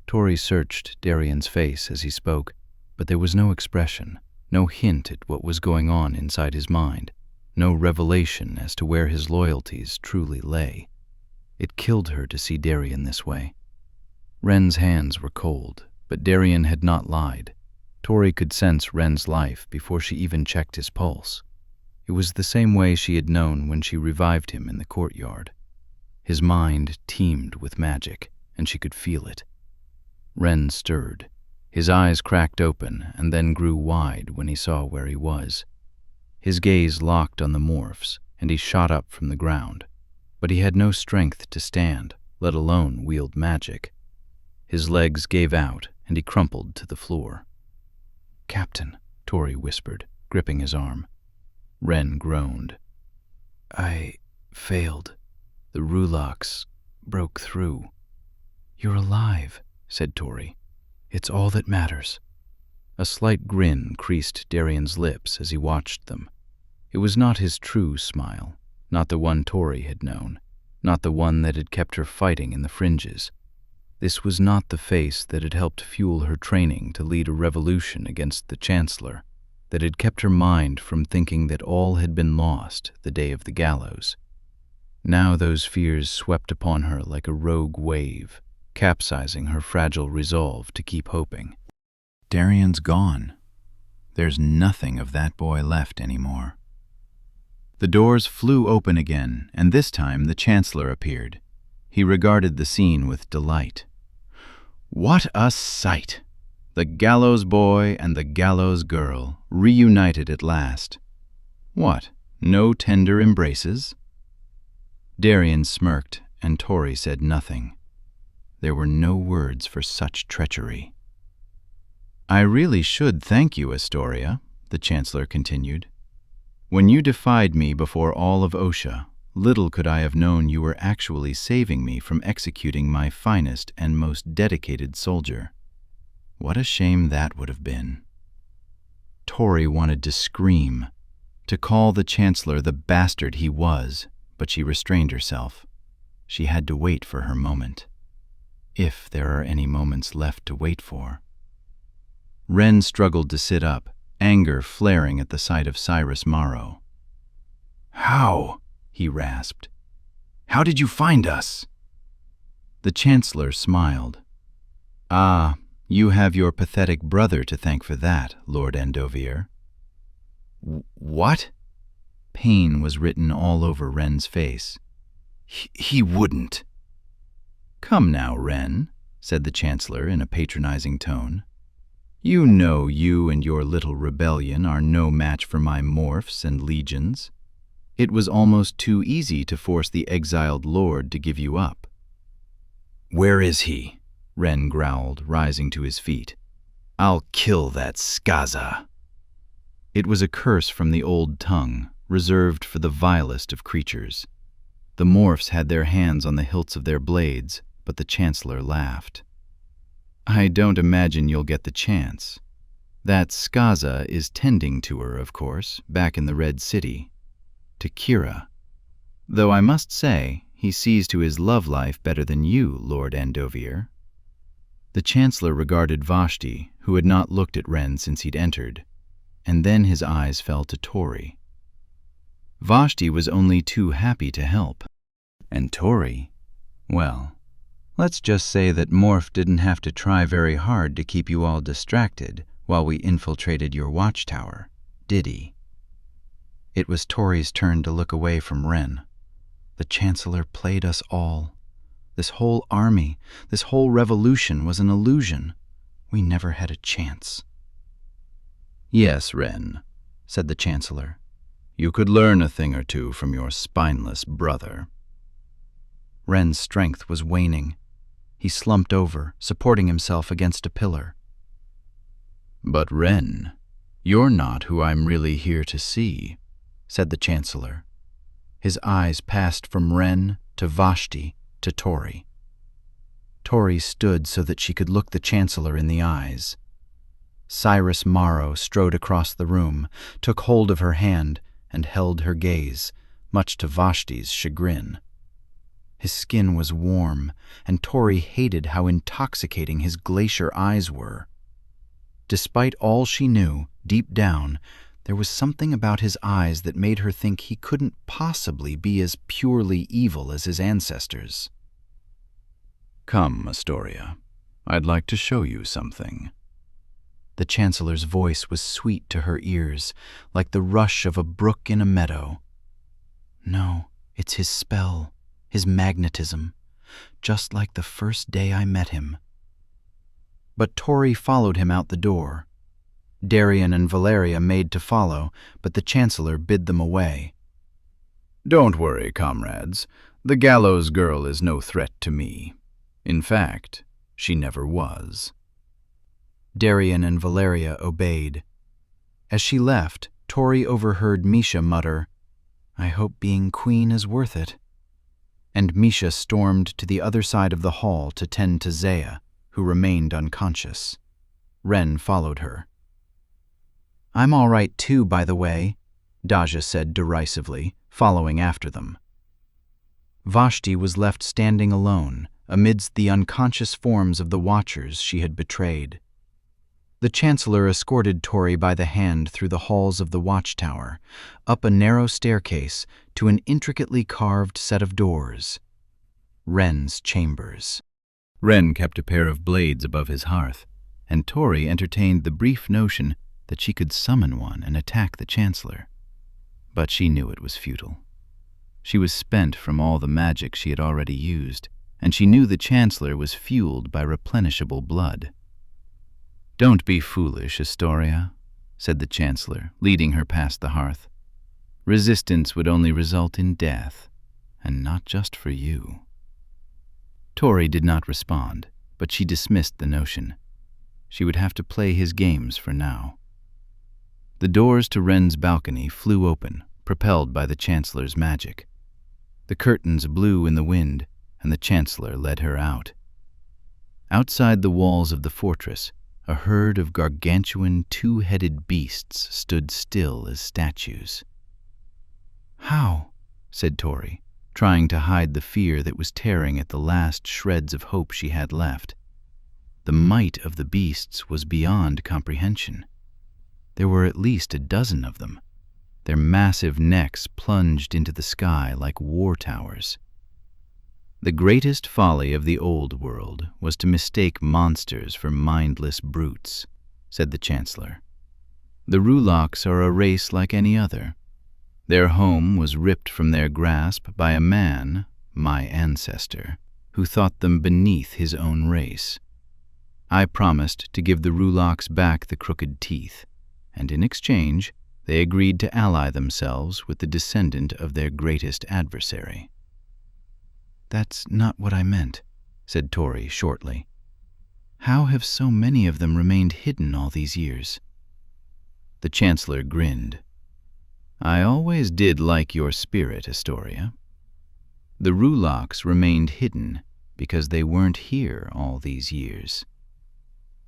Tori searched Darian's face as he spoke, but there was no expression, no hint at what was going on inside his mind, no revelation as to where his loyalties truly lay. It killed her to see Darian this way. Ren's hands were cold, but Darian had not lied. Tori could sense Ren's life before she even checked his pulse. It was the same way she had known when she revived him in the courtyard. His mind teemed with magic, and she could feel it. Ren stirred. His eyes cracked open and then grew wide when he saw where he was. His gaze locked on the morphs, and he shot up from the ground. But he had no strength to stand, let alone wield magic. His legs gave out, and he crumpled to the floor. "Captain," Tori whispered, gripping his arm. Wren groaned. "I failed. The rulocks broke through." "You're alive," said Tori. "It's all that matters." A slight grin creased Darian's lips as he watched them. It was not his true smile, not the one Tori had known, not the one that had kept her fighting in the fringes. This was not the face that had helped fuel her training to lead a revolution against the Chancellor, that had kept her mind from thinking that all had been lost the day of the gallows. Now those fears swept upon her like a rogue wave, capsizing her fragile resolve to keep hoping. Darian's gone. There's nothing of that boy left anymore. The doors flew open again, and this time the Chancellor appeared. He regarded the scene with delight. What a sight! The gallows boy and the gallows girl, reunited at last. What, no tender embraces? Darian smirked, and Tori said nothing. There were no words for such treachery. I really should thank you, Astoria, the Chancellor continued. When you defied me before all of Osha, little could I have known you were actually saving me from executing my finest and most dedicated soldier. What a shame that would have been. Tori wanted to scream, to call the Chancellor the bastard he was, but she restrained herself. She had to wait for her moment. If there are any moments left to wait for. Wren struggled to sit up, anger flaring at the sight of Cyrus Morrow. How? He rasped. How did you find us? The Chancellor smiled. Ah, you have your pathetic brother to thank for that, Lord Andovier. What? Pain was written all over Wren's face. He wouldn't. Come now, Wren, said the Chancellor in a patronizing tone. You know you and your little rebellion are no match for my morphs and legions. It was almost too easy to force the exiled lord to give you up. Where is he? Wren growled, rising to his feet. I'll kill that Skaza. It was a curse from the old tongue, reserved for the vilest of creatures. The morphs had their hands on the hilts of their blades, but the Chancellor laughed. I don't imagine you'll get the chance. That Skaza is tending to her, of course, back in the Red City. To Kira. Though I must say, he sees to his love life better than you, Lord Andovier. The Chancellor regarded Vashti, who had not looked at Wren since he'd entered, and then his eyes fell to Tori. Vashti was only too happy to help. And Tori, well, let's just say that Morph didn't have to try very hard to keep you all distracted while we infiltrated your watchtower, did he? It was Tori's turn to look away from Wren. The Chancellor played us all. This whole army, this whole revolution was an illusion. We never had a chance. Yes, Wren, said the Chancellor. You could learn a thing or two from your spineless brother. Wren's strength was waning. He slumped over, supporting himself against a pillar. But Wren, you're not who I'm really here to see, said the Chancellor. His eyes passed from Wren to Vashti to Tori. Tori stood so that she could look the Chancellor in the eyes. Cyrus Morrow strode across the room, took hold of her hand, and held her gaze, much to Vashti's chagrin. His skin was warm, and Tori hated how intoxicating his glacier eyes were. Despite all she knew, deep down, there was something about his eyes that made her think he couldn't possibly be as purely evil as his ancestors. Come, Astoria, I'd like to show you something. The Chancellor's voice was sweet to her ears, like the rush of a brook in a meadow. No, it's his spell, his magnetism, just like the first day I met him. But Tori followed him out the door. Darian and Valeria made to follow, but the Chancellor bid them away. Don't worry, comrades. The gallows girl is no threat to me. In fact, she never was. Darian and Valeria obeyed. As she left, Tori overheard Misha mutter, "I hope being queen is worth it." And Misha stormed to the other side of the hall to tend to Zaya, who remained unconscious. Ren followed her. "I'm all right too, by the way," Daja said derisively, following after them. Vashti was left standing alone amidst the unconscious forms of the watchers she had betrayed. The Chancellor escorted Tori by the hand through the halls of the watchtower, up a narrow staircase to an intricately carved set of doors. Ren's chambers. Ren kept a pair of blades above his hearth, and Tori entertained the brief notion that she could summon one and attack the Chancellor. But she knew it was futile. She was spent from all the magic she had already used, and she knew the Chancellor was fueled by replenishable blood. "Don't be foolish, Astoria," said the Chancellor, leading her past the hearth. "Resistance would only result in death, and not just for you." Tori did not respond, but she dismissed the notion. She would have to play his games for now. The doors to Ren's balcony flew open, propelled by the Chancellor's magic. The curtains blew in the wind, and the Chancellor led her out. Outside the walls of the fortress, a herd of gargantuan two-headed beasts stood still as statues. "How?" said Tori, trying to hide the fear that was tearing at the last shreds of hope she had left. The might of the beasts was beyond comprehension. There were at least a dozen of them. Their massive necks plunged into the sky like war towers. The greatest folly of the old world was to mistake monsters for mindless brutes, said the Chancellor. The Rulocks are a race like any other. Their home was ripped from their grasp by a man, my ancestor, who thought them beneath his own race. I promised to give the Rulocks back the crooked teeth, and in exchange they agreed to ally themselves with the descendant of their greatest adversary. "That's not what I meant," said Tori shortly. "How have so many of them remained hidden all these years?" The Chancellor grinned. "I always did like your spirit, Astoria. The Rulocks remained hidden because they weren't here all these years."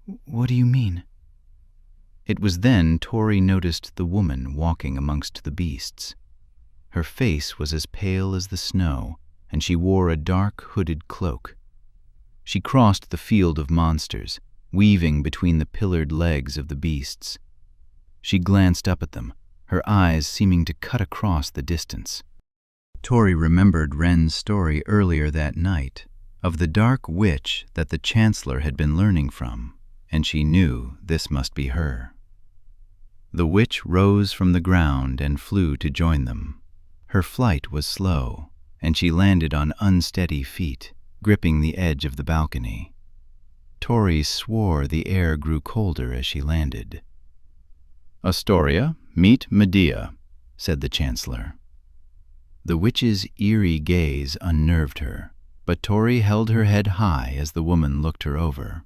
"What do you mean?" It was then Tori noticed the woman walking amongst the beasts. Her face was as pale as the snow, and she wore a dark hooded cloak. She crossed the field of monsters, weaving between the pillared legs of the beasts. She glanced up at them, her eyes seeming to cut across the distance. Tori remembered Ren's story earlier that night of the dark witch that the Chancellor had been learning from, and she knew this must be her. The witch rose from the ground and flew to join them. Her flight was slow, and she landed on unsteady feet, gripping the edge of the balcony. Tori swore the air grew colder as she landed. "Astoria, meet Medea," said the Chancellor. The witch's eerie gaze unnerved her, but Tori held her head high as the woman looked her over.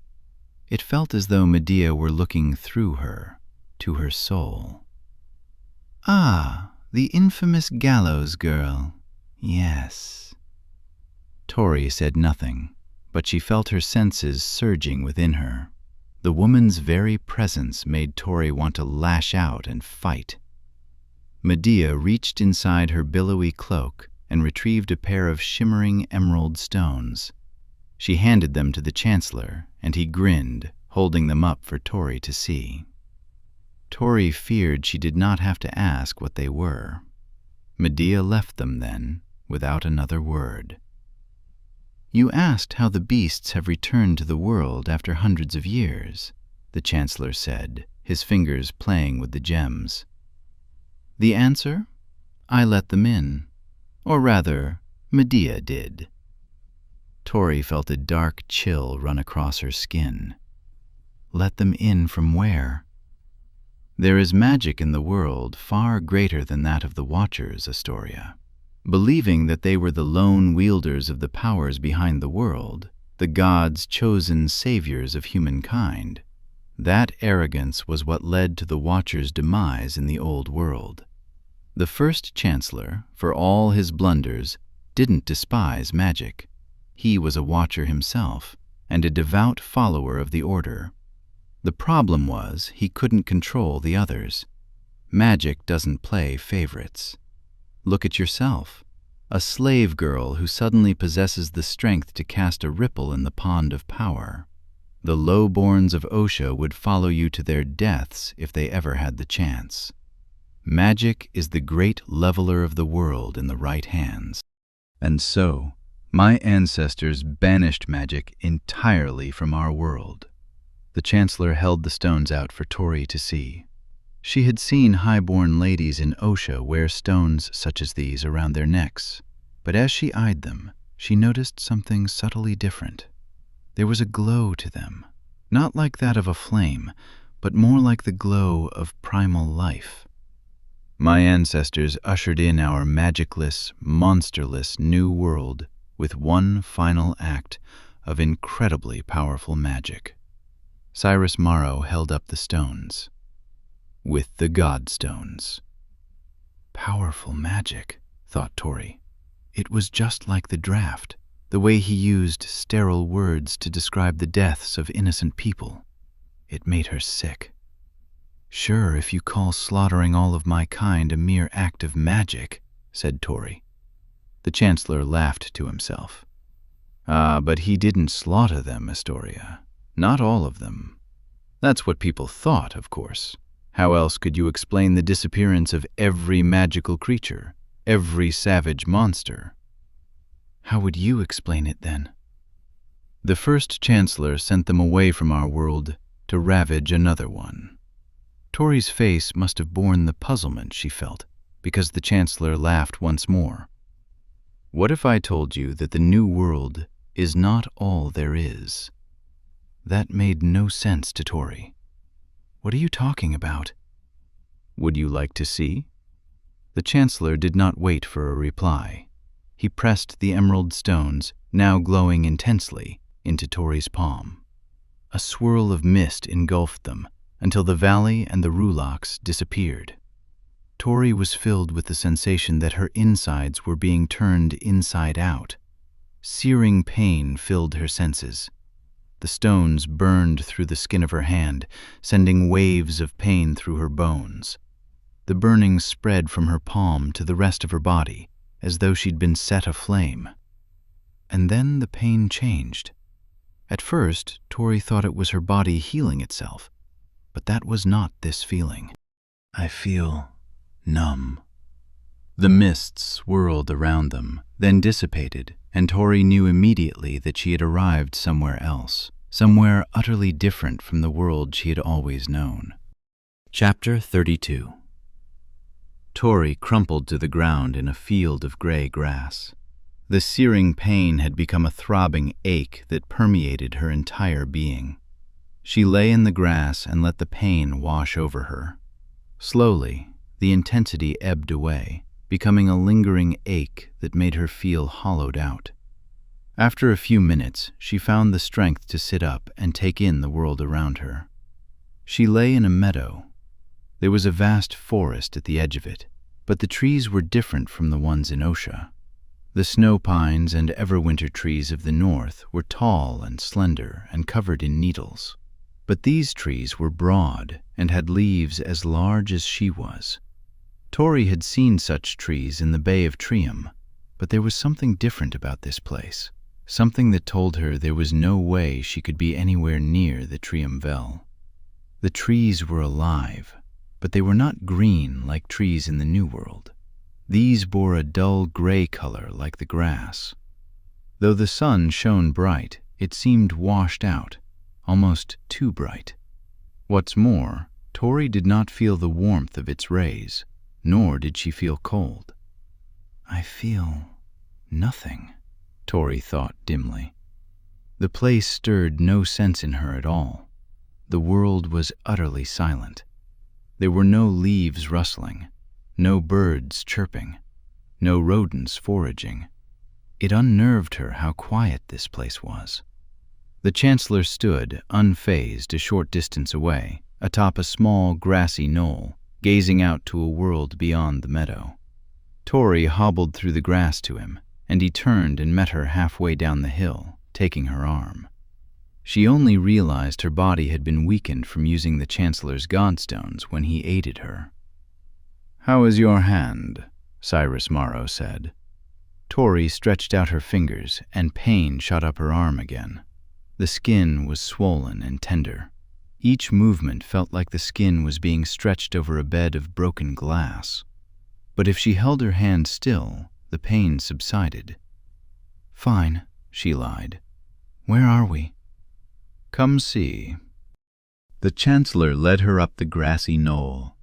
It felt as though Medea were looking through her, to her soul. "Ah, the infamous gallows girl. Yes." Tori said nothing, but she felt her senses surging within her. The woman's very presence made Tori want to lash out and fight. Medea reached inside her billowy cloak and retrieved a pair of shimmering emerald stones. She handed them to the Chancellor, and he grinned, holding them up for Tori to see. Tori feared she did not have to ask what they were. Medea left them then, without another word. "You asked how the beasts have returned to the world after hundreds of years," the Chancellor said, his fingers playing with the gems. "The answer? I let them in. Or rather, Medea did." Tori felt a dark chill run across her skin. Let them in from where? "There is magic in the world far greater than that of the Watchers, Astoria. Believing that they were the lone wielders of the powers behind the world, the gods' chosen saviors of humankind. That arrogance was what led to the Watcher's demise in the old world. The first Chancellor, for all his blunders, didn't despise magic. He was a Watcher himself, and a devout follower of the Order. The problem was he couldn't control the others. Magic doesn't play favorites. Look at yourself, a slave girl who suddenly possesses the strength to cast a ripple in the pond of power. The lowborns of Osha would follow you to their deaths if they ever had the chance. Magic is the great leveler of the world in the right hands. And so, my ancestors banished magic entirely from our world. The Chancellor held the stones out for Tori to see. She had seen high-born ladies in Osha wear stones such as these around their necks, but as she eyed them, she noticed something subtly different. There was a glow to them, not like that of a flame, but more like the glow of primal life. My ancestors ushered in our magicless, monsterless new world with one final act of incredibly powerful magic. Cyrus Morrow held up the stones. With the Godstones. Powerful magic, thought Tori. It was just like the draft, the way he used sterile words to describe the deaths of innocent people. It made her sick. Sure, if you call slaughtering all of my kind a mere act of magic, said Tori. The Chancellor laughed to himself. But he didn't slaughter them, Astoria. Not all of them. That's what people thought, of course. How else could you explain the disappearance of every magical creature, every savage monster? How would you explain it then? The first Chancellor sent them away from our world to ravage another one. Tori's face must have borne the puzzlement she felt, because the Chancellor laughed once more. What if I told you that the new world is not all there is? That made no sense to Tori. What are you talking about? Would you like to see? The Chancellor did not wait for a reply. He pressed the emerald stones, now glowing intensely, into Tori's palm. A swirl of mist engulfed them until the valley and the rulocks disappeared. Tori was filled with the sensation that her insides were being turned inside out. Searing pain filled her senses. The stones burned through the skin of her hand, sending waves of pain through her bones. The burning spread from her palm to the rest of her body, as though she'd been set aflame. And then the pain changed. At first, Tori thought it was her body healing itself, but that was not this feeling. I feel numb. The mists swirled around them, then dissipated, and Tori knew immediately that she had arrived somewhere else, somewhere utterly different from the world she had always known. Chapter 32. Tori crumpled to the ground in a field of gray grass. The searing pain had become a throbbing ache that permeated her entire being. She lay in the grass and let the pain wash over her. Slowly, the intensity ebbed away, becoming a lingering ache that made her feel hollowed out. After a few minutes, she found the strength to sit up and take in the world around her. She lay in a meadow. There was a vast forest at the edge of it, but the trees were different from the ones in Osha. The snow pines and everwinter trees of the north were tall and slender and covered in needles. But these trees were broad and had leaves as large as she was. Tori had seen such trees in the Bay of Trium, but there was something different about this place, something that told her there was no way she could be anywhere near the Triumvel. The trees were alive, but they were not green like trees in the New World. These bore a dull gray color like the grass. Though the sun shone bright, it seemed washed out, almost too bright. What's more, Tori did not feel the warmth of its rays, nor did she feel cold. I feel nothing, Tori thought dimly. The place stirred no sense in her at all. The world was utterly silent. There were no leaves rustling, no birds chirping, no rodents foraging. It unnerved her how quiet this place was. The Chancellor stood, unfazed, a short distance away, atop a small, grassy knoll, gazing out to a world beyond the meadow. Tori hobbled through the grass to him, and he turned and met her halfway down the hill, taking her arm. She only realized her body had been weakened from using the Chancellor's godstones when he aided her. "How is your hand?" Cyrus Morrow said. Tori stretched out her fingers, and pain shot up her arm again. The skin was swollen and tender. Each movement felt like the skin was being stretched over a bed of broken glass. But if she held her hand still, the pain subsided. "Fine," she lied. "Where are we?" "Come see." The Chancellor led her up the grassy knoll.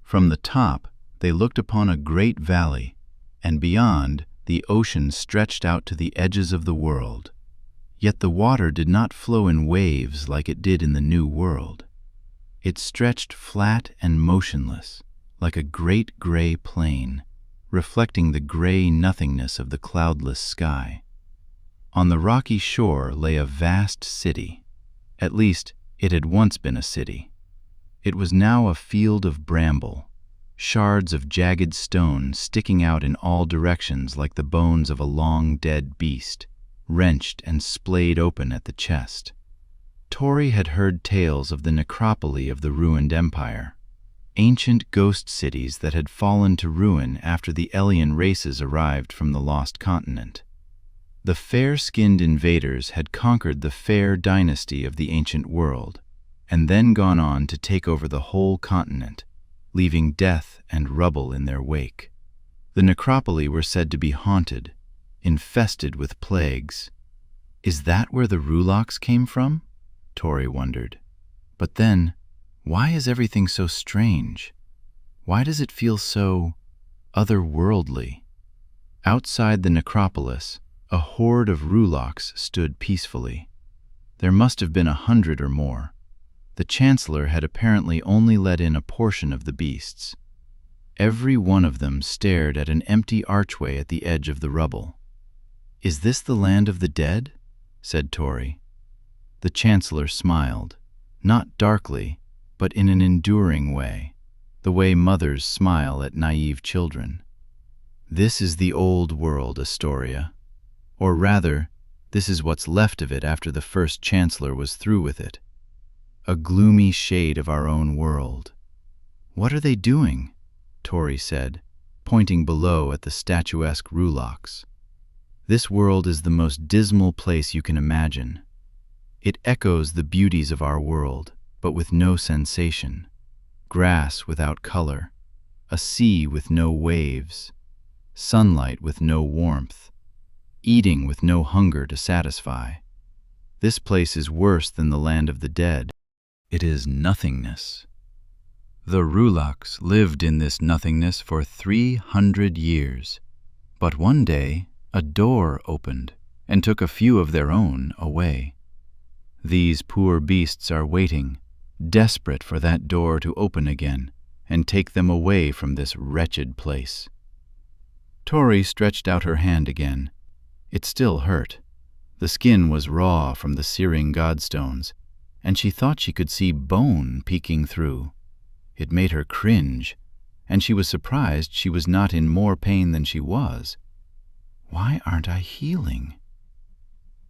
From the top, they looked upon a great valley, and beyond, the ocean stretched out to the edges of the world. Yet the water did not flow in waves like it did in the New World. It stretched flat and motionless, like a great gray plain, reflecting the gray nothingness of the cloudless sky. On the rocky shore lay a vast city. At least, it had once been a city. It was now a field of bramble, shards of jagged stone sticking out in all directions like the bones of a long dead beast, wrenched and splayed open at the chest. Tori had heard tales of the necropoli of the ruined empire, ancient ghost cities that had fallen to ruin after the alien races arrived from the lost continent. The fair-skinned invaders had conquered the fair dynasty of the ancient world, and then gone on to take over the whole continent, leaving death and rubble in their wake. The necropoli were said to be haunted, infested with plagues. Is that where the Rulaks came from? Tori wondered. But then, why is everything so strange? Why does it feel so otherworldly? Outside the necropolis, a horde of Rulaks stood peacefully. There must have been 100 or more. The Chancellor had apparently only let in a portion of the beasts. Every one of them stared at an empty archway at the edge of the rubble. "Is this the land of the dead?" said Tori. The Chancellor smiled, not darkly, but in an enduring way, the way mothers smile at naive children. "This is the old world, Astoria. Or rather, this is what's left of it after the first Chancellor was through with it. A gloomy shade of our own world." "What are they doing?" Tori said, pointing below at the statuesque Rulaks. "This world is the most dismal place you can imagine. It echoes the beauties of our world, but with no sensation. Grass without color, a sea with no waves, sunlight with no warmth, eating with no hunger to satisfy. This place is worse than the land of the dead. It is nothingness." The Rulaks lived in this nothingness for 300 years. But one day, a door opened and took a few of their own away. These poor beasts are waiting, desperate for that door to open again and take them away from this wretched place. Tori stretched out her hand again. It still hurt. The skin was raw from the searing godstones, and she thought she could see bone peeking through. It made her cringe, and she was surprised she was not in more pain than she was. Why aren't I healing?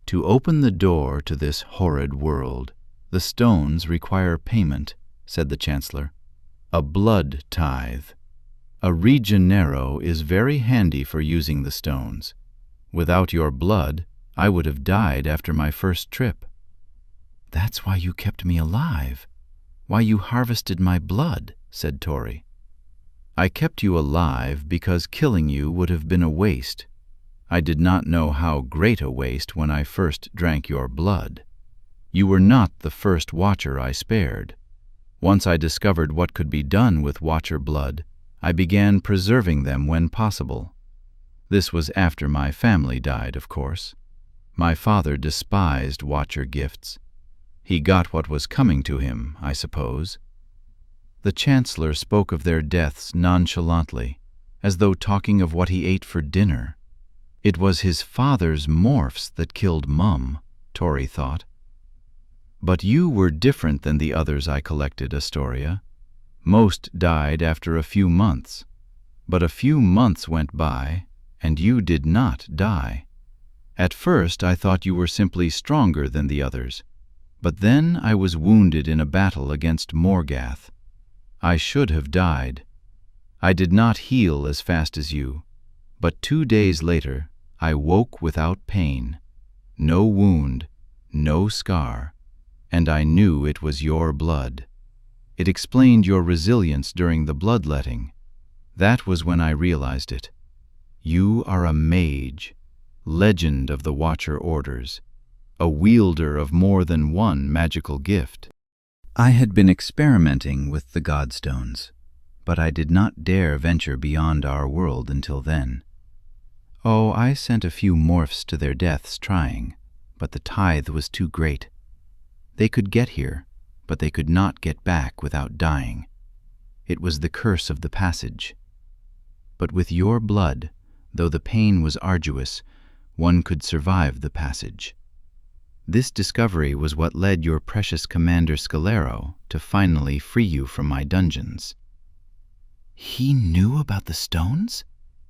To open the door to this horrid world, the stones require payment, said the Chancellor. A blood tithe. A regenero is very handy for using the stones. Without your blood, I would have died after my first trip. That's why you kept me alive. Why you harvested my blood, said Tori. I kept you alive because killing you would have been a waste. I did not know how great a waste when I first drank your blood. You were not the first Watcher I spared. Once I discovered what could be done with Watcher blood, I began preserving them when possible. This was after my family died, of course. My father despised Watcher gifts. He got what was coming to him, I suppose. The Chancellor spoke of their deaths nonchalantly, as though talking of what he ate for dinner. It was his father's morphs that killed Mum, Tori thought. But you were different than the others I collected, Astoria. Most died after a few months, but a few months went by, and you did not die. At first I thought you were simply stronger than the others, but then I was wounded in a battle against Morgath. I should have died. I did not heal as fast as you, but 2 days later I woke without pain, no wound, no scar, and I knew it was your blood. It explained your resilience during the bloodletting. That was when I realized it. You are a mage, legend of the Watcher Orders, a wielder of more than one magical gift. I had been experimenting with the Godstones, but I did not dare venture beyond our world until then. Oh, I sent a few morphs to their deaths trying, but the tithe was too great. They could get here, but they could not get back without dying. It was the curse of the passage. But with your blood, though the pain was arduous, one could survive the passage. This discovery was what led your precious Commander Scalero to finally free you from my dungeons. He knew about the stones?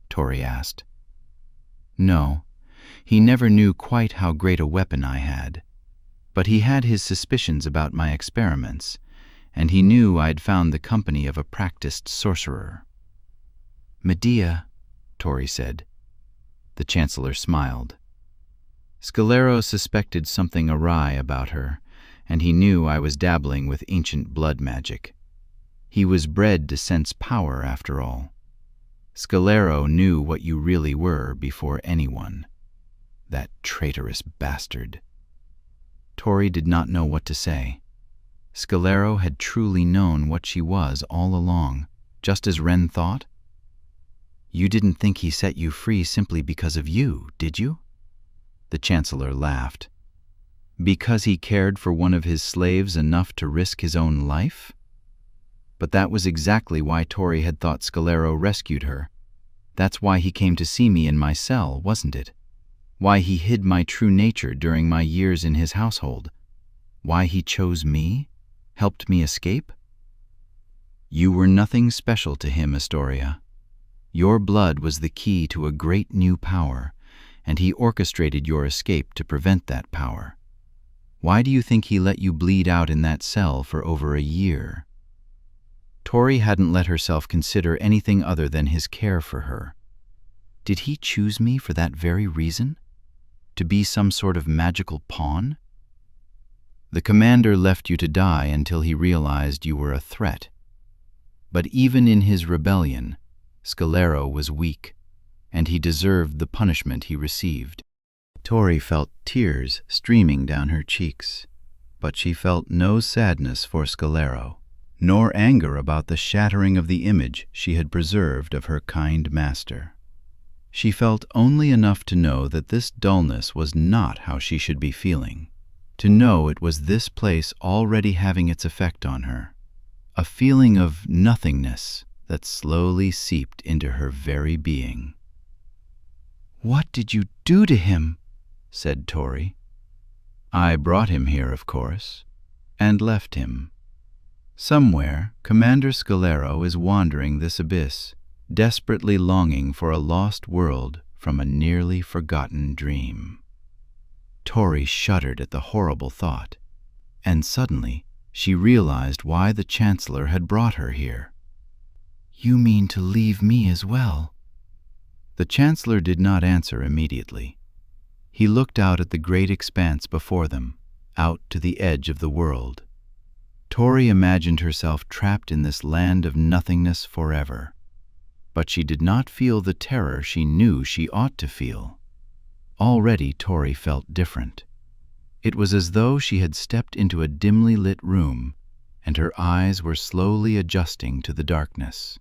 Tori asked. No, he never knew quite how great a weapon I had. But he had his suspicions about my experiments, and he knew I'd found the company of a practiced sorcerer. Medea, Tori said. The Chancellor smiled. Scalero suspected something awry about her, and he knew I was dabbling with ancient blood magic. He was bred to sense power, after all. Scalero knew what you really were before anyone. That traitorous bastard. Tori did not know what to say. Scalero had truly known what she was all along, just as Ren thought. You didn't think he set you free simply because of you, did you? The Chancellor laughed. Because he cared for one of his slaves enough to risk his own life? But that was exactly why Tori had thought Scalero rescued her. That's why he came to see me in my cell, wasn't it? Why he hid my true nature during my years in his household? Why he chose me? Helped me escape? You were nothing special to him, Astoria. Your blood was the key to a great new power, and he orchestrated your escape to prevent that power. Why do you think he let you bleed out in that cell for over a year? Tori hadn't let herself consider anything other than his care for her. Did he choose me for that very reason? To be some sort of magical pawn? The commander left you to die until he realized you were a threat. But even in his rebellion, Scalero was weak, and he deserved the punishment he received. Tori felt tears streaming down her cheeks, but she felt no sadness for Scalero, nor anger about the shattering of the image she had preserved of her kind master. She felt only enough to know that this dullness was not how she should be feeling, to know it was this place already having its effect on her, a feeling of nothingness that slowly seeped into her very being. "What did you do to him?" said Tori. "I brought him here, of course, and left him. Somewhere, Commander Scalero is wandering this abyss, desperately longing for a lost world from a nearly forgotten dream." Tori shuddered at the horrible thought, and suddenly she realized why the Chancellor had brought her here. "You mean to leave me as well?" The Chancellor did not answer immediately. He looked out at the great expanse before them, out to the edge of the world. Tori imagined herself trapped in this land of nothingness forever, but she did not feel the terror she knew she ought to feel. Already Tori felt different. It was as though she had stepped into a dimly lit room, and her eyes were slowly adjusting to the darkness.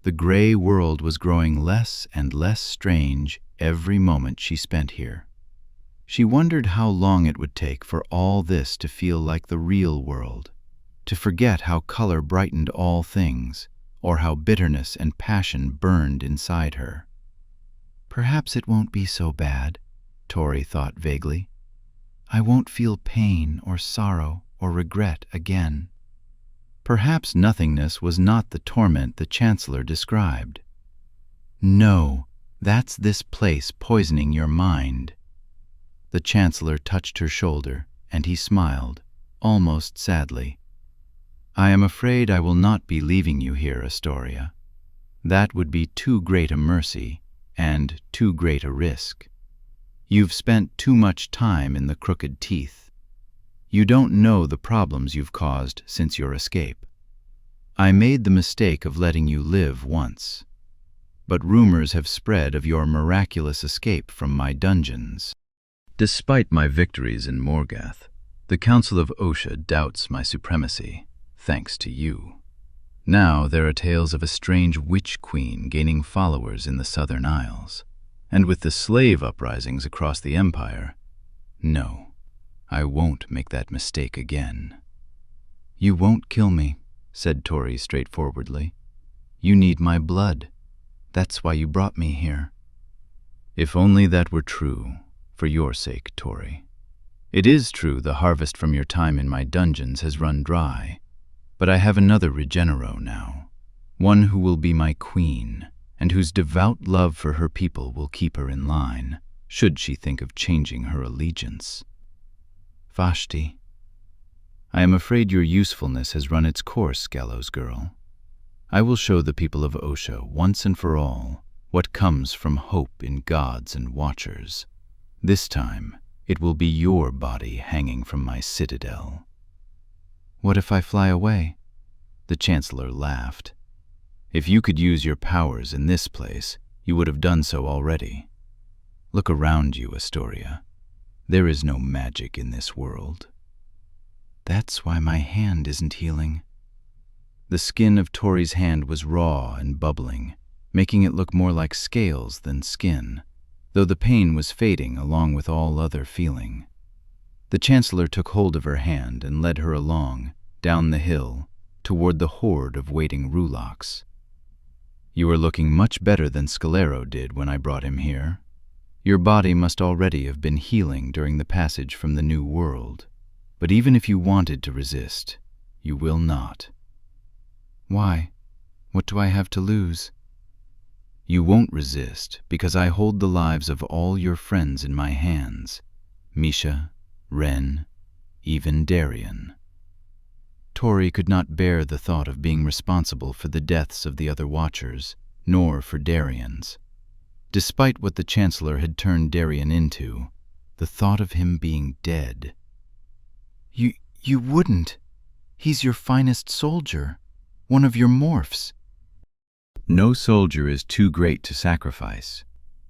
The gray world was growing less and less strange every moment she spent here. She wondered how long it would take for all this to feel like the real world, to forget how color brightened all things, or how bitterness and passion burned inside her. Perhaps it won't be so bad, Tori thought vaguely. I won't feel pain or sorrow or regret again. Perhaps nothingness was not the torment the Chancellor described. No, that's this place poisoning your mind. The Chancellor touched her shoulder, and he smiled, almost sadly. I am afraid I will not be leaving you here, Astoria. That would be too great a mercy and too great a risk. You've spent too much time in the crooked teeth. You don't know the problems you've caused since your escape. I made the mistake of letting you live once, but rumors have spread of your miraculous escape from my dungeons. Despite my victories in Morgath, the Council of Osha doubts my supremacy, thanks to you. Now there are tales of a strange witch queen gaining followers in the Southern Isles, and with the slave uprisings across the Empire, no, I won't make that mistake again. You won't kill me, said Tori straightforwardly. You need my blood. That's why you brought me here. If only that were true, for your sake, Tori. It is true the harvest from your time in my dungeons has run dry, but I have another Regenero now, one who will be my queen, and whose devout love for her people will keep her in line, should she think of changing her allegiance. Vashti, I am afraid your usefulness has run its course, Gallows Girl. I will show the people of Osha once and for all what comes from hope in gods and watchers. This time, it will be your body hanging from my citadel. What if I fly away? The Chancellor laughed. If you could use your powers in this place, you would have done so already. Look around you, Astoria. There is no magic in this world. That's why my hand isn't healing. The skin of Tori's hand was raw and bubbling, making it look more like scales than skin, though the pain was fading along with all other feeling. The Chancellor took hold of her hand and led her along, down the hill, toward the horde of waiting Rulocks. You are looking much better than Scalero did when I brought him here. Your body must already have been healing during the passage from the New World, but even if you wanted to resist, you will not. Why? What do I have to lose? You won't resist because I hold the lives of all your friends in my hands. Misha, Ren, even Darien. Tori could not bear the thought of being responsible for the deaths of the other Watchers, nor for Darien's. Despite what the Chancellor had turned Darien into, the thought of him being dead. You wouldn't. He's your finest soldier, one of your morphs. No soldier is too great to sacrifice,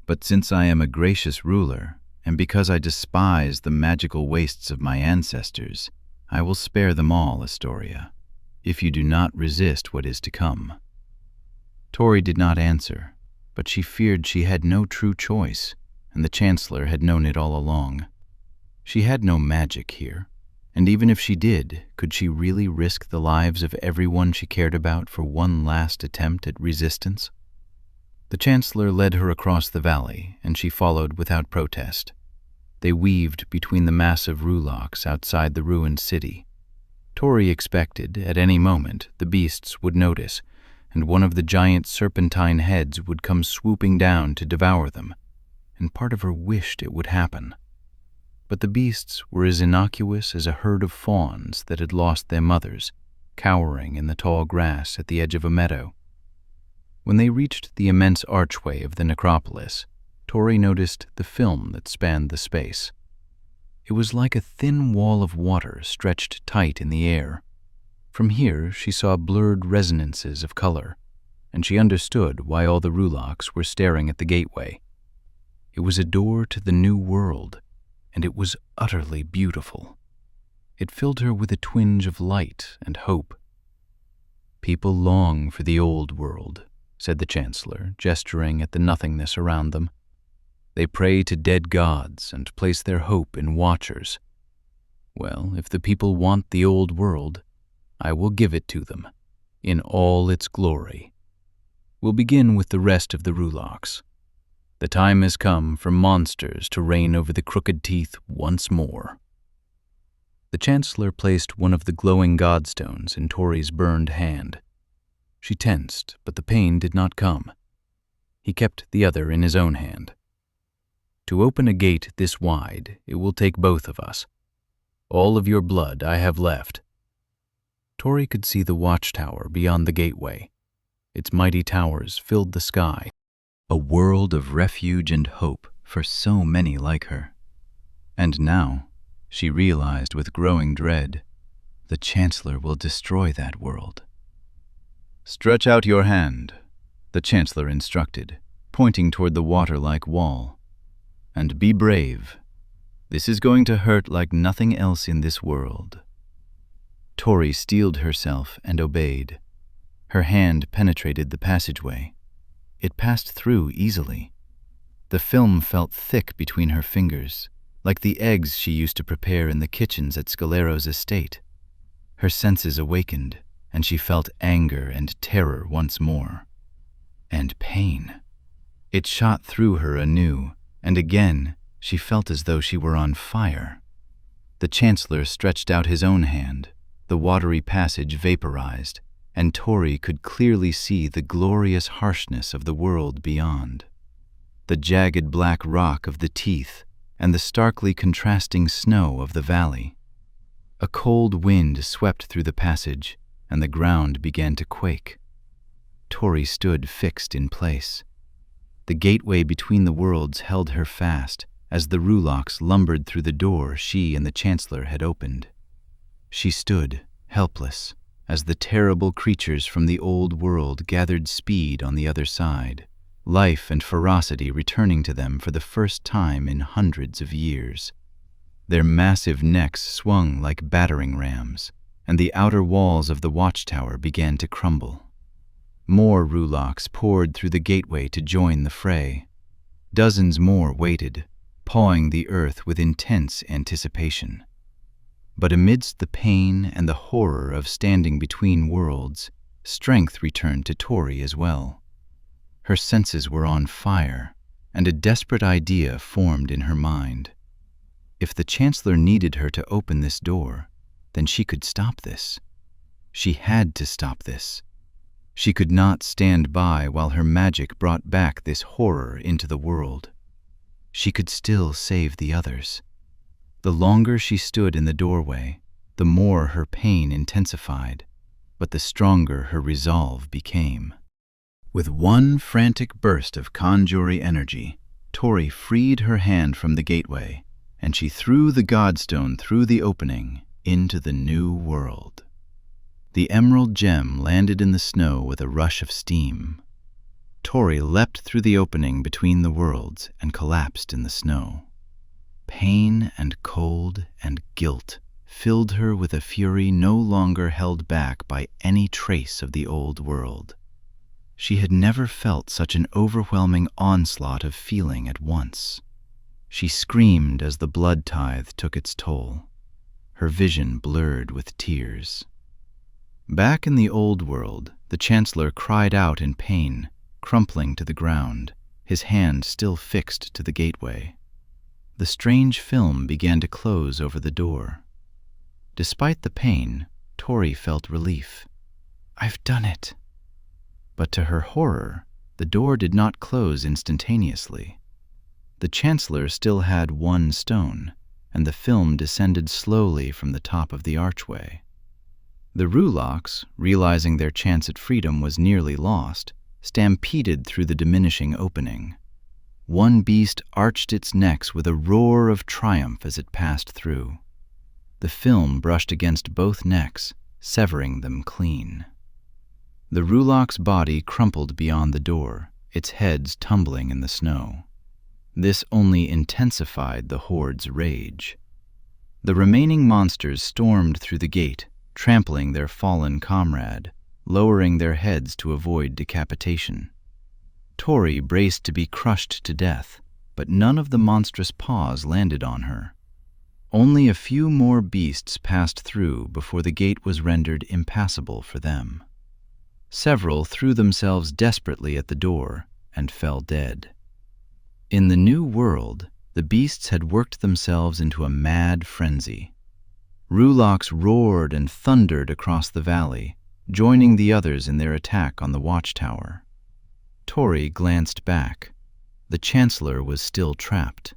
but since I am a gracious ruler, and because I despise the magical wastes of my ancestors, I will spare them all, Astoria, if you do not resist what is to come. Tori did not answer, but she feared she had no true choice, and the Chancellor had known it all along. She had no magic here, and even if she did, could she really risk the lives of everyone she cared about for one last attempt at resistance? The Chancellor led her across the valley, and she followed without protest. They weaved between the massive Rulocks outside the ruined city. Tori expected, at any moment, the beasts would notice, and one of the giant serpentine heads would come swooping down to devour them, and part of her wished it would happen. But the beasts were as innocuous as a herd of fawns that had lost their mothers, cowering in the tall grass at the edge of a meadow. When they reached the immense archway of the necropolis, Tori noticed the film that spanned the space. It was like a thin wall of water stretched tight in the air. From here she saw blurred resonances of color, and she understood why all the Rulocks were staring at the gateway. It was a door to the New World, and it was utterly beautiful. It filled her with a twinge of light and hope. People long for the old world, said the Chancellor, gesturing at the nothingness around them. They pray to dead gods and place their hope in Watchers. Well, if the people want the old world, I will give it to them, in all its glory. We'll begin with the rest of the Rulocks. The time has come for monsters to reign over the crooked teeth once more. The Chancellor placed one of the glowing godstones in Tori's burned hand. She tensed, but the pain did not come. He kept the other in his own hand. To open a gate this wide, it will take both of us. All of your blood I have left. Tori could see the watchtower beyond the gateway. Its mighty towers filled the sky, a world of refuge and hope for so many like her. And now, she realized with growing dread, the Chancellor will destroy that world. "Stretch out your hand," the Chancellor instructed, pointing toward the water-like wall. "And be brave. This is going to hurt like nothing else in this world." Tori steeled herself and obeyed. Her hand penetrated the passageway. It passed through easily. The film felt thick between her fingers, like the eggs she used to prepare in the kitchens at Scalero's estate. Her senses awakened, and she felt anger and terror once more. And pain. It shot through her anew, and again she felt as though she were on fire. The Chancellor stretched out his own hand. The watery passage vaporized, and Tori could clearly see the glorious harshness of the world beyond. The jagged black rock of the teeth and the starkly contrasting snow of the valley. A cold wind swept through the passage, and the ground began to quake. Tori stood fixed in place. The gateway between the worlds held her fast as the rulocks lumbered through the door she and the Chancellor had opened. She stood, helpless, as the terrible creatures from the old world gathered speed on the other side, life and ferocity returning to them for the first time in hundreds of years. Their massive necks swung like battering rams, and the outer walls of the watchtower began to crumble. More rulocks poured through the gateway to join the fray. Dozens more waited, pawing the earth with intense anticipation. But amidst the pain and the horror of standing between worlds, strength returned to Tori as well. Her senses were on fire, and a desperate idea formed in her mind. If the Chancellor needed her to open this door, then she could stop this. She had to stop this. She could not stand by while her magic brought back this horror into the world. She could still save the others. The longer she stood in the doorway, the more her pain intensified, but the stronger her resolve became. With one frantic burst of conjury energy, Tori freed her hand from the gateway, and she threw the godstone through the opening into the new world. The emerald gem landed in the snow with a rush of steam. Tori leapt through the opening between the worlds and collapsed in the snow. Pain and cold and guilt filled her with a fury no longer held back by any trace of the old world. She had never felt such an overwhelming onslaught of feeling at once. She screamed as the blood tithe took its toll, her vision blurred with tears. Back in the old world, the Chancellor cried out in pain, crumpling to the ground, his hand still fixed to the gateway. The strange film began to close over the door. Despite the pain, Tori felt relief. "I've done it." But to her horror, the door did not close instantaneously. The Chancellor still had one stone, and the film descended slowly from the top of the archway. The rulocks, realizing their chance at freedom was nearly lost, stampeded through the diminishing opening. One beast arched its necks with a roar of triumph as it passed through. The film brushed against both necks, severing them clean. The ruloc's body crumpled beyond the door, its heads tumbling in the snow. This only intensified the horde's rage. The remaining monsters stormed through the gate, trampling their fallen comrade, lowering their heads to avoid decapitation. Tori braced to be crushed to death, but none of the monstrous paws landed on her. Only a few more beasts passed through before the gate was rendered impassable for them. Several threw themselves desperately at the door and fell dead. In the new world, the beasts had worked themselves into a mad frenzy. Rulocks roared and thundered across the valley, joining the others in their attack on the watchtower. Tori glanced back. The Chancellor was still trapped.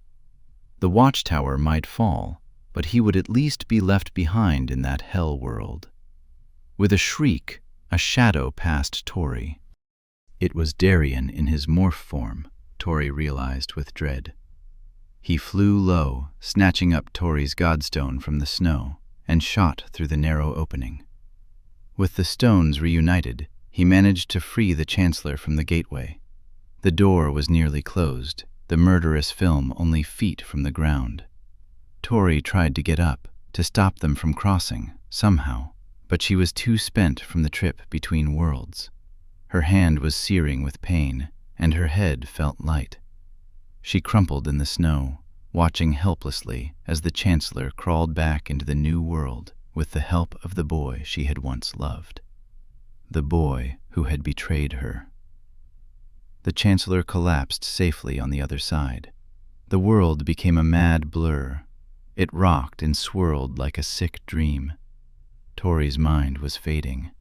The watchtower might fall, but he would at least be left behind in that hell world. With a shriek, a shadow passed Tori. It was Darien in his morph form, Tori realized with dread. He flew low, snatching up Tori's godstone from the snow, and shot through the narrow opening. With the stones reunited, he managed to free the Chancellor from the gateway. The door was nearly closed, the murderous film only feet from the ground. Tori tried to get up, to stop them from crossing, somehow, but she was too spent from the trip between worlds. Her hand was searing with pain, and her head felt light. She crumpled in the snow, watching helplessly as the Chancellor crawled back into the new world with the help of the boy she had once loved. The boy who had betrayed her. The Chancellor collapsed safely on the other side. The world became a mad blur. It rocked and swirled like a sick dream. Tori's mind was fading.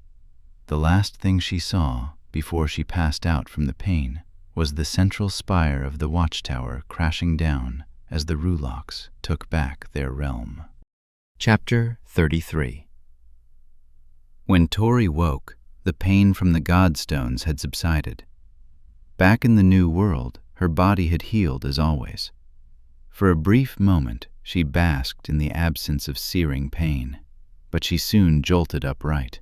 The last thing she saw before she passed out from the pain was the central spire of the watchtower crashing down as the Rulocks took back their realm. Chapter 33. When Tori woke, the pain from the Godstones had subsided. Back in the new world, her body had healed as always. For a brief moment, she basked in the absence of searing pain, but she soon jolted upright.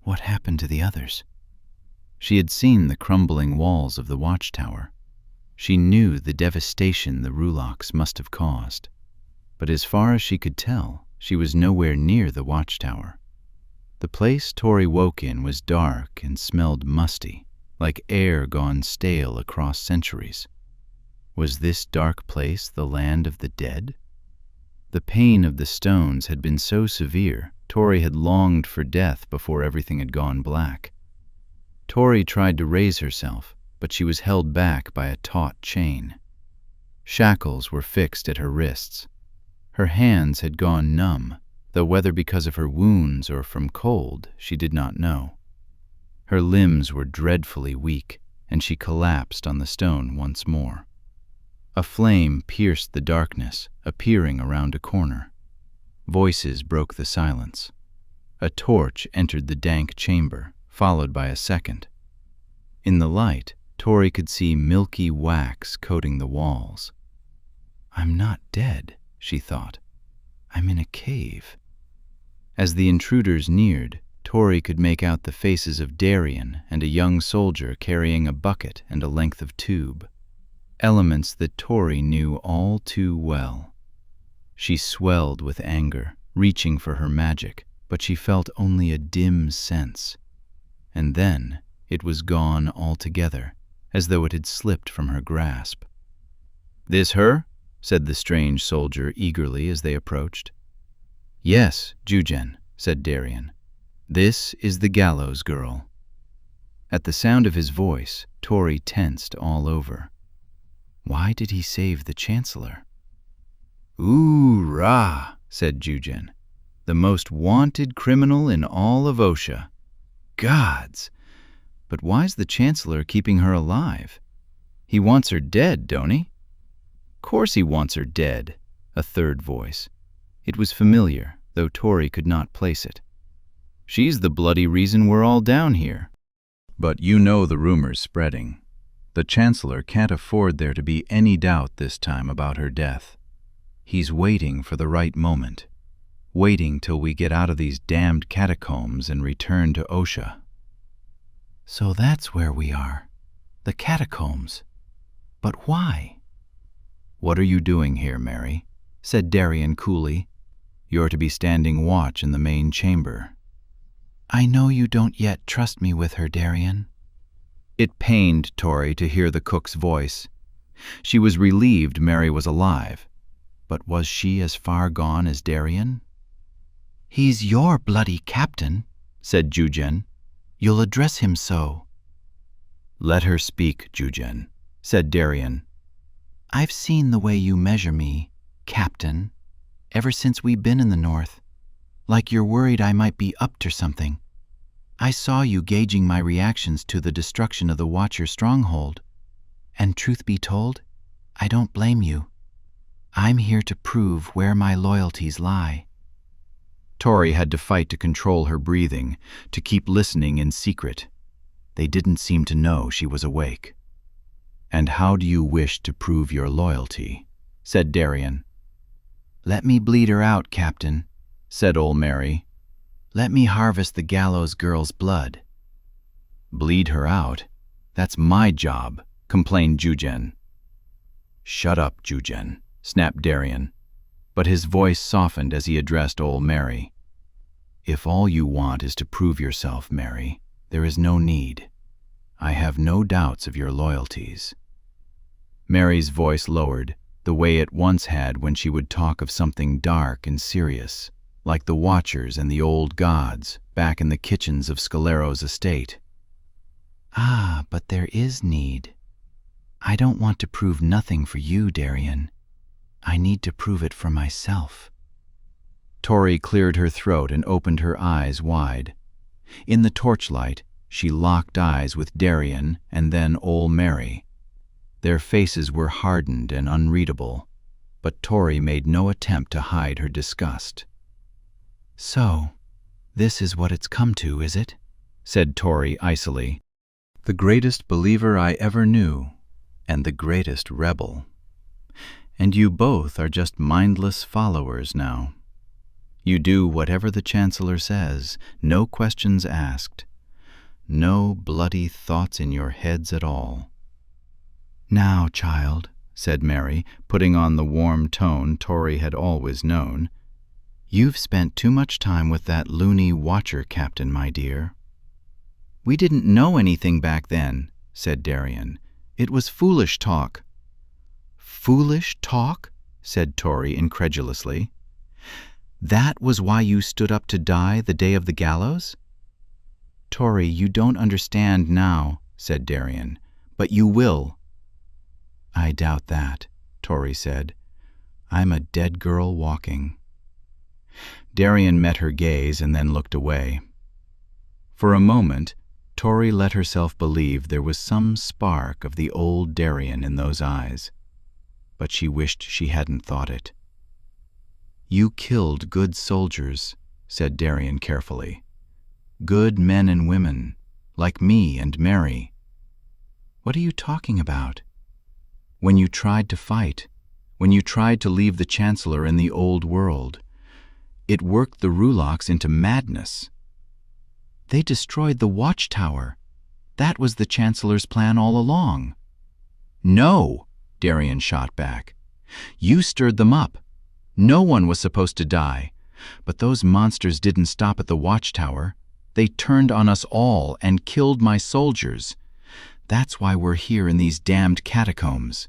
What happened to the others? She had seen the crumbling walls of the watchtower. She knew the devastation the Rulocks must have caused, but as far as she could tell, she was nowhere near the watchtower. The place Tori woke in was dark and smelled musty, like air gone stale across centuries. Was this dark place the land of the dead? The pain of the stones had been so severe, Tori had longed for death before everything had gone black. Tori tried to raise herself, but she was held back by a taut chain. Shackles were fixed at her wrists. Her hands had gone numb, though whether because of her wounds or from cold, she did not know. Her limbs were dreadfully weak, and she collapsed on the stone once more. A flame pierced the darkness, appearing around a corner. Voices broke the silence. A torch entered the dank chamber, followed by a second. In the light, Tori could see milky wax coating the walls. I'm not dead, she thought. I'm in a cave. As the intruders neared, Tori could make out the faces of Darien and a young soldier carrying a bucket and a length of tube. Elements that Tori knew all too well. She swelled with anger, reaching for her magic, but she felt only a dim sense. And then it was gone altogether, as though it had slipped from her grasp. "This her?" said the strange soldier eagerly as they approached. "Yes, Jujen," said Darien. "This is the gallows girl." At the sound of his voice, Tori tensed all over. Why did he save the Chancellor? "Ooh-rah," said Jujen. "The most wanted criminal in all of Osha. Gods! But why's the Chancellor keeping her alive? He wants her dead, don't he?" "Course he wants her dead," a third voice. It was familiar, though Tori could not place it. "She's the bloody reason we're all down here." "But you know the rumors spreading. The Chancellor can't afford there to be any doubt this time about her death. He's waiting for the right moment, waiting till we get out of these damned catacombs and return to Osha." "So that's where we are, the catacombs. But why?" "What are you doing here, Mary?" said Darien coolly. "You're to be standing watch in the main chamber." "I know you don't yet trust me with her, Darien." It pained Tori to hear the cook's voice. She was relieved Mary was alive, but was she as far gone as Darien? "He's your bloody captain," said Jujen. "You'll address him so." "Let her speak, Jujen," said Darien. "I've seen the way you measure me, Captain." ever since we've been in the north. Like you're worried I might be up to something. I saw you gauging my reactions to the destruction of the Watcher stronghold. And truth be told, I don't blame you. I'm here to prove where my loyalties lie. Tori had to fight to control her breathing, to keep listening in secret. They didn't seem to know she was awake. "And how do you wish to prove your loyalty?" said Darien. Let me bleed her out, Captain, said old Mary. Let me harvest the gallows girl's blood. Bleed her out? That's my job, complained Jujen. Shut up, Jujen, snapped Darien, but his voice softened as he addressed old Mary. If all you want is to prove yourself, Mary, there is no need. I have no doubts of your loyalties. Mary's voice lowered, the way it once had when she would talk of something dark and serious, like the Watchers and the old gods back in the kitchens of Scalero's estate. Ah, but there is need. I don't want to prove nothing for you, Darien. I need to prove it for myself. Tori cleared her throat and opened her eyes wide. In the torchlight, she locked eyes with Darien and then old Mary. Their faces were hardened and unreadable, but Tori made no attempt to hide her disgust. So, this is what it's come to, is it? Said Tori icily. The greatest believer I ever knew, and the greatest rebel. And you both are just mindless followers now. You do whatever the Chancellor says, no questions asked. No bloody thoughts in your heads at all. Now, child, said Mary, putting on the warm tone Tori had always known, you've spent too much time with that loony Watcher captain, my dear. We didn't know anything back then, said Darien. It was foolish talk. Foolish talk? Said Tori incredulously. That was why you stood up to die the day of the gallows? Tori, you don't understand now, said Darien, but you will. I doubt that, Tori said. I'm a dead girl walking. Darien met her gaze and then looked away. For a moment, Tori let herself believe there was some spark of the old Darien in those eyes, but she wished she hadn't thought it. You killed good soldiers, said Darien carefully. Good men and women, like me and Mary. What are you talking about? When you tried to fight, when you tried to leave the Chancellor in the old world, it worked the Ruloks into madness. They destroyed the watchtower. That was the Chancellor's plan all along. No, Darien shot back. You stirred them up. No one was supposed to die. But those monsters didn't stop at the watchtower. They turned on us all and killed my soldiers. That's why we're here in these damned catacombs.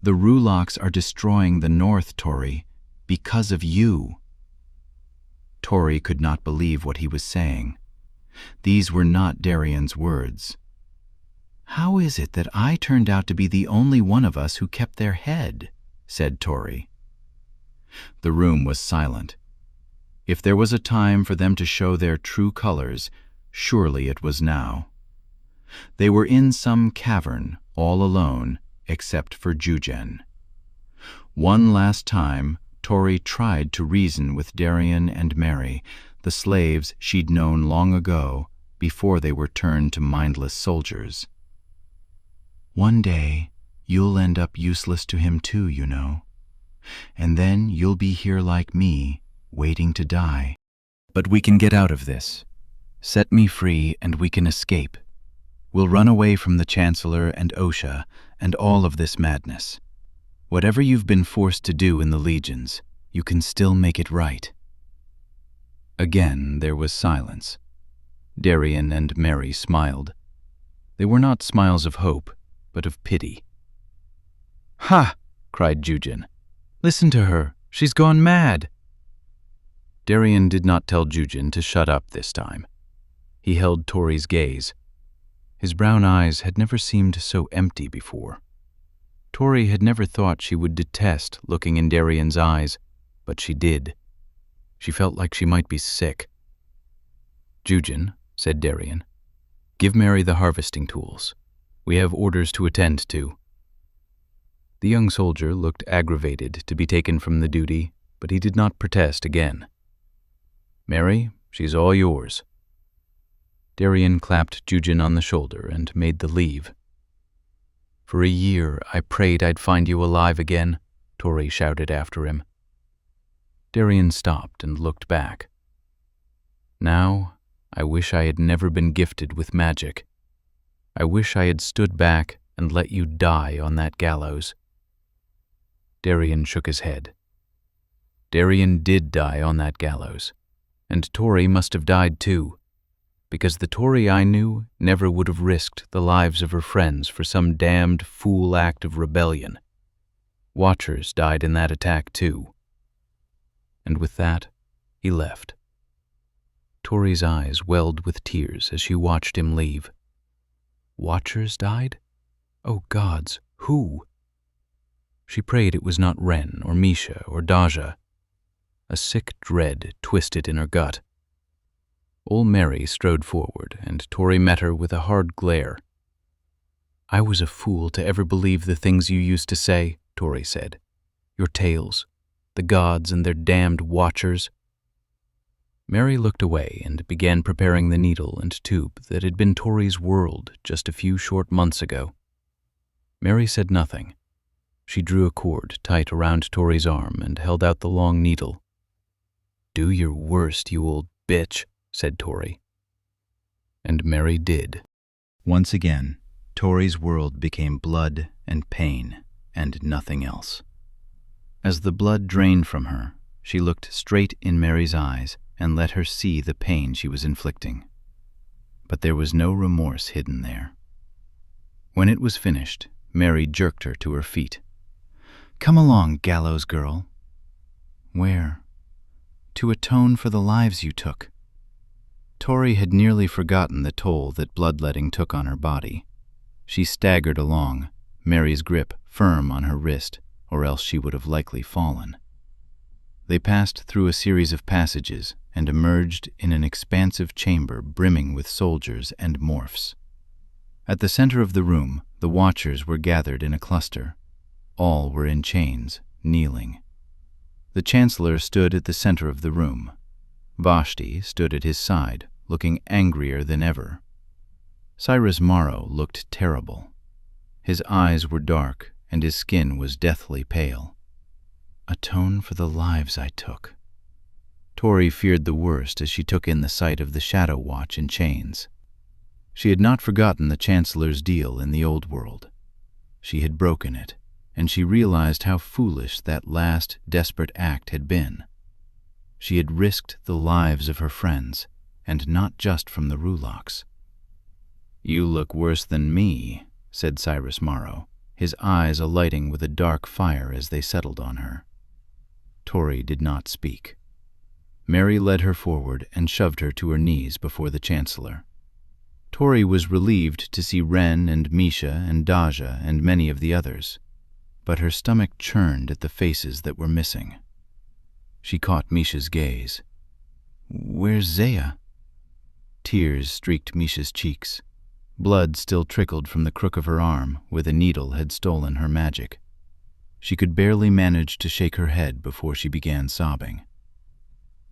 The Ruloks are destroying the North, Tori, because of you. Tori could not believe what he was saying. These were not Darien's words. How is it that I turned out to be the only one of us who kept their head? Said Tori. The room was silent. If there was a time for them to show their true colors, surely it was now. They were in some cavern, all alone, except for Jujen. One last time, Tori tried to reason with Darien and Mary, the slaves she'd known long ago, before they were turned to mindless soldiers. One day, you'll end up useless to him too, you know. And then you'll be here like me, waiting to die. But we can get out of this. Set me free and we can escape. We'll run away from the Chancellor and Osha and all of this madness. Whatever you've been forced to do in the legions, you can still make it right. Again there was silence. Darien and Mary smiled. They were not smiles of hope, but of pity. Ha! Cried Jujen. Listen to her. She's gone mad. Darien did not tell Jujen to shut up this time. He held Tori's gaze. His brown eyes had never seemed so empty before. Tori had never thought she would detest looking in Darien's eyes, but she did. She felt like she might be sick. "Jujin," said Darian, "give Mary the harvesting tools. We have orders to attend to." The young soldier looked aggravated to be taken from the duty, but he did not protest again. "Mary, she's all yours." Darian clapped Jujin on the shoulder and made the leave. "For a year I prayed I'd find you alive again," Tori shouted after him. Darian stopped and looked back. "Now, I wish I had never been gifted with magic. I wish I had stood back and let you die on that gallows." Darian shook his head. Darian did die on that gallows, and Tori must have died too, because the Tori I knew never would have risked the lives of her friends for some damned fool act of rebellion. Watchers died in that attack too. And with that, he left. Tori's eyes welled with tears as she watched him leave. Watchers died? Oh gods, who? She prayed it was not Ren or Misha or Daja. A sick dread twisted in her gut. Old Mary strode forward, and Tori met her with a hard glare. "I was a fool to ever believe the things you used to say," Tori said. "Your tales, the gods and their damned watchers." Mary looked away and began preparing the needle and tube that had been Tori's world just a few short months ago. Mary said nothing. She drew a cord tight around Tori's arm and held out the long needle. "Do your worst, you old bitch," said Tori. And Mary did. Once again, Tori's world became blood and pain and nothing else. As the blood drained from her, she looked straight in Mary's eyes and let her see the pain she was inflicting. But there was no remorse hidden there. When it was finished, Mary jerked her to her feet. "Come along, gallows girl." "Where?" "To atone for the lives you took." Tori had nearly forgotten the toll that bloodletting took on her body. She staggered along, Mary's grip firm on her wrist, or else she would have likely fallen. They passed through a series of passages and emerged in an expansive chamber brimming with soldiers and morphs. At the center of the room, the watchers were gathered in a cluster. All were in chains, kneeling. The Chancellor stood at the center of the room. Vashti stood at his side, looking angrier than ever. Cyrus Morrow looked terrible. His eyes were dark, and his skin was deathly pale. Atone for the lives I took. Tori feared the worst as she took in the sight of the Shadow Watch in chains. She had not forgotten the Chancellor's deal in the old world. She had broken it, and she realized how foolish that last desperate act had been. She had risked the lives of her friends, and not just from the Rulocks. "You look worse than me," said Cyrus Morrow, his eyes alighting with a dark fire as they settled on her. Tori did not speak. Mary led her forward and shoved her to her knees before the Chancellor. Tori was relieved to see Ren and Misha and Daja and many of the others, but her stomach churned at the faces that were missing. She caught Misha's gaze. "Where's Zaya?" Tears streaked Misha's cheeks. Blood still trickled from the crook of her arm where the needle had stolen her magic. She could barely manage to shake her head before she began sobbing.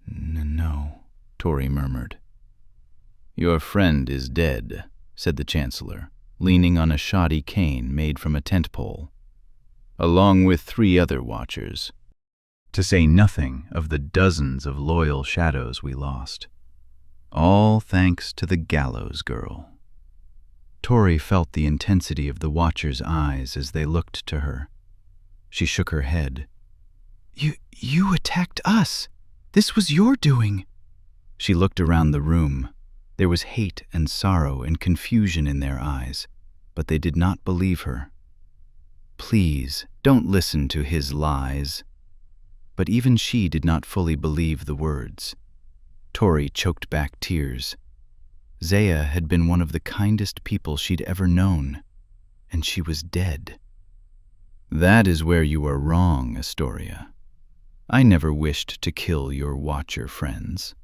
"No," Tori murmured. "Your friend is dead," said the Chancellor, leaning on a shoddy cane made from a tent pole, "along with 3 other watchers, to say nothing of the dozens of loyal shadows we lost. All thanks to the gallows girl." Tori felt the intensity of the watchers' eyes as they looked to her. She shook her head. You attacked us. This was your doing." She looked around the room. There was hate and sorrow and confusion in their eyes, but they did not believe her. "Please, don't listen to his lies." But even she did not fully believe the words. Tori choked back tears. Zaya had been one of the kindest people she'd ever known, and she was dead. "That is where you are wrong, Astoria. I never wished to kill your watcher friends.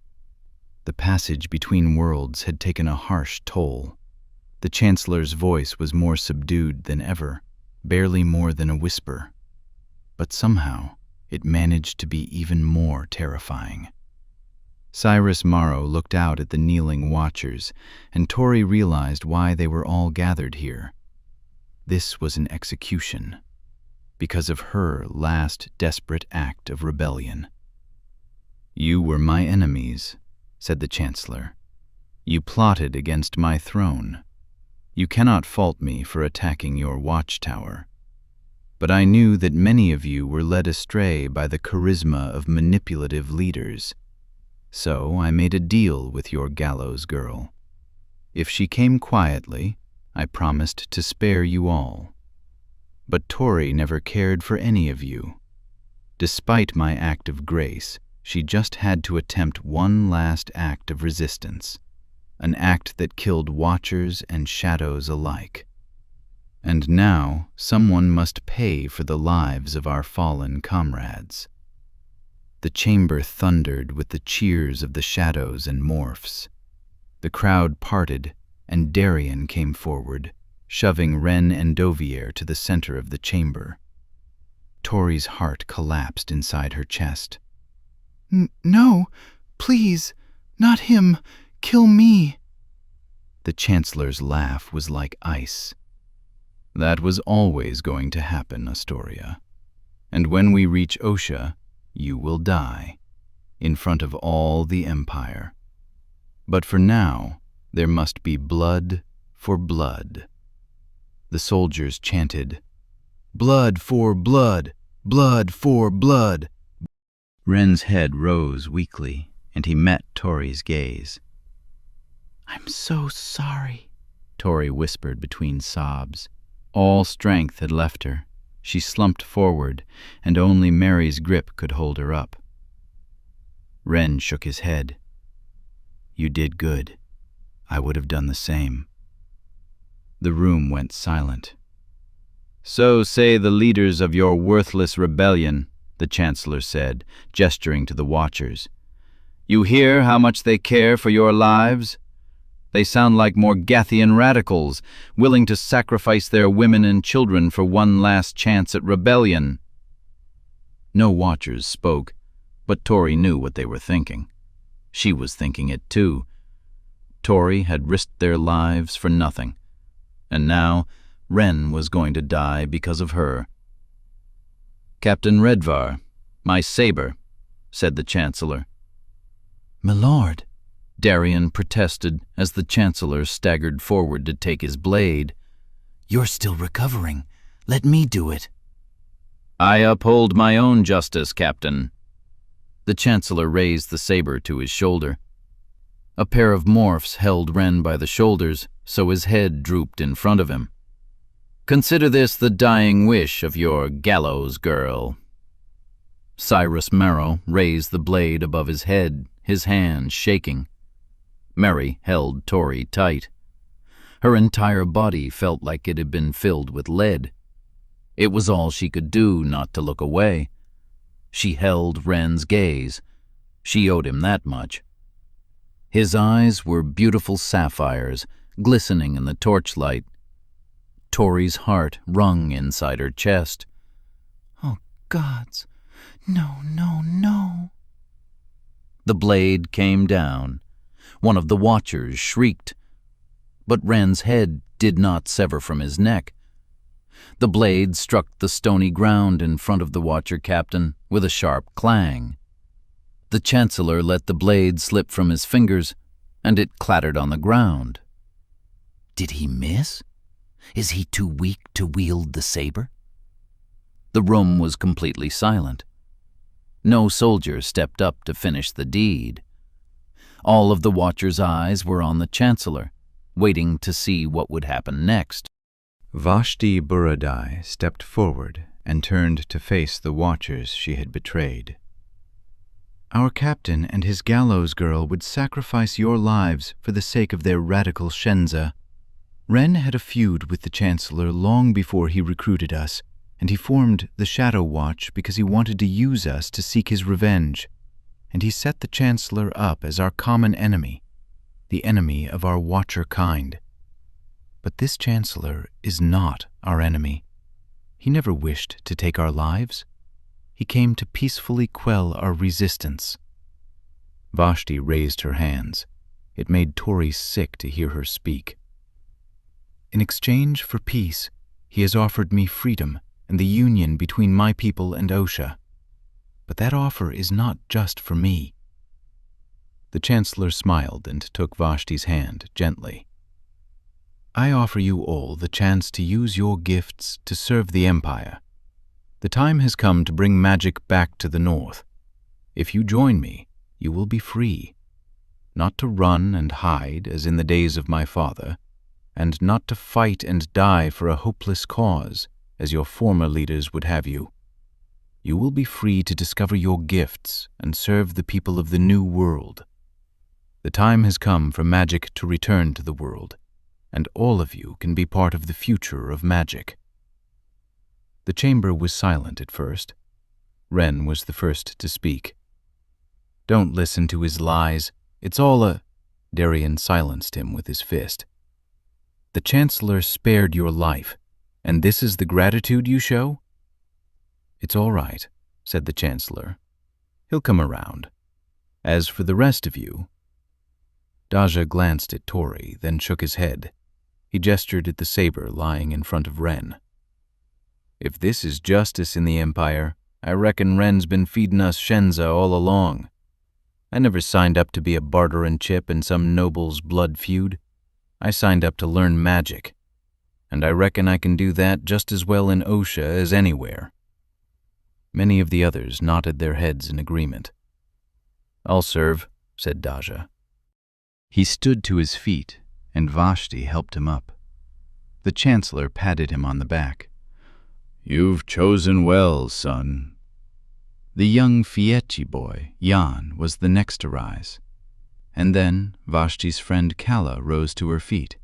The passage between worlds had taken a harsh toll. The Chancellor's voice was more subdued than ever, barely more than a whisper. But somehow, it managed to be even more terrifying. Cyrus Morrow looked out at the kneeling watchers, and Tori realized why they were all gathered here. This was an execution, because of her last desperate act of rebellion. "You were my enemies," said the Chancellor. "You plotted against my throne. You cannot fault me for attacking your watchtower. But I knew that many of you were led astray by the charisma of manipulative leaders. So I made a deal with your gallows girl. If she came quietly, I promised to spare you all. But Tori never cared for any of you. Despite my act of grace, she just had to attempt one last act of resistance, an act that killed watchers and shadows alike. And now someone must pay for the lives of our fallen comrades." The chamber thundered with the cheers of the shadows and morphs. The crowd parted, and Darien came forward, shoving Ren and Dovier to the center of the chamber. Tori's heart collapsed inside her chest. No, please, not him. Kill me." The Chancellor's laugh was like ice. "That was always going to happen, Astoria. And when we reach Osha, you will die, in front of all the Empire. But for now, there must be blood for blood." The soldiers chanted, "Blood for blood! Blood for blood!" Ren's head rose weakly, and he met Tori's gaze. "I'm so sorry," Tori whispered between sobs. All strength had left her. She slumped forward, and only Mary's grip could hold her up. Ren shook his head. "You did good. I would have done the same." The room went silent. "So say the leaders of your worthless rebellion," the Chancellor said, gesturing to the watchers. "You hear how much they care for your lives? They sound like Morgathian radicals, willing to sacrifice their women and children for one last chance at rebellion." No watchers spoke, but Tori knew what they were thinking. She was thinking it too. Tori had risked their lives for nothing, and now Ren was going to die because of her. "Captain Redvar, my saber," said the Chancellor. "Milord," Darien protested as the Chancellor staggered forward to take his blade. "You're still recovering. Let me do it." "I uphold my own justice, Captain." The Chancellor raised the saber to his shoulder. A pair of morphs held Ren by the shoulders, so his head drooped in front of him. "Consider this the dying wish of your gallows girl." Cyrus Morrow raised the blade above his head, his hand shaking. Mary held Tori tight. Her entire body felt like it had been filled with lead. It was all she could do not to look away. She held Ren's gaze. She owed him that much. His eyes were beautiful sapphires, glistening in the torchlight. Tori's heart wrung inside her chest. "Oh, gods, no, no, no." The blade came down. One of the watchers shrieked, but Ren's head did not sever from his neck. The blade struck the stony ground in front of the watcher captain with a sharp clang. The Chancellor let the blade slip from his fingers, and it clattered on the ground. Did he miss? Is he too weak to wield the saber? The room was completely silent. No soldier stepped up to finish the deed. All of the watchers' eyes were on the Chancellor, waiting to see what would happen next. Vashti Buradai stepped forward and turned to face the watchers she had betrayed. "Our captain and his gallows girl would sacrifice your lives for the sake of their radical Shenza. Ren had a feud with the Chancellor long before he recruited us, and he formed the Shadow Watch because he wanted to use us to seek his revenge, and he set the Chancellor up as our common enemy, the enemy of our Watcher kind. But this Chancellor is not our enemy. He never wished to take our lives. He came to peacefully quell our resistance." Vashti raised her hands. It made Tori sick to hear her speak. "In exchange for peace, he has offered me freedom and the union between my people and Osha. But that offer is not just for me." The Chancellor smiled and took Vashti's hand gently. "I offer you all the chance to use your gifts to serve the Empire. The time has come to bring magic back to the North. If you join me, you will be free, not to run and hide as in the days of my father, and not to fight and die for a hopeless cause as your former leaders would have you. You will be free to discover your gifts and serve the people of the New World. The time has come for magic to return to the world, and all of you can be part of the future of magic." The chamber was silent at first. Ren was the first to speak. "Don't listen to his lies. It's all a—" Darien silenced him with his fist. "The Chancellor spared your life, and this is the gratitude you show?" "It's all right," said the Chancellor. "He'll come around. As for the rest of you—" Daja glanced at Tori, then shook his head. He gestured at the saber lying in front of Ren. "If this is justice in the Empire, I reckon Ren's been feeding us Shenza all along. I never signed up to be a barterin' chip in some noble's blood feud. I signed up to learn magic, and I reckon I can do that just as well in Osha as anywhere." Many of the others nodded their heads in agreement. "I'll serve," said Daja. He stood to his feet, and Vashti helped him up. The Chancellor patted him on the back. "You've chosen well, son." The young Fietchi boy, Jan, was the next to rise. And then Vashti's friend Kala rose to her feet.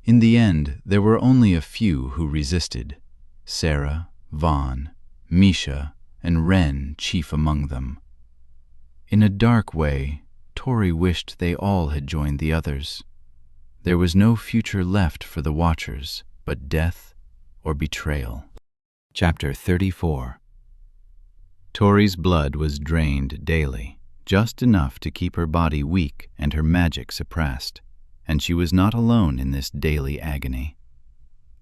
In the end, there were only a few who resisted. Sarah, Vaughn, Misha, and Ren chief among them. In a dark way, Tori wished they all had joined the others. There was no future left for the Watchers but death or betrayal. Chapter 34. Tori's blood was drained daily, just enough to keep her body weak and her magic suppressed, and she was not alone in this daily agony.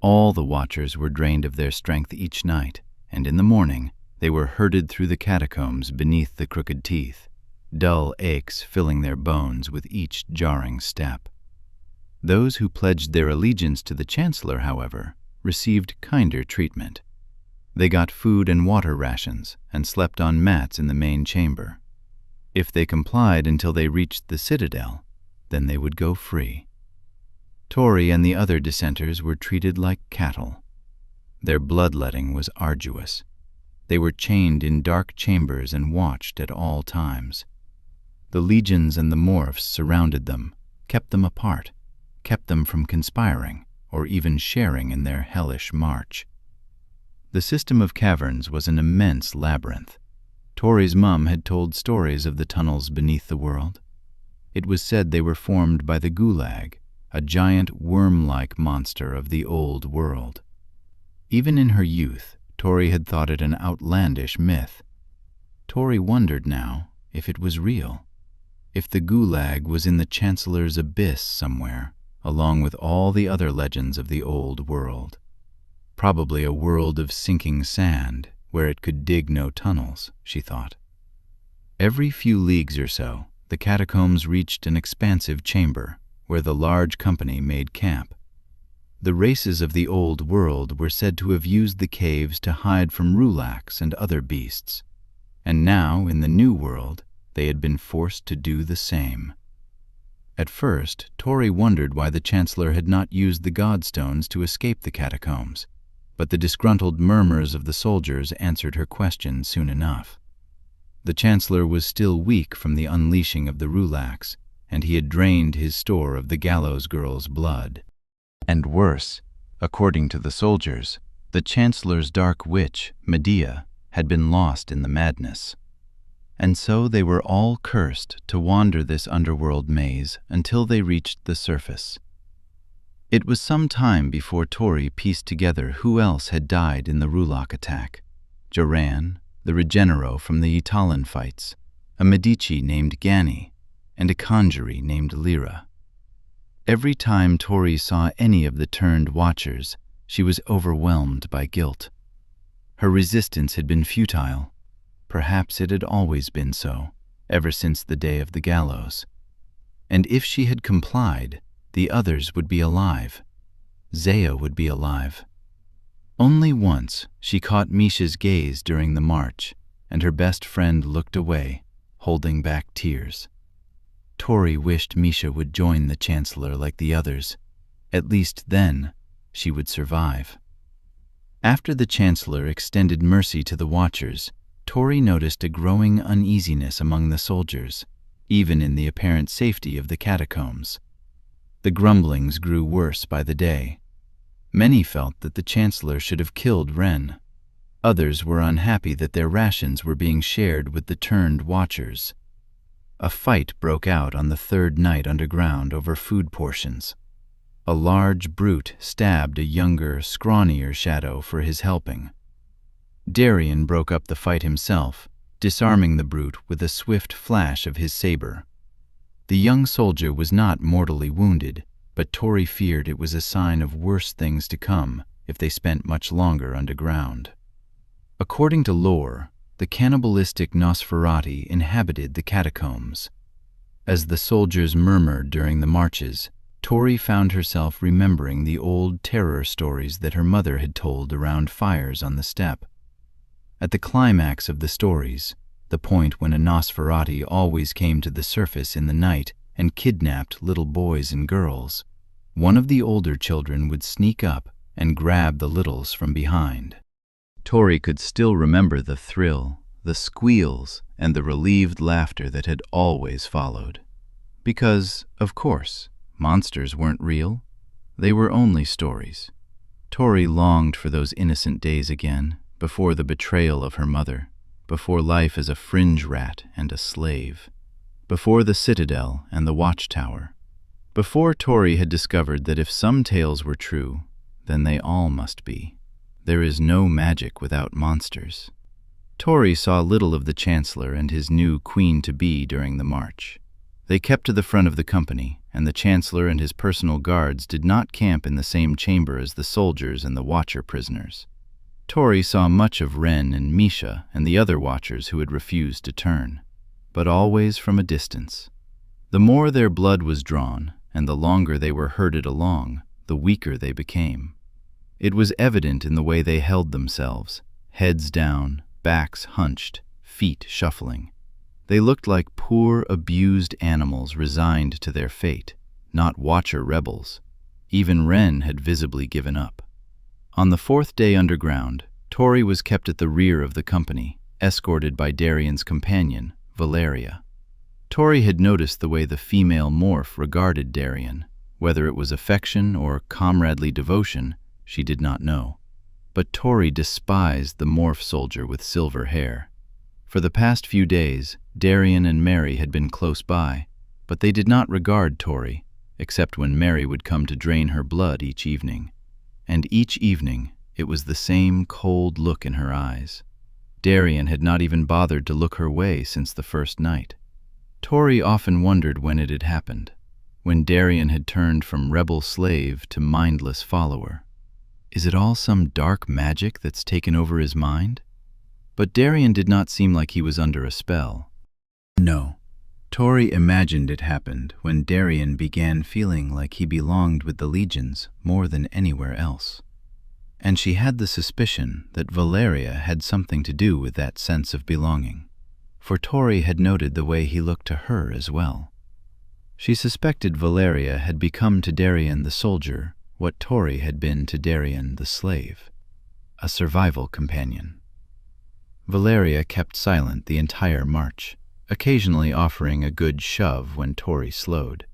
All the Watchers were drained of their strength each night, and in the morning they were herded through the catacombs beneath the crooked teeth, dull aches filling their bones with each jarring step. Those who pledged their allegiance to the Chancellor, however, received kinder treatment. They got food and water rations and slept on mats in the main chamber. If they complied until they reached the citadel, then they would go free. Tori and the other dissenters were treated like cattle. Their bloodletting was arduous. They were chained in dark chambers and watched at all times. The legions and the morphs surrounded them, kept them apart, kept them from conspiring or even sharing in their hellish march. The system of caverns was an immense labyrinth. Tori's mum had told stories of the tunnels beneath the world. It was said they were formed by the Gulag, a giant worm-like monster of the old world. Even in her youth, Tori had thought it an outlandish myth. Tori wondered now if it was real, if the Gulag was in the Chancellor's abyss somewhere, along with all the other legends of the old world. Probably a world of sinking sand, where it could dig no tunnels, she thought. Every few leagues or so, the catacombs reached an expansive chamber, where the large company made camp. The races of the old world were said to have used the caves to hide from Rulaks and other beasts, and now, in the new world, they had been forced to do the same. At first, Tori wondered why the Chancellor had not used the Godstones to escape the catacombs, but the disgruntled murmurs of the soldiers answered her question soon enough. The Chancellor was still weak from the unleashing of the Rulaks, and he had drained his store of the gallows girl's blood. And worse, according to the soldiers, The Chancellor's dark witch, Medea, had been lost in the madness. And so they were all cursed to wander this underworld maze until they reached the surface. It was some time before Tori pieced together who else had died in the Rulock attack. Joran, the Regenero from the Italan fights, a Medici named Gani, and a conjurer named Lyra. Every time Tori saw any of the turned watchers, she was overwhelmed by guilt. Her resistance had been futile. Perhaps it had always been so, ever since the day of the gallows. And if she had complied, the others would be alive. Zaya would be alive. Only once she caught Misha's gaze during the march, and her best friend looked away, holding back tears. Tori wished Misha would join the Chancellor like the others. At least then, she would survive. After the Chancellor extended mercy to the Watchers, Tori noticed a growing uneasiness among the soldiers, even in the apparent safety of the catacombs. The grumblings grew worse by the day. Many felt that the Chancellor should have killed Ren. Others were unhappy that their rations were being shared with the turned Watchers. A fight broke out on the third night underground over food portions. A large brute stabbed a younger, scrawnier shadow for his helping. Darien broke up the fight himself, disarming the brute with a swift flash of his saber. The young soldier was not mortally wounded, but Tori feared it was a sign of worse things to come if they spent much longer underground. According to lore, the cannibalistic Nosferati inhabited the catacombs. As the soldiers murmured during the marches, Tori found herself remembering the old terror stories that her mother had told around fires on the steppe. At the climax of the stories, the point when a Nosferati always came to the surface in the night and kidnapped little boys and girls, one of the older children would sneak up and grab the littles from behind. Tori could still remember the thrill, the squeals, and the relieved laughter that had always followed. Because, of course, monsters weren't real. They were only stories. Tori longed for those innocent days again, before the betrayal of her mother, before life as a fringe rat and a slave, before the citadel and the watchtower, before Tori had discovered that if some tales were true, then they all must be. There is no magic without monsters. Tori saw little of the Chancellor and his new queen-to-be during the march. They kept to the front of the company, and the Chancellor and his personal guards did not camp in the same chamber as the soldiers and the Watcher prisoners. Tori saw much of Ren and Misha and the other Watchers who had refused to turn, but always from a distance. The more their blood was drawn, and the longer they were herded along, the weaker they became. It was evident in the way they held themselves, heads down, backs hunched, feet shuffling. They looked like poor, abused animals resigned to their fate, not Watcher rebels. Even Ren had visibly given up. On the fourth day underground, Tori was kept at the rear of the company, escorted by Darien's companion, Valeria. Tori had noticed the way the female morph regarded Darien. Whether it was affection or comradely devotion, she did not know. But Tori despised the morph soldier with silver hair. For the past few days, Darien and Mary had been close by, but they did not regard Tori, except when Mary would come to drain her blood each evening. And each evening, it was the same cold look in her eyes. Darien had not even bothered to look her way since the first night. Tori often wondered when it had happened, when Darien had turned from rebel slave to mindless follower. Is it all some dark magic that's taken over his mind? But Darien did not seem like he was under a spell. No. Tori imagined it happened when Darien began feeling like he belonged with the legions more than anywhere else. And she had the suspicion that Valeria had something to do with that sense of belonging, for Tori had noted the way he looked to her as well. She suspected Valeria had become to Darien the soldier what Tori had been to Darien the slave, a survival companion. Valeria kept silent the entire march, occasionally offering a good shove when Tori slowed.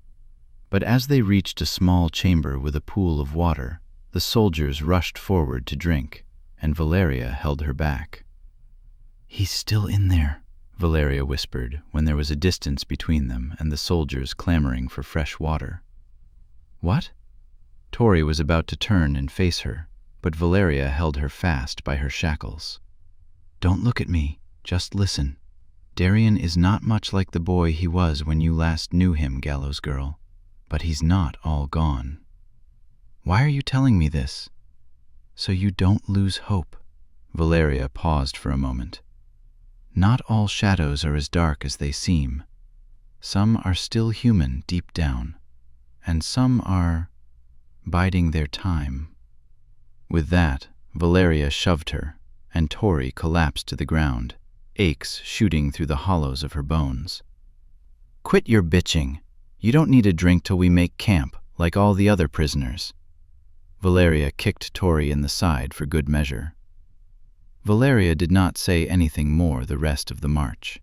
But as they reached a small chamber with a pool of water, the soldiers rushed forward to drink. and Valeria held her back. "He's still in there," Valeria whispered when there was a distance between them and the soldiers clamoring for fresh water. "What?" Tori was about to turn and face her, but Valeria held her fast by her shackles. "Don't look at me, just listen. Darian is not much like the boy he was when you last knew him, Gallows Girl, but he's not all gone. Why are you telling me this? So you don't lose hope." Valeria paused for a moment. "Not all shadows are as dark as they seem. Some are still human deep down, and some are biding their time." With that, Valeria shoved her, and Tori collapsed to the ground, aches shooting through the hollows of her bones. "Quit your bitching. You don't need a drink till we make camp, like all the other prisoners." Valeria kicked Tori in the side for good measure. Valeria did not say anything more the rest of the march.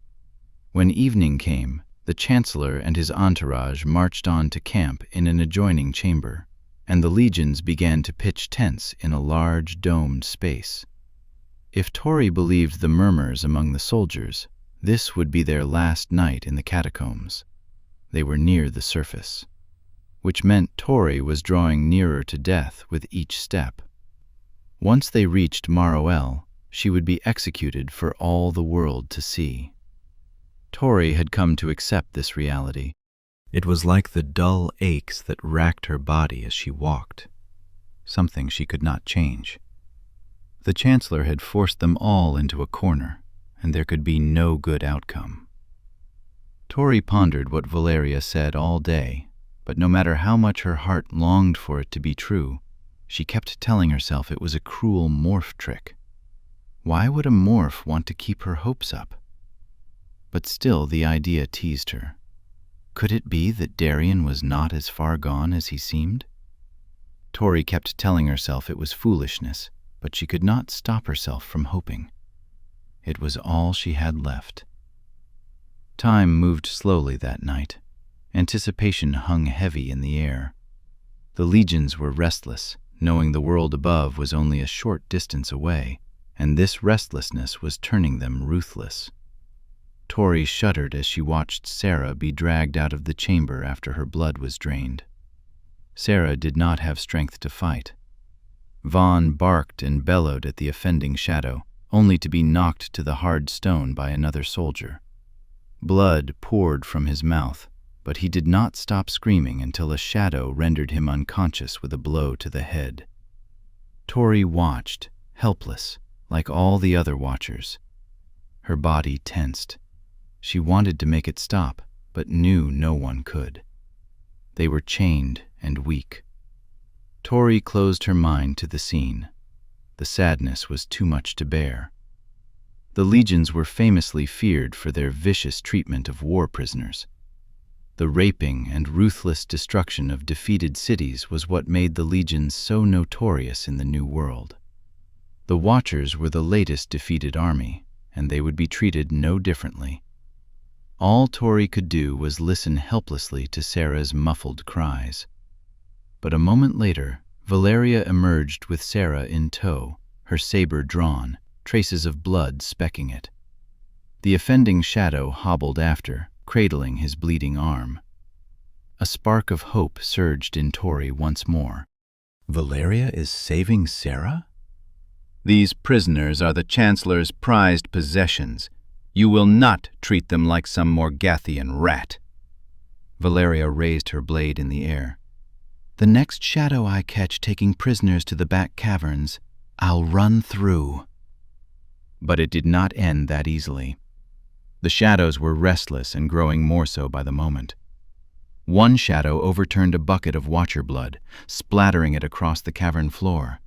When evening came, the Chancellor and his entourage marched on to camp in an adjoining chamber, and the legions began to pitch tents in a large domed space. If Tori believed the murmurs among the soldiers, this would be their last night in the catacombs. They were near the surface, which meant Tori was drawing nearer to death with each step. Once they reached Maroel, she would be executed for all the world to see. Tori had come to accept this reality. It was like the dull aches that racked her body as she walked, something she could not change. The Chancellor had forced them all into a corner, and there could be no good outcome. Tori pondered what Valeria said all day, but no matter how much her heart longed for it to be true, she kept telling herself it was a cruel morph trick. Why would a morph want to keep her hopes up? But still the idea teased her. Could it be that Darian was not as far gone as he seemed? Tori kept telling herself it was foolishness, but she could not stop herself from hoping. It was all she had left. Time moved slowly that night. Anticipation hung heavy in the air. The legions were restless, knowing the world above was only a short distance away, and this restlessness was turning them ruthless. Tori shuddered as she watched Sarah be dragged out of the chamber after her blood was drained. Sarah did not have strength to fight. Vaughn barked and bellowed at the offending shadow, only to be knocked to the hard stone by another soldier. Blood poured from his mouth, but he did not stop screaming until a shadow rendered him unconscious with a blow to the head. Tori watched, helpless, like all the other watchers. Her body tensed. She wanted to make it stop, but knew no one could. They were chained and weak. Tori closed her mind to the scene. The sadness was too much to bear. The legions were famously feared for their vicious treatment of war prisoners. The raping and ruthless destruction of defeated cities was what made the legions so notorious in the New World. The Watchers were the latest defeated army, and they would be treated no differently. All Tori could do was listen helplessly to Sarah's muffled cries. But a moment later, Valeria emerged with Sarah in tow, her saber drawn, traces of blood specking it. The offending shadow hobbled after, cradling his bleeding arm. A spark of hope surged in Tori once more. Valeria is saving Sarah? These prisoners are the Chancellor's prized possessions. You will not treat them like some Morgathian rat. Valeria raised her blade in the air. The next shadow I catch taking prisoners to the back caverns, I'll run through. But it did not end that easily. The shadows were restless and growing more so by the moment. One shadow overturned a bucket of Watcher blood, splattering it across the cavern floor.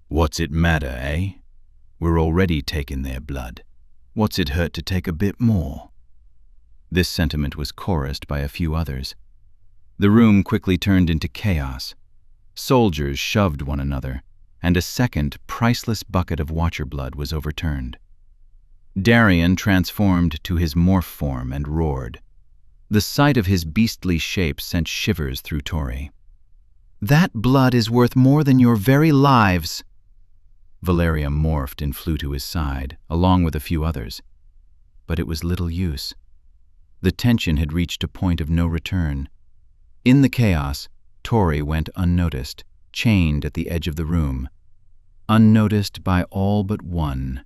What's it matter, eh? We're already taking their blood. What's it hurt to take a bit more? This sentiment was chorused by a few others. The room quickly turned into chaos. Soldiers shoved one another, and a second priceless bucket of Watcher blood was overturned. Darian transformed to his morph form and roared. The sight of his beastly shape sent shivers through Tori. That blood is worth more than your very lives. Valeria morphed and flew to his side, along with a few others. But it was little use. The tension had reached a point of no return. In the chaos, Tori went unnoticed, chained at the edge of the room. Unnoticed by all but one.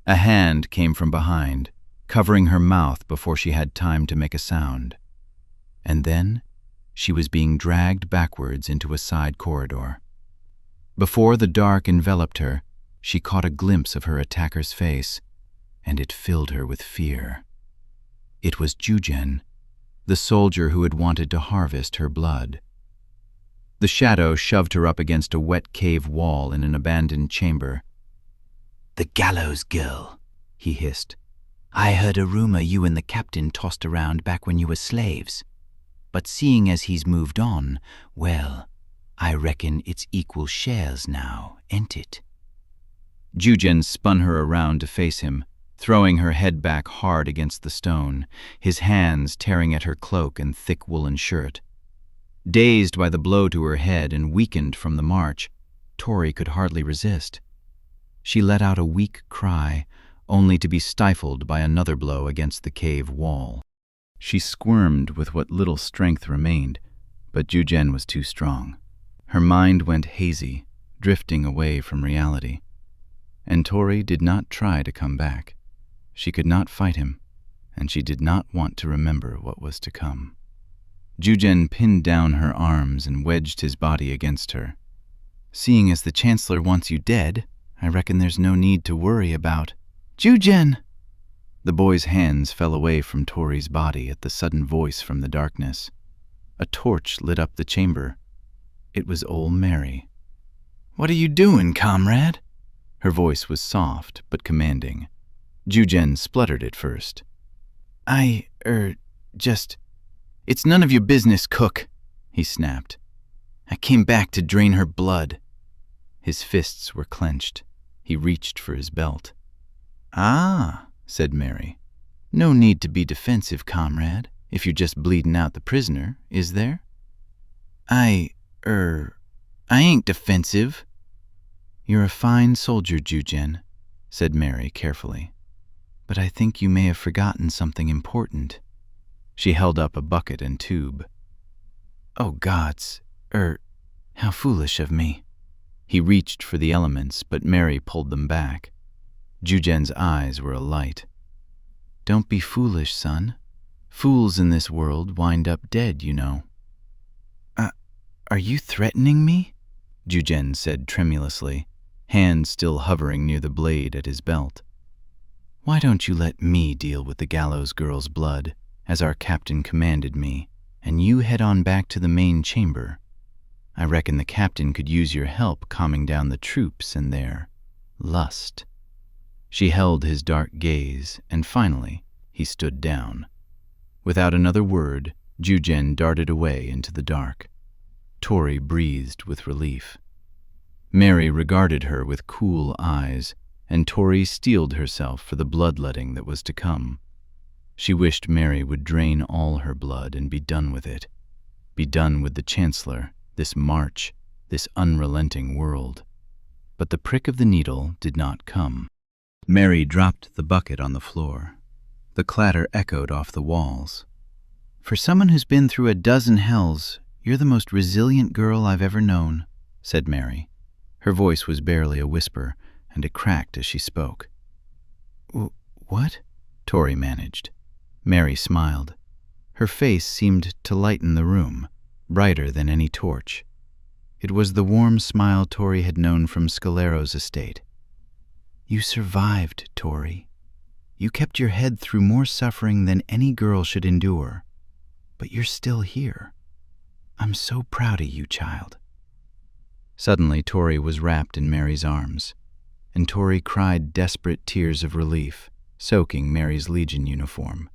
A hand came from behind, covering her mouth before she had time to make a sound. And then she was being dragged backwards into a side corridor. Before the dark enveloped her, she caught a glimpse of her attacker's face, and it filled her with fear. It was Jujen, the soldier who had wanted to harvest her blood. The shadow shoved her up against a wet cave wall in an abandoned chamber. "The gallows girl," he hissed. "I heard a rumor you and the captain tossed around back when you were slaves. But seeing as he's moved on, well, I reckon it's equal shares now, ain't it?" Jujen spun her around to face him, throwing her head back hard against the stone, his hands tearing at her cloak and thick woolen shirt. Dazed by the blow to her head and weakened from the march, Tori could hardly resist. She let out a weak cry, only to be stifled by another blow against the cave wall. She squirmed with what little strength remained, but Jujen was too strong. Her mind went hazy, drifting away from reality. And Tori did not try to come back. She could not fight him, and she did not want to remember what was to come. Jujen pinned down her arms and wedged his body against her. "Seeing as the Chancellor wants you dead, I reckon there's no need to worry about—" "Jujen!" The boy's hands fell away from Tori's body at the sudden voice from the darkness. A torch lit up the chamber. It was old Mary. "What are you doing, comrade?" Her voice was soft but commanding. Jujen spluttered at first. It's none of your business, cook," he snapped. "I came back to drain her blood." His fists were clenched. He reached for his belt. "Ah," said Mary. "No need to be defensive, comrade, if you're just bleeding out the prisoner, is there?" I ain't defensive." "You're a fine soldier, Jujen," said Mary carefully. "But I think you may have forgotten something important." She held up a bucket and tube. "Oh, gods, how foolish of me." He reached for the elements, but Mary pulled them back. Jujen's eyes were alight. "Don't be foolish, son. Fools in this world wind up dead, you know." Are you threatening me?" Jujen said tremulously, hand still hovering near the blade at his belt. "Why don't you let me deal with the gallows girl's blood, as our captain commanded me, and you head on back to the main chamber? I reckon the captain could use your help calming down the troops and their lust." She held his dark gaze, and finally he stood down. Without another word, Jujen darted away into the dark. Tori breathed with relief. Mary regarded her with cool eyes, and Tori steeled herself for the bloodletting that was to come. She wished Mary would drain all her blood and be done with it. Be done with the Chancellor, this march, this unrelenting world. But the prick of the needle did not come. Mary dropped the bucket on the floor. The clatter echoed off the walls. "For someone who's been through a dozen hells, you're the most resilient girl I've ever known," said Mary. Her voice was barely a whisper, and it cracked as she spoke. "What?" Tori managed. Mary smiled. Her face seemed to lighten the room, brighter than any torch. It was the warm smile Tori had known from Scalero's estate. "You survived, Tori. You kept your head through more suffering than any girl should endure. But you're still here. I'm so proud of you, child." Suddenly, Tori was wrapped in Mary's arms, and Tori cried desperate tears of relief, soaking Mary's Legion uniform.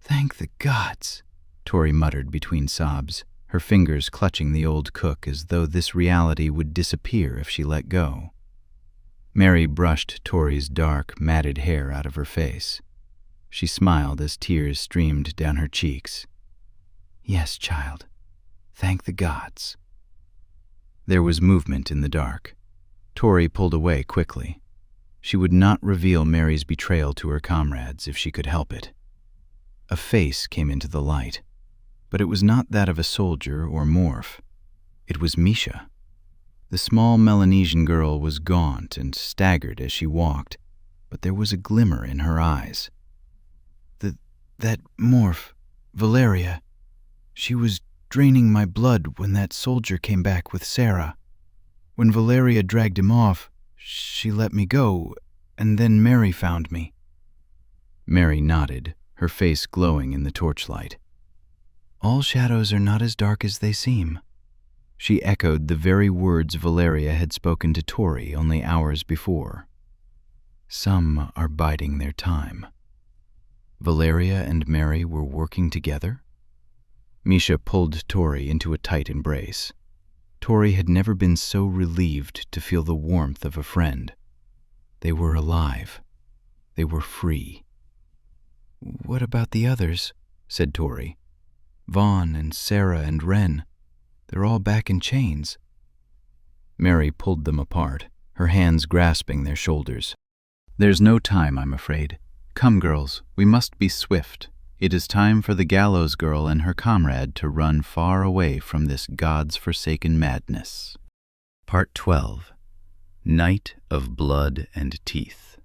"Thank the gods," Tori muttered between sobs, her fingers clutching the old cook as though this reality would disappear if she let go. Mary brushed Tori's dark, matted hair out of her face. She smiled as tears streamed down her cheeks. "Yes, child. Thank the gods." There was movement in the dark. Tori pulled away quickly. She would not reveal Mary's betrayal to her comrades if she could help it. A face came into the light, but it was not that of a soldier or morph. It was Misha. The small Melanesian girl was gaunt and staggered as she walked, but there was a glimmer in her eyes. That morph, Valeria, she was draining my blood when that soldier came back with Sarah. When Valeria dragged him off, she let me go, and then Mary found me. Mary nodded, her face glowing in the torchlight. All shadows are not as dark as they seem. She echoed the very words Valeria had spoken to Tori only hours before. Some are biding their time. Valeria and Mary were working together? Misha pulled Tori into a tight embrace. Tori had never been so relieved to feel the warmth of a friend. They were alive. They were free. "What about the others?" said Tori. "Vaughn and Sarah and Wren. They're all back in chains." Mary pulled them apart, her hands grasping their shoulders. "There's no time, I'm afraid. Come, girls, we must be swift. It is time for the gallows girl and her comrade to run far away from this God's forsaken madness." Part 12. Night of Blood and Teeth.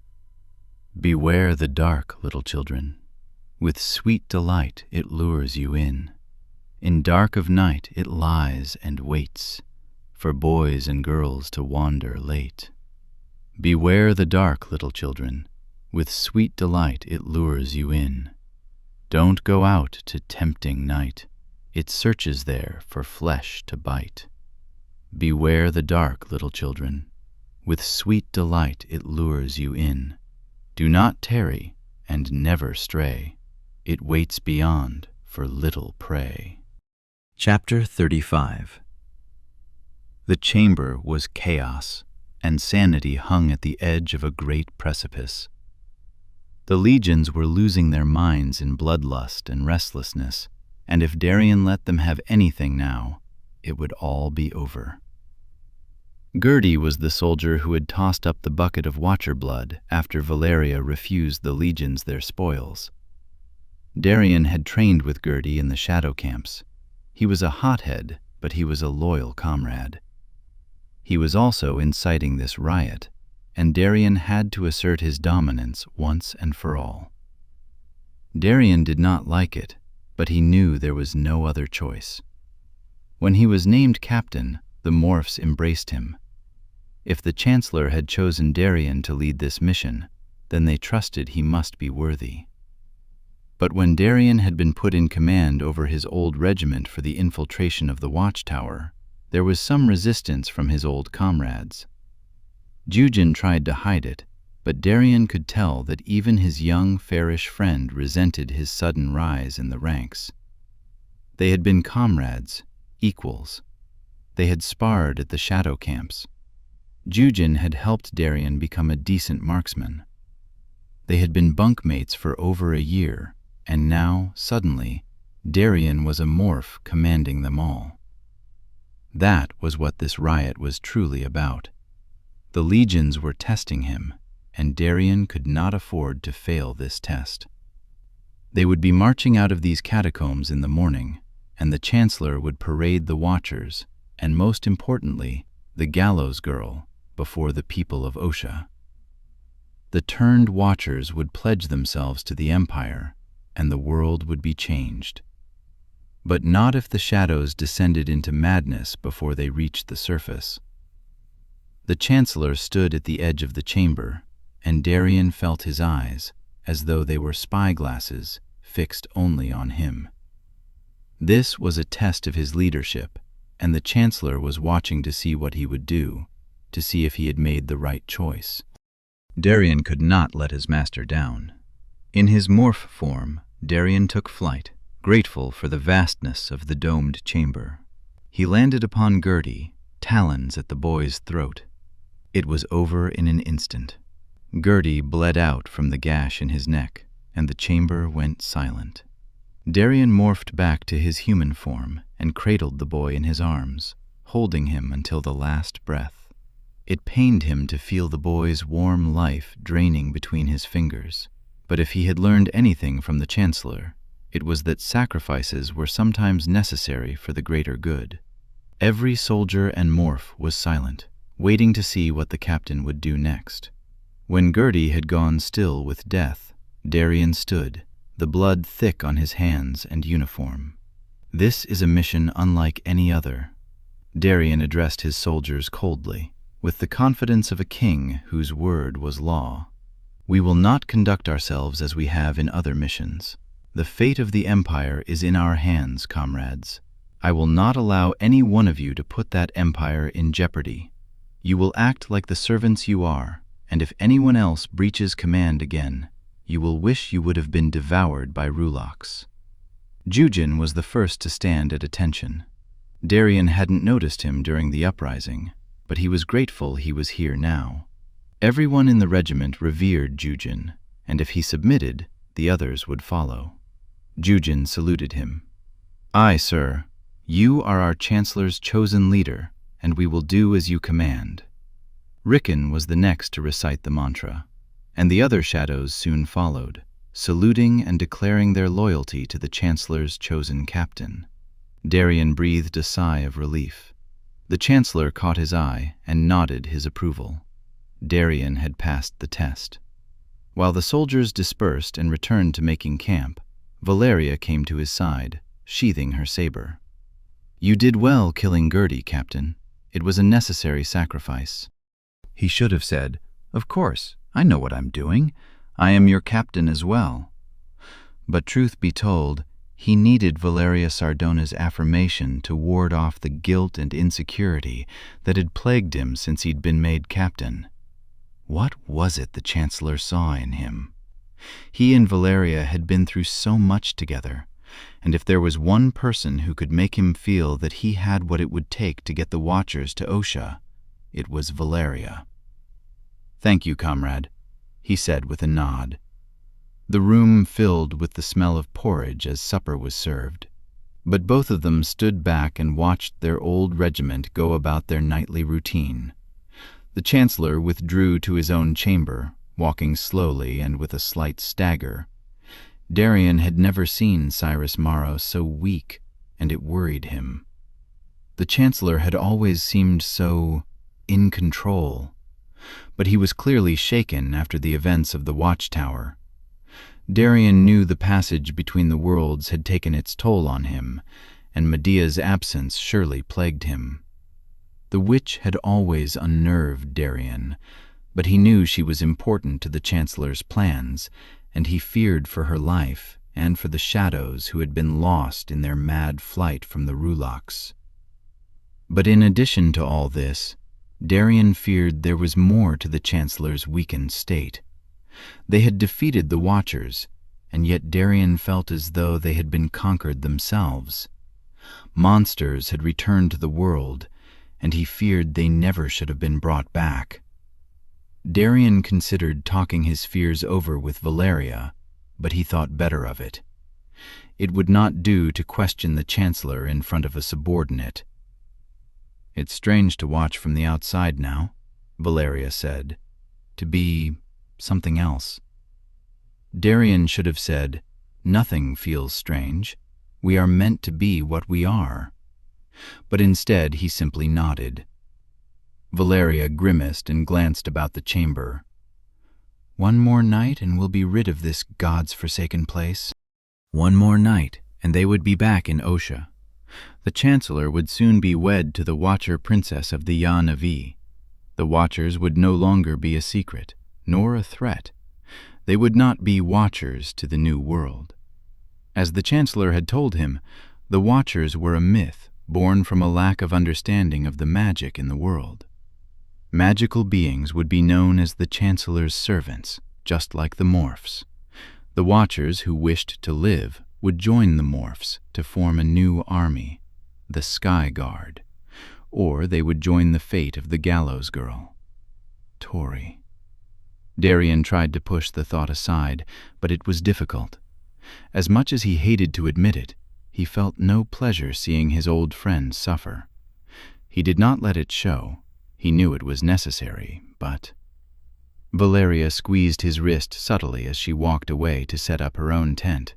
Beware the dark, little children. With sweet delight it lures you in. In dark of night it lies and waits for boys and girls to wander late. Beware the dark, little children. With sweet delight it lures you in. Don't go out to tempting night. It searches there for flesh to bite. Beware the dark, little children. With sweet delight it lures you in. Do not tarry and never stray. It waits beyond for little prey. Chapter 35. The chamber was chaos, and sanity hung at the edge of a great precipice. The legions were losing their minds in bloodlust and restlessness, and if Darian let them have anything now, it would all be over. Gertie was the soldier who had tossed up the bucket of watcher blood after Valeria refused the legions their spoils. Darian had trained with Gertie in the shadow camps. He was a hothead, but he was a loyal comrade. He was also inciting this riot, and Darian had to assert his dominance once and for all. Darian did not like it, but he knew there was no other choice. When he was named captain, the morphs embraced him. If the Chancellor had chosen Darian to lead this mission, then they trusted he must be worthy. But when Darian had been put in command over his old regiment for the infiltration of the watchtower, there was some resistance from his old comrades. Jujin tried to hide it, but Darian could tell that even his young, fairish friend resented his sudden rise in the ranks. They had been comrades, equals. They had sparred at the shadow camps. Jujin had helped Darian become a decent marksman. They had been bunkmates for over a year, and now, suddenly, Darian was a morph commanding them all. That was what this riot was truly about. The legions were testing him, and Darian could not afford to fail this test. They would be marching out of these catacombs in the morning, and the Chancellor would parade the watchers, and most importantly, the gallows girl, before the people of Osha. The turned watchers would pledge themselves to the Empire, and the world would be changed. But not if the shadows descended into madness before they reached the surface. The Chancellor stood at the edge of the chamber, and Darian felt his eyes, as though they were spyglasses, fixed only on him. This was a test of his leadership, and the Chancellor was watching to see what he would do, to see if he had made the right choice. Darian could not let his master down. In his morph form, Darian took flight, grateful for the vastness of the domed chamber. He landed upon Gertie, talons at the boy's throat. It was over in an instant. Gertie bled out from the gash in his neck, and the chamber went silent. Darian morphed back to his human form and cradled the boy in his arms, holding him until the last breath. It pained him to feel the boy's warm life draining between his fingers. But if he had learned anything from the Chancellor, it was that sacrifices were sometimes necessary for the greater good. Every soldier and morph was silent, waiting to see what the captain would do next. When Gertie had gone still with death, Darien stood, the blood thick on his hands and uniform. "This is a mission unlike any other." Darien addressed his soldiers coldly, with the confidence of a king whose word was law. "We will not conduct ourselves as we have in other missions. The fate of the Empire is in our hands, comrades. I will not allow any one of you to put that empire in jeopardy. You will act like the servants you are, and if anyone else breaches command again, you will wish you would have been devoured by Ruloks." Jujin was the first to stand at attention. Darien hadn't noticed him during the uprising, but he was grateful he was here now. Everyone in the regiment revered Jujin, and if he submitted, the others would follow. Jujin saluted him. "Aye, sir. You are our Chancellor's chosen leader, and we will do as you command." Rickon was the next to recite the mantra, and the other shadows soon followed, saluting and declaring their loyalty to the Chancellor's chosen captain. Darien breathed a sigh of relief. The Chancellor caught his eye and nodded his approval. Darien had passed the test. While the soldiers dispersed and returned to making camp, Valeria came to his side, sheathing her saber. "You did well killing Gertie, Captain. It was a necessary sacrifice." He should have said, "Of course, I know what I'm doing. I am your captain as well." But truth be told, he needed Valeria Sardona's affirmation to ward off the guilt and insecurity that had plagued him since he'd been made captain. What was it the Chancellor saw in him? He and Valeria had been through so much together, and if there was one person who could make him feel that he had what it would take to get the Watchers to Osha, it was Valeria. "Thank you, comrade," he said with a nod. The room filled with the smell of porridge as supper was served, but both of them stood back and watched their old regiment go about their nightly routine. The Chancellor withdrew to his own chamber, walking slowly and with a slight stagger. Darien had never seen Cyrus Morrow so weak, and it worried him. The Chancellor had always seemed so in control, but he was clearly shaken after the events of the Watchtower. Darien knew the passage between the worlds had taken its toll on him, and Medea's absence surely plagued him. The witch had always unnerved Darien, but he knew she was important to the Chancellor's plans, and he feared for her life and for the shadows who had been lost in their mad flight from the Ruloks. But in addition to all this, Darien feared there was more to the Chancellor's weakened state. They had defeated the Watchers, and yet Darien felt as though they had been conquered themselves. Monsters had returned to the world, and he feared they never should have been brought back. Darien considered talking his fears over with Valeria, but he thought better of it. It would not do to question the Chancellor in front of a subordinate. "It's strange to watch from the outside now," Valeria said, "to be something else." Darien should have said, "Nothing feels strange. We are meant to be what we are." But instead he simply nodded. Valeria grimaced and glanced about the chamber. "One more night and we'll be rid of this God's forsaken place." One more night and they would be back in Osha. The Chancellor would soon be wed to the Watcher Princess of the Ya Navi. The Watchers would no longer be a secret, nor a threat. They would not be Watchers to the New World. As the Chancellor had told him, the Watchers were a myth born from a lack of understanding of the magic in the world. Magical beings would be known as the Chancellor's servants, just like the Morphs. The Watchers who wished to live would join the Morphs to form a new army, the Sky Guard, or they would join the fate of the Gallows Girl, Tori. Darien tried to push the thought aside, but it was difficult. As much as he hated to admit it, he felt no pleasure seeing his old friend suffer. He did not let it show. He knew it was necessary, but... Valeria squeezed his wrist subtly as she walked away to set up her own tent.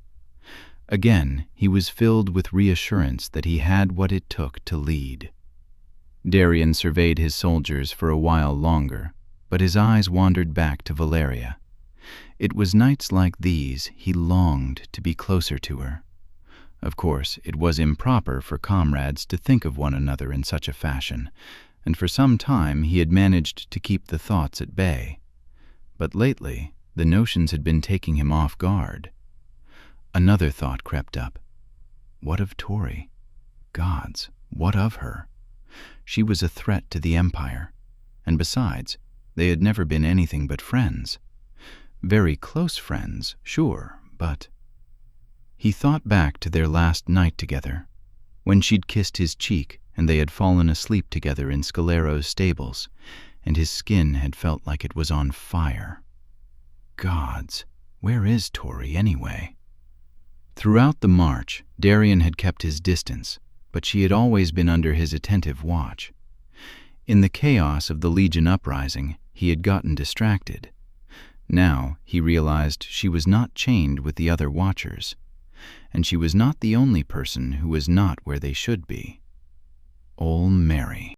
Again, he was filled with reassurance that he had what it took to lead. Darian surveyed his soldiers for a while longer, but his eyes wandered back to Valeria. It was nights like these he longed to be closer to her. Of course, it was improper for comrades to think of one another in such a fashion, and for some time he had managed to keep the thoughts at bay. But lately, the notions had been taking him off guard. Another thought crept up. What of Tori? Gods, what of her? She was a threat to the Empire, and besides, they had never been anything but friends. Very close friends, sure, but... He thought back to their last night together, when she'd kissed his cheek and they had fallen asleep together in Scalero's stables, and his skin had felt like it was on fire. Gods, where is Tori anyway? Throughout the march, Darian had kept his distance, but she had always been under his attentive watch. In the chaos of the Legion uprising, he had gotten distracted. Now he realized she was not chained with the other watchers, and she was not the only person who was not where they should be. Ol' Mary.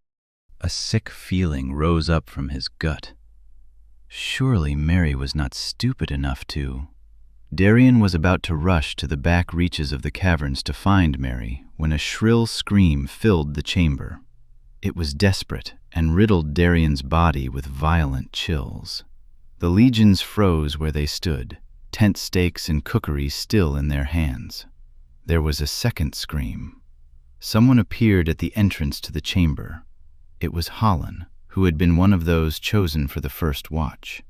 A sick feeling rose up from his gut. Surely Mary was not stupid enough to... Darian was about to rush to the back reaches of the caverns to find Mary when a shrill scream filled the chamber. It was desperate and riddled Darian's body with violent chills. The legions froze where they stood, tent stakes and cookery still in their hands. There was a second scream. Someone appeared at the entrance to the chamber. It was Holland, who had been one of those chosen for the first watch.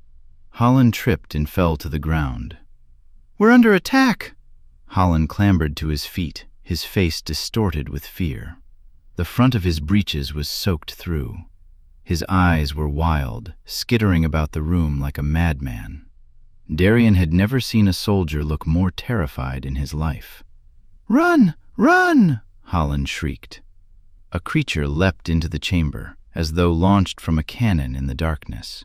Holland tripped and fell to the ground. "We're under attack!" Holland clambered to his feet, his face distorted with fear. The front of his breeches was soaked through. His eyes were wild, skittering about the room like a madman. Darian had never seen a soldier look more terrified in his life. "Run! Run!" Holland shrieked. A creature leapt into the chamber, as though launched from a cannon in the darkness.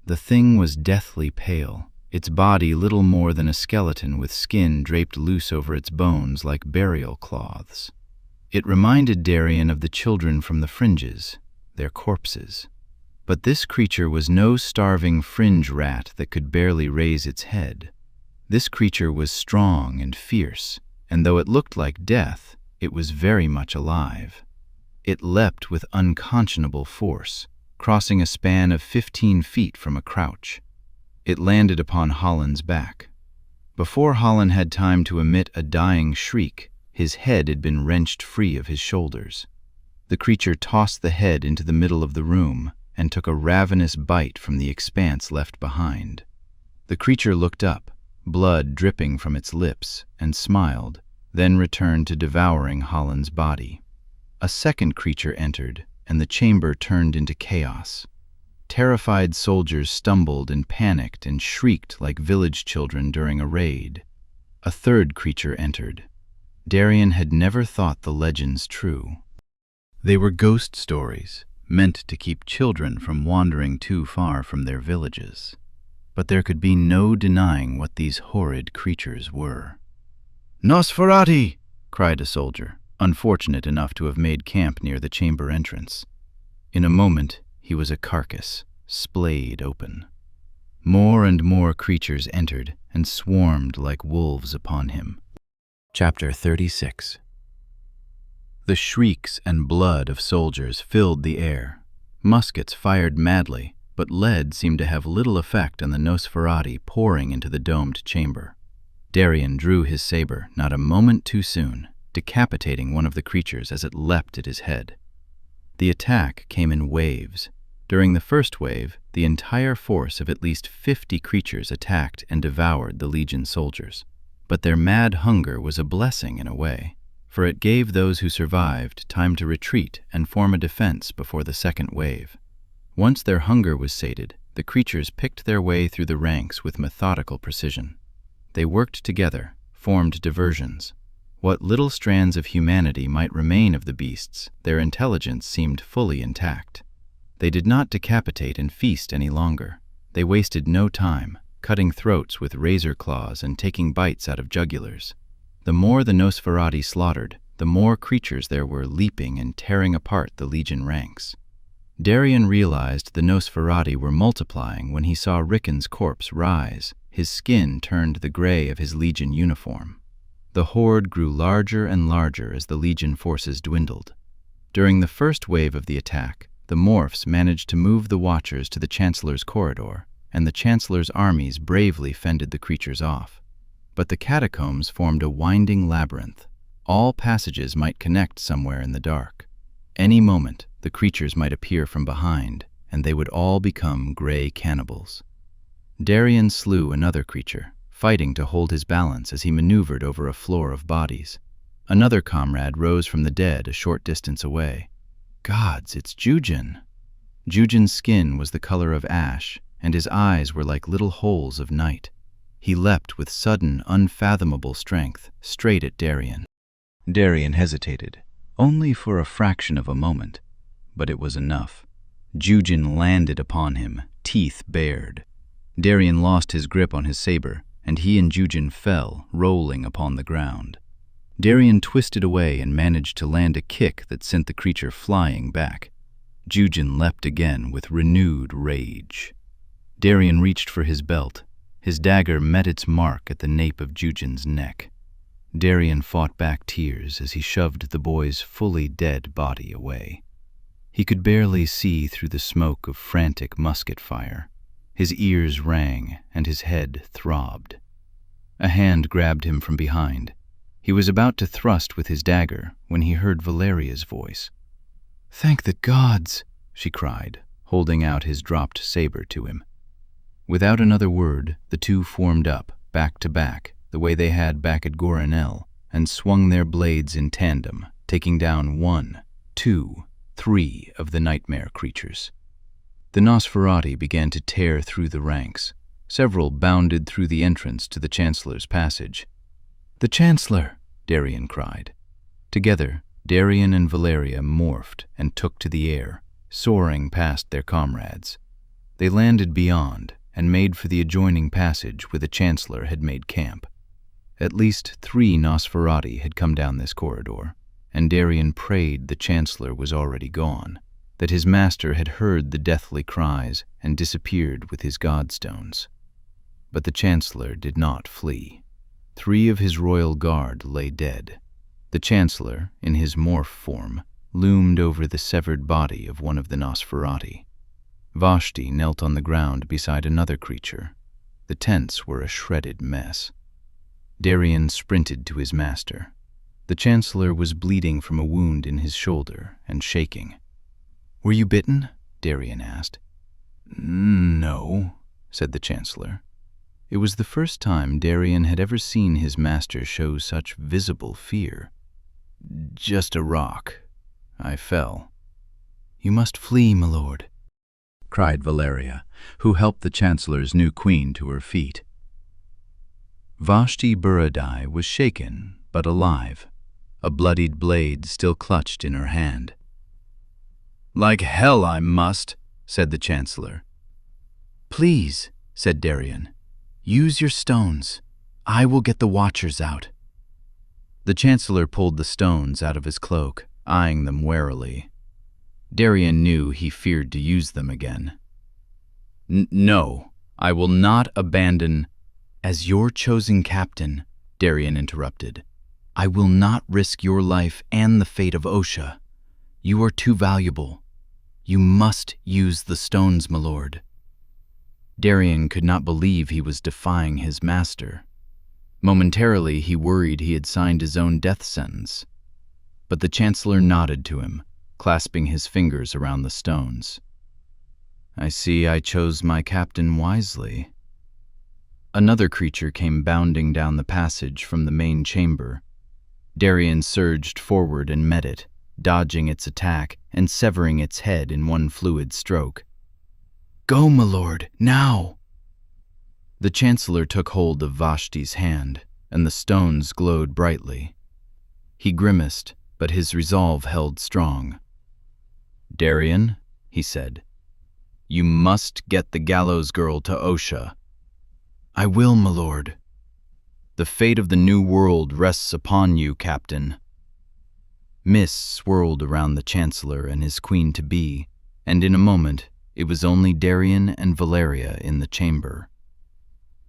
The thing was deathly pale, its body little more than a skeleton with skin draped loose over its bones like burial cloths. It reminded Darian of the children from the fringes, their corpses. But this creature was no starving fringe rat that could barely raise its head. This creature was strong and fierce, and though it looked like death, it was very much alive. It leapt with unconscionable force, crossing a span of 15 feet from a crouch. It landed upon Holland's back. Before Holland had time to emit a dying shriek, his head had been wrenched free of his shoulders. The creature tossed the head into the middle of the room and took a ravenous bite from the expanse left behind. The creature looked up, blood dripping from its lips, and smiled, then returned to devouring Holland's body. A second creature entered, and the chamber turned into chaos. Terrified soldiers stumbled and panicked and shrieked like village children during a raid. A third creature entered. Darian had never thought the legends true. They were ghost stories, meant to keep children from wandering too far from their villages. But there could be no denying what these horrid creatures were. "Nosferati!" cried a soldier, unfortunate enough to have made camp near the chamber entrance. In a moment, he was a carcass, splayed open. More and more creatures entered and swarmed like wolves upon him. Chapter 36. The shrieks and blood of soldiers filled the air. Muskets fired madly, but lead seemed to have little effect on the Nosferati pouring into the domed chamber. Darian drew his saber not a moment too soon, decapitating one of the creatures as it leapt at his head. The attack came in waves. During the first wave, the entire force of at least 50 creatures attacked and devoured the Legion soldiers. But their mad hunger was a blessing in a way, for it gave those who survived time to retreat and form a defense before the second wave. Once their hunger was sated, the creatures picked their way through the ranks with methodical precision. They worked together, formed diversions. What little strands of humanity might remain of the beasts, their intelligence seemed fully intact. They did not decapitate and feast any longer. They wasted no time, cutting throats with razor claws and taking bites out of jugulars. The more the Nosferati slaughtered, the more creatures there were leaping and tearing apart the legion ranks. Darien realized the Nosferati were multiplying when he saw Rickon's corpse rise, his skin turned the gray of his legion uniform. The horde grew larger and larger as the legion forces dwindled. During the first wave of the attack, the morphs managed to move the Watchers to the Chancellor's corridor, and the Chancellor's armies bravely fended the creatures off. But the catacombs formed a winding labyrinth. All passages might connect somewhere in the dark. Any moment, the creatures might appear from behind, and they would all become gray cannibals. Darien slew another creature, fighting to hold his balance as he maneuvered over a floor of bodies. Another comrade rose from the dead a short distance away. Gods, it's Jujin! Jujin's skin was the color of ash, and his eyes were like little holes of night. He leapt with sudden, unfathomable strength, straight at Darien. Darien hesitated, only for a fraction of a moment, but it was enough. Jujin landed upon him, teeth bared. Darien lost his grip on his saber, and he and Jujin fell, rolling upon the ground. Darien twisted away and managed to land a kick that sent the creature flying back. Jujin leapt again with renewed rage. Darien reached for his belt. His dagger met its mark at the nape of Jujin's neck. Darien fought back tears as he shoved the boy's fully dead body away. He could barely see through the smoke of frantic musket fire. His ears rang and his head throbbed. A hand grabbed him from behind. He was about to thrust with his dagger when he heard Valeria's voice. "Thank the gods!" she cried, holding out his dropped saber to him. Without another word, the two formed up, back to back, the way they had back at Gorenel, and swung their blades in tandem, taking down 1, 2, 3 of the nightmare creatures. The Nosferati began to tear through the ranks. Several bounded through the entrance to the Chancellor's passage. "The Chancellor!" Darien cried. Together, Darien and Valeria morphed and took to the air, soaring past their comrades. They landed beyond and made for the adjoining passage where the Chancellor had made camp. At least 3 Nosferati had come down this corridor, and Darien prayed the Chancellor was already gone, that his master had heard the deathly cries and disappeared with his godstones. But the Chancellor did not flee. 3 of his royal guard lay dead. The Chancellor, in his morph form, loomed over the severed body of one of the Nosferati. Vashti knelt on the ground beside another creature. The tents were a shredded mess. Darien sprinted to his master. The Chancellor was bleeding from a wound in his shoulder and shaking. "Were you bitten?" Darien asked. "No," said the Chancellor. It was the first time Darien had ever seen his master show such visible fear. "Just a rock. I fell." "You must flee, my lord," cried Valeria, who helped the Chancellor's new queen to her feet. Vashti Buradai was shaken, but alive. A bloodied blade still clutched in her hand. "Like hell I must," said the Chancellor. "Please," said Darien, "use your stones. I will get the Watchers out." The Chancellor pulled the stones out of his cloak, eyeing them warily. Darien knew he feared to use them again. "No, I will not abandon—" "As your chosen captain," Darien interrupted, "I will not risk your life and the fate of Osha. You are too valuable. You must use the stones, my lord." Darien could not believe he was defying his master. Momentarily, he worried he had signed his own death sentence. But the Chancellor nodded to him, clasping his fingers around the stones. "I see I chose my captain wisely." Another creature came bounding down the passage from the main chamber. Darien surged forward and met it, dodging its attack and severing its head in one fluid stroke. "Go, my lord, now!" The Chancellor took hold of Vashti's hand, and the stones glowed brightly. He grimaced, but his resolve held strong. "Darien," he said, You must get the gallows girl to Osha." "I will, my lord." "The fate of the New World rests upon you, Captain." Mist swirled around the Chancellor and his queen-to-be, and in a moment it was only Darien and Valeria in the chamber.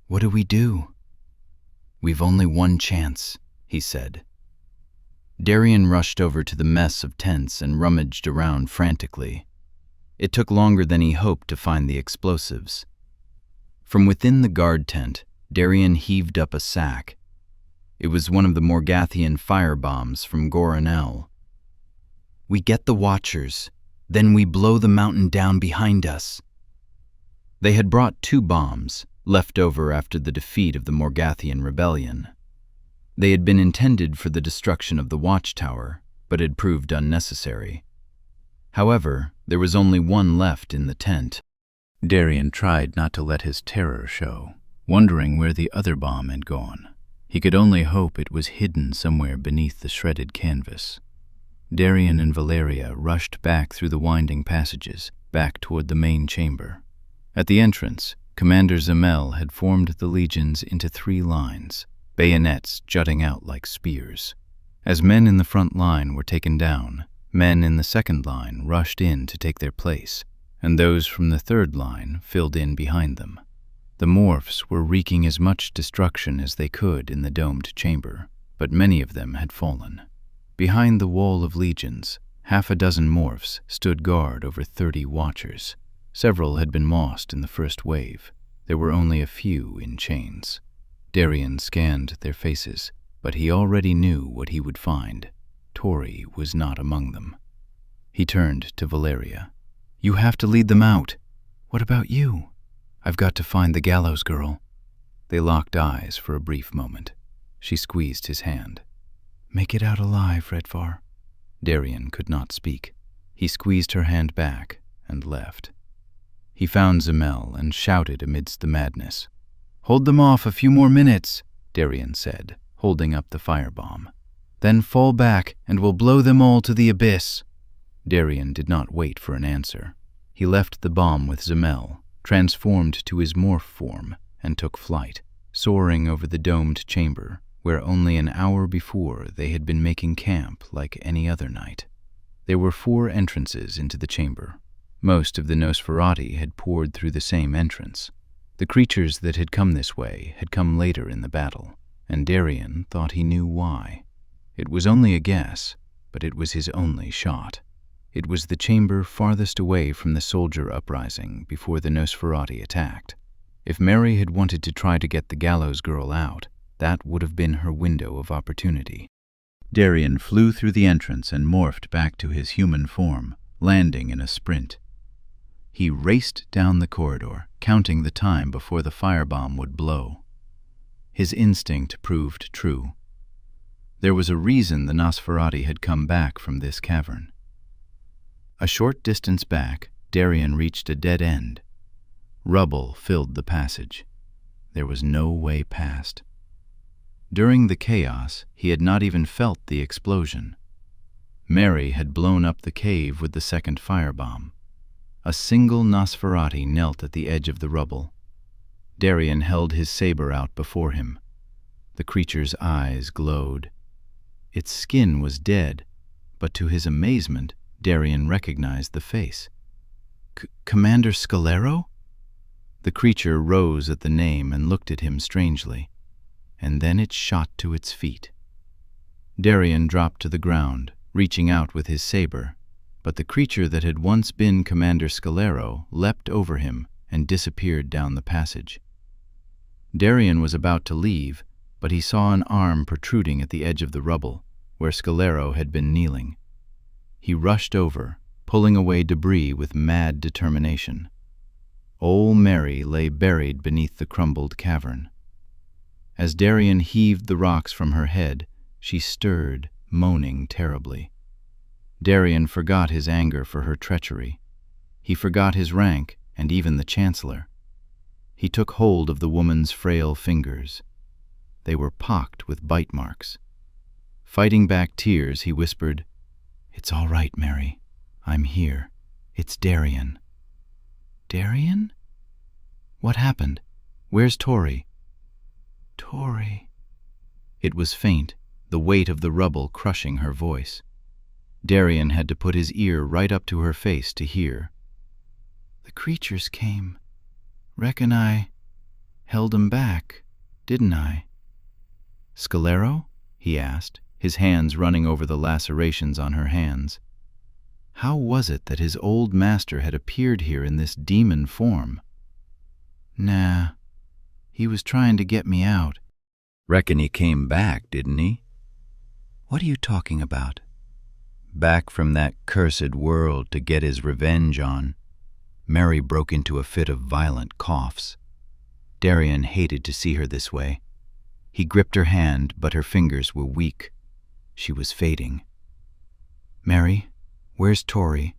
"What do we do?" "We've only one chance," he said. Darien rushed over to the mess of tents and rummaged around frantically. It took longer than he hoped to find the explosives. From within the guard tent, Darien heaved up a sack. It was one of the Morgathian firebombs from Goranel. "We get the Watchers, then we blow the mountain down behind us." They had brought 2 bombs, left over after the defeat of the Morgathian rebellion. They had been intended for the destruction of the watchtower, but had proved unnecessary. However, there was only one left in the tent. Darien tried not to let his terror show, wondering where the other bomb had gone. He could only hope it was hidden somewhere beneath the shredded canvas. Darien and Valeria rushed back through the winding passages, back toward the main chamber. At the entrance, Commander Zamel had formed the legions into 3 lines, bayonets jutting out like spears. As men in the front line were taken down, men in the second line rushed in to take their place, and those from the third line filled in behind them. The morphs were wreaking as much destruction as they could in the domed chamber, but many of them had fallen. Behind the wall of legions, 6 morphs stood guard over 30 watchers. Several had been mossed in the first wave. There were only a few in chains. Darien scanned their faces, but he already knew what he would find. Tori was not among them. He turned to Valeria. "You have to lead them out." "What about you?" "I've got to find the gallows girl." They locked eyes for a brief moment. She squeezed his hand. "Make it out alive, Redvar." Darien could not speak. He squeezed her hand back and left. He found Zamel and shouted amidst the madness. "Hold them off a few more minutes," Darien said, holding up the firebomb. "Then fall back and we'll blow them all to the abyss." Darien did not wait for an answer. He left the bomb with Zamel, transformed to his morph form, and took flight, soaring over the domed chamber, where only an hour before they had been making camp like any other night. There were 4 entrances into the chamber. Most of the Nosferati had poured through the same entrance. The creatures that had come this way had come later in the battle, and Darien thought he knew why. It was only a guess, but it was his only shot. It was the chamber farthest away from the soldier uprising before the Nosferati attacked. If Mary had wanted to try to get the gallows girl out, that would have been her window of opportunity. Darien flew through the entrance and morphed back to his human form, landing in a sprint. He raced down the corridor, counting the time before the firebomb would blow. His instinct proved true. There was a reason the Nosferati had come back from this cavern. A short distance back, Darien reached a dead end. Rubble filled the passage. There was no way past. During the chaos, he had not even felt the explosion. Mary had blown up the cave with the second firebomb. A single Nosferati knelt at the edge of the rubble. Darien held his saber out before him. The creature's eyes glowed. Its skin was dead, but to his amazement, Darien recognized the face. "Commander Scalero?" The creature rose at the name and looked at him strangely, and then it shot to its feet. Darien dropped to the ground, reaching out with his saber, but the creature that had once been Commander Scalero leapt over him and disappeared down the passage. Darien was about to leave, but he saw an arm protruding at the edge of the rubble, where Scalero had been kneeling. He rushed over, pulling away debris with mad determination. Old Mary lay buried beneath the crumbled cavern. As Darien heaved the rocks from her head, she stirred, moaning terribly. Darien forgot his anger for her treachery. He forgot his rank and even the Chancellor. He took hold of the woman's frail fingers. They were pocked with bite marks. Fighting back tears, he whispered, "It's all right, Mary. I'm here. It's Darien." Darian? What happened? Where's Tori? Tori. It was faint, the weight of the rubble crushing her voice. Darian had to put his ear right up to her face to hear. The creatures came. Reckon I held 'em back, didn't I? Scalero? He asked, his hands running over the lacerations on her hands. How was it that his old master had appeared here in this demon form? Nah, he was trying to get me out. Reckon he came back, didn't he? What are you talking about? Back from that cursed world to get his revenge on. Mary broke into a fit of violent coughs. Darian hated to see her this way. He gripped her hand, but her fingers were weak. She was fading. Mary, where's Tori?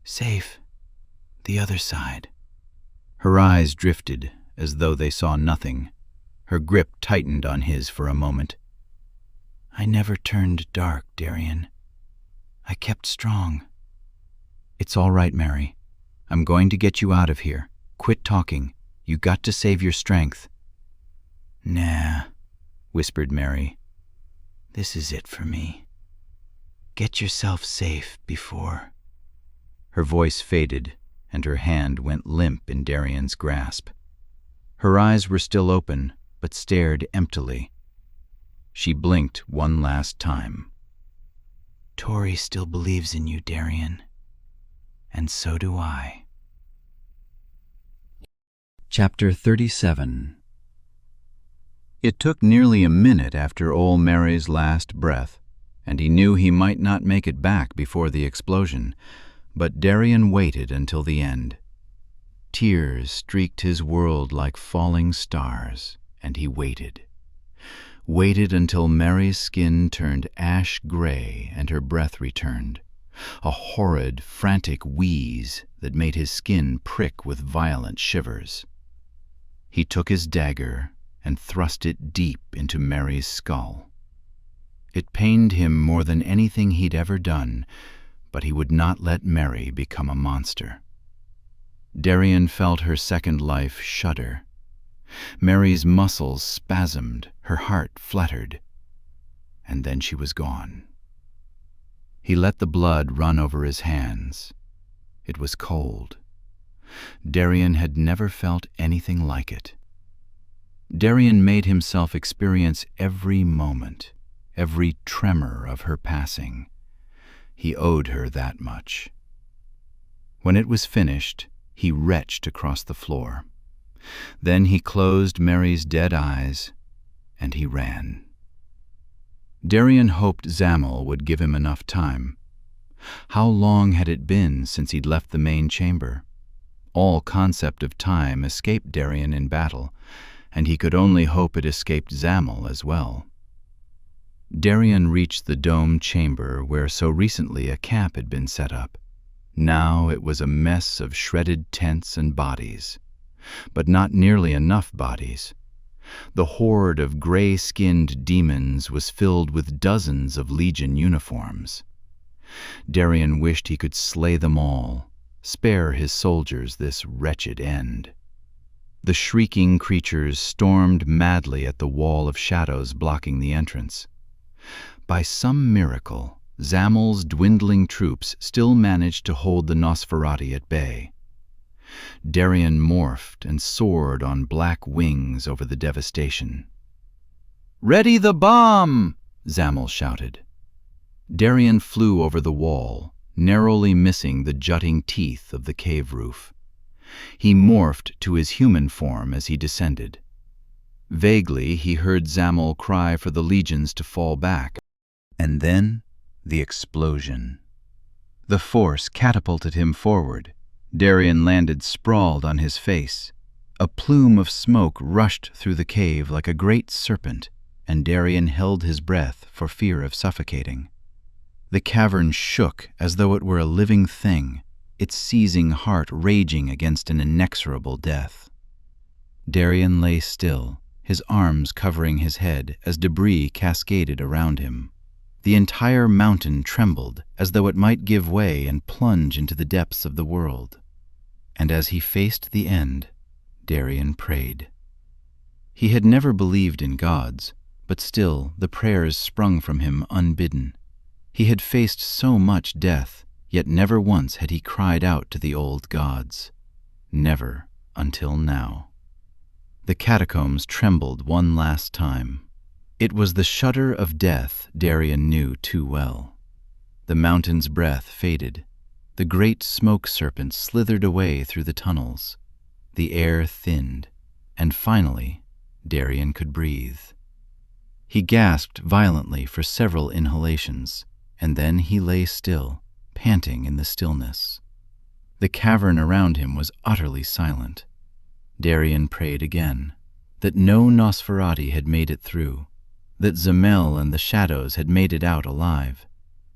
Safe. The other side. Her eyes drifted, as though they saw nothing. Her grip tightened on his for a moment. I never turned dark, Darian. I kept strong. It's all right, Mary. I'm going to get you out of here. Quit talking. You got to save your strength. Nah, whispered Mary. This is it for me. Get yourself safe before. Her voice faded, and her hand went limp in Darian's grasp. Her eyes were still open, but stared emptily. She blinked one last time. Tori still believes in you, Darian. And so do I. Chapter 37. It took nearly a minute after old Mary's last breath, and he knew he might not make it back before the explosion, but Darian waited until the end. Tears streaked his world like falling stars, and he waited. Waited until Mary's skin turned ash-gray and her breath returned, a horrid, frantic wheeze that made his skin prick with violent shivers. He took his dagger and thrust it deep into Mary's skull. It pained him more than anything he'd ever done, but he would not let Mary become a monster. Darian felt her second life shudder. Mary's muscles spasmed, her heart fluttered, and then she was gone. He let the blood run over his hands. It was cold. Darian had never felt anything like it. Darian made himself experience every moment, every tremor of her passing. He owed her that much. When it was finished, he retched across the floor. Then he closed Mary's dead eyes, and he ran. Darian hoped Zamel would give him enough time. How long had it been since he'd left the main chamber? All concept of time escaped Darian in battle, and he could only hope it escaped Zamel as well. Darian reached the domed chamber where so recently a camp had been set up. Now it was a mess of shredded tents and bodies, but not nearly enough bodies. The horde of gray-skinned demons was filled with dozens of Legion uniforms. Darian wished he could slay them all, spare his soldiers this wretched end. The shrieking creatures stormed madly at the wall of shadows blocking the entrance. By some miracle, Zamel's dwindling troops still managed to hold the Nosferati at bay. Darian morphed and soared on black wings over the devastation. "Ready the bomb!" Zamel shouted. Darian flew over the wall, narrowly missing the jutting teeth of the cave roof. He morphed to his human form as he descended. Vaguely, he heard Zamel cry for the legions to fall back. And then, the explosion. The force catapulted him forward. Darian landed sprawled on his face. A plume of smoke rushed through the cave like a great serpent, and Darian held his breath for fear of suffocating. The cavern shook as though it were a living thing, its seizing heart raging against an inexorable death. Darian lay still, his arms covering his head as debris cascaded around him. The entire mountain trembled as though it might give way and plunge into the depths of the world. and as he faced the end, Darien prayed. He had never believed in gods, but still the prayers sprung from him unbidden. He had faced so much death, yet never once had he cried out to the old gods. Never until now. The catacombs trembled one last time. It was the shudder of death Darien knew too well. The mountain's breath faded. The great smoke serpent slithered away through the tunnels. The air thinned, and finally, Darien could breathe. He gasped violently for several inhalations, and then he lay still, panting in the stillness. The cavern around him was utterly silent. Darien prayed again, that no Nosferati had made it through, that Zamel and the shadows had made it out alive,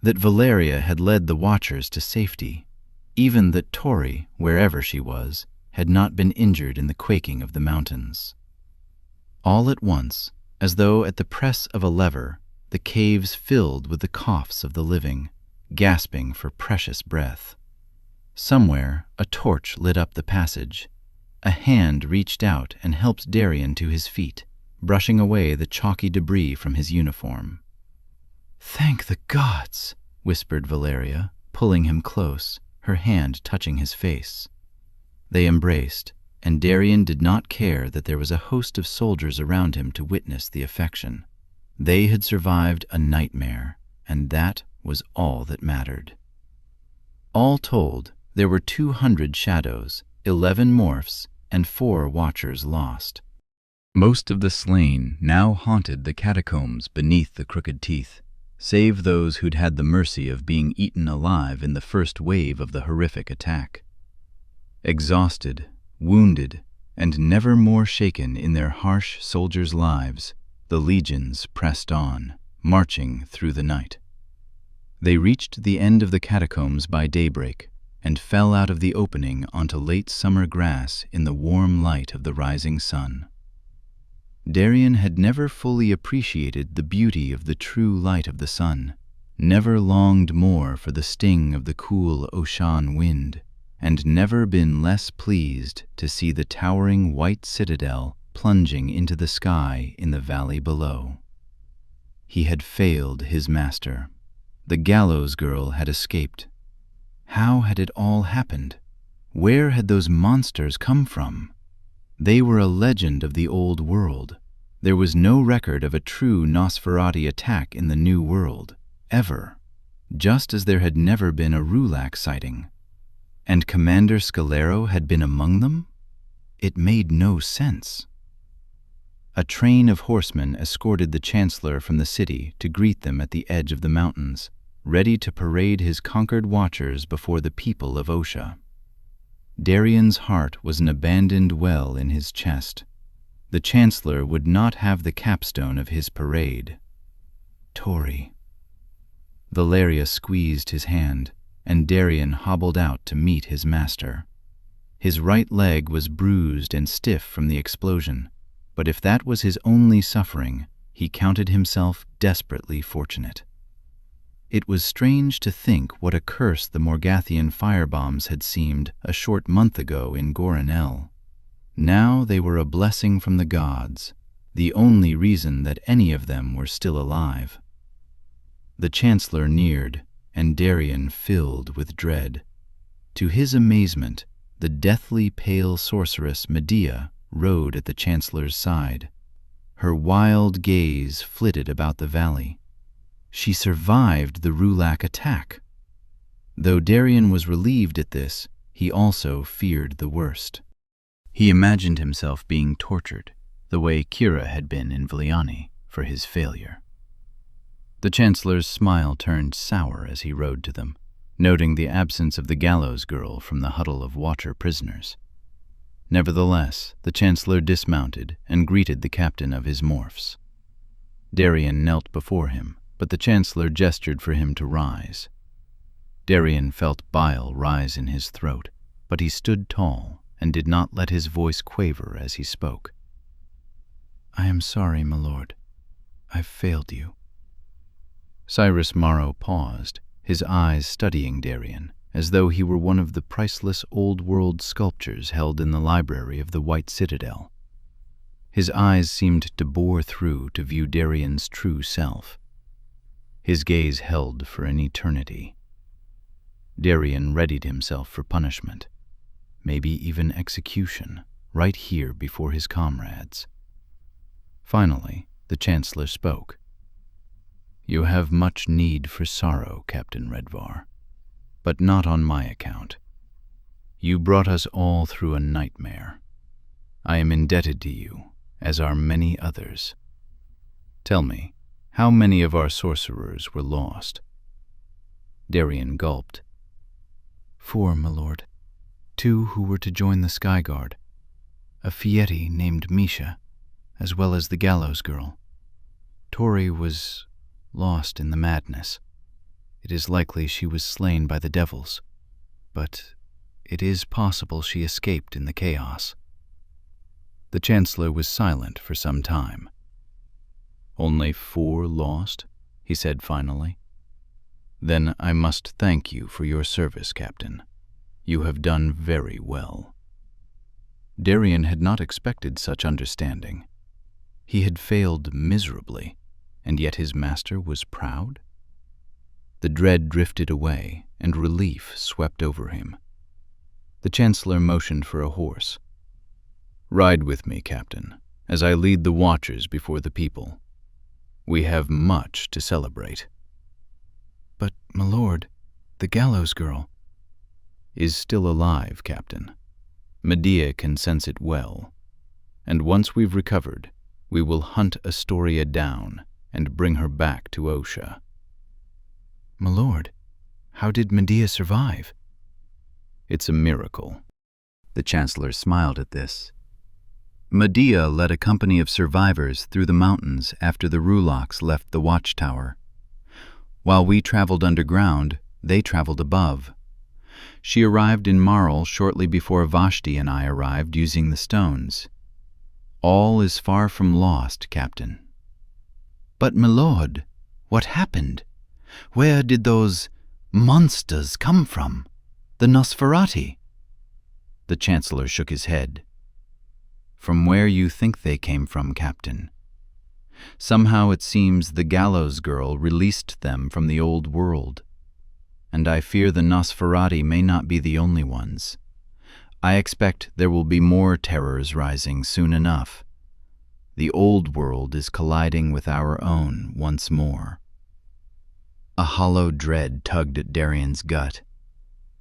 that Valeria had led the watchers to safety, even that Tori, wherever she was, had not been injured in the quaking of the mountains. All at once, as though at the press of a lever, the caves filled with the coughs of the living, gasping for precious breath. Somewhere a torch lit up the passage. A hand reached out and helped Darien to his feet, brushing away the chalky debris from his uniform. "Thank the gods," whispered Valeria, pulling him close, her hand touching his face. They embraced, and Darien did not care that there was a host of soldiers around him to witness the affection. They had survived a nightmare, and that was all that mattered. All told, there were 200 shadows, 11 morphs, and 4 watchers lost. Most of the slain now haunted the catacombs beneath the Crooked Teeth, save those who'd had the mercy of being eaten alive in the first wave of the horrific attack. Exhausted, wounded, and never more shaken in their harsh soldiers' lives, the legions pressed on, marching through the night. They reached the end of the catacombs by daybreak and fell out of the opening onto late summer grass in the warm light of the rising sun. Darien had never fully appreciated the beauty of the true light of the sun, never longed more for the sting of the cool Ocean wind, and never been less pleased to see the towering white citadel plunging into the sky in the valley below. He had failed his master. The gallows girl had escaped. How had it all happened? Where had those monsters come from? They were a legend of the old world. There was no record of a true Nosferati attack in the New World, ever, just as there had never been a Rulak sighting. And Commander Scalero had been among them? It made no sense. A train of horsemen escorted the Chancellor from the city to greet them at the edge of the mountains, ready to parade his conquered watchers before the people of Osha. Darien's heart was an abandoned well in his chest. The Chancellor would not have the capstone of his parade. Tori. Valeria squeezed his hand, and Darien hobbled out to meet his master. His right leg was bruised and stiff from the explosion, but if that was his only suffering, he counted himself desperately fortunate. It was strange to think what a curse the Morgathian firebombs had seemed a short month ago in Goranel. Now they were a blessing from the gods, the only reason that any of them were still alive. The Chancellor neared, and Darien filled with dread. To his amazement, the deathly pale sorceress Medea rode at the Chancellor's side. Her wild gaze flitted about the valley. She survived the Rulak attack. Though Darien was relieved at this, he also feared the worst. He imagined himself being tortured, the way Kira had been in Viliani, for his failure. The Chancellor's smile turned sour as he rode to them, noting the absence of the gallows girl from the huddle of watcher prisoners. Nevertheless, the Chancellor dismounted and greeted the captain of his morphs. Darien knelt before him, but the Chancellor gestured for him to rise. Darien felt bile rise in his throat, but he stood tall and did not let his voice quaver as he spoke. "I am sorry, my lord. I've failed you." Cyrus Morrow paused, his eyes studying Darien, as though he were one of the priceless old-world sculptures held in the library of the White Citadel. His eyes seemed to bore through to view Darien's true self. His gaze held for an eternity. Darien readied himself for punishment, maybe even execution, right here before his comrades. Finally, the Chancellor spoke. "You have much need for sorrow, Captain Redvar, but not on my account. You brought us all through a nightmare. I am indebted to you, as are many others. Tell me, how many of our sorcerers were lost?" Darien gulped. "4, my lord. 2 who were to join the Sky Guard, a Fieti named Misha, as well as the Gallows Girl. Tori was lost in the madness. It is likely she was slain by the devils, but it is possible she escaped in the chaos." The Chancellor was silent for some time. "Only 4 lost?" he said finally. "Then I must thank you for your service, Captain. You have done very well." Darien had not expected such understanding. He had failed miserably, and yet his master was proud? The dread drifted away, and relief swept over him. The Chancellor motioned for a horse. "Ride with me, Captain, as I lead the watchers before the people. We have much to celebrate." "But, my lord, the Gallows Girl—" "Is still alive, Captain. Medea can sense it well. And once we've recovered, we will hunt Astoria down and bring her back to Osha." "My lord, how did Medea survive?" "It's a miracle." The Chancellor smiled at this. "Medea led a company of survivors through the mountains after the Ruloks left the watchtower. While we traveled underground, they traveled above. She arrived in Marl shortly before Vashti and I arrived using the stones. All is far from lost, Captain." "But, my lord, what happened? Where did those monsters come from? The Nosferati?" The Chancellor shook his head. "From where you think they came from, Captain. Somehow it seems the Gallows Girl released them from the old world. And I fear the Nosferati may not be the only ones. I expect there will be more terrors rising soon enough. The old world is colliding with our own once more." A hollow dread tugged at Darien's gut.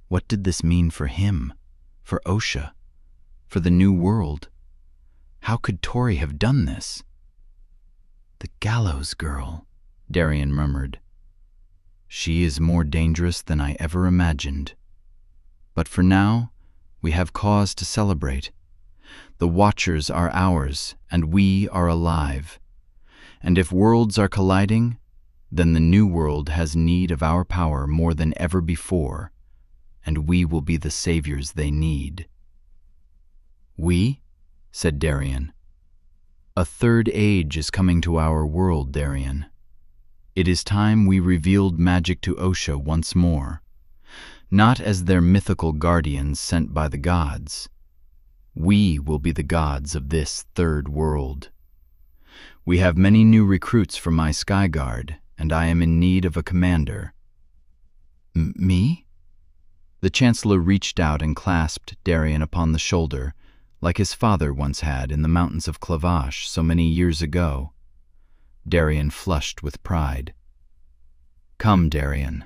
What did this mean for him? For Osha? For the new world? How could Tori have done this? "The Gallows Girl," Darien murmured. "She is more dangerous than I ever imagined. But for now, we have cause to celebrate. The Watchers are ours, and we are alive. And if worlds are colliding, then the new world has need of our power more than ever before, and we will be the saviors they need." "We?" said Darien. "A third age is coming to our world, Darien. It is time we revealed magic to Osha once more, not as their mythical guardians sent by the gods. We will be the gods of this third world. We have many new recruits for my Sky Guard, and I am in need of a commander." "Me?" The Chancellor reached out and clasped Darien upon the shoulder, like his father once had in the mountains of Clavash so many years ago. Darien flushed with pride. "Come, Darien.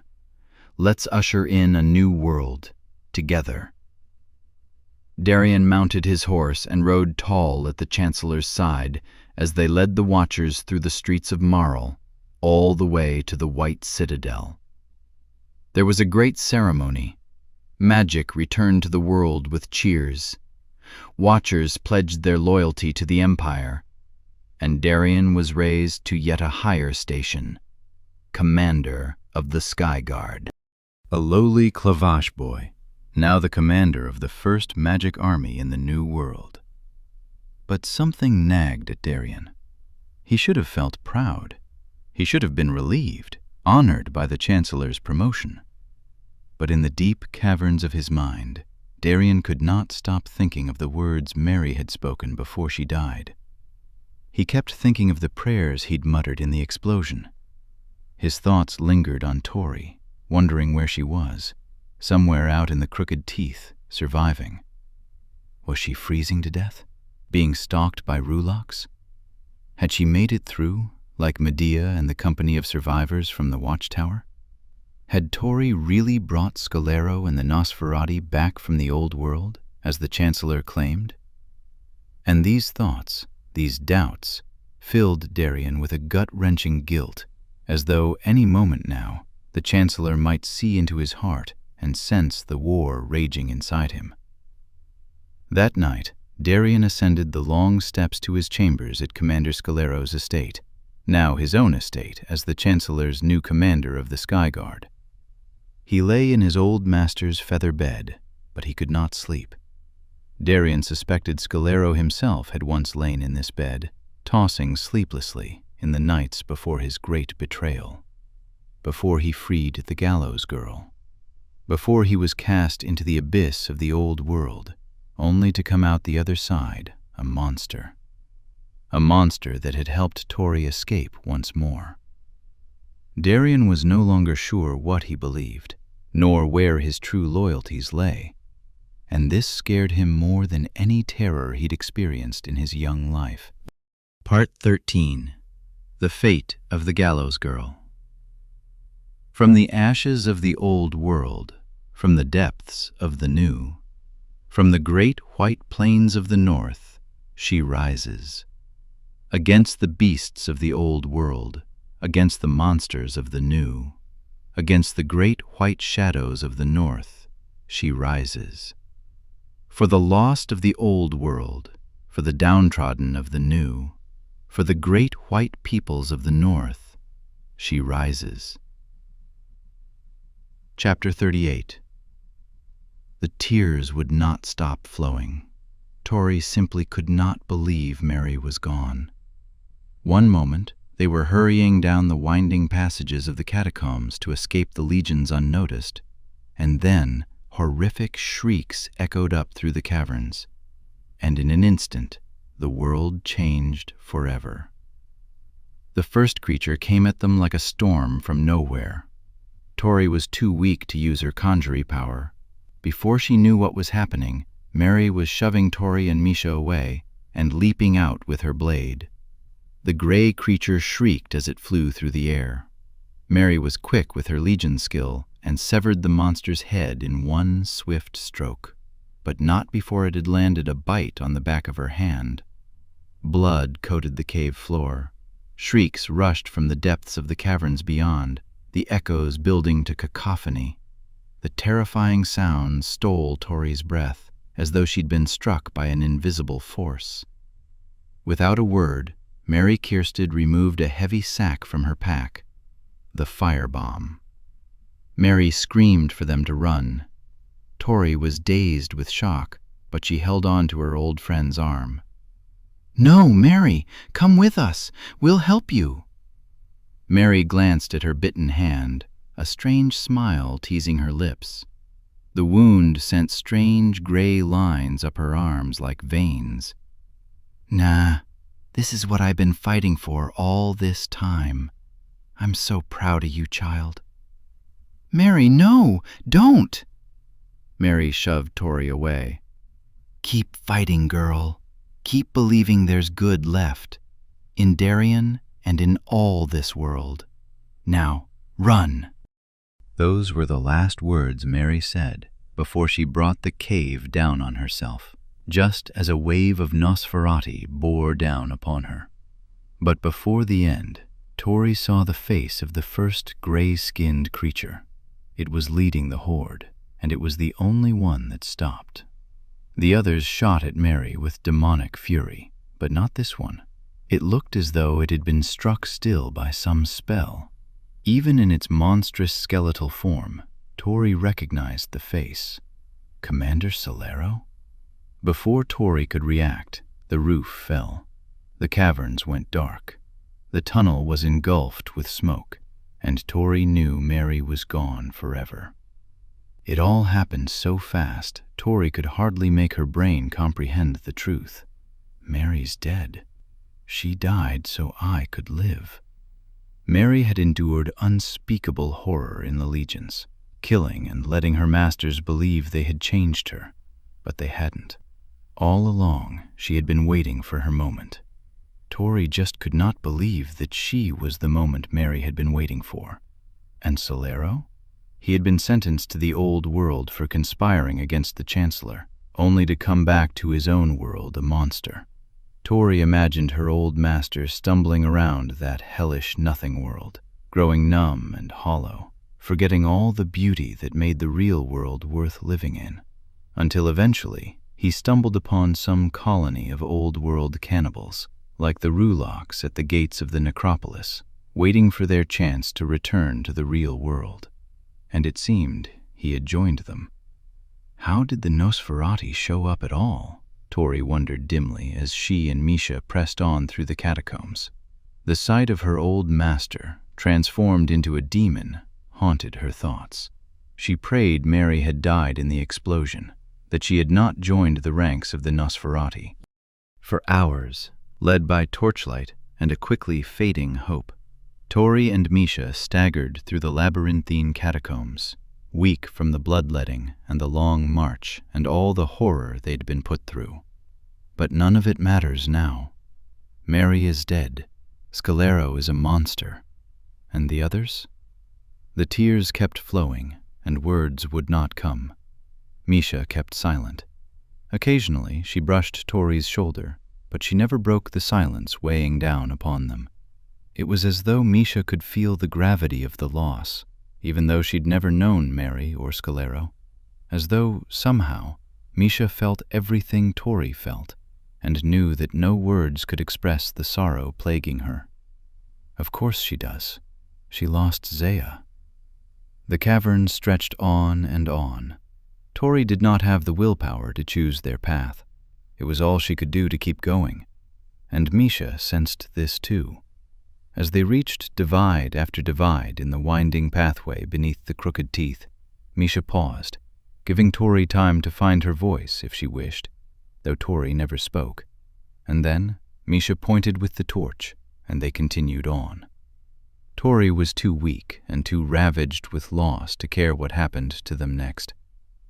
Let's usher in a new world, together." Darien mounted his horse and rode tall at the Chancellor's side as they led the Watchers through the streets of Marl, all the way to the White Citadel. There was a great ceremony. Magic returned to the world with cheers. Watchers pledged their loyalty to the Empire, and Darien was raised to yet a higher station, Commander of the Sky Guard. A lowly Clavash boy, now the commander of the first magic army in the New World. But something nagged at Darien. He should have felt proud. He should have been relieved, honored by the Chancellor's promotion. But in the deep caverns of his mind, Darien could not stop thinking of the words Mary had spoken before she died. He kept thinking of the prayers he'd muttered in the explosion. His thoughts lingered on Tori, wondering where she was, somewhere out in the crooked teeth, surviving. Was she freezing to death? Being stalked by Ruloks? Had she made it through, like Medea and the company of survivors from the watchtower? Had Tori really brought Scalero and the Nosferati back from the old world, as the Chancellor claimed? And these thoughts, these doubts, filled Darien with a gut-wrenching guilt, as though any moment now the Chancellor might see into his heart and sense the war raging inside him. That night, Darien ascended the long steps to his chambers at Commander Scalero's estate, now his own estate as the Chancellor's new commander of the Sky Guard. He lay in his old master's feather bed, but he could not sleep. Darien suspected Scalero himself had once lain in this bed, tossing sleeplessly in the nights before his great betrayal, before he freed the gallows girl, before he was cast into the abyss of the old world, only to come out the other side a monster that had helped Tori escape once more. Darien was no longer sure what he believed, nor where his true loyalties lay, and this scared him more than any terror he'd experienced in his young life. Part 13. The Fate of the Gallows Girl. From the ashes of the old world, from the depths of the new, from the great white plains of the north, she rises. Against the beasts of the old world, against the monsters of the new, against the great white shadows of the north, she rises. For the lost of the old world, for the downtrodden of the new, for the great white peoples of the north, she rises. Chapter 38. The tears would not stop flowing. Tori simply could not believe Mary was gone. One moment, they were hurrying down the winding passages of the catacombs to escape the legions unnoticed, and then horrific shrieks echoed up through the caverns, and in an instant the world changed forever. The first creature came at them like a storm from nowhere. Tori was too weak to use her conjuring power. Before she knew what was happening, Mary was shoving Tori and Misha away and leaping out with her blade. The gray creature shrieked as it flew through the air. Mary was quick with her legion skill and severed the monster's head in one swift stroke, but not before it had landed a bite on the back of her hand. Blood coated the cave floor. Shrieks rushed from the depths of the caverns beyond, the echoes building to cacophony. The terrifying sound stole Tori's breath, as though she'd been struck by an invisible force. Without a word, Mary Kierstead removed a heavy sack from her pack, the firebomb. Mary screamed for them to run. Tori was dazed with shock, but she held on to her old friend's arm. "No, Mary, come with us. We'll help you." Mary glanced at her bitten hand, a strange smile teasing her lips. The wound sent strange gray lines up her arms like veins. "Nah, this is what I've been fighting for all this time. I'm so proud of you, child." "Mary, no, don't!" Mary shoved Tori away. "Keep fighting, girl. Keep believing there's good left, in Darien and in all this world. Now, run." Those were the last words Mary said before she brought the cave down on herself, just as a wave of Nosferati bore down upon her. But before the end, Tori saw the face of the first gray-skinned creature. It was leading the horde, and it was the only one that stopped. The others shot at Mary with demonic fury, but not this one. It looked as though it had been struck still by some spell. Even in its monstrous skeletal form, Tori recognized the face. Commander Scalero? Before Tori could react, the roof fell. The caverns went dark. The tunnel was engulfed with smoke, and Tori knew Mary was gone forever. It all happened so fast, Tori could hardly make her brain comprehend the truth. Mary's dead. She died so I could live. Mary had endured unspeakable horror in the legions, killing and letting her masters believe they had changed her, but they hadn't. All along, she had been waiting for her moment. Tori just could not believe that she was the moment Mary had been waiting for. And Solero? He had been sentenced to the old world for conspiring against the Chancellor, only to come back to his own world a monster. Tori imagined her old master stumbling around that hellish nothing world, growing numb and hollow, forgetting all the beauty that made the real world worth living in, until eventually he stumbled upon some colony of old world cannibals, like the Rulocks at the gates of the necropolis, waiting for their chance to return to the real world. And it seemed he had joined them. How did the Nosferati show up at all? Tori wondered dimly as she and Misha pressed on through the catacombs. The sight of her old master, transformed into a demon, haunted her thoughts. She prayed Mary had died in the explosion, that she had not joined the ranks of the Nosferati. For hours, led by torchlight and a quickly fading hope, Tori and Misha staggered through the labyrinthine catacombs, weak from the bloodletting and the long march and all the horror they'd been put through. But none of it matters now. Mary is dead. Scalero is a monster. And the others? The tears kept flowing, and words would not come. Misha kept silent. Occasionally she brushed Tori's shoulder, but she never broke the silence weighing down upon them. It was as though Misha could feel the gravity of the loss, even though she'd never known Mary or Scalero. As though, somehow, Misha felt everything Tori felt, and knew that no words could express the sorrow plaguing her. Of course she does. She lost Zaya. The cavern stretched on and on. Tori did not have the willpower to choose their path. It was all she could do to keep going. And Misha sensed this too. As they reached divide after divide in the winding pathway beneath the crooked teeth, Misha paused, giving Tori time to find her voice if she wished, though Tori never spoke. And then Misha pointed with the torch, and they continued on. Tori was too weak and too ravaged with loss to care what happened to them next.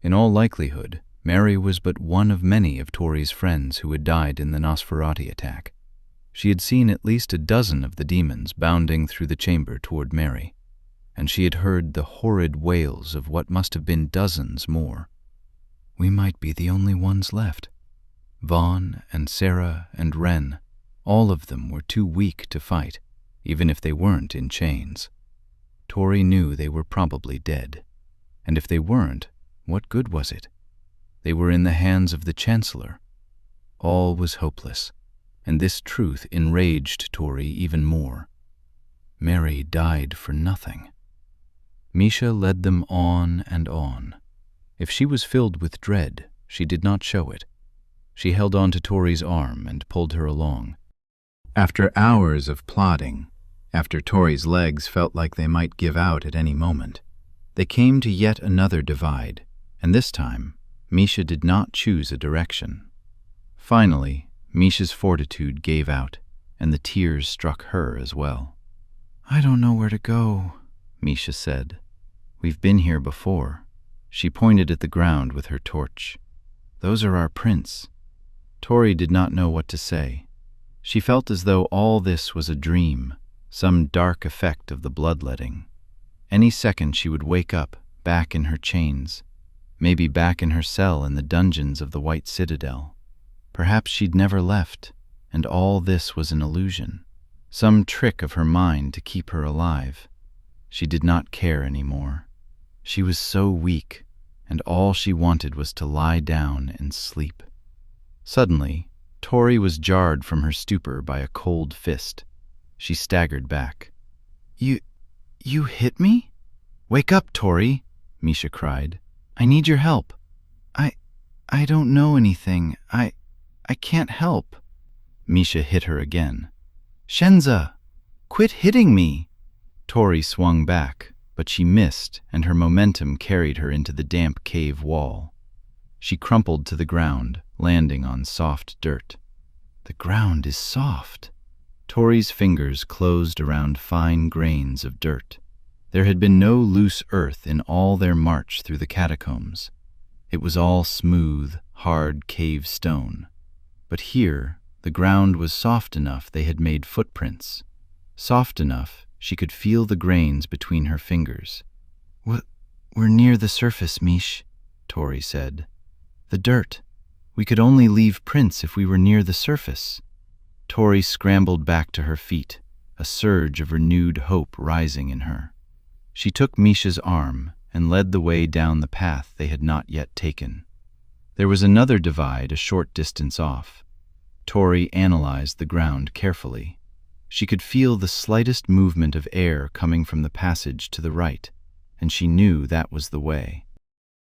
In all likelihood, Mary was but one of many of Tori's friends who had died in the Nosferati attack. She had seen at least a dozen of the demons bounding through the chamber toward Mary, and she had heard the horrid wails of what must have been dozens more. We might be the only ones left. Vaughn and Sarah and Wren, all of them were too weak to fight, even if they weren't in chains. Tori knew they were probably dead, and if they weren't, what good was it? They were in the hands of the Chancellor. All was hopeless, and this truth enraged Tori even more. Mary died for nothing. Misha led them on and on. If she was filled with dread, she did not show it. She held on to Tori's arm and pulled her along. After hours of plodding, after Tori's legs felt like they might give out at any moment, they came to yet another divide, and this time, Misha did not choose a direction. Finally, Misha's fortitude gave out, and the tears struck her as well. I don't know where to go, Misha said. We've been here before. She pointed at the ground with her torch. Those are our prints. Tori did not know what to say. She felt as though all this was a dream, some dark effect of the bloodletting. Any second she would wake up, back in her chains, maybe back in her cell in the dungeons of the White Citadel. Perhaps she'd never left, and all this was an illusion, some trick of her mind to keep her alive. She did not care anymore. She was so weak, and all she wanted was to lie down and sleep. Suddenly, Tori was jarred from her stupor by a cold fist. She staggered back. You hit me? Wake up, Tori, Misha cried. I need your help. I don't know anything. I can't help. Misha hit her again. Shenza, quit hitting me. Tori swung back, but she missed, and her momentum carried her into the damp cave wall. She crumpled to the ground, landing on soft dirt. The ground is soft. Tori's fingers closed around fine grains of dirt. There had been no loose earth in all their march through the catacombs. It was all smooth, hard cave stone. But here, the ground was soft enough they had made footprints. Soft enough she could feel the grains between her fingers. We're near the surface, Mish, Tori said. The dirt. We could only leave prints if we were near the surface. Tori scrambled back to her feet, a surge of renewed hope rising in her. She took Misha's arm and led the way down the path they had not yet taken. There was another divide a short distance off. Tori analyzed the ground carefully. She could feel the slightest movement of air coming from the passage to the right, and she knew that was the way.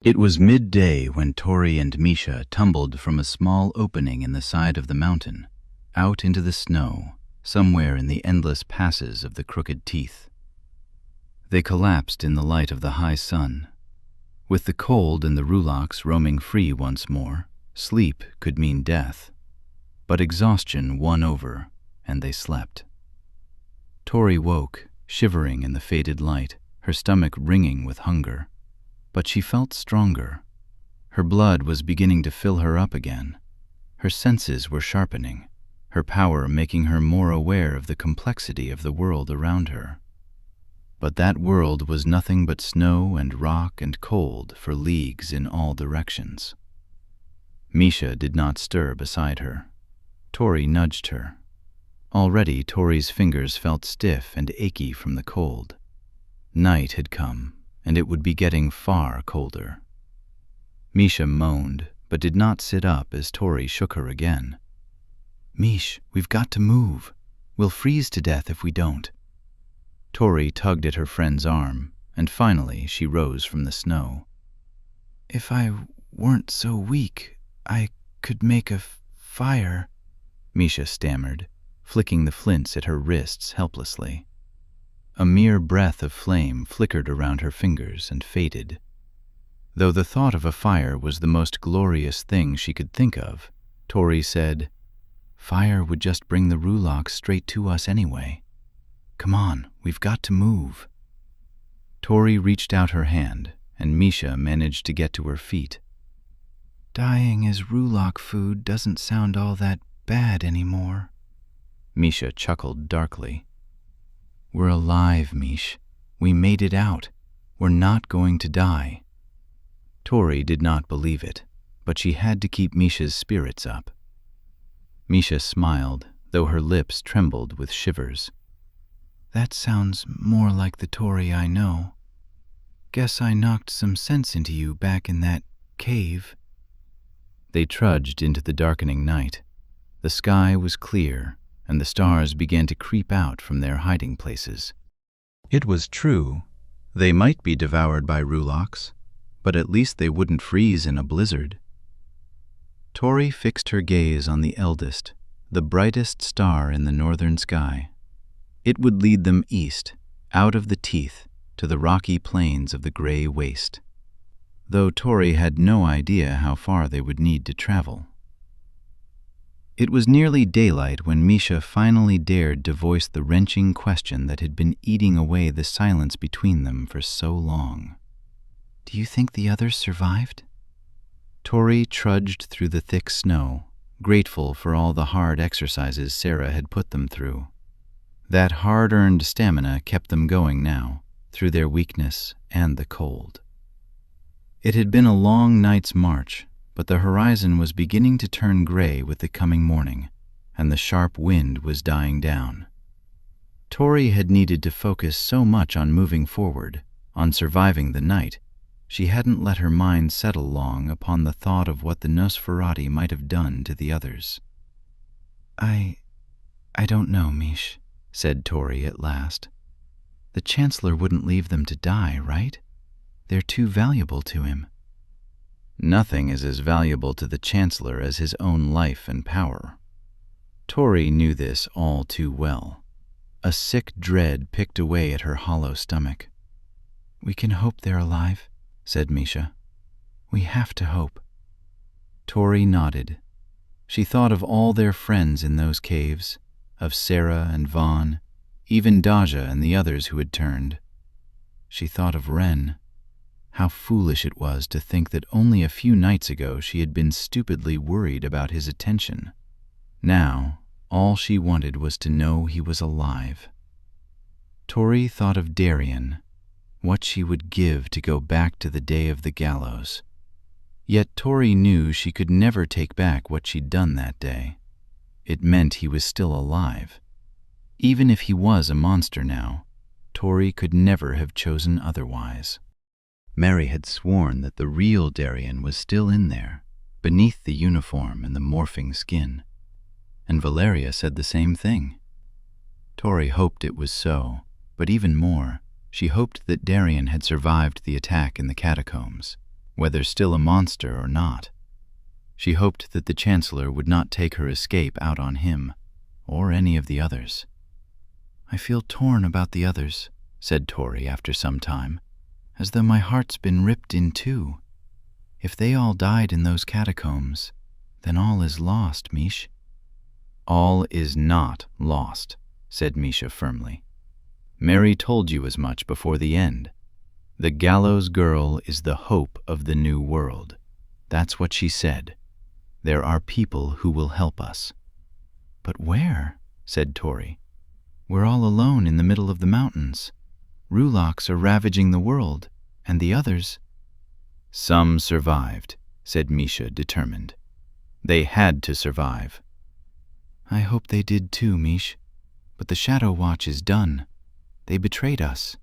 It was midday when Tori and Misha tumbled from a small opening in the side of the mountain, out into the snow, somewhere in the endless passes of the Crooked Teeth. They collapsed in the light of the high sun. With the cold and the rulaks roaming free once more, sleep could mean death. But exhaustion won over, and they slept. Tori woke, shivering in the faded light, her stomach ringing with hunger. But she felt stronger. Her blood was beginning to fill her up again. Her senses were sharpening, her power making her more aware of the complexity of the world around her. But that world was nothing but snow and rock and cold for leagues in all directions. Misha did not stir beside her. Tori nudged her. Already Tori's fingers felt stiff and achy from the cold. Night had come, and it would be getting far colder. Misha moaned, but did not sit up as Tori shook her again. Mish, we've got to move. We'll freeze to death if we don't. Tori tugged at her friend's arm, and finally she rose from the snow. If I weren't so weak, I could make a fire, Misha stammered, flicking the flints at her wrists helplessly. A mere breath of flame flickered around her fingers and faded. Though the thought of a fire was the most glorious thing she could think of, Tori said, Fire would just bring the rulaks straight to us anyway. Come on, we've got to move. Tori reached out her hand, and Misha managed to get to her feet. Dying as rulak food doesn't sound all that bad anymore. Misha chuckled darkly. We're alive, Mish. We made it out. We're not going to die. Tori did not believe it, but she had to keep Misha's spirits up. Misha smiled, though her lips trembled with shivers. That sounds more like the Tori I know. Guess I knocked some sense into you back in that cave. They trudged into the darkening night. The sky was clear, and the stars began to creep out from their hiding places. It was true. They might be devoured by rulaks, but at least they wouldn't freeze in a blizzard. Tori fixed her gaze on the eldest, the brightest star in the northern sky. It would lead them east, out of the teeth, to the rocky plains of the gray waste, though Tori had no idea how far they would need to travel. It was nearly daylight when Misha finally dared to voice the wrenching question that had been eating away the silence between them for so long. Do you think the others survived? Tori trudged through the thick snow, grateful for all the hard exercises Sarah had put them through. That hard-earned stamina kept them going now, through their weakness and the cold. It had been a long night's march, but the horizon was beginning to turn gray with the coming morning, and the sharp wind was dying down. Tori had needed to focus so much on moving forward, on surviving the night, she hadn't let her mind settle long upon the thought of what the Nosferatu might have done to the others. I don't know, Mish, said Tori at last. The Chancellor wouldn't leave them to die, right? They're too valuable to him. Nothing is as valuable to the Chancellor as his own life and power. Tori knew this all too well. A sick dread picked away at her hollow stomach. We can hope they're alive, said Misha. We have to hope. Tori nodded. She thought of all their friends in those caves, of Sarah and Vaughn, even Daja and the others who had turned. She thought of Wren. How foolish it was to think that only a few nights ago she had been stupidly worried about his attention. Now, all she wanted was to know he was alive. Tori thought of Darien, what she would give to go back to the day of the gallows. Yet Tori knew she could never take back what she'd done that day. It meant he was still alive. Even if he was a monster now, Tori could never have chosen otherwise. Mary had sworn that the real Darien was still in there, beneath the uniform and the morphing skin. And Valeria said the same thing. Tori hoped it was so, but even more, she hoped that Darien had survived the attack in the catacombs, whether still a monster or not. She hoped that the Chancellor would not take her escape out on him, or any of the others. I feel torn about the others, said Tori after some time, as though my heart's been ripped in two. If they all died in those catacombs, then all is lost, Mish. All is not lost, said Misha firmly. Mary told you as much before the end. The gallows girl is the hope of the new world. That's what she said. There are people who will help us. But where? Said Tori. We're all alone in the middle of the mountains. Ruloks are ravaging the world, and the others... Some survived, said Misha, determined. They had to survive. I hope they did too, Mish. But the Shadow Watch is done. They betrayed us.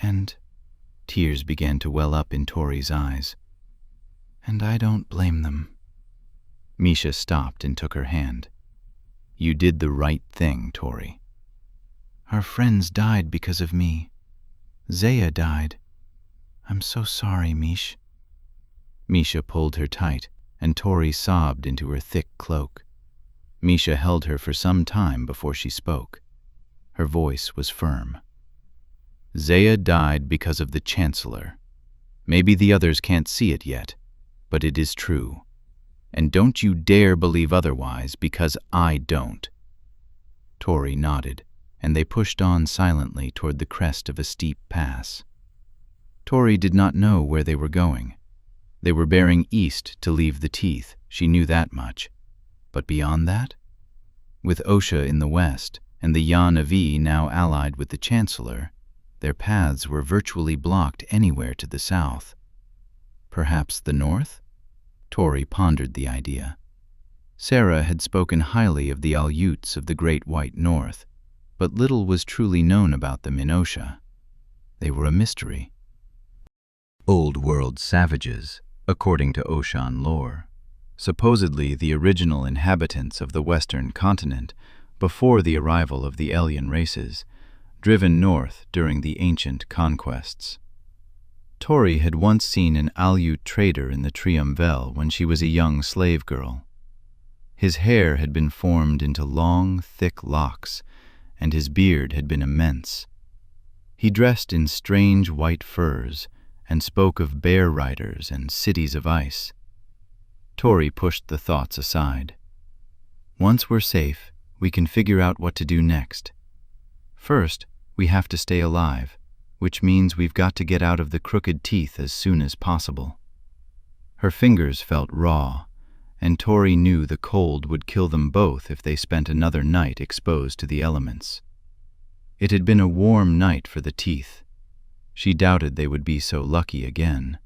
And... Tears began to well up in Tori's eyes. And I don't blame them. Misha stopped and took her hand. You did the right thing, Tori. Our friends died because of me. Zaya died. I'm so sorry, Mish. Misha pulled her tight, and Tori sobbed into her thick cloak. Misha held her for some time before she spoke. Her voice was firm. Zaya died because of the Chancellor. Maybe the others can't see it yet, but it is true. And don't you dare believe otherwise, because I don't. Tori nodded, and they pushed on silently toward the crest of a steep pass. Tori did not know where they were going. They were bearing east to leave the Teeth, she knew that much. But beyond that? With Osha in the west, and the Yan Avi now allied with the Chancellor, their paths were virtually blocked anywhere to the south. Perhaps the north? Tori pondered the idea. Sarah had spoken highly of the Aleuts of the Great White North, but little was truly known about them in Osha. They were a mystery. Old World savages, according to Oshan lore. Supposedly the original inhabitants of the western continent before the arrival of the alien races, driven north during the ancient conquests. Tori had once seen an Aleut trader in the Triumvel when she was a young slave girl. His hair had been formed into long, thick locks, and his beard had been immense. He dressed in strange white furs and spoke of bear riders and cities of ice. Tori pushed the thoughts aside. Once we're safe, we can figure out what to do next. First, we have to stay alive, which means we've got to get out of the Crooked Teeth as soon as possible. Her fingers felt raw, and Tori knew the cold would kill them both if they spent another night exposed to the elements. It had been a warm night for the Teeth. She doubted they would be so lucky again.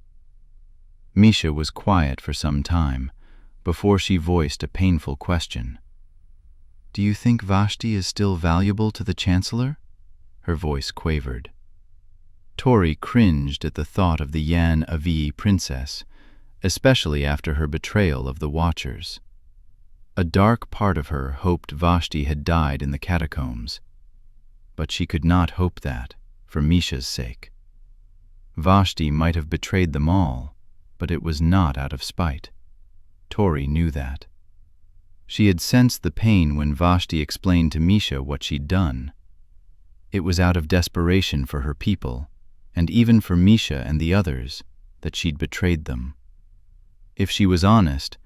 Misha was quiet for some time before she voiced a painful question. Do you think Vashti is still valuable to the Chancellor? Her voice quavered. Tori cringed at the thought of the Yan Avi princess, especially after her betrayal of the Watchers. A dark part of her hoped Vashti had died in the catacombs, but she could not hope that, for Misha's sake. Vashti might have betrayed them all, but it was not out of spite. Tori knew that. She had sensed the pain when Vashti explained to Misha what she'd done. It was out of desperation for her people, and even for Misha and the others, that she'd betrayed them. If she was honest,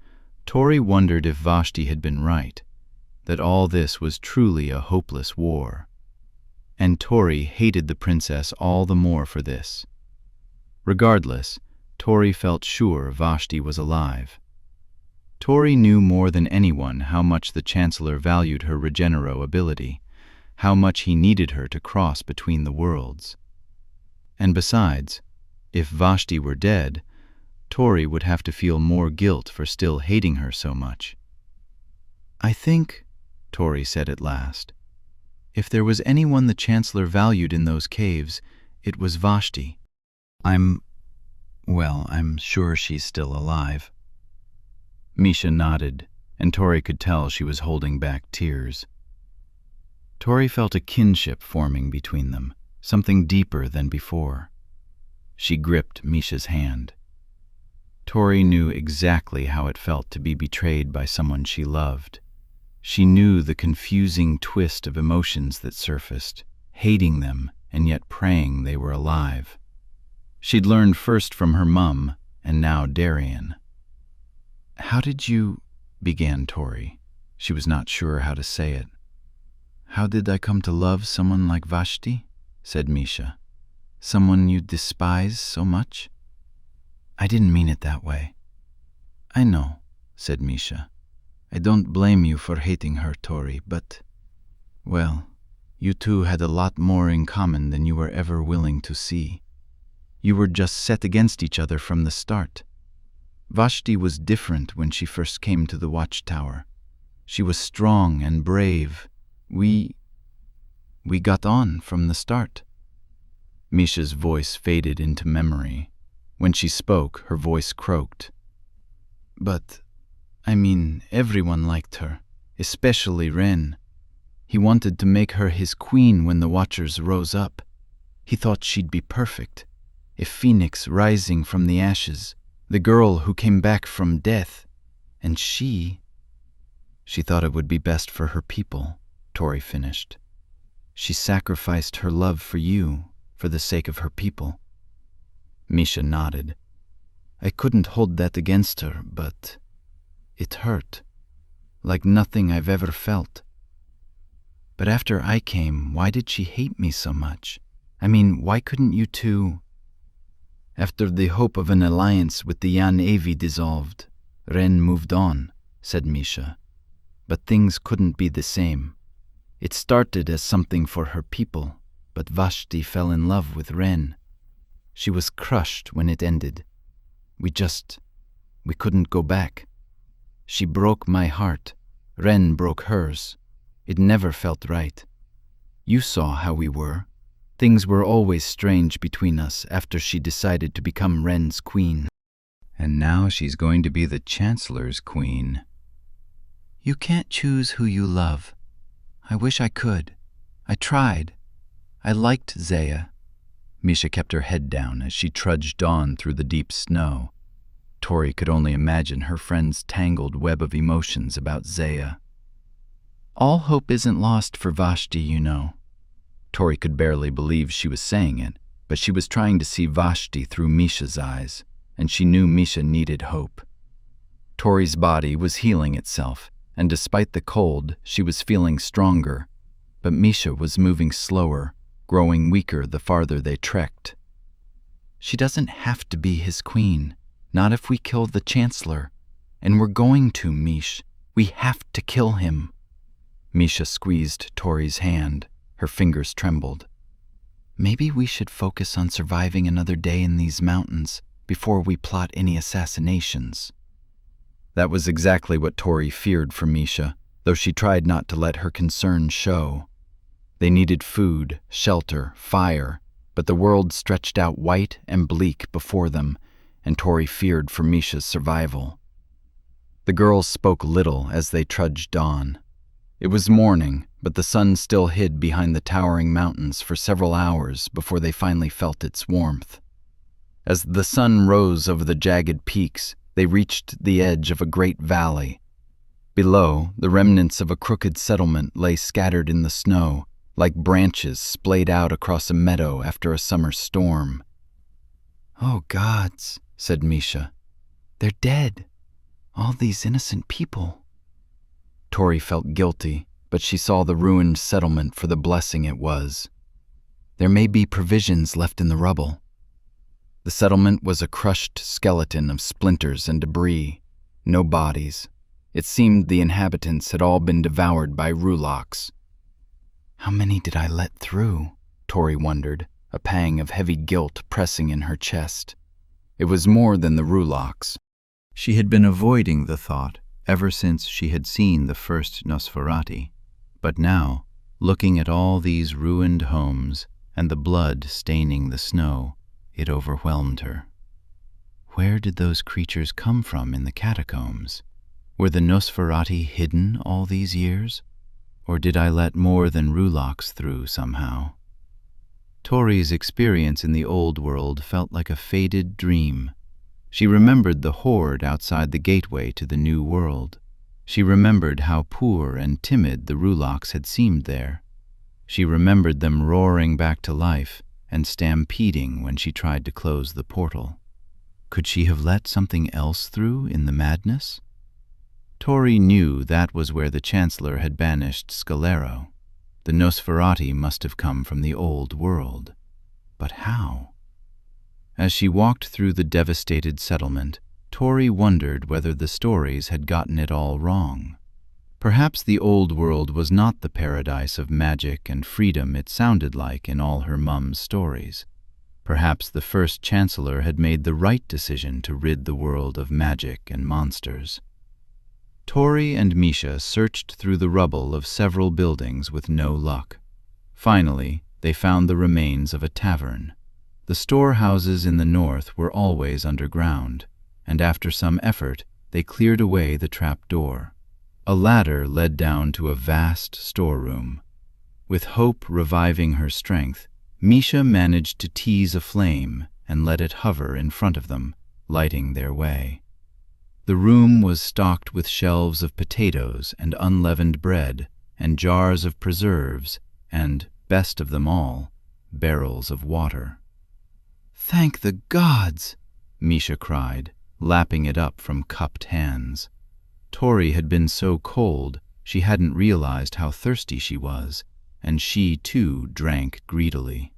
Tori wondered if Vashti had been right, that all this was truly a hopeless war. And Tori hated the princess all the more for this. Regardless, Tori felt sure Vashti was alive. Tori knew more than anyone how much the Chancellor valued her regenero ability, how much he needed her to cross between the worlds. And besides, if Vashti were dead, Tori would have to feel more guilt for still hating her so much. "I think," Tori said at last, "if there was anyone the Chancellor valued in those caves, it was Vashti." I'm sure she's still alive." Misha nodded, and Tori could tell she was holding back tears. Tori felt a kinship forming between them, something deeper than before. She gripped Misha's hand. Tori knew exactly how it felt to be betrayed by someone she loved. She knew the confusing twist of emotions that surfaced, hating them and yet praying they were alive. She'd learned first from her mum, and now Darian. "How did you—" began Tori. She was not sure how to say it. "How did I come to love someone like Vashti?" said Misha. "Someone you despise so much?" "I didn't mean it that way." "I know," said Misha. "I don't blame you for hating her, Tori, but, well, you two had a lot more in common than you were ever willing to see. You were just set against each other from the start. Vashti was different when she first came to the watchtower. She was strong and brave. We got on from the start." Misha's voice faded into memory. When she spoke, her voice croaked. "But, everyone liked her, especially Ren. He wanted to make her his queen when the Watchers rose up. He thought she'd be perfect, a phoenix rising from the ashes, the girl who came back from death. And she thought it would be best for her people," Tori finished. "She sacrificed her love for you, for the sake of her people." Misha nodded. "I couldn't hold that against her, but it hurt, like nothing I've ever felt. But after I came, why did she hate me so much? Why couldn't you two—" "After the hope of an alliance with the Yan Avi dissolved, Ren moved on," said Misha. "But things couldn't be the same. It started as something for her people, but Vashti fell in love with Ren. She was crushed when it ended. We couldn't go back. She broke my heart. Ren broke hers. It never felt right. You saw how we were. Things were always strange between us after she decided to become Ren's queen. And now she's going to be the Chancellor's queen." "You can't choose who you love. I wish I could. I tried. I liked Zaya." Misha kept her head down as she trudged on through the deep snow. Tori could only imagine her friend's tangled web of emotions about Zaya. "All hope isn't lost for Vashti, you know." Tori could barely believe she was saying it, but she was trying to see Vashti through Misha's eyes, and she knew Misha needed hope. Tori's body was healing itself, and despite the cold, she was feeling stronger. But Misha was moving slower, growing weaker the farther they trekked. "She doesn't have to be his queen, not if we kill the Chancellor. And we're going to, Mish. We have to kill him." Misha squeezed Tori's hand. Her fingers trembled. "Maybe we should focus on surviving another day in these mountains before we plot any assassinations." That was exactly what Tori feared for Misha, though she tried not to let her concern show. They needed food, shelter, fire, but the world stretched out white and bleak before them, and Tori feared for Misha's survival. The girls spoke little as they trudged on. It was morning, but the sun still hid behind the towering mountains for several hours before they finally felt its warmth. As the sun rose over the jagged peaks, they reached the edge of a great valley. Below, the remnants of a crooked settlement lay scattered in the snow, like branches splayed out across a meadow after a summer storm. "Oh, gods," said Misha. "They're dead. All these innocent people." Tori felt guilty, but she saw the ruined settlement for the blessing it was. There may be provisions left in the rubble. The settlement was a crushed skeleton of splinters and debris, no bodies. It seemed the inhabitants had all been devoured by Ruloks. How many did I let through? Tori wondered, a pang of heavy guilt pressing in her chest. It was more than the Ruloks. She had been avoiding the thought ever since she had seen the first Nosferatu, but now, looking at all these ruined homes and the blood staining the snow, it overwhelmed her. Where did those creatures come from in the catacombs? Were the Nosferatu hidden all these years? Or did I let more than Ruloks through somehow? Tori's experience in the old world felt like a faded dream. She remembered the horde outside the gateway to the new world. She remembered how poor and timid the Ruloks had seemed there. She remembered them roaring back to life and stampeding when she tried to close the portal. Could she have let something else through in the madness? Tori knew that was where the Chancellor had banished Scalero. The Nosferatu must have come from the old world. But how? As she walked through the devastated settlement, Tori wondered whether the stories had gotten it all wrong. Perhaps the old world was not the paradise of magic and freedom it sounded like in all her mum's stories. Perhaps the first Chancellor had made the right decision to rid the world of magic and monsters. Tori and Misha searched through the rubble of several buildings with no luck. Finally, they found the remains of a tavern. The storehouses in the north were always underground, and after some effort, they cleared away the trap door. A ladder led down to a vast storeroom. With hope reviving her strength, Misha managed to tease a flame and let it hover in front of them, lighting their way. The room was stocked with shelves of potatoes and unleavened bread, and jars of preserves, and, best of them all, barrels of water. "Thank the gods!" Misha cried, lapping it up from cupped hands. Tori had been so cold she hadn't realized how thirsty she was, and she too drank greedily.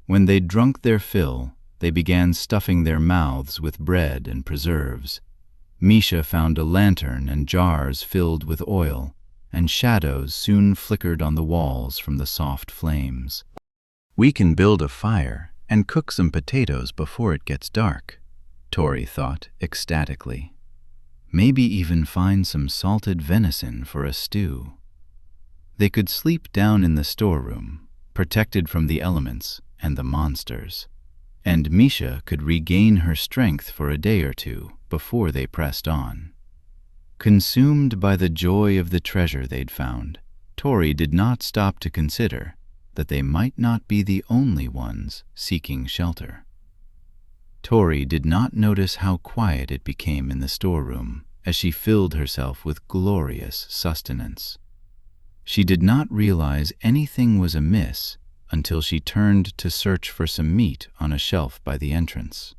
When they'd drunk their fill, they began stuffing their mouths with bread and preserves. Misha found a lantern and jars filled with oil, and shadows soon flickered on the walls from the soft flames. "We can build a fire and cook some potatoes before it gets dark," Tori thought ecstatically. "Maybe even find some salted venison for a stew." They could sleep down in the storeroom, protected from the elements and the monsters, and Misha could regain her strength for a day or two before they pressed on. Consumed by the joy of the treasure they'd found, Tori did not stop to consider that they might not be the only ones seeking shelter. Tori did not notice how quiet it became in the storeroom as she filled herself with glorious sustenance. She did not realize anything was amiss until she turned to search for some meat on a shelf by the entrance.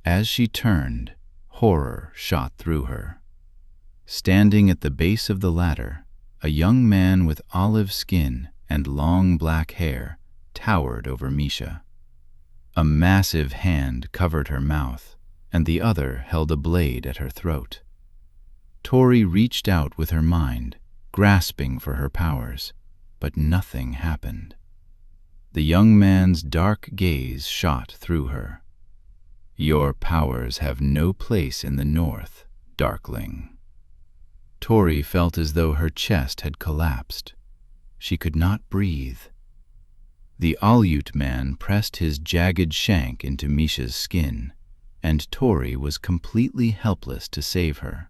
As she turned, horror shot through her. Standing at the base of the ladder, a young man with olive skin and long black hair towered over Misha. A massive hand covered her mouth, and the other held a blade at her throat. Tori reached out with her mind, grasping for her powers, but nothing happened. The young man's dark gaze shot through her. "Your powers have no place in the north, Darkling." Tori felt as though her chest had collapsed. She could not breathe. The Aleut man pressed his jagged shank into Misha's skin, and Tori was completely helpless to save her.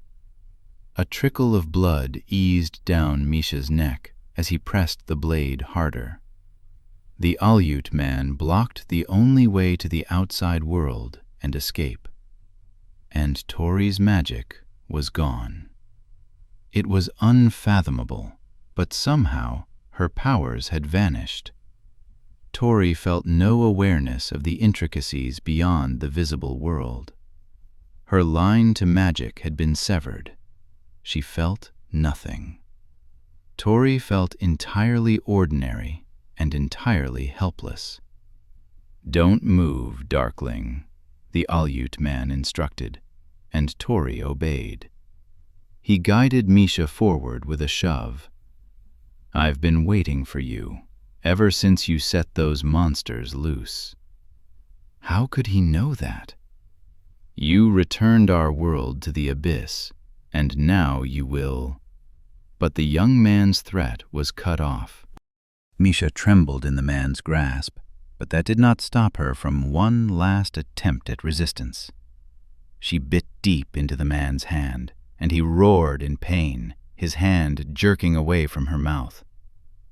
A trickle of blood eased down Misha's neck as he pressed the blade harder. The Aleut man blocked the only way to the outside world and escape. And Tori's magic was gone. It was unfathomable, but somehow her powers had vanished. Tori felt no awareness of the intricacies beyond the visible world. Her line to magic had been severed. She felt nothing. Tori felt entirely ordinary and entirely helpless. "Don't move, Darkling," the Aleut man instructed, and Tori obeyed. He guided Misha forward with a shove. "I've been waiting for you, ever since you set those monsters loose." How could he know that? "You returned our world to the abyss, and now you will—" But the young man's threat was cut off. Misha trembled in the man's grasp, but that did not stop her from one last attempt at resistance. She bit deep into the man's hand, and he roared in pain, his hand jerking away from her mouth.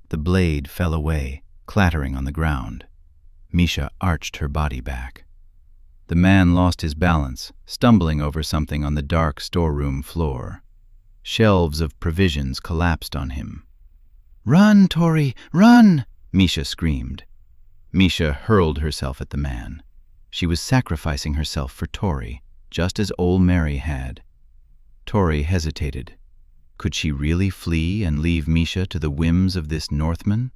The blade fell away, clattering on the ground. Misha arched her body back. The man lost his balance, stumbling over something on the dark storeroom floor. Shelves of provisions collapsed on him. "Run, Tori, run!" Misha screamed. Misha hurled herself at the man. She was sacrificing herself for Tori, just as old Mary had. Tori hesitated. Could she really flee and leave Misha to the whims of this Northman?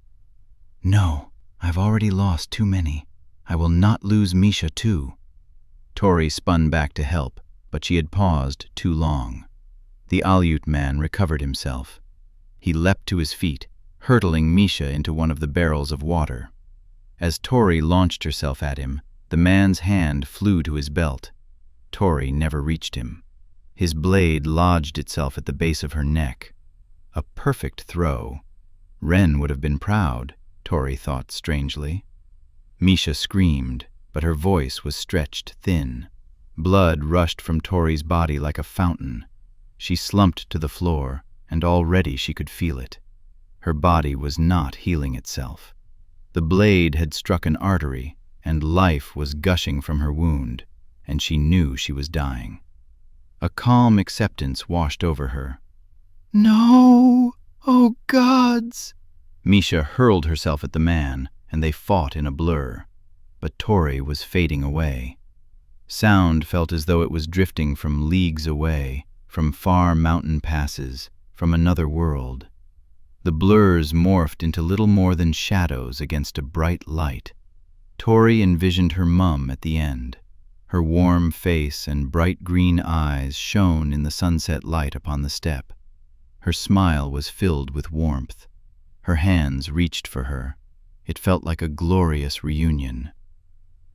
"No, I've already lost too many. I will not lose Misha too." Tori spun back to help, but she had paused too long. The Aleut man recovered himself. He leapt to his feet, hurtling Misha into one of the barrels of water. As Tori launched herself at him, the man's hand flew to his belt. Tori never reached him. His blade lodged itself at the base of her neck. A perfect throw. Ren would have been proud, Tori thought strangely. Misha screamed, but her voice was stretched thin. Blood rushed from Tori's body like a fountain. She slumped to the floor, and already she could feel it. Her body was not healing itself. The blade had struck an artery, and life was gushing from her wound, and she knew she was dying. A calm acceptance washed over her. "No! Oh, gods!" Misha hurled herself at the man, and they fought in a blur. But Tori was fading away. Sound felt as though it was drifting from leagues away, from far mountain passes, from another world. The blurs morphed into little more than shadows against a bright light. Tori envisioned her mum at the end. Her warm face and bright green eyes shone in the sunset light upon the step. Her smile was filled with warmth. Her hands reached for her. It felt like a glorious reunion.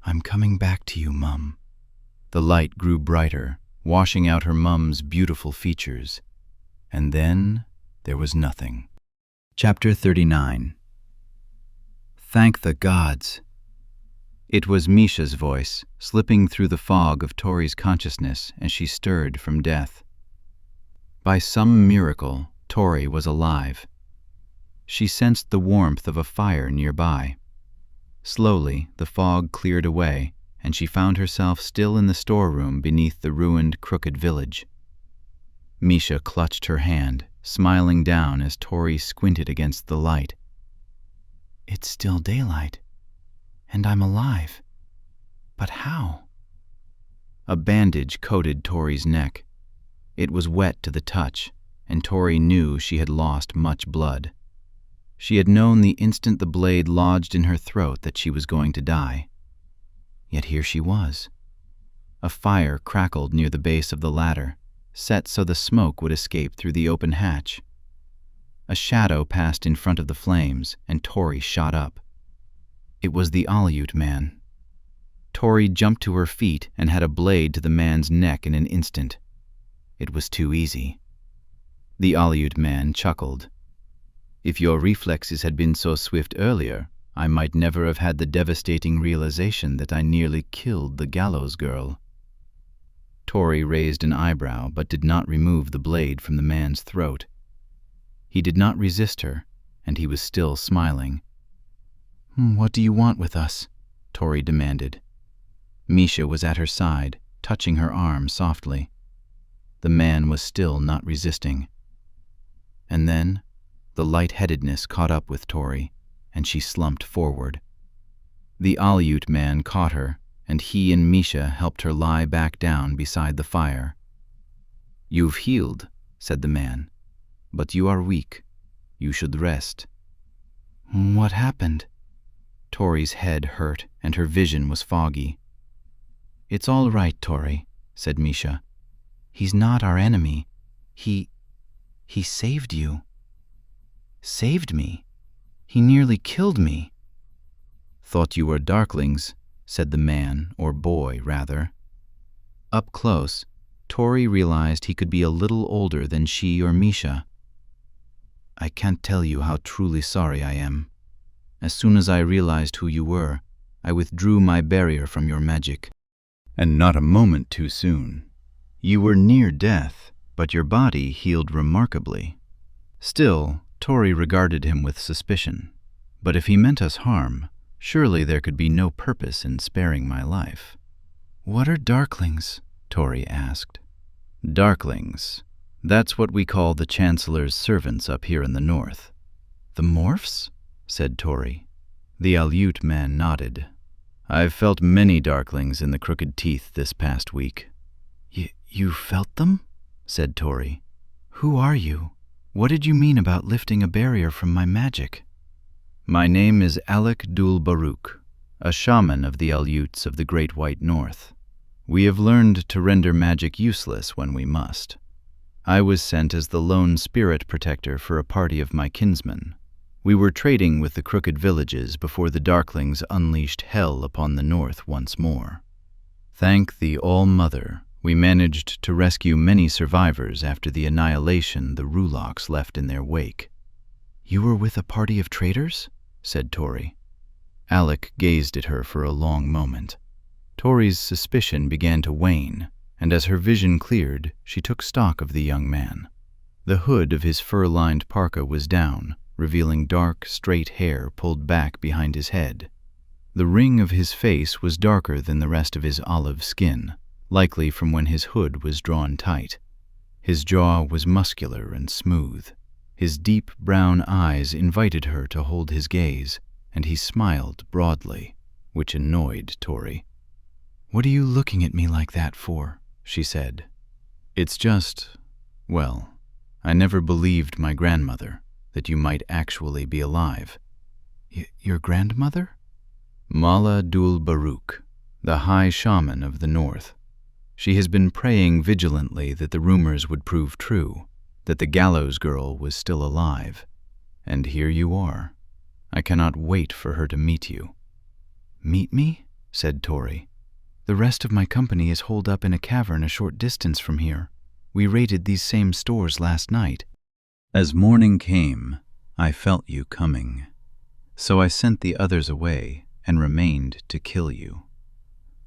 "I'm coming back to you, Mum." The light grew brighter, washing out her mum's beautiful features. And then there was nothing. Chapter 39. Thank the gods. It was Misha's voice, slipping through the fog of Tori's consciousness as she stirred from death. By some miracle, Tori was alive. She sensed the warmth of a fire nearby. Slowly, the fog cleared away, and she found herself still in the storeroom beneath the ruined, crooked village. Misha clutched her hand, smiling down as Tori squinted against the light. "It's still daylight, and I'm alive. But how?" A bandage coated Tori's neck. It was wet to the touch, and Tori knew she had lost much blood. She had known the instant the blade lodged in her throat that she was going to die. Yet here she was. A fire crackled near the base of the ladder, set so the smoke would escape through the open hatch. A shadow passed in front of the flames, and Tori shot up. It was the Aleut man. Tori jumped to her feet and had a blade to the man's neck in an instant. It was too easy. The Aleut man chuckled. "If your reflexes had been so swift earlier, I might never have had the devastating realization that I nearly killed the gallows girl." Tori raised an eyebrow but did not remove the blade from the man's throat. He did not resist her, and he was still smiling. "What do you want with us?" Tori demanded. Misha was at her side, touching her arm softly. The man was still not resisting. And then, The lightheadedness caught up with Tori, and she slumped forward. The Aleut man caught her, and he and Misha helped her lie back down beside the fire. "You've healed," said the man, "but you are weak. You should rest." "What happened?" Tori's head hurt, and her vision was foggy. "It's all right, Tori," said Misha. "He's not our enemy. He saved you." "Saved me? He nearly killed me." "Thought you were darklings," said the man, or boy, rather. Up close, Tori realized he could be a little older than she or Misha. "I can't tell you how truly sorry I am. As soon as I realized who you were, I withdrew my barrier from your magic." And not a moment too soon. You were near death, but your body healed remarkably. Still, Tori regarded him with suspicion. But if he meant us harm, surely there could be no purpose in sparing my life. "What are darklings?" Tori asked. Darklings. That's what we call the Chancellor's servants up here in the north. "The morphs?" said Tori. The Aleut man nodded. "I've felt many darklings in the Crooked Teeth this past week." You felt them?" said Tori. "Who are you? What did you mean about lifting a barrier from my magic?" My name is Alec Dul Baruch, a shaman of the Aleuts of the Great White North. We have learned to render magic useless when we must. I was sent as the lone spirit protector for a party of my kinsmen. We were trading with the crooked villages before the Darklings unleashed hell upon the north once more. Thank the All-Mother, we managed to rescue many survivors after the annihilation the Ruloks left in their wake. "You were with a party of traders?" said Tori. Alec gazed at her for a long moment. Tori's suspicion began to wane, and as her vision cleared, she took stock of the young man. The hood of his fur-lined parka was down, revealing dark, straight hair pulled back behind his head. The ring of his face was darker than the rest of his olive skin, likely from when his hood was drawn tight. His jaw was muscular and smooth. His deep brown eyes invited her to hold his gaze, and he smiled broadly, which annoyed Tori. "What are you looking at me like that for?" she said. "It's just, well, I never believed my grandmother that you might actually be alive." Your grandmother?" Mala Dul Baruch, the high shaman of the north. She has been praying vigilantly that the rumors would prove true, that the gallows girl was still alive. And here you are. I cannot wait for her to meet you." "Meet me?" said Tori. "The rest of my company is holed up in a cavern a short distance from here. We raided these same stores last night." "As morning came, I felt you coming. So I sent the others away and remained to kill you.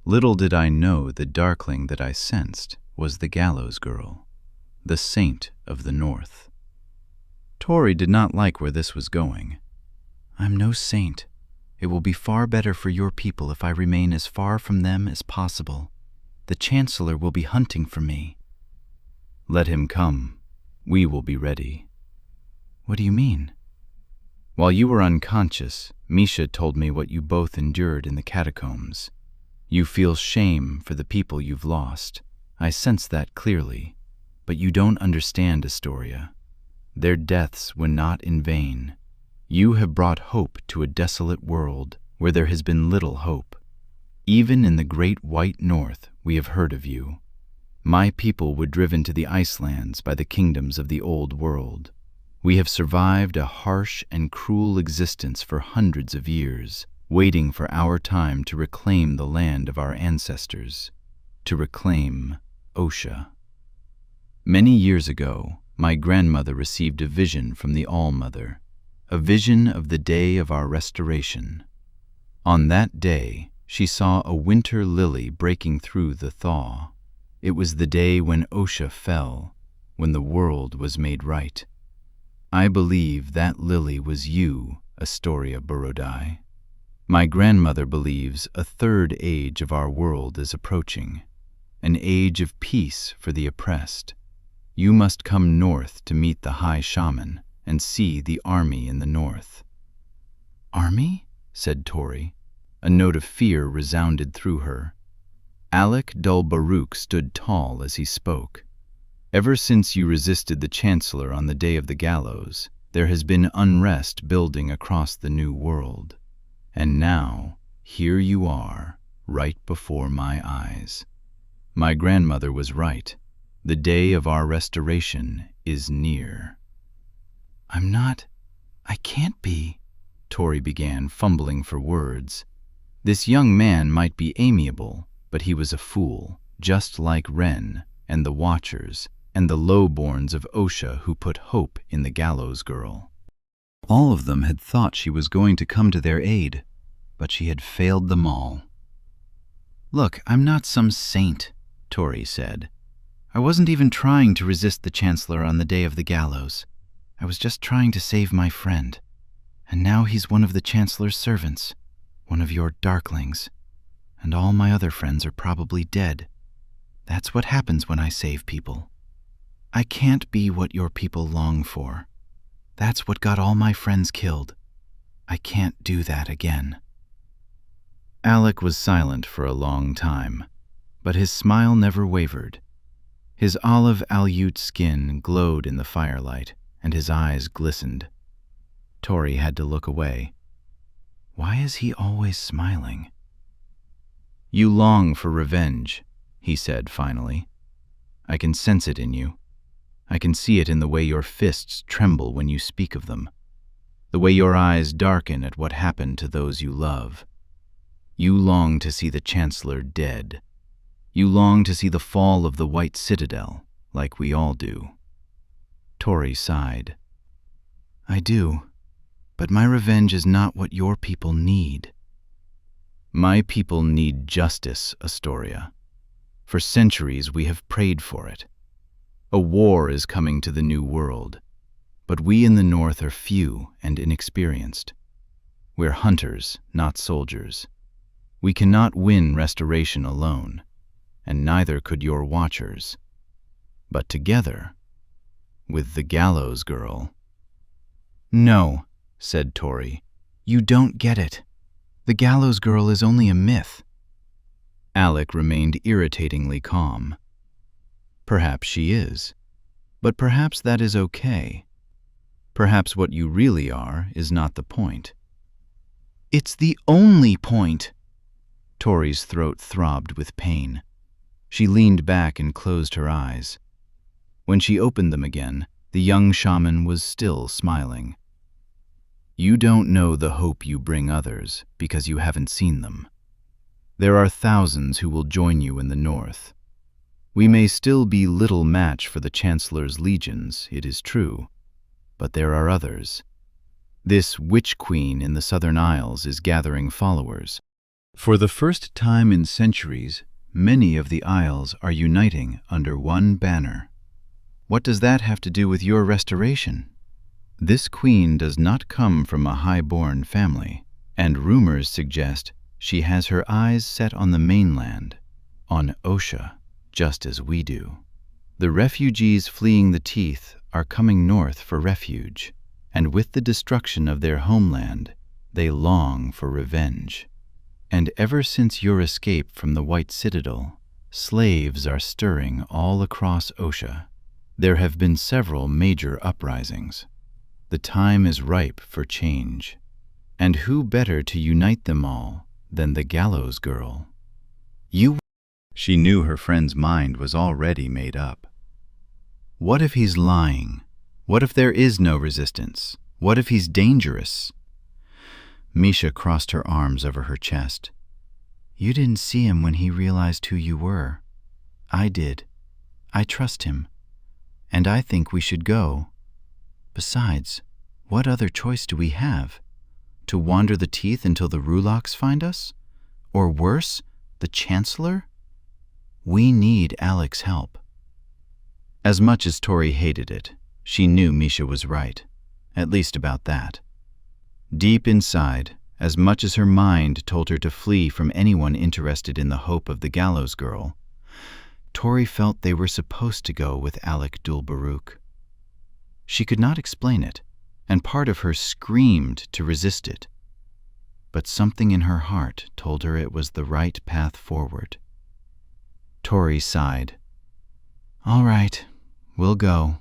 Little did I know the darkling that I sensed was the gallows girl, the saint of the north." Tori did not like where this was going. "I'm no saint. It will be far better for your people if I remain as far from them as possible. The Chancellor will be hunting for me." "Let him come. We will be ready." "What do you mean?" "While you were unconscious, Misha told me what you both endured in the catacombs. You feel shame for the people you've lost. I sense that clearly. But you don't understand, Astoria. Their deaths were not in vain. You have brought hope to a desolate world where there has been little hope. Even in the great white north we have heard of you. My people were driven to the Icelands by the kingdoms of the old world. We have survived a harsh and cruel existence for hundreds of years, waiting for our time to reclaim the land of our ancestors, to reclaim Osha. Many years ago, my grandmother received a vision from the All-Mother, a vision of the day of our restoration. On that day, she saw a winter lily breaking through the thaw. It was the day when Osha fell, when the world was made right. I believe that lily was you, Astoria Borodai. My grandmother believes a third age of our world is approaching, an age of peace for the oppressed. You must come north to meet the High Shaman and see the army in the north. "Army?" said Tori. A note of fear resounded through her. Alec Dul-Baruch stood tall as he spoke. "Ever since you resisted the Chancellor on the day of the gallows, there has been unrest building across the New World. And now, here you are, right before my eyes. My grandmother was right. The day of our restoration is near." I can't be," Tori began, fumbling for words. This young man might be amiable, but he was a fool, just like Wren and the Watchers and the lowborns of Osha who put hope in the gallows girl. All of them had thought she was going to come to their aid, but she had failed them all. "Look, I'm not some saint," Tori said. "I wasn't even trying to resist the Chancellor on the day of the gallows. I was just trying to save my friend. And now he's one of the Chancellor's servants, one of your darklings. And all my other friends are probably dead. That's what happens when I save people. I can't be what your people long for. That's what got all my friends killed. I can't do that again." Alec was silent for a long time, but his smile never wavered. His olive Aleut skin glowed in the firelight, and his eyes glistened. Tori had to look away. Why is he always smiling? "You long for revenge," he said finally. "I can sense it in you. I can see it in the way your fists tremble when you speak of them, the way your eyes darken at what happened to those you love. You long to see the Chancellor dead. You long to see the fall of the White Citadel, like we all do." Tori sighed. "I do, but my revenge is not what your people need." "My people need justice, Astoria. For centuries we have prayed for it. A war is coming to the New World, but we in the North are few and inexperienced. We're hunters, not soldiers. We cannot win restoration alone, and neither could your Watchers. But together, with the gallows girl—" "No," said Tori. "You don't get it. The gallows girl is only a myth." Alec remained irritatingly calm. "Perhaps she is, but perhaps that is okay. Perhaps what you really are is not the point." "It's the only point!" Tori's throat throbbed with pain. She leaned back and closed her eyes. When she opened them again, the young shaman was still smiling. "You don't know the hope you bring others because you haven't seen them. There are thousands who will join you in the north. We may still be little match for the Chancellor's legions, it is true, but there are others. This witch queen in the Southern Isles is gathering followers. For the first time in centuries, many of the Isles are uniting under one banner. What does that have to do with your restoration? This queen does not come from a high-born family, and rumors suggest she has her eyes set on the mainland, on Osha, just as we do. The refugees fleeing the Teeth are coming north for refuge, and with the destruction of their homeland, they long for revenge. And ever since your escape from the White Citadel, slaves are stirring all across Osha. There have been several major uprisings. The time is ripe for change. And who better to unite them all than the gallows girl? She knew her friend's mind was already made up. What if he's lying? What if there is no resistance? What if he's dangerous? Misha crossed her arms over her chest. You didn't see him when he realized who you were. I did. I trust him. And I think we should go. Besides, what other choice do we have? To wander the Teeth until the Rulocks find us? Or worse, the Chancellor? We need Alec's help. As much as Tori hated it, she knew Misha was right, at least about that. Deep inside, as much as her mind told her to flee from anyone interested in the hope of the gallows girl, Tori felt they were supposed to go with Alec Dul-Baruch. She could not explain it, and part of her screamed to resist it. But something in her heart told her it was the right path forward. Tori sighed. "All right, we'll go.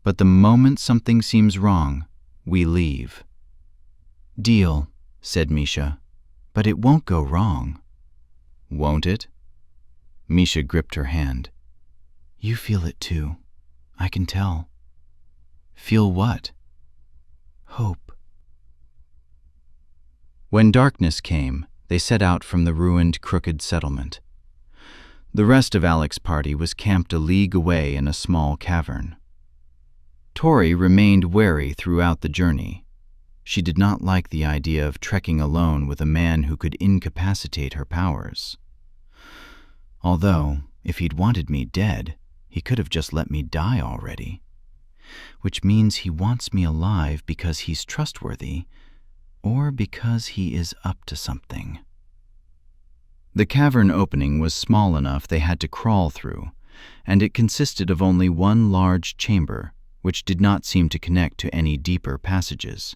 But the moment something seems wrong, we leave." "Deal," said Misha. "But it won't go wrong." "Won't it?" Misha gripped her hand. "You feel it too. I can tell." "Feel what?" "Hope." When darkness came, they set out from the ruined, crooked settlement. The rest of Alec's party was camped a league away in a small cavern. Tori remained wary throughout the journey. She did not like the idea of trekking alone with a man who could incapacitate her powers. Although, if he'd wanted me dead, he could have just let me die already. Which means he wants me alive because he's trustworthy, or because he is up to something. The cavern opening was small enough they had to crawl through, and it consisted of only one large chamber, which did not seem to connect to any deeper passages.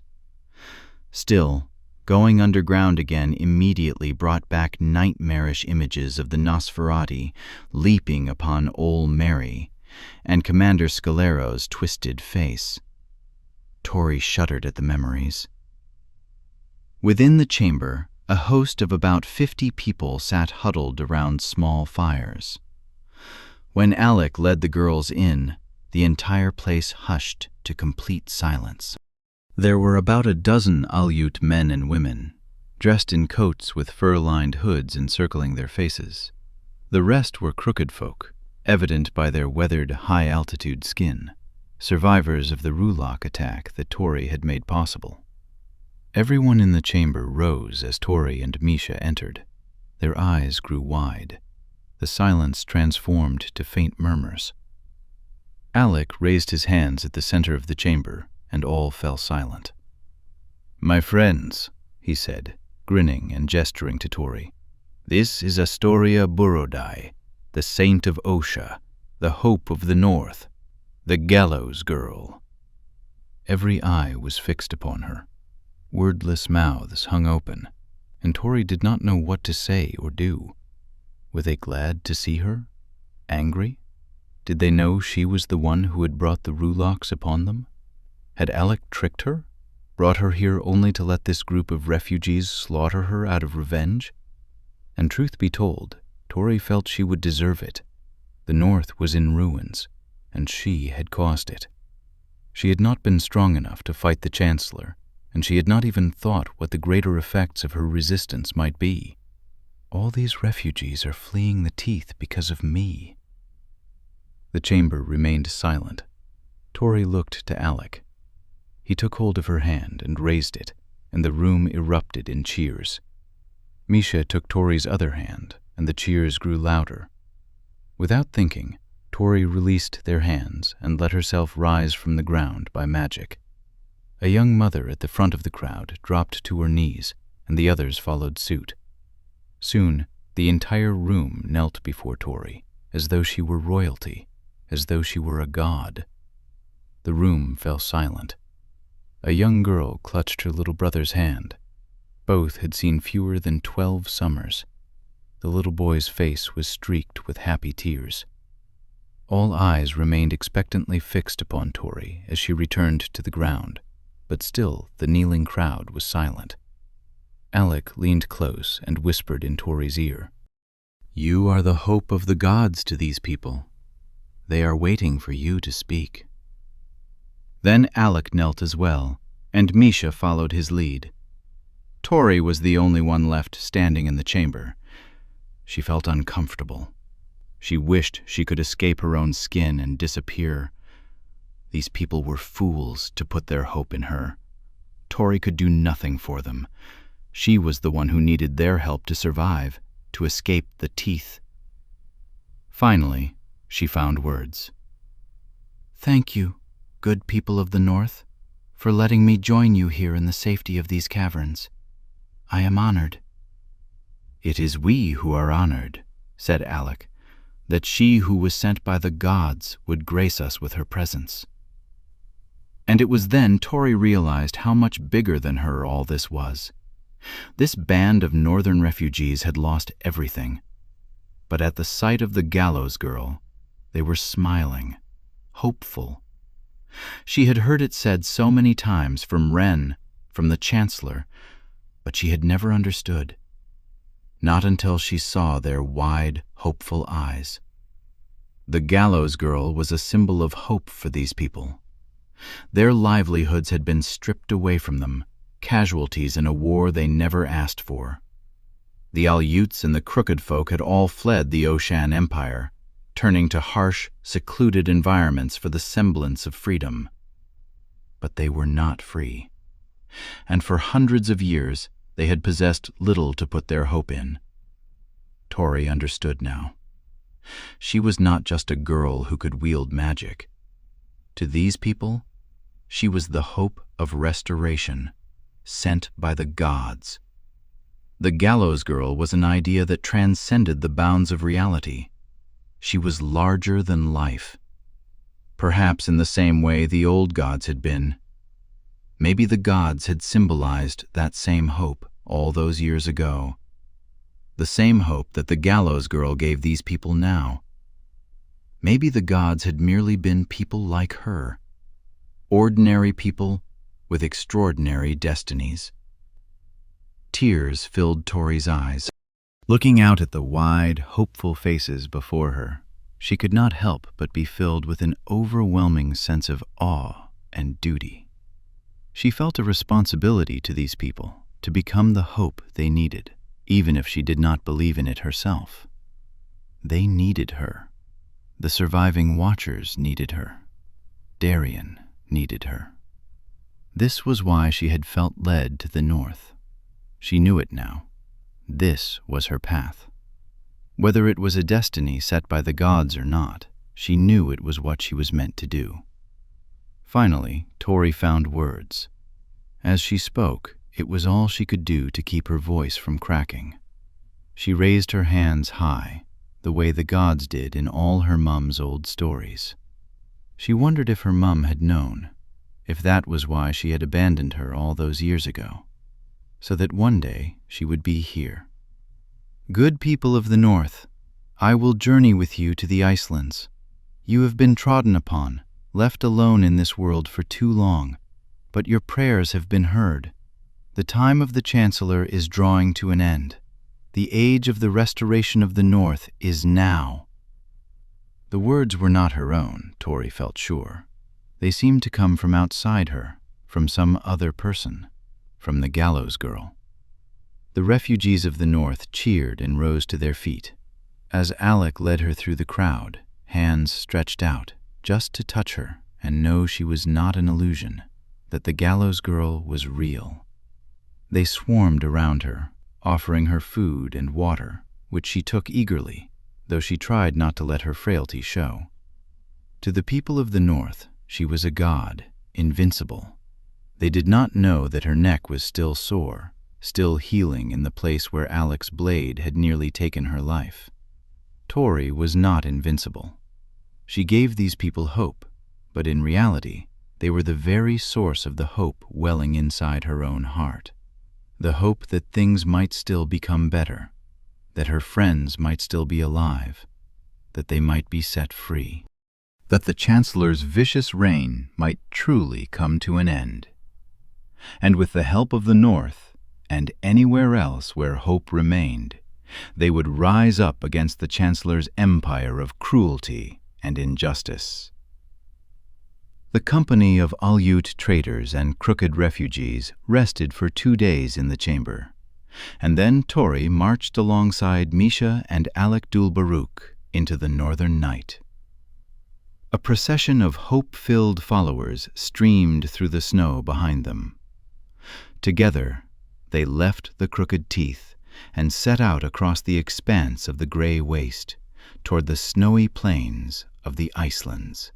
Still, going underground again immediately brought back nightmarish images of the Nosferati leaping upon Ol Mary and Commander Scalero's twisted face. Tori shuddered at the memories. Within the chamber, a host of about 50 people sat huddled around small fires. When Alec led the girls in, the entire place hushed to complete silence. There were about a dozen Aleut men and women, dressed in coats with fur-lined hoods encircling their faces. The rest were crooked folk, evident by their weathered, high-altitude skin, survivors of the Rulok attack that Tori had made possible. Everyone in the chamber rose as Tori and Misha entered. Their eyes grew wide. The silence transformed to faint murmurs. Alec raised his hands at the center of the chamber, and all fell silent. "My friends," he said, grinning and gesturing to Tori, "this is Astoria Borodai, the saint of Osha, the hope of the North, the gallows girl." Every eye was fixed upon her. Wordless mouths hung open, and Tori did not know what to say or do. Were they glad to see her? Angry? Did they know she was the one who had brought the Ruloks upon them? Had Alec tricked her? Brought her here only to let this group of refugees slaughter her out of revenge? And truth be told, Tori felt she would deserve it. The North was in ruins, and she had caused it. She had not been strong enough to fight the Chancellor, and she had not even thought what the greater effects of her resistance might be. All these refugees are fleeing the teeth because of me. The chamber remained silent. Tori looked to Alec. He took hold of her hand and raised it, and the room erupted in cheers. Misha took Tori's other hand, and the cheers grew louder. Without thinking, Tori released their hands and let herself rise from the ground by magic. A young mother at the front of the crowd dropped to her knees, and the others followed suit. Soon, the entire room knelt before Tori, as though she were royalty, as though she were a god. The room fell silent. A young girl clutched her little brother's hand. Both had seen fewer than 12 summers. The little boy's face was streaked with happy tears. All eyes remained expectantly fixed upon Tori as she returned to the ground, but still the kneeling crowd was silent. Alec leaned close and whispered in Tori's ear, "You are the hope of the gods to these people. They are waiting for you to speak." Then Alec knelt as well, and Misha followed his lead. Tori was the only one left standing in the chamber. She felt uncomfortable. She wished she could escape her own skin and disappear. These people were fools to put their hope in her. Tori could do nothing for them. She was the one who needed their help to survive, to escape the teeth. Finally, she found words. "Thank you, good people of the North, for letting me join you here in the safety of these caverns. I am honored." "It is we who are honored," said Alec, "that she who was sent by the gods would grace us with her presence." And it was then Tori realized how much bigger than her all this was. This band of northern refugees had lost everything. But at the sight of the gallows girl, they were smiling, hopeful. She had heard it said so many times from Wren, from the Chancellor, but she had never understood. Not until she saw their wide, hopeful eyes. The gallows girl was a symbol of hope for these people. Their livelihoods had been stripped away from them, casualties in a war they never asked for. The Aleuts and the Crooked Folk had all fled the Oshan Empire, turning to harsh, secluded environments for the semblance of freedom. But they were not free. And for hundreds of years, they had possessed little to put their hope in. Tori understood now. She was not just a girl who could wield magic. To these people, she was the hope of restoration, sent by the gods. The gallows girl was an idea that transcended the bounds of reality. She was larger than life. Perhaps in the same way the old gods had been. Maybe the gods had symbolized that same hope all those years ago. The same hope that the gallows girl gave these people now. Maybe the gods had merely been people like her. Ordinary people with extraordinary destinies. Tears filled Tori's eyes. Looking out at the wide, hopeful faces before her, she could not help but be filled with an overwhelming sense of awe and duty. She felt a responsibility to these people to become the hope they needed, even if she did not believe in it herself. They needed her. The surviving Watchers needed her. Darien needed her. This was why she had felt led to the north. She knew it now. This was her path. Whether it was a destiny set by the gods or not, she knew it was what she was meant to do. Finally, Tori found words. As she spoke, it was all she could do to keep her voice from cracking. She raised her hands high, the way the gods did in all her mum's old stories. She wondered if her mum had known, if that was why she had abandoned her all those years ago, so that one day she would be here. Good people of the north, I will journey with you to the Icelands. You have been trodden upon, left alone in this world for too long, but your prayers have been heard. The time of the Chancellor is drawing to an end. The age of the restoration of the North is now. The words were not her own, Tori felt sure. They seemed to come from outside her, from some other person, from the gallows girl. The refugees of the North cheered and rose to their feet, as Alec led her through the crowd, hands stretched out, just to touch her and know she was not an illusion, that the gallows girl was real. They swarmed around her, offering her food and water, which she took eagerly, though she tried not to let her frailty show. To the people of the North, she was a god, invincible. They did not know that her neck was still sore, still healing in the place where Alec's blade had nearly taken her life. Tori was not invincible. She gave these people hope, but in reality, they were the very source of the hope welling inside her own heart. The hope that things might still become better, that her friends might still be alive, that they might be set free, that the Chancellor's vicious reign might truly come to an end. And with the help of the North, and anywhere else where hope remained, they would rise up against the Chancellor's empire of cruelty and injustice. The company of Aleut traders and crooked refugees rested for 2 days in the chamber, and then Tori marched alongside Misha and Alec Dul-Baruch into the northern night. A procession of hope-filled followers streamed through the snow behind them. Together, they left the Crooked Teeth and set out across the expanse of the gray waste toward the snowy plains of the Icelands.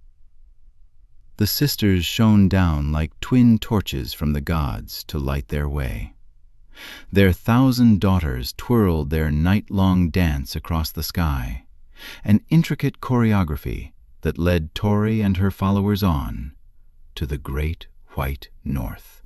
The sisters shone down like twin torches from the gods to light their way. Their 1,000 daughters twirled their night-long dance across the sky, an intricate choreography that led Tori and her followers on to the great white north.